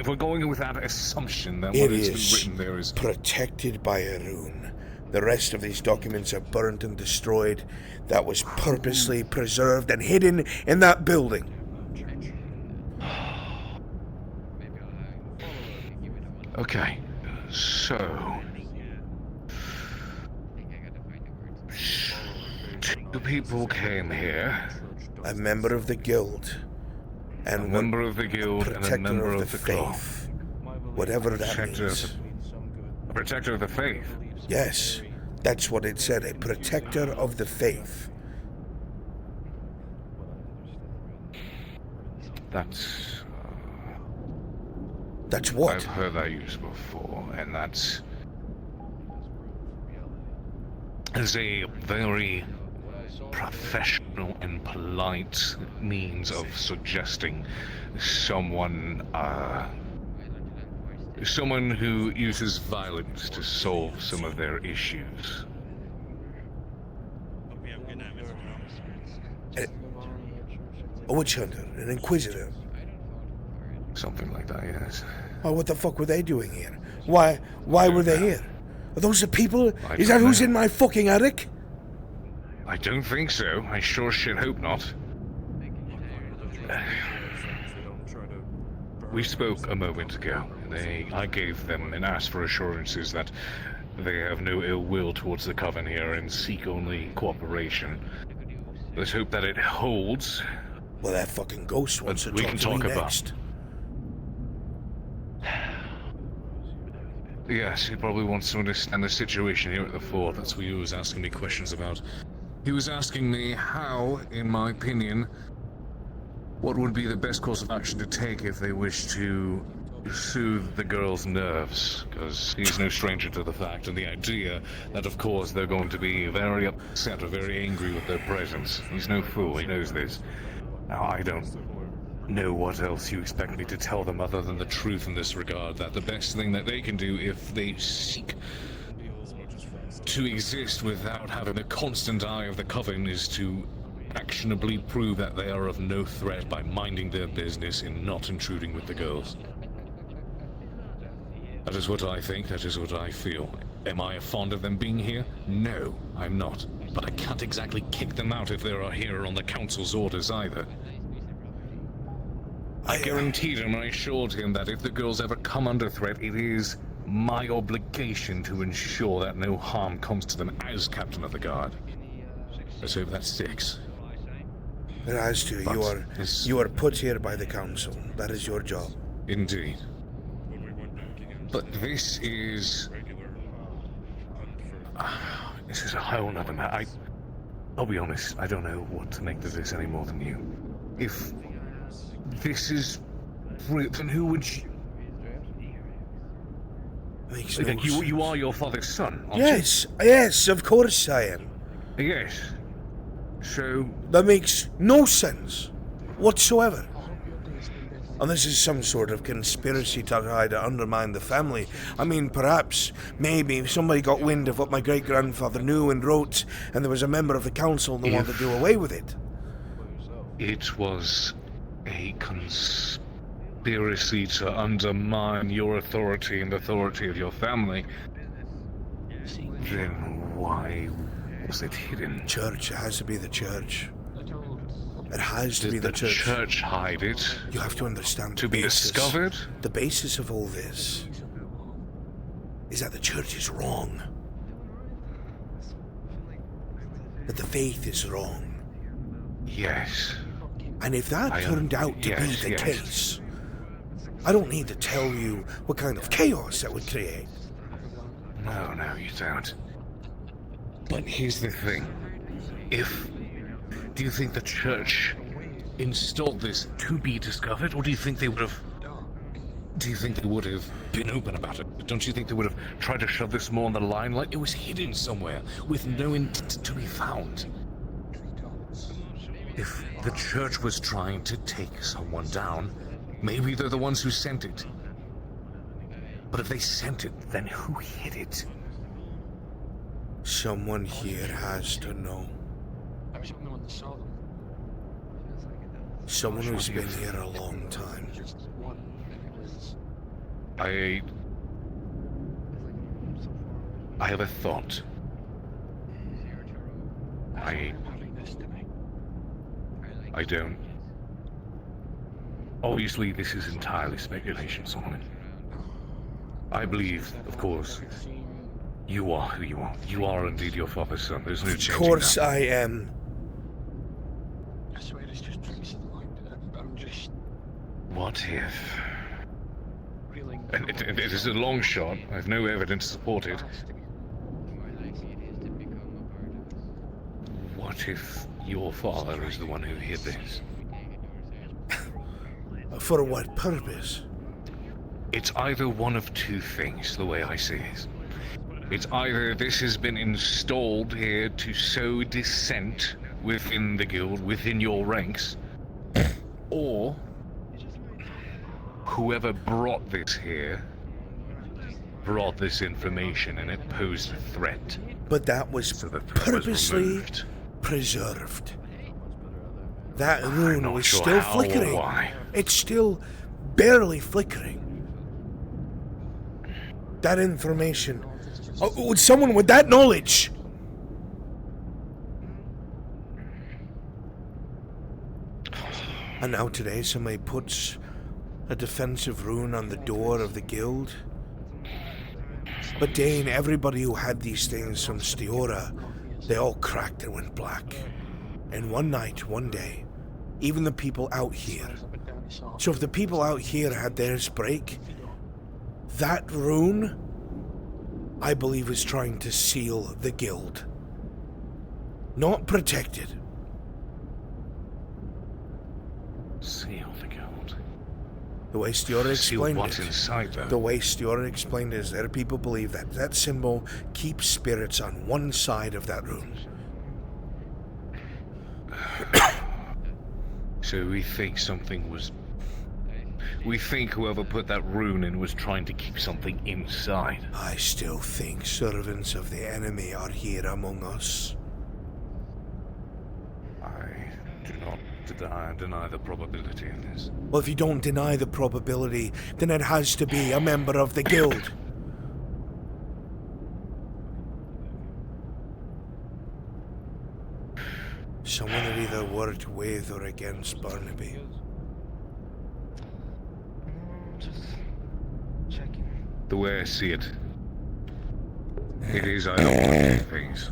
we're going with that assumption, then what is written there is protected by a rune. The rest of these documents are burnt and destroyed. That was purposely preserved and hidden in that building. Okay, so two people came here. A member of the guild, and a member of the guild, and a member of the faith. Whatever that means. A protector of the faith. Yes, that's what it said. A protector of the faith. That's what? I've heard that used before, and that's a very professional and polite means of suggesting someone who uses violence to solve some of their issues. A witch hunter, an inquisitor. Something like that, yes. Oh, what the fuck were they doing here? Why were they here? Are those the people? Is that who's in my fucking attic? I don't think so. I sure should hope not. We spoke a moment ago. I gave them and asked for assurances that they have no ill will towards the Coven here and seek only cooperation. Let's hope that it holds. Well, that fucking ghost wants to talk to me next. Yes, he probably wants to understand the situation here at the fort. That's what he was asking me questions about. He was asking me how, in my opinion, what would be the best course of action to take if they wish to soothe the girl's nerves, because he's no stranger to the fact and the idea that, of course, they're going to be very upset or very angry with their presence. He's no fool, he knows this. Now, I don't know what else you expect me to tell them other than the truth in this regard, that the best thing that they can do if they seek to exist without having the constant eye of the Coven is to actionably prove that they are of no threat by minding their business and not intruding with the girls. That is what I think, that is what I feel. Am I fond of them being here? No, I'm not. But I can't exactly kick them out if they are here on the Council's orders either. I guaranteed him and I assured him that if the girls ever come under threat, it is my obligation to ensure that no harm comes to them as Captain of the Guard. Let's hope that sticks. It has to. You are put here by the Council. That is your job. Indeed. But this is a whole nother matter. I'll be honest, I don't know what to make of this any more than you. If this is real, then who would you... Makes like, you are your father's son, aren't yes, you? Yes, of course I am. Yes. So... That makes no sense whatsoever. Unless it's some sort of conspiracy to try to undermine the family. I mean, perhaps, maybe, somebody got wind of what my great-grandfather knew and wrote, and there was a member of the council that wanted to do away with it. It was a conspiracy to undermine your authority and the authority of your family. Then why was it hidden? Church, it has to be the church. It has to be the Did church. the church hide it? You have to understand To be discovered? The basis of all this is that the church is wrong. That the faith is wrong. Yes. And if that turned out to be the case, I don't need to tell you what kind of chaos that would create. No, you don't. But here's the thing. Do you think the church installed this to be discovered, or do you think they would have been open about it? Don't you think they would have tried to shove this more on the line, like it was hidden somewhere, with no intent to be found? If the church was trying to take someone down, maybe they're the ones who sent it. But if they sent it, then who hid it? Someone here has to know. Someone who's been here a long time. I have a thought. I don't. Obviously, this is entirely speculation, Solomon. I believe, of course, you are who you are. You are indeed your father's son. There's no changing that. Of course I am. I swear it's just tricks of the mind. I'm just... What if... And it is a long shot. I have no evidence to support it. What if your father is the one who hid this? For what purpose? It's either one of two things, the way I see it. It's either this has been installed here to sow dissent within the guild, within your ranks, or whoever brought this here brought this information and it posed a threat. But that was purposely preserved. That rune was sure still how or flickering. why. It's still barely flickering. That information. Would someone with that knowledge? And now today somebody puts a defensive rune on the door of the guild. But Dane, everybody who had these things from Stiora, they all cracked and went black. And one night, one day, even the people out here. So if the people out here had theirs break, that rune, I believe, is trying to seal the guild. Not protect it. Seal the guild. The way Stiora explained what's it. inside, though. The way Stiora explained it is that people believe that that symbol keeps spirits on one side of that rune. So we think something was... We think whoever put that rune in was trying to keep something inside. I still think servants of the enemy are here among us. I do not deny the probability in this. Well, if you don't deny the probability, then it has to be a member of the guild. Someone that either worked with or against Barnaby. The way I see it, it is either one of two things.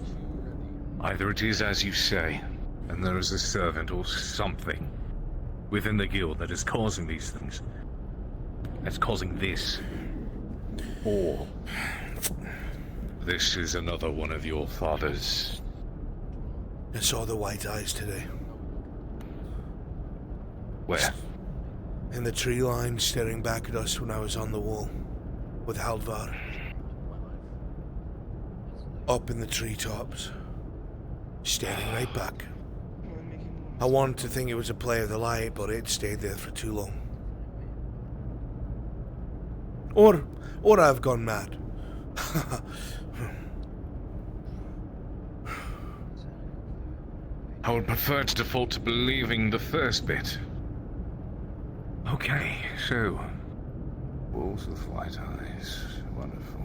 Either it is as you say, and there is a servant or something within the guild that is causing these things. That's causing this. Or this is another one of your father's. I saw the white eyes today. Where? In the tree line staring back at us when I was on the wall with Haldvar. Up in the treetops. Staring right back. I wanted to think it was a play of the light, but it stayed there for too long. Or I've gone mad. I would prefer to default to believing the first bit. Okay, so... Wolves with white eyes. Wonderful.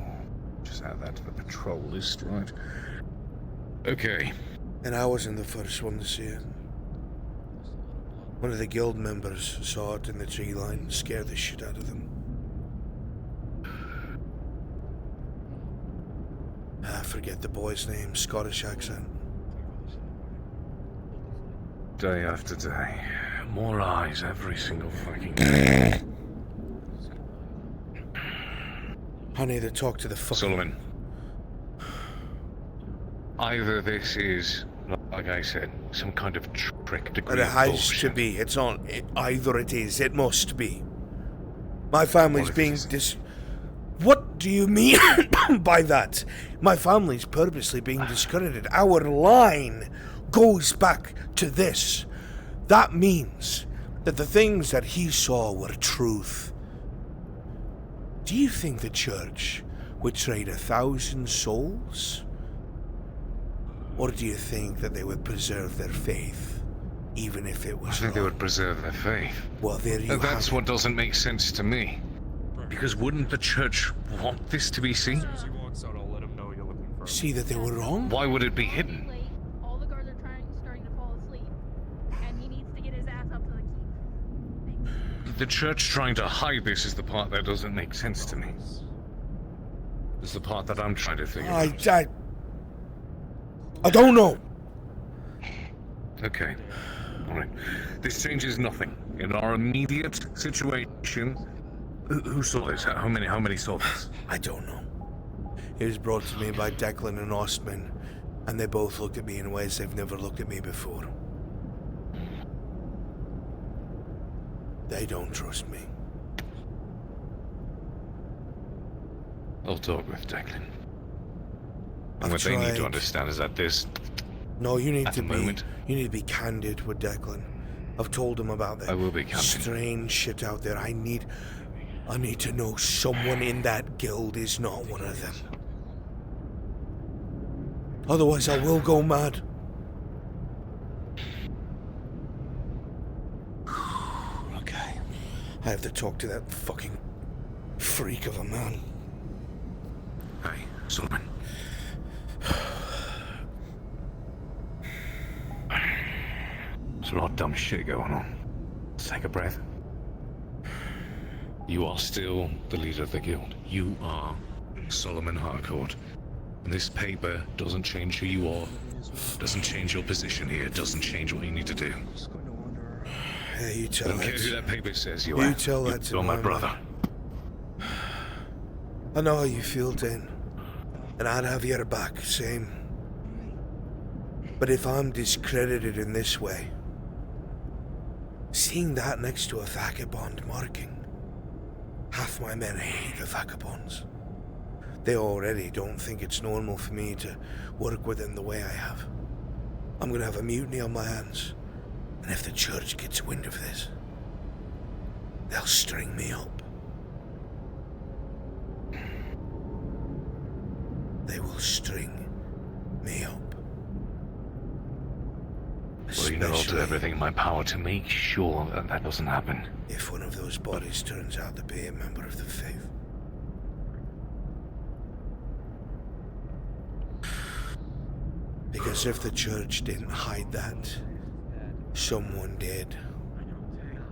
Just add that to the patrol list, right? Okay. And I wasn't the first one to see it. One of the guild members saw it in the tree line and scared the shit out of them. I forget the boy's name, Scottish accent. Day after day. More eyes every single fucking day. I need to talk to the fucking... Solomon. Either this is, like I said, some kind of trick degree But it of has bullshit. to be. It's not... either it is. It must be. My family's being What do you mean by that? My family's purposely being discredited. Our line goes back to this. That means that the things that he saw were truth. Do you think the church would trade 1,000 souls? Or do you think that they would preserve their faith, even if it was I think they would preserve their faith. Well, there you have That's it. what doesn't make sense to me. Because wouldn't the church want this to be seen? See that they were wrong? Why would it be hidden? All the guards are starting to fall asleep, and he needs to get his ass up to the keep. The church trying to hide this is the part that doesn't make sense to me. It's the part that I'm trying to figure out. I don't know. Okay. Alright. This changes nothing. In our immediate situation, who saw this? How many saw this? I don't know. It was brought to me by Declan and Ostman, and they both looked at me in ways they've never looked at me before. They don't trust me. I'll talk with Declan. And I've what they need to tried. understand is that this... No, you need At to the be. moment. You need to be candid with Declan. I've told him about the I will be candid. strange shit out there. I need to know someone in that guild is not one of them. Otherwise, I will go mad. Okay. I have to talk to that fucking freak of a man. Hey, Solomon. There's a lot of dumb shit going on. Let's take a breath. You are still the leader of the guild. You are Solomon Harcourt. And this paper doesn't change who you are. Doesn't change your position here. Doesn't change what you need to do. Hey, you I tell don't that. care who that paper says you You are. tell that to You're my my brother. I know how you feel, Dan. And I'd have your back, same. But if I'm discredited in this way, seeing that next to a vagabond marking, half my men hate the vagabonds. They already don't think it's normal for me to work with them the way I have. I'm gonna have a mutiny on my hands. And if the church gets wind of this, they'll string me up. They will string me up. Well, you know, I'll do Especially everything in my power to make sure that that doesn't happen. if one of those bodies turns out to be a member of the faith. Because if the church didn't hide that, someone did.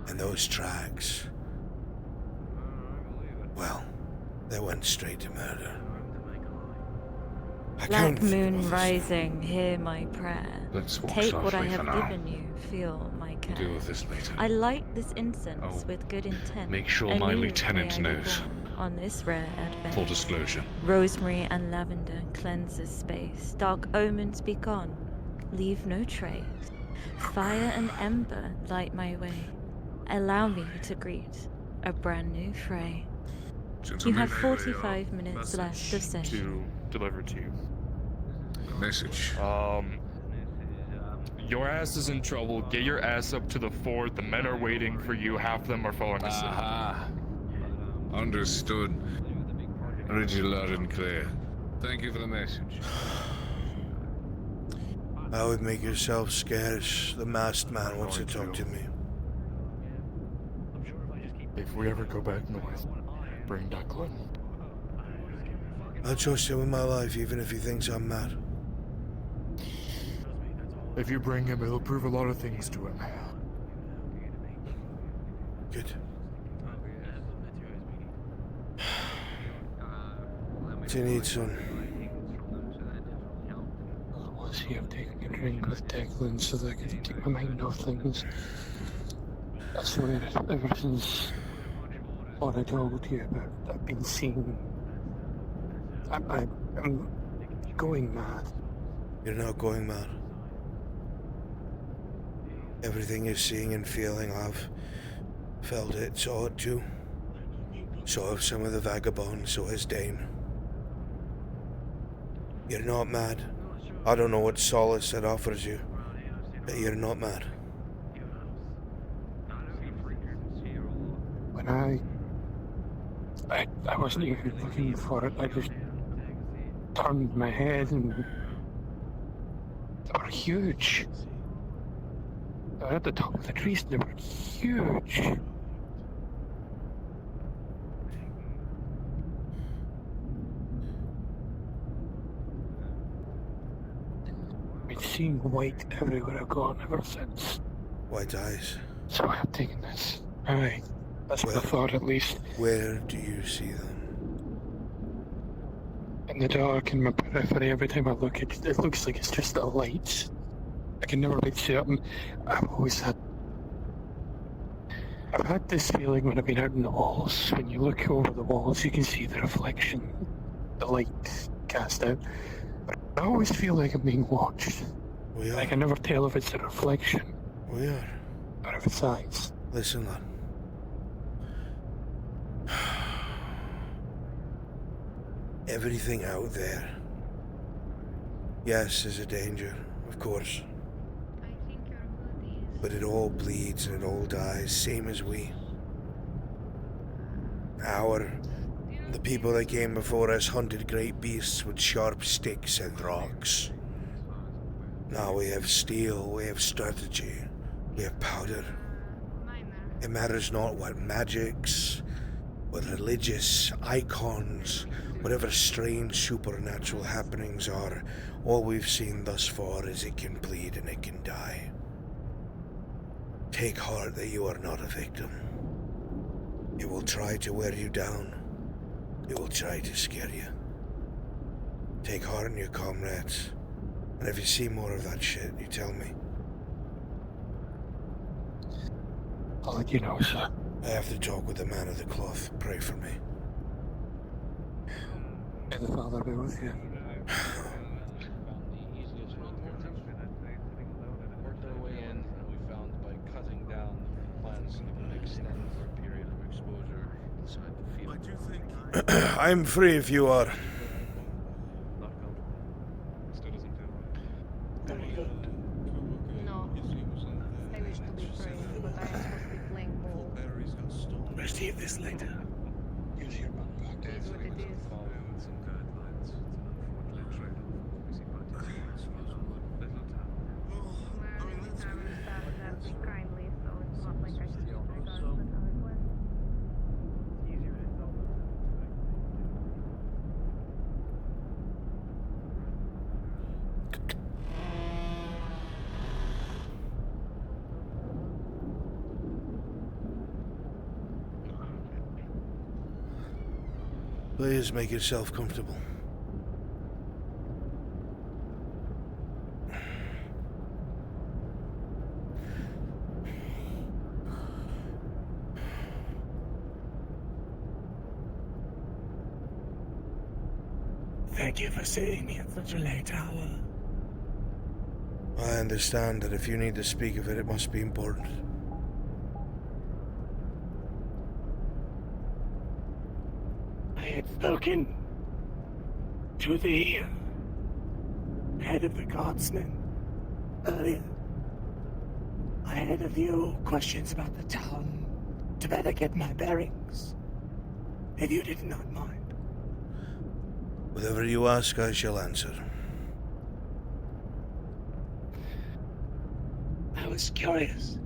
And those tracks, well, they went straight to murder. I can't Black think moon of rising, hear my prayer. Let's walk Take what I softly for have now. given you, feel my care. Deal with this later. I light this incense Oh, with good intent. make sure my Anew lieutenant may I be knows. born on this rare advent. Full disclosure. Rosemary and lavender cleanses space. Dark omens be gone. Leave no trace. Fire and ember light my way. Allow me to greet a brand new fray. You have 45 minutes left of session. To deliver to you. Message. Your ass is in trouble. Get your ass up to the fort. The men are waiting for you. Half of them are falling asleep. Understood. Read you loud and clear. Thank you for the message. I would make yourself scarce. The masked man wants to talk to me. If we ever go back north, bring Declan. I'll trust him with my life, even if he thinks I'm mad. If you bring him, it'll prove a lot of things to him. Good. Do you need some? I was here taking a drink with Declan so that I could take my mind off things. I swear, ever since what I told you about, I've been seeing. I'm going mad. You're not going mad. Everything you're seeing and feeling, I've felt it, saw it too. So have some of the vagabonds, so has Dane. You're not mad. I don't know what solace it offers you, but you're not mad. When I wasn't even looking for it, I just turned my head and they were huge. They were at the top of the trees and they were huge. I've been seeing white everywhere I've gone ever since. White eyes. So I have taken this. Aye. That's what I thought, at least. Where do you see them? In the dark, in my periphery, every time I look, it looks like it's just a light. I can never be certain. I've had this feeling when I've been out in the walls. When you look over the walls, you can see the reflection, the light cast out. But I always feel like I'm being watched. We are. I can never tell if it's a reflection. We are. Or if it's eyes. Listen, lad. Everything out there, yes, is a danger, of course. But it all bleeds and it all dies, same as we. The people that came before us hunted great beasts with sharp sticks and rocks. Now we have steel, we have strategy, we have powder. It matters not what magics, what religious icons, whatever strange supernatural happenings are, all we've seen thus far is it can bleed and it can die. Take heart that you are not a victim. It will try to wear you down. It will try to scare you. Take heart in your comrades, and if you see more of that shit, you tell me. I'll let you know, sir. I have to talk with the man of the cloth. Pray for me. May the Father be with you. Worked our way in, and we found by cutting down plants that could extend for a period of exposure inside the field. I do think I'm free if you are. Still doesn't feel right. No. I wish to be free, but I am supposed to be playing ball. Receive this later. Use your money back. It is what it is. Please make yourself comfortable. Thank you for seeing me at such a late hour. I understand that if you need to speak of it, it must be important. I had spoken to the head of the guardsmen earlier. I had a few questions about the town to better get my bearings. if you did not mind. Whatever you ask, I shall answer. I was curious.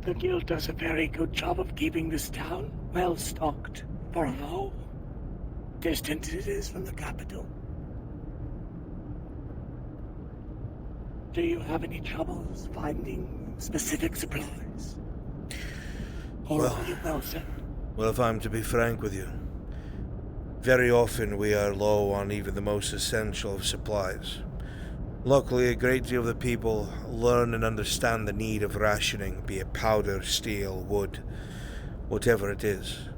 The guild does a very good job of keeping this town well stocked for how distant it is from the capital. Do you have any troubles finding specific supplies? Or are you well set? Well, if I'm to be frank with you, very often we are low on even the most essential of supplies. Luckily, a great deal of the people learn and understand the need of rationing, be it powder, steel, wood, whatever it is.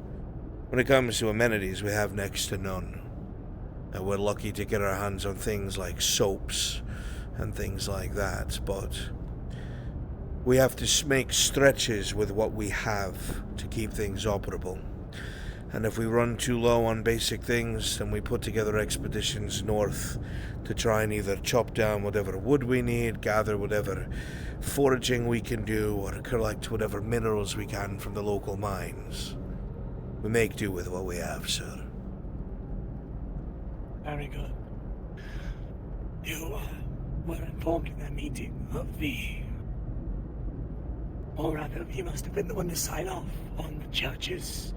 When it comes to amenities, we have next to none. And we're lucky to get our hands on things like soaps and things like that, but we have to make stretches with what we have to keep things operable. And if we run too low on basic things, then we put together expeditions north to try and either chop down whatever wood we need, gather whatever foraging we can do, or collect whatever minerals we can from the local mines. We make do with what we have, sir. Very good. You were informed in that meeting of the... Or rather, you must have been the one to sign off on the church's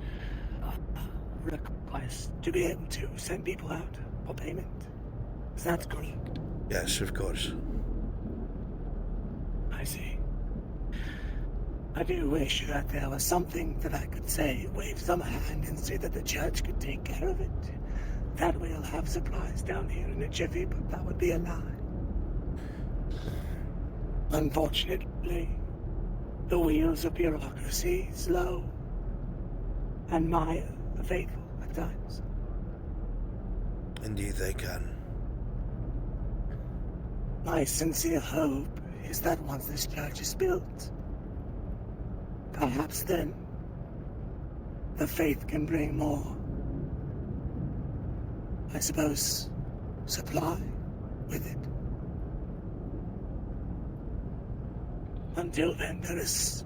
request to be able to send people out for payment. Is that correct? Yes, of course. I see. I do wish that there was something that I could say, wave some hand and say that the church could take care of it. That we'll have supplies down here in a jiffy, but that would be a lie. Unfortunately, the wheels of bureaucracy slow and mire the faithful at times. Indeed they can. My sincere hope is that once this church is built, perhaps then the faith can bring more, I suppose, supply with it. Until then, there is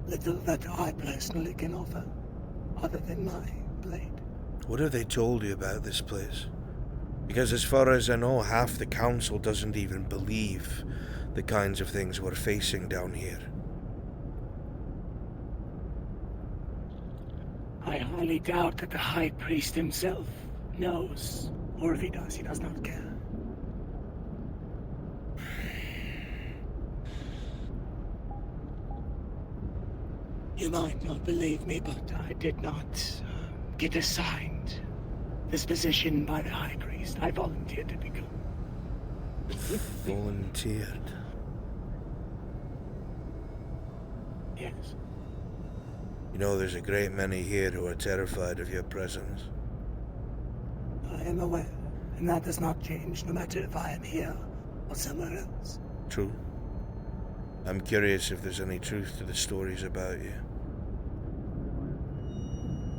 little that I personally can offer, other than my blade. What have they told you about this place? Because as far as I know, half the council doesn't even believe the kinds of things we're facing down here. I highly doubt that the High Priest himself knows, or if he does not care. You might not believe me, but I did not get assigned this position by the High Priest. I volunteered to become. Volunteered? Yes. You know, there's a great many here who are terrified of your presence. I am aware, and that does not change no matter if I am here or somewhere else. True. I'm curious if there's any truth to the stories about you.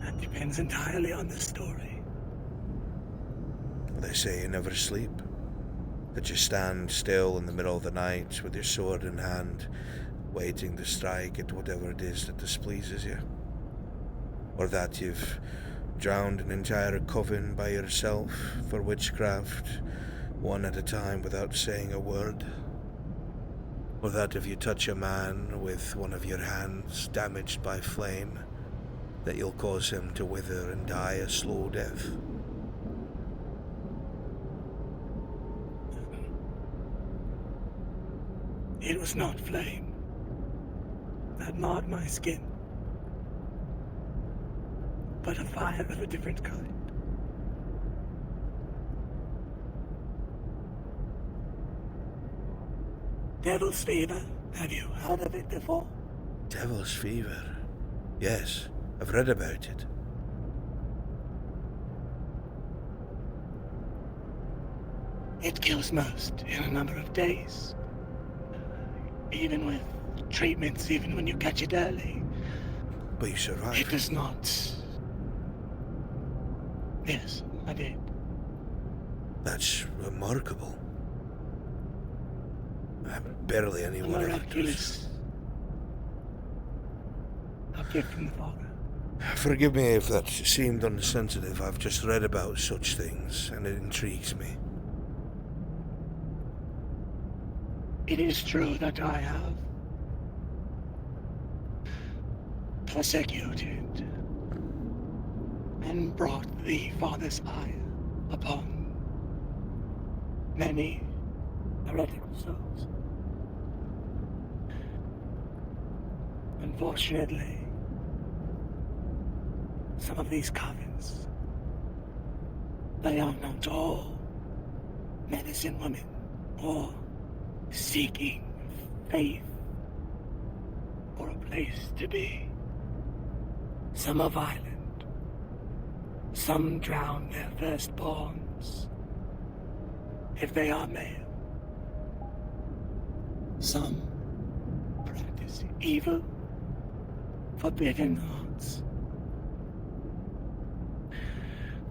That depends entirely on the story. They say you never sleep. That you stand still in the middle of the night with your sword in hand, waiting to strike at whatever it is that displeases you. Or that you've drowned an entire coven by yourself for witchcraft, one at a time without saying a word. Or that if you touch a man with one of your hands damaged by flame, that you'll cause him to wither and die a slow death. It was not flame that marred my skin, but a fire of a different kind. Devil's fever. Have you heard of it before? Devil's fever? Yes, I've read about it. It kills most in a number of days. Even with treatments, even when you catch it early. But you survived. It does not. Yes, I did. That's remarkable. Barely anyone ever does. A gift from the Father. Forgive me if that seemed insensitive. I've just read about such things, and it intrigues me. It is true that I have persecuted and brought the Father's ire upon many heretical souls. Unfortunately, some of these covens, they are not all medicine women or seeking faith or a place to be. Some are violent. Some drown their firstborns if they are male. Some practice evil, forbidden arts.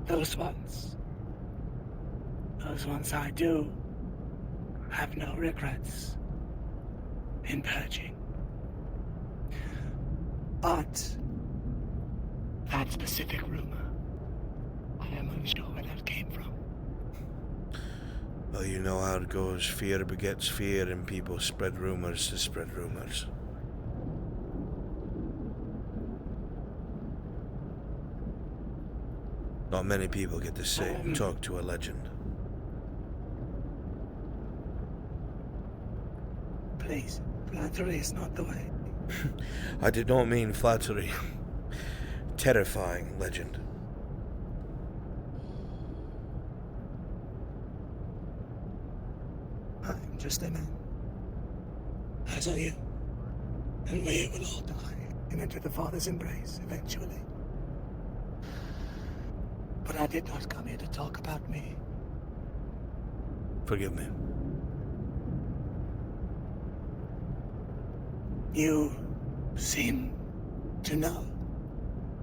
Those ones I do have no regrets in purging. But that specific rumor, I am unsure where that came from. Well, you know how it goes. Fear begets fear, and people spread rumors to spread rumors. Not many people get to say, talk to a legend. Please, flattery is not the way. I did not mean flattery. Terrifying legend. I'm just a man. As are you. And we will all die and enter the Father's embrace eventually. But I did not come here to talk about me. Forgive me. You seem to know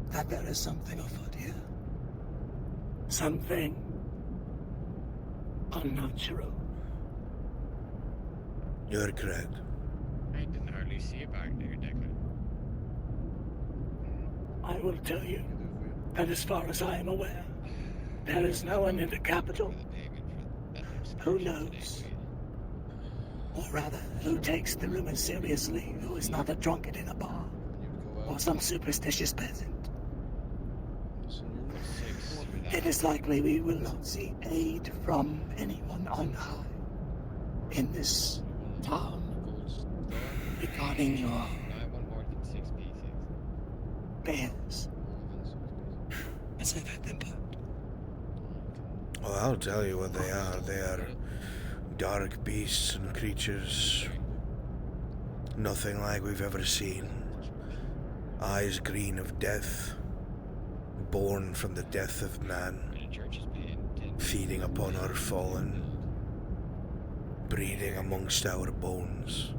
that there is something afoot here. Something unnatural. You're correct. I didn't hardly see you back there, Declan. I will tell you that as far as I am aware, there is no one in the capital who knows, or rather, who takes the rumors seriously, who is not a drunkard in a bar, or some superstitious peasant. It is likely we will not see aid from anyone on high in this town regarding your bears, as I've had them put. Well, I'll tell you what they are. They are dark beasts and creatures. Nothing like we've ever seen. Eyes green of death. Born from the death of man. Feeding upon our fallen. Breeding amongst our bones.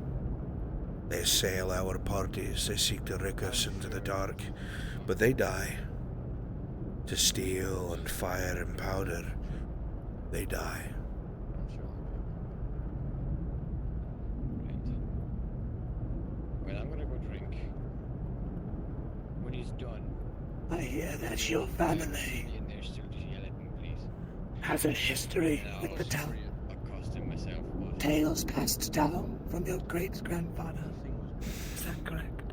They assail our parties. They seek to wreck us into the dark. But they die. To steel and fire and powder. They die. Well, I'm gonna go drink. When he's done, I hear that your family has a history with the town. Tales passed down from your great-grandfather. Is that correct?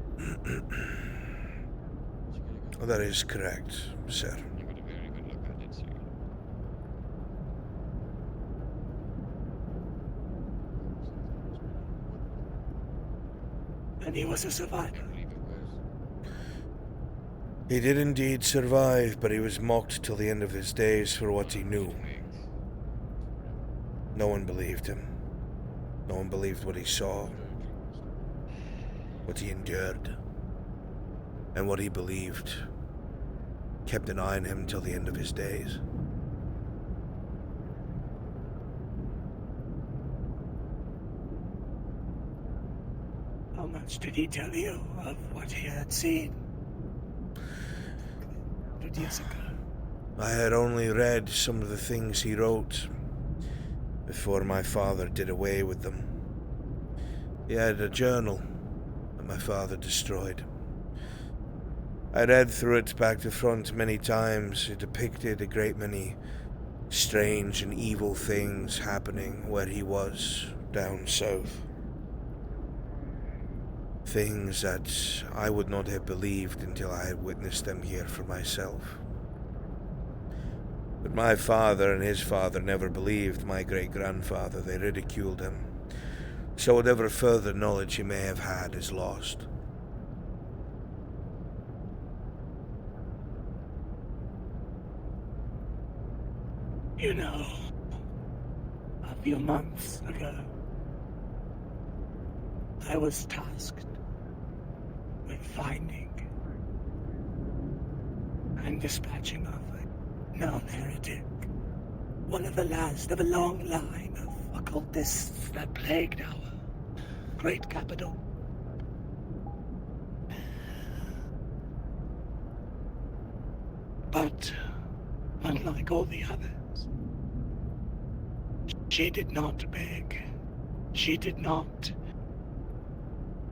Well, that is correct, sir. And he was a survivor. He did indeed survive, but he was mocked till the end of his days for what he knew. No one believed him. No one believed what he saw, what he endured, and what he believed kept an eye on him till the end of his days. How much did he tell you of what he had seen 2 years ago? I had only read some of the things he wrote before my father did away with them. He had a journal that my father destroyed. I read through it back to front many times. It depicted a great many strange and evil things happening where he was, down south. Things that I would not have believed until I had witnessed them here for myself. But my father and his father never believed my great-grandfather. They ridiculed him. So whatever further knowledge he may have had is lost. You know, a few months ago, I was tasked with finding and dispatching of a known heretic, one of the last of a long line of occultists that plagued our great capital. But, unlike all the others, she did not beg. She did not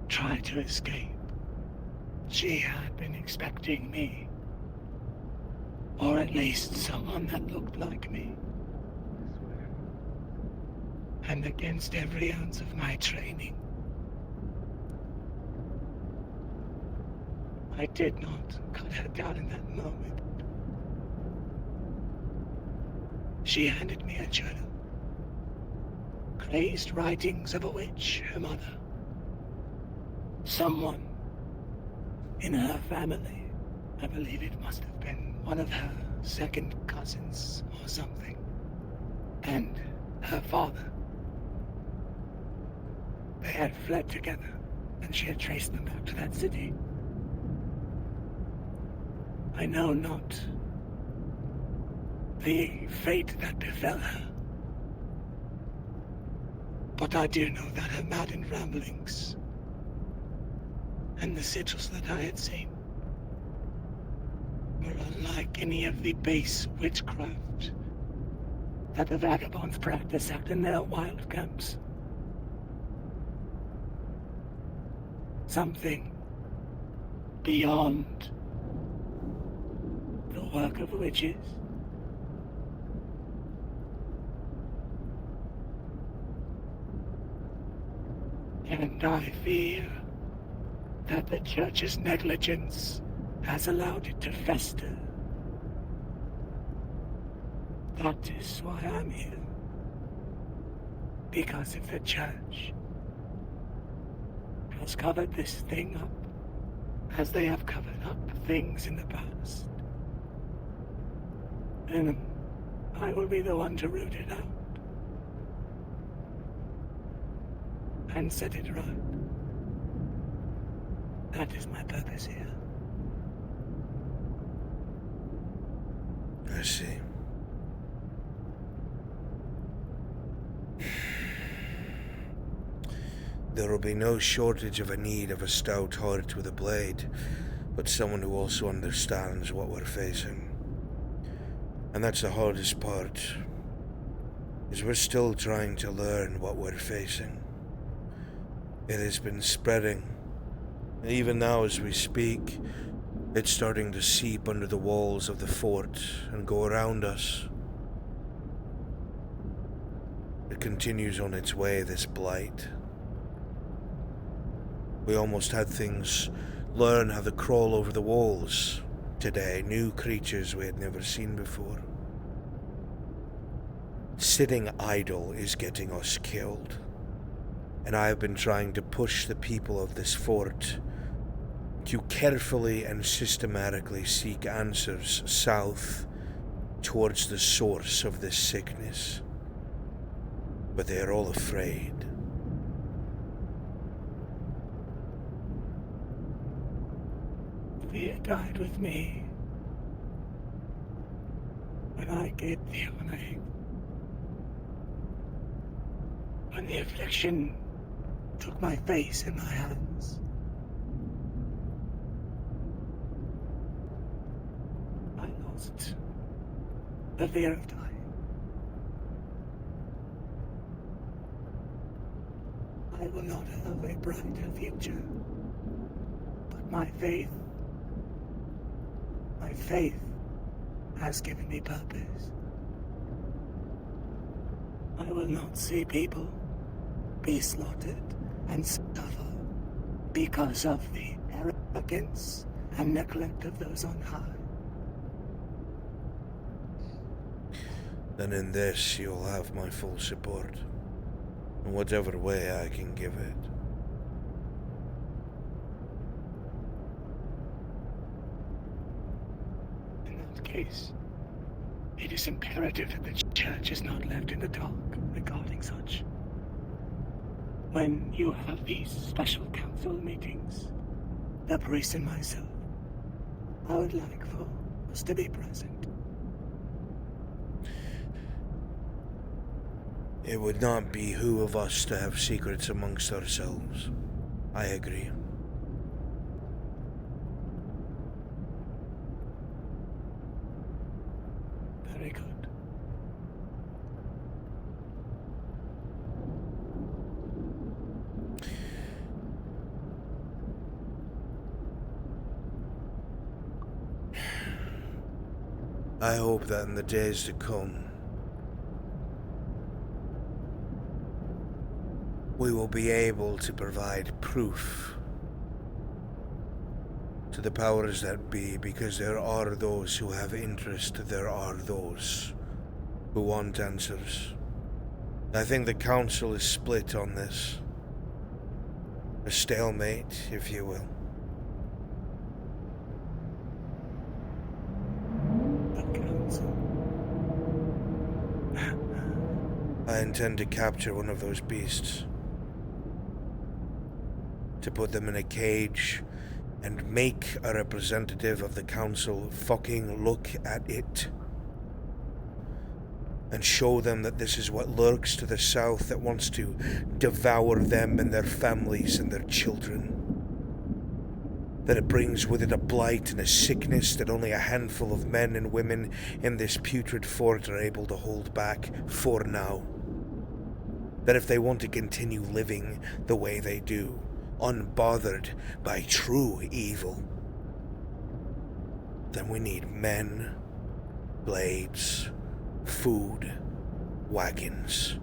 try to escape. She had been expecting me. Or at least someone that looked like me. And against every ounce of my training, I did not cut her down in that moment. She handed me a journal. Crazed writings of a witch, her mother. Someone in her family. I believe it must have been one of her second cousins or something. And her father. They had fled together, and she had traced them back to that city. I know not the fate that befell her. But I do know that her maddened ramblings and the sigils that I had seen were unlike any of the base witchcraft that the vagabonds practice out in their wild camps. Something beyond the work of witches. And I fear that the church's negligence has allowed it to fester. That is why I'm here. Because if the church has covered this thing up, as they have covered up things in the past, then I will be the one to root it out and set it right. That is my purpose here. I see. There will be no shortage of a need of a stout heart with a blade, but someone who also understands what we're facing. And that's the hardest part, is we're still trying to learn what we're facing. It has been spreading. And even now as we speak, it's starting to seep under the walls of the fort and go around us. It continues on its way, this blight. We almost had things learn how to crawl over the walls today, new creatures we had never seen before. Sitting idle is getting us killed. And I have been trying to push the people of this fort to carefully and systematically seek answers south towards the source of this sickness. But they are all afraid. Fear died with me when I gave the when the affliction took my face in my hands. I lost the fear of dying. I will not have a brighter future, but my faith My faith has given me purpose. I will not see people be slaughtered and suffer because of the arrogance and neglect of those on high. Then in this you'll have my full support, in whatever way I can give it. In that case, it is imperative that the church is not left in the dark regarding such. When you have these special council meetings, the priest and myself, I would like for us to be present. It would not behoove us to have secrets amongst ourselves. I agree. Very good. I hope that in the days to come, we will be able to provide proof to the powers that be, because there are those who have interest, there are those who want answers. I think the council is split on this. A stalemate, if you will. I intend to capture one of those beasts, to put them in a cage and make a representative of the council fucking look at it and show them that this is what lurks to the south, that wants to devour them and their families and their children. That it brings with it a blight and a sickness that only a handful of men and women in this putrid fort are able to hold back for now. That if they want to continue living the way they do, unbothered by true evil, then we need men, blades, food, wagons.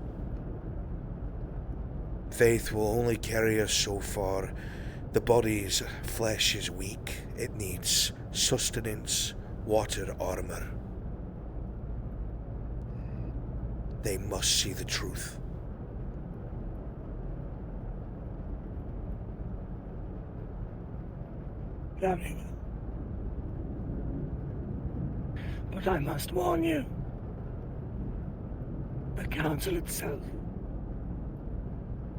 Faith will only carry us so far. The body's flesh is weak. It needs sustenance, water, armor. They must see the truth. Very well. But I must warn you, the council itself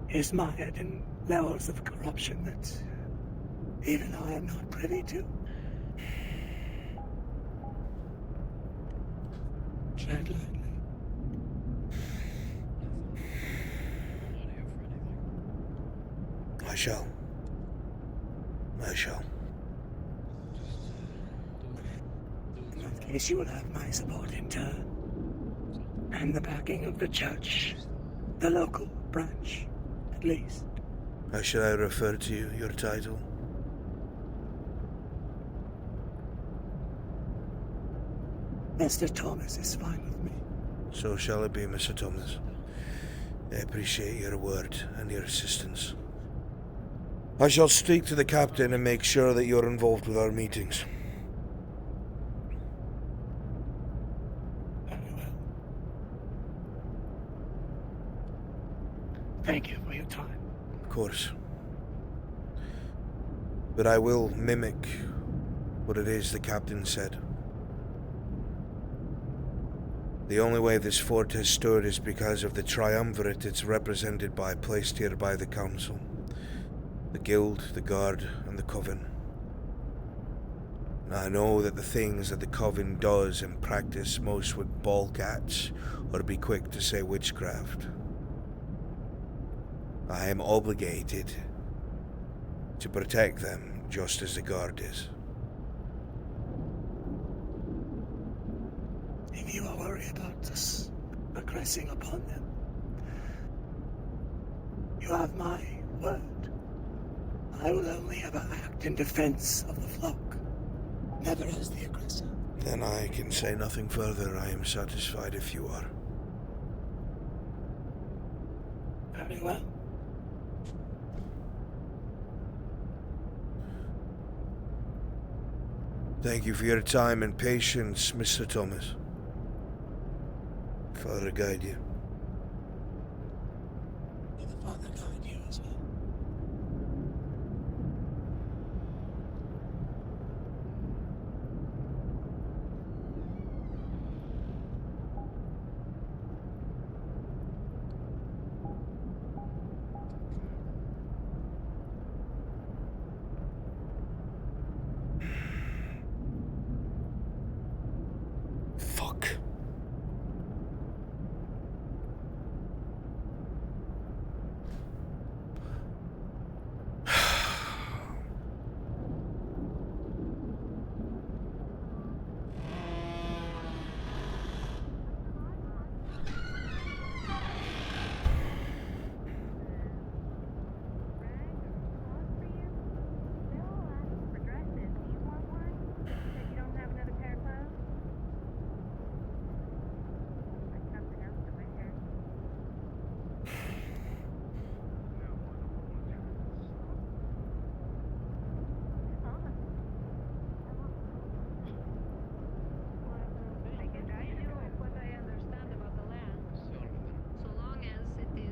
is mired in levels of corruption that even I am not privy to. Tread lightly. I shall. In that case, you will have my support in turn, and the backing of the church, the local branch, at least. How should I refer to you, your title? Mr. Thomas is fine with me. So shall it be, Mr. Thomas. I appreciate your word and your assistance. I shall speak to the captain and make sure that you're involved with our meetings. Very well. Thank you for your time. Of course. But I will mimic what it is the captain said. The only way this fort has stood is because of the triumvirate it's represented by, placed here by the council. The guild, the guard, and the coven. And I know that the things that the coven does in practice most would balk at, or be quick to say witchcraft. I am obligated to protect them just as the guard is. If you are worried about us aggressing upon them, you have my word. I will only ever act in defense of the flock, never as the aggressor. Then I can say nothing further. I am satisfied if you are. Very well. Thank you for your time and patience, Mr. Thomas. Father guide you. May the Father guide you as well. Fuck.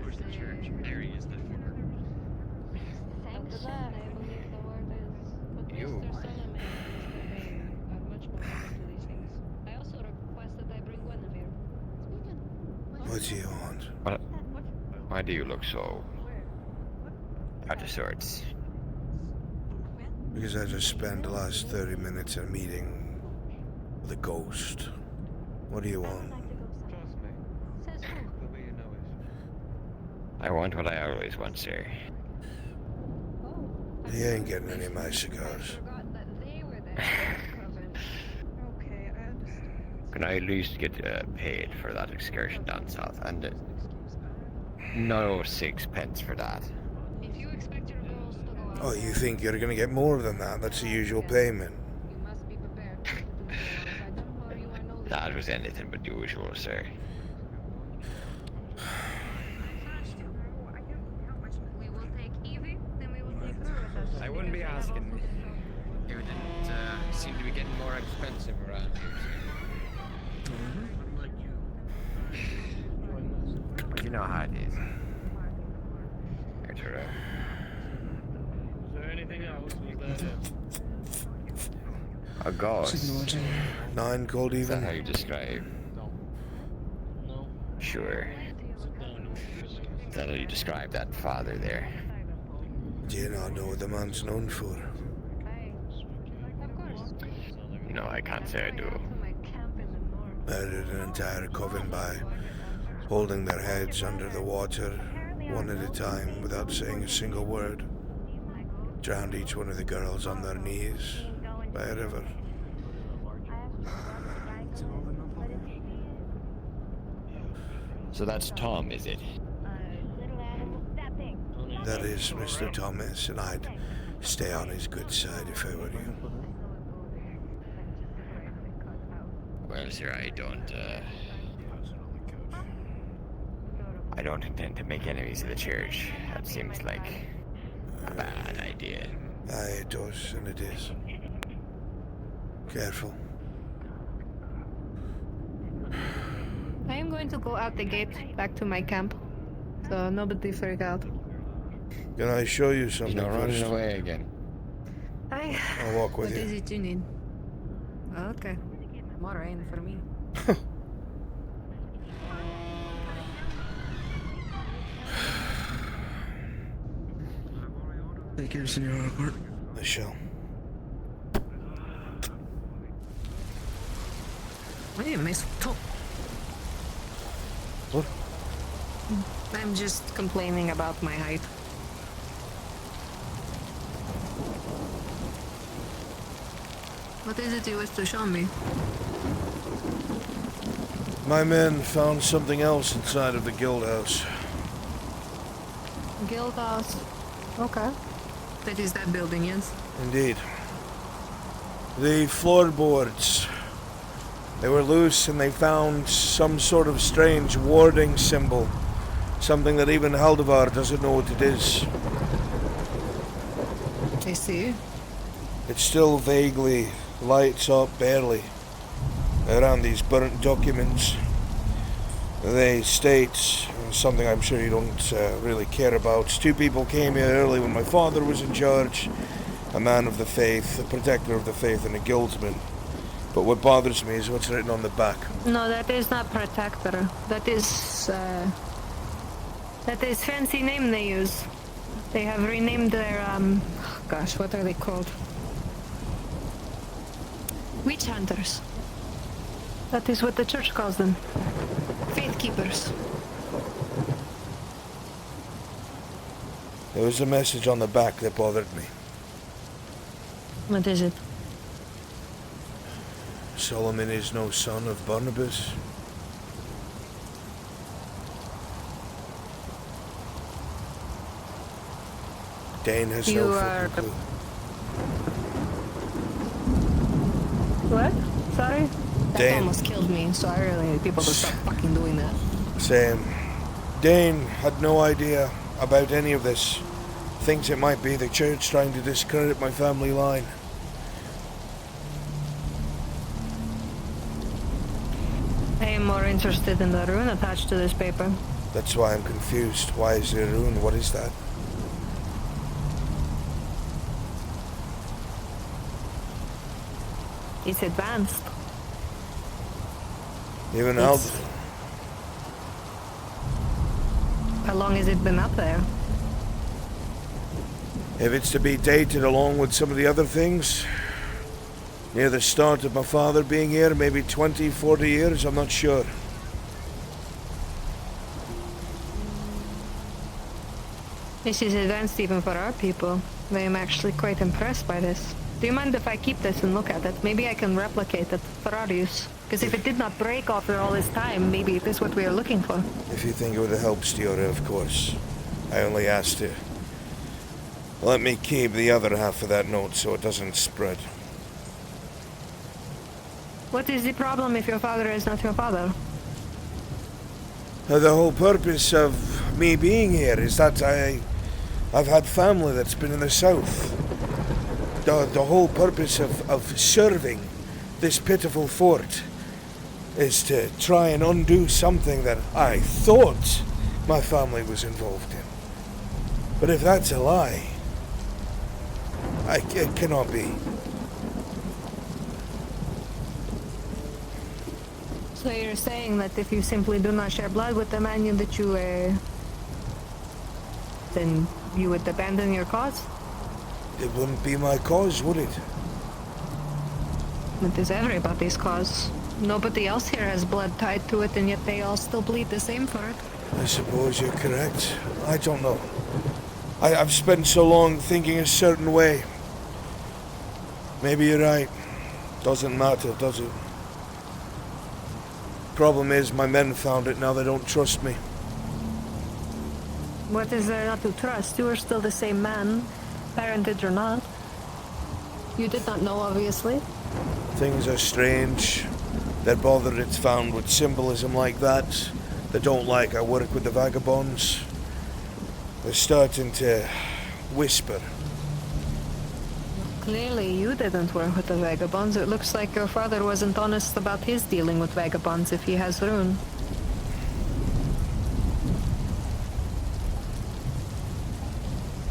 Where's the church? There he is, the fucker. Thanks, I believe the word is. But You. Mr. Solomon and Mr. Bay are much more open to these things. I also request that I bring Guinevere. What do you want? Why do you look so out of sorts? Because I just spent the last 30 minutes in a meeting with a ghost. What do you want? I want what I always want, sir. You ain't getting any of my cigars. Can I at least get paid for that excursion down south? And no 6 pence for that. If you expect your girls to go out, Oh, you think you're gonna get more than that? That's the usual payment. you must be prepared to do alongside them, or you are no leader. That was anything but usual, sir. We will take Evie, then we will take her with us. I wouldn't be asking. It didn't seem to be getting more expensive around here. You know how it is. It's alright. Is there anything else? Was that it? A ghost. 9 gold Is that even? how you describe? No. Sure. Is that how you describe that father there? Do you not know what the man's known for? No, I can't say I do. Murdered an entire coven by holding their heads under the water, one at a time, without saying a single word. Drowned each one of the girls on their knees by a river. So that's Tom, is it? That is Mr. Thomas, and I'd stay on his good side if I were you. Well, sir, I don't intend to make enemies of the church. That seems like a bad idea. Aye, it does, and it is. Careful. I am going to go out the gate back to my camp, so nobody freak out. Can I show you something You're not running first? away again. I'll walk with What you. is it you need? Okay. More rain for me. Take care, Senor Harcourt. I shall. Hey, miss. What? I'm just complaining about my height. What is it you wish to show me? My men found something else inside of the guild house. Guild house. Okay. That is that building, yes? Indeed. The floorboards. They were loose and they found some sort of strange warding symbol. Something that even Haldivar doesn't know what it is. I see. It still vaguely lights up, barely, around these burnt documents. They state something I'm sure you don't really care about. 2 people came here early when my father was in charge. A man of the faith, a protector of the faith, and a guildsman. But what bothers me is what's written on the back. No, that is not protector. That is fancy name they use. They have renamed their, gosh, what are they called? Witch hunters. That is what the church calls them. Faith keepers. There was a message on the back that bothered me. What is it? Solomon is no son of Barnabas. Dane has no fucking clue. What? Sorry? That Dane. almost killed me, so I really need people to stop fucking doing that. Same. Dane had no idea about any of this. Thinks it might be the church trying to discredit my family line. I am more interested in the rune attached to this paper. That's why I'm confused. Why is there a rune? What is that? It's advanced. Even how long has it been up there? If it's to be dated along with some of the other things, near the start of my father being here, maybe 20, 40 years, I'm not sure. This is advanced even for our people. I am actually quite impressed by this. Do you mind if I keep this and look at it? Maybe I can replicate it for our use. Because if it did not break after all this time, maybe it is what we are looking for. If you think it would help, Stiora, of course. I only asked you. Let me keep the other half of that note so it doesn't spread. What is the problem if your father is not your father? The whole purpose of me being here is that I've had family that's been in the south. The whole purpose of serving this pitiful fort is to try and undo something that I thought my family was involved in. But if that's a lie, it cannot be. So you're saying that if you simply do not share blood with the man that you then you would abandon your cause? It wouldn't be my cause, would it? It is everybody's cause. Nobody else here has blood tied to it, and yet they all still bleed the same for it. I suppose you're correct. I don't know. I've spent so long thinking a certain way. Maybe you're right. Doesn't matter, does it? Problem is, my men found it, now they don't trust me. What is there not to trust? You are still the same man, parentage or not. You did not know, obviously. Things are strange. They're bothered it's found with symbolism like that. They don't like I work with the vagabonds. They're starting to whisper. Clearly you didn't work with the vagabonds. It looks like your father wasn't honest about his dealing with vagabonds if he has rune.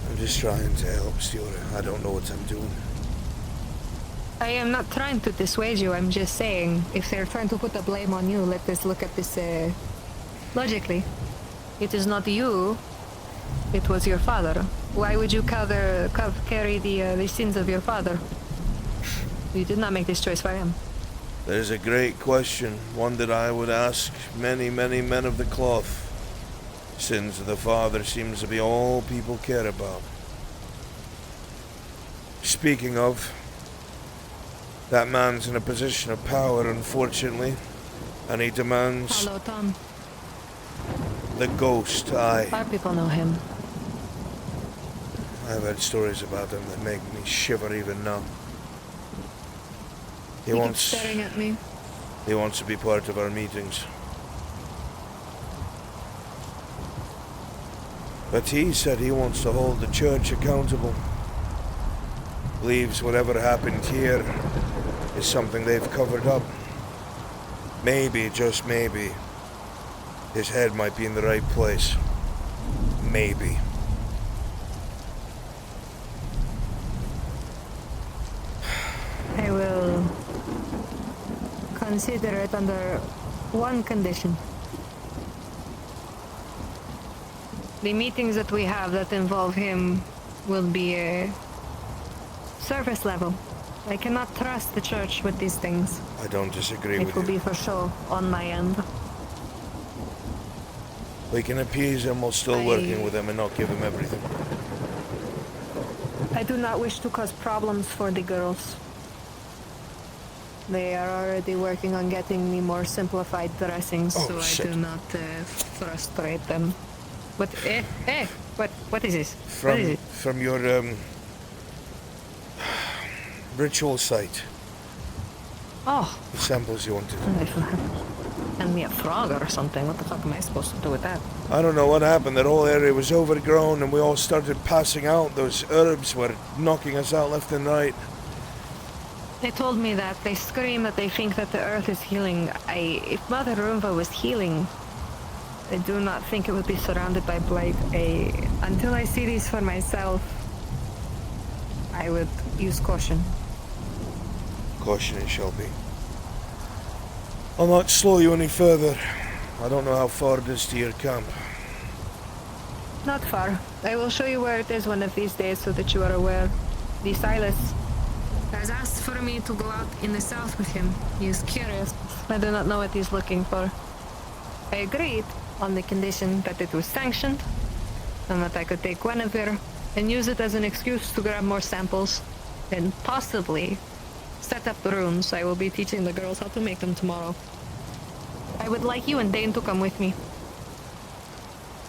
I'm just trying to help, Stiora. I don't know what I'm doing. I am not trying to dissuade you, I'm just saying, if they're trying to put the blame on you, let us look at this, logically. It is not you, it was your father. Why would you carry the sins of your father? You did not make this choice for him. There's a great question, one that I would ask many, many men of the cloth. Sins of the father seems to be all people care about. Speaking of, that man's in a position of power, unfortunately, and he demands... Hello, Tom. The ghost, aye. Our people know him. I've heard stories about him that make me shiver even now. He keeps wants... staring at me. He wants to be part of our meetings. But he said he wants to hold the church accountable. Believes whatever happened here is something they've covered up. Maybe, just maybe, his head might be in the right place. Maybe. I will consider it under one condition. The meetings that we have that involve him will be a surface level. I cannot trust the church with these things. I don't disagree with It will you. be for sure on my end. We can appease him while still working with him and not give him everything. I do not wish to cause problems for the girls. They are already working on getting me more simplified dressings, so shit. I do not frustrate them. What? What is this? What is it? From your ritual site. Oh. The samples you wanted. And me a frog or something. What the fuck am I supposed to do with that? I don't know what happened. That whole area was overgrown and we all started passing out. Those herbs were knocking us out left and right. They told me that. They scream that they think that the earth is healing. If Mother Roomba was healing, I do not think it would be surrounded by blight. Until I see these for myself, I would use caution. Caution it shall be. I'll not slow you any further. I don't know how far it is to your camp. Not far. I will show you where it is one of these days so that you are aware. The Silas has asked for me to go out in the south with him. He is curious. I do not know what he's looking for. I agreed on the condition that it was sanctioned and that I could take Guinevere and use it as an excuse to grab more samples and possibly set up the runes. I will be teaching the girls how to make them tomorrow. I would like you and Dane to come with me.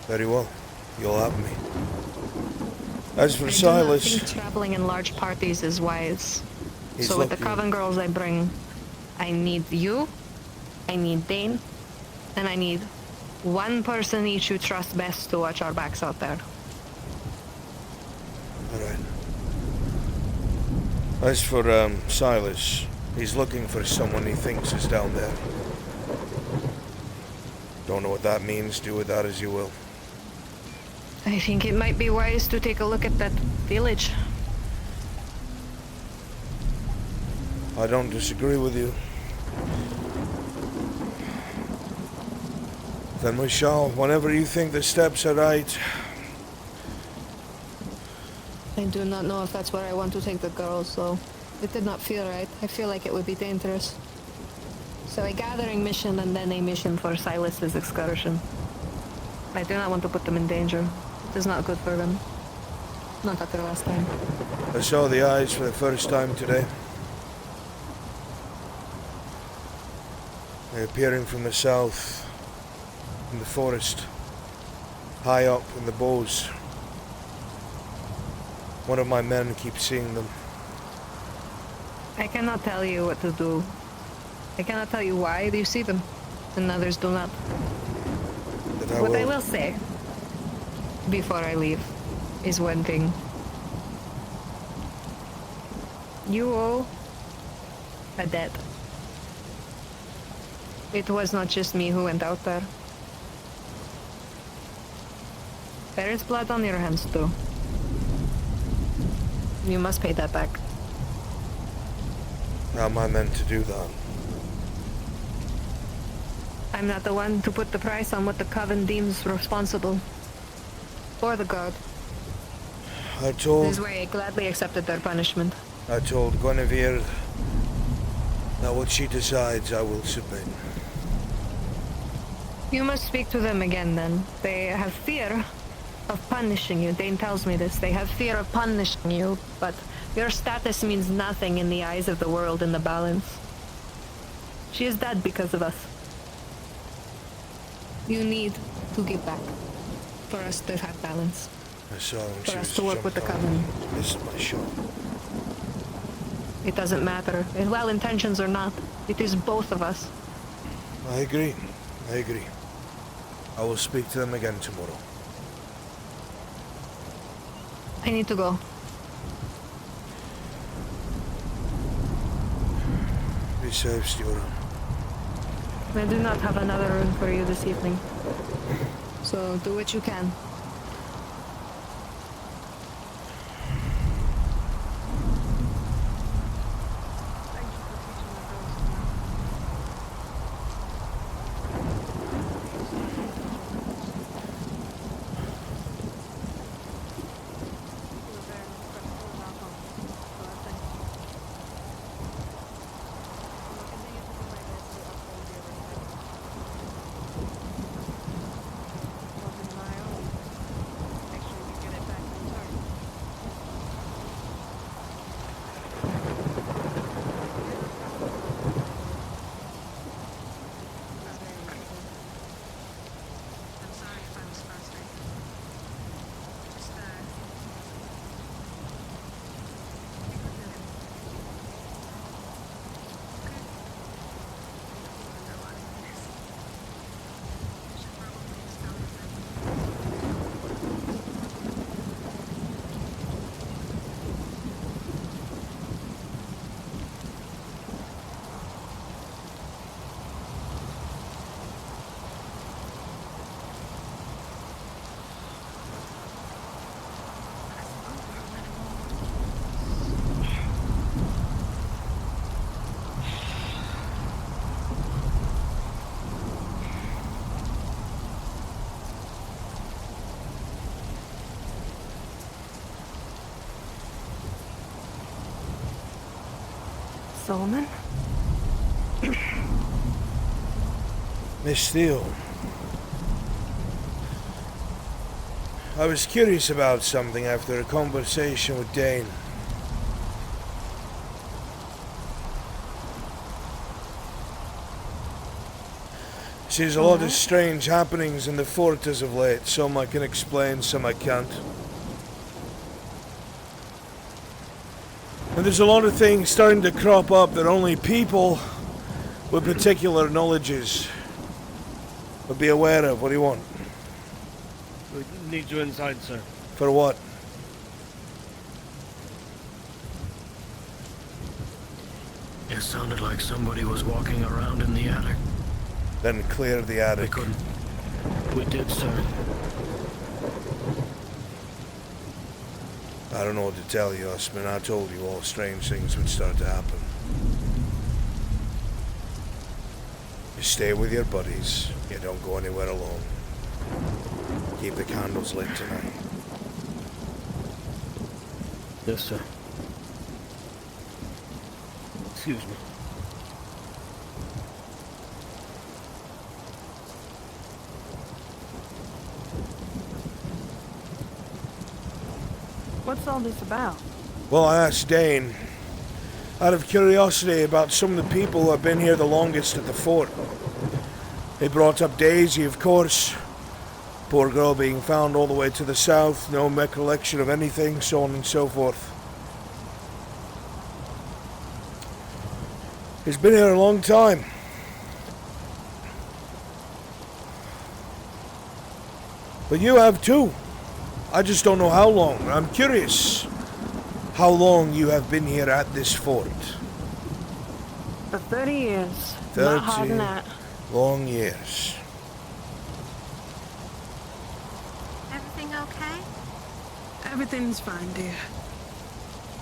Very well. You'll have me. As for I Silas... do not think traveling in large parties is wise. He's So with the lucky. Coven girls I bring, I need you, I need Dane, and I need one person each who trusts best to watch our backs out there. Alright. As for Silas, he's looking for someone he thinks is down there. Don't know what that means, do with that as you will. I think it might be wise to take a look at that village. I don't disagree with you. Then we shall, whenever you think the steps are right. I do not know if that's where I want to take the girls, though. It did not feel right. I feel like it would be dangerous. So a gathering mission and then a mission for Silas's excursion. I do not want to put them in danger. It is not good for them. Not after last time. I saw the eyes for the first time today. They're appearing from the south, in the forest, high up in the boughs. One of my men keeps seeing them. I cannot tell you what to do. I cannot tell you why you see them, and others do not. But What I will say, before I leave, is one thing. You owe a debt. It was not just me who went out there. There is blood on your hands too. You must pay that back. How am I meant to do that? I'm not the one to put the price on what the Coven deems responsible. Or the God. I told... This way I gladly accepted their punishment. I told Guinevere that what she decides I will submit. You must speak to them again then. They have fear of punishing you. Dane tells me this. They have fear of punishing you, but your status means nothing in the eyes of the world in the balance. She is dead because of us. You need to give back for us to have balance. I saw when For she us was to work with the jumped Coven. on. This is my shot. It doesn't matter. Well intentions or not, it is both of us. I agree. I agree. I will speak to them again tomorrow. I need to go. Be safe, Stuart. I do not have another room for you this evening. So do what you can. Solomon? Miss Steele. I was curious about something after a conversation with Dane. There's a lot of strange happenings in the fort as of late. Some I can explain, some I can't. And there's a lot of things starting to crop up that only people with particular knowledges would be aware of. What do you want? We need you inside, sir. For what? It sounded like somebody was walking around in the attic. Then clear the attic. We did, sir. I don't know what to tell you, Osman. I told you all strange things would start to happen. You stay with your buddies. You don't go anywhere alone. Keep the candles lit tonight. Yes, sir. Excuse me. What's all this about? Well, I asked Dane, out of curiosity, about some of the people who have been here the longest at the fort. He brought up Daisy, of course. Poor girl being found all the way to the south, no recollection of anything, so on and so forth. He's been here a long time. But you have too. I just don't know how long. I'm curious how long you have been here at this fort. For 30 years. 30 Not hard than that. long years. Everything okay? Everything's fine, dear.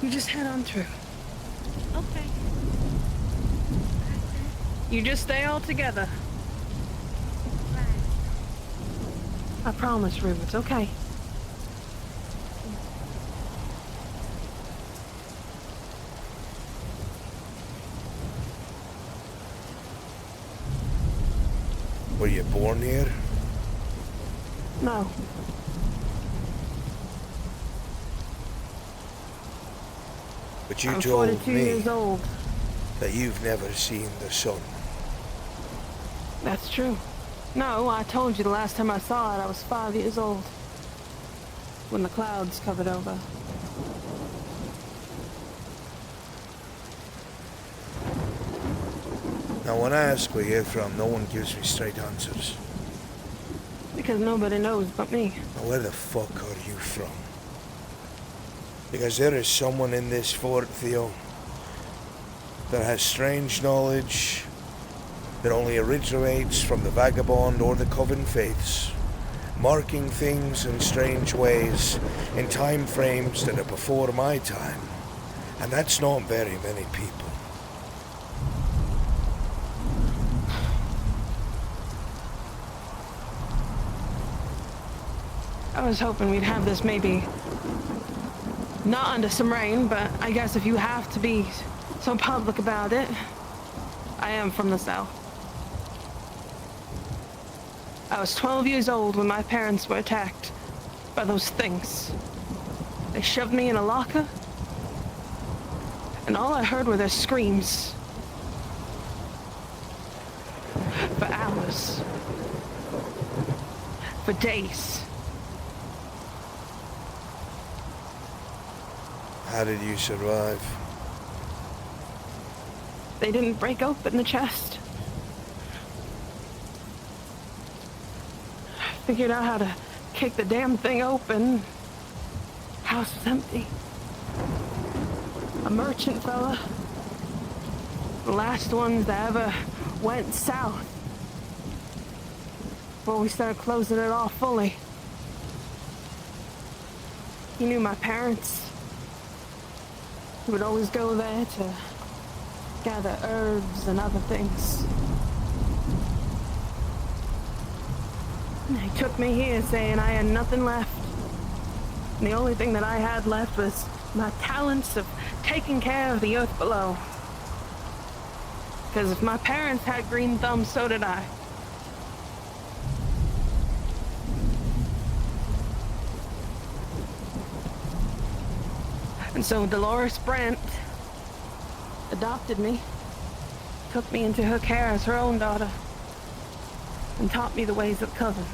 You just head on through. Okay. You just stay all together. I promise, Rue, it's okay. Were you born here? No. But you I'm told 42 me years old. that you've never seen the sun. That's true. No, I told you the last time I saw it, I was 5 years old. When the clouds covered over. Now, when I ask where you're from, no one gives me straight answers. Because nobody knows but me. Now, where the fuck are you from? Because there is someone in this fort, Theo, that has strange knowledge that only originates from the vagabond or the coven faiths, marking things in strange ways in time frames that are before my time. And that's not very many people. I was hoping we'd have this maybe not under some rain, but I guess if you have to be so public about it, I am from the South. I was 12 years old when my parents were attacked by those things. They shoved me in a locker, and all I heard were their screams. For hours. For days. How did you survive? They didn't break open the chest. Figured out how to kick the damn thing open. House was empty. A merchant fella. The last ones that ever went south. Before we started closing it off fully. He knew my parents. He would always go there to gather herbs and other things. And he took me here saying I had nothing left. And the only thing that I had left was my talents of taking care of the earth below. Because if my parents had green thumbs, so did I. And so Dolores Brandt adopted me, took me into her care as her own daughter, and taught me the ways of Coven.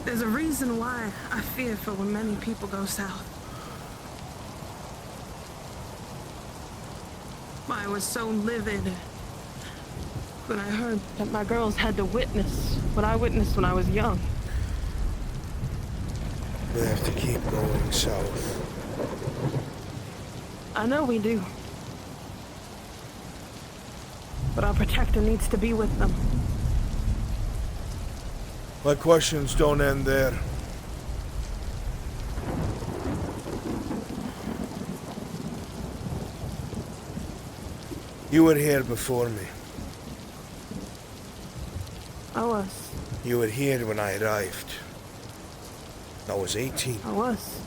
There's a reason why I fear for when many people go south. Why I was so livid when I heard that my girls had to witness what I witnessed when I was young. We have to keep going south. I know we do. But our protector needs to be with them. My questions don't end there. You were here before me. I was. You were here when I arrived. I was 18. I was.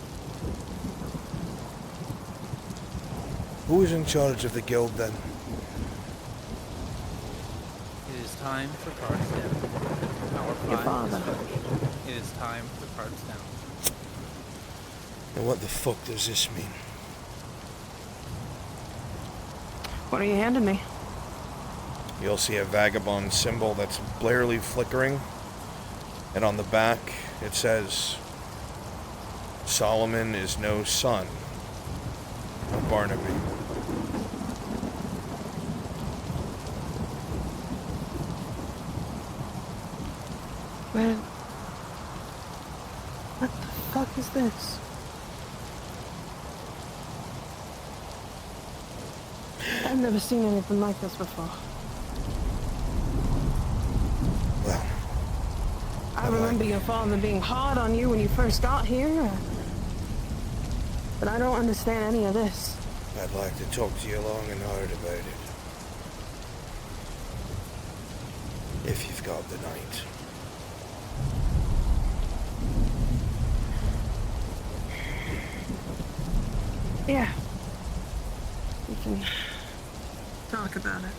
Who was in charge of the guild then? It is time for cards down. Our Your five father. is finished. It is time for cards down. And what the fuck does this mean? What are you handing me? You'll see a vagabond symbol that's barely flickering. And on the back, it says, Solomon is no son of Barnaby. Man, what the fuck is this? I've never seen anything like this before. Well, I remember your father being hard on you when you first got here, but I don't understand any of this. I'd like to talk to you long and hard about it. If you've got the night. Yeah. We can talk about it.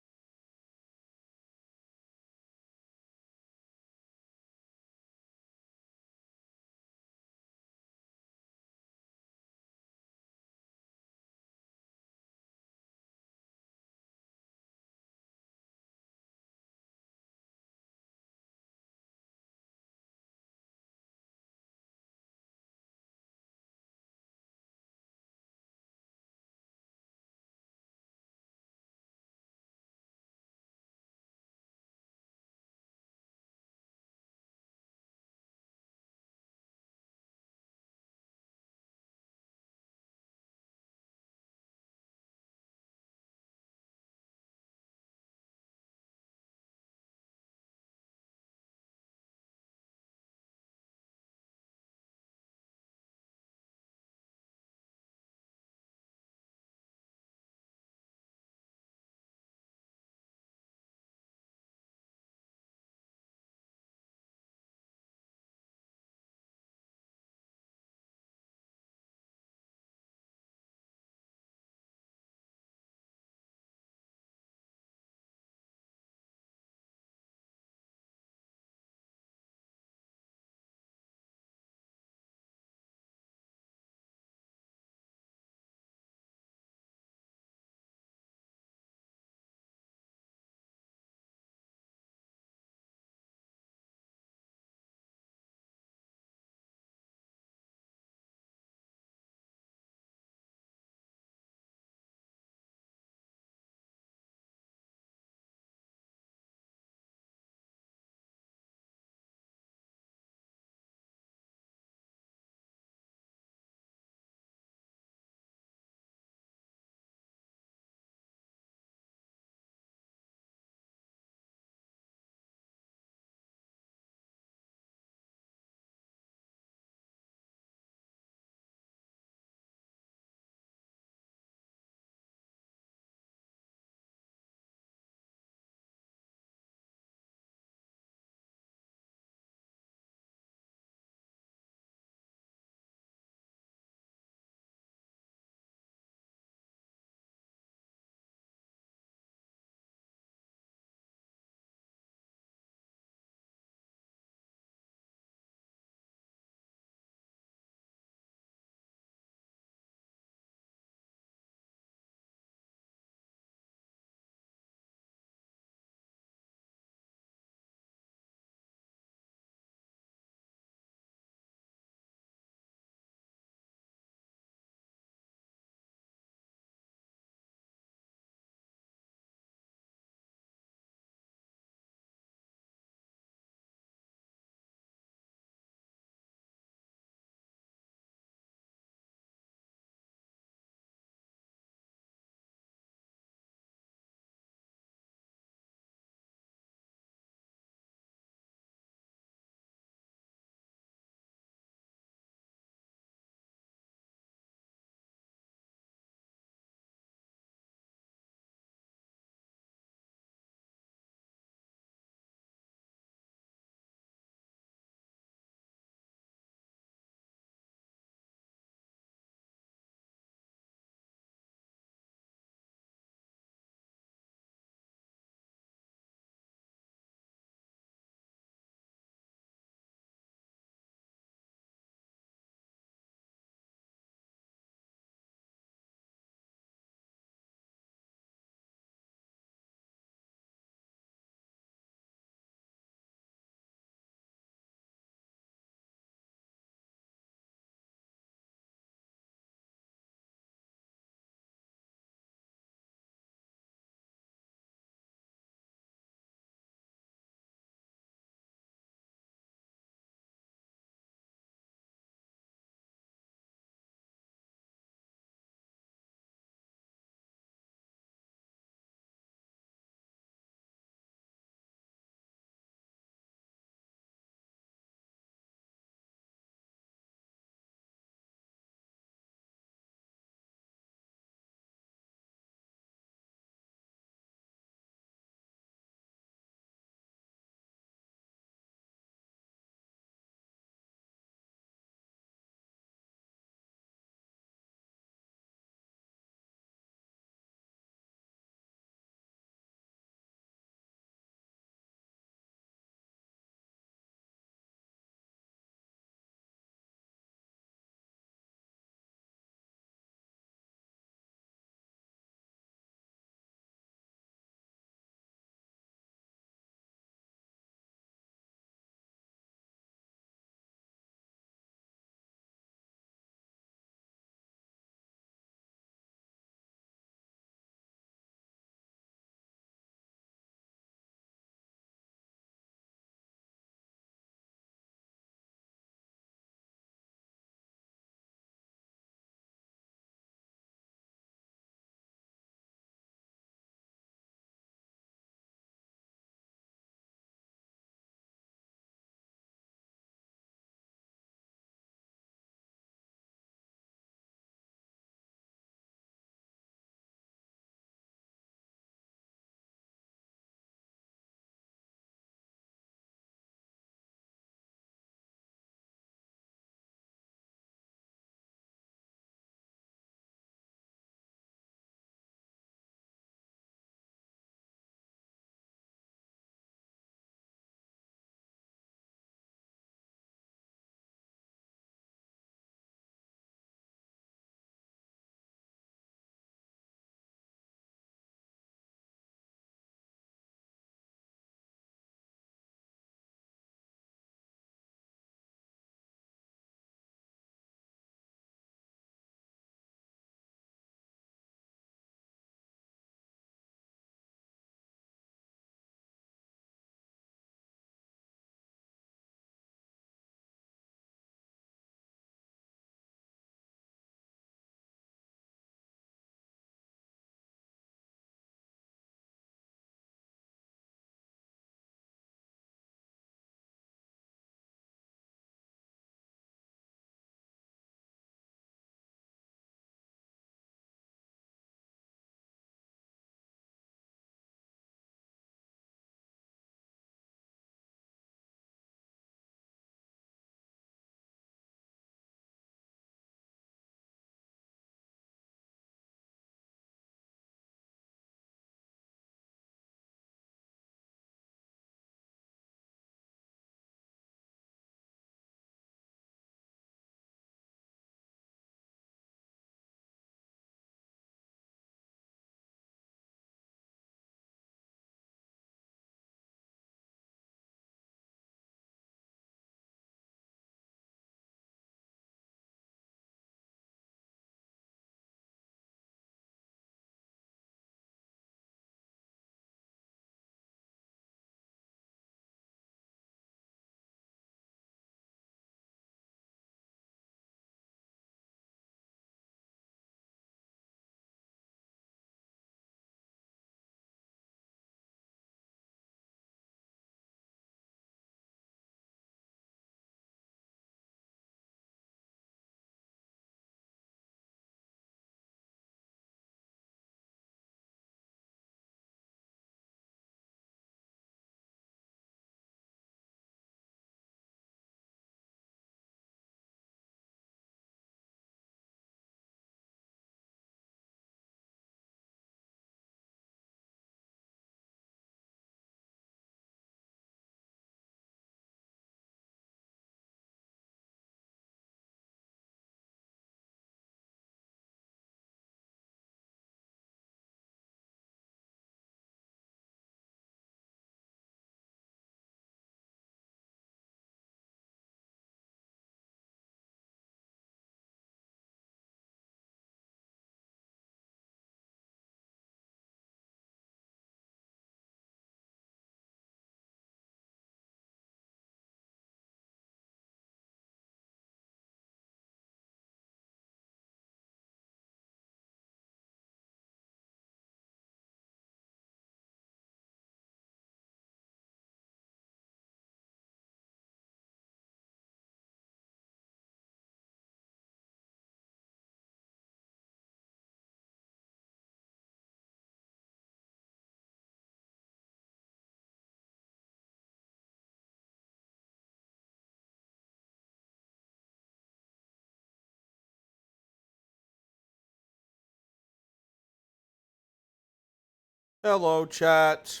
Hello, chat.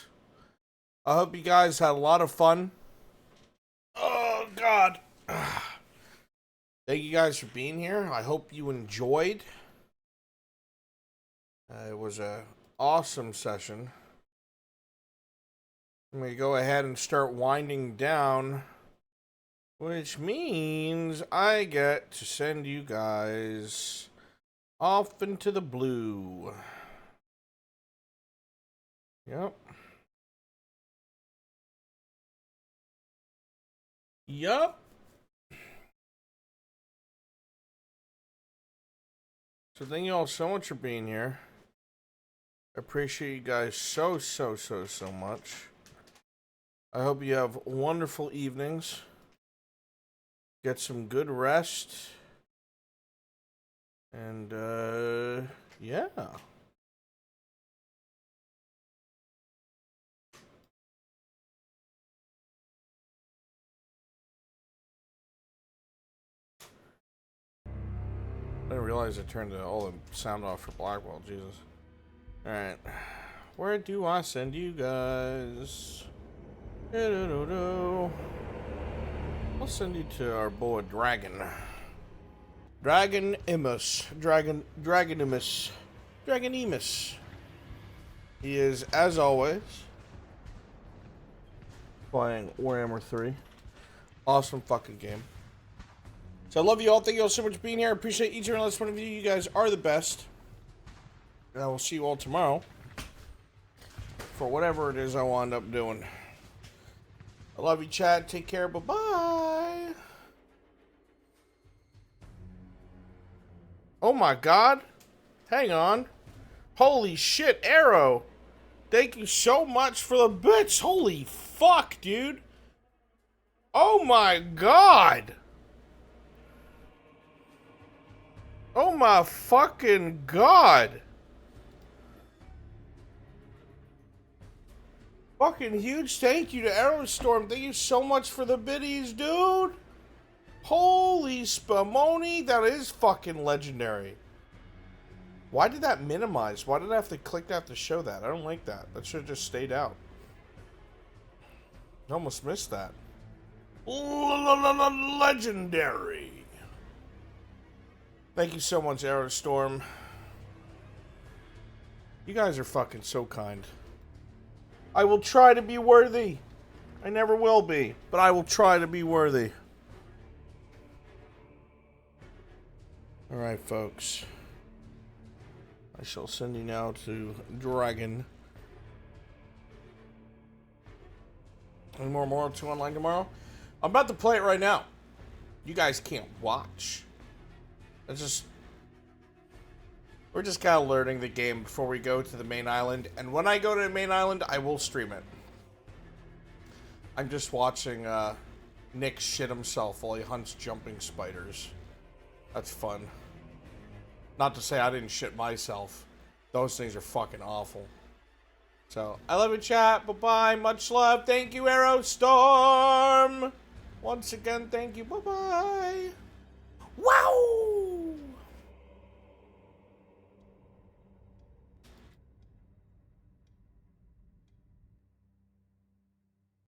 I hope you guys had a lot of fun. Oh, God. Thank you guys for being here. I hope you enjoyed. It was an awesome session. I'm going to go ahead and start winding down, which means I get to send you guys off into the blue. Yep. Yup. So thank you all so much for being here. I appreciate you guys so much. I hope you have wonderful evenings. Get some good rest. And, yeah. I didn't realize I turned all the sound off for Blackwell, Jesus. Alright. Where do I send you guys? I'll send you to our boy Dragon. Dragonimus. Dragonimus. He is, as always, playing Warhammer 3. Awesome fucking game. So I love you all. Thank you all so much for being here. I appreciate each and every last one of you. You guys are the best. And I will see you all tomorrow for whatever it is I wind up doing. I love you, chat. Take care. Bye-bye. Oh my God. Hang on. Holy shit, Arrow. Thank you so much for the bits. Holy fuck, dude. Oh my God. Oh my fucking God. Fucking huge thank you to Aerostorm. Thank you so much for the biddies, dude. Holy spumoni. That is fucking legendary. Why did that minimize? Why did I have to click that to show that? I don't like that. That should have just stayed out. I almost missed that. Legendary. Thank you so much, Aerostorm. You guys are fucking so kind. I will try to be worthy. I never will be, but I will try to be worthy. Alright, folks. I shall send you now to Dragon. Any more Morrow 2 online tomorrow? I'm about to play it right now. You guys can't watch. We're just kind of learning the game before we go to the main island. And when I go to the main island, I will stream it. I'm just watching Nick shit himself while he hunts jumping spiders. That's fun. Not to say I didn't shit myself. Those things are fucking awful. So, I love you, chat. Bye-bye. Much love. Thank you, Aerostorm. Once again, thank you. Bye-bye.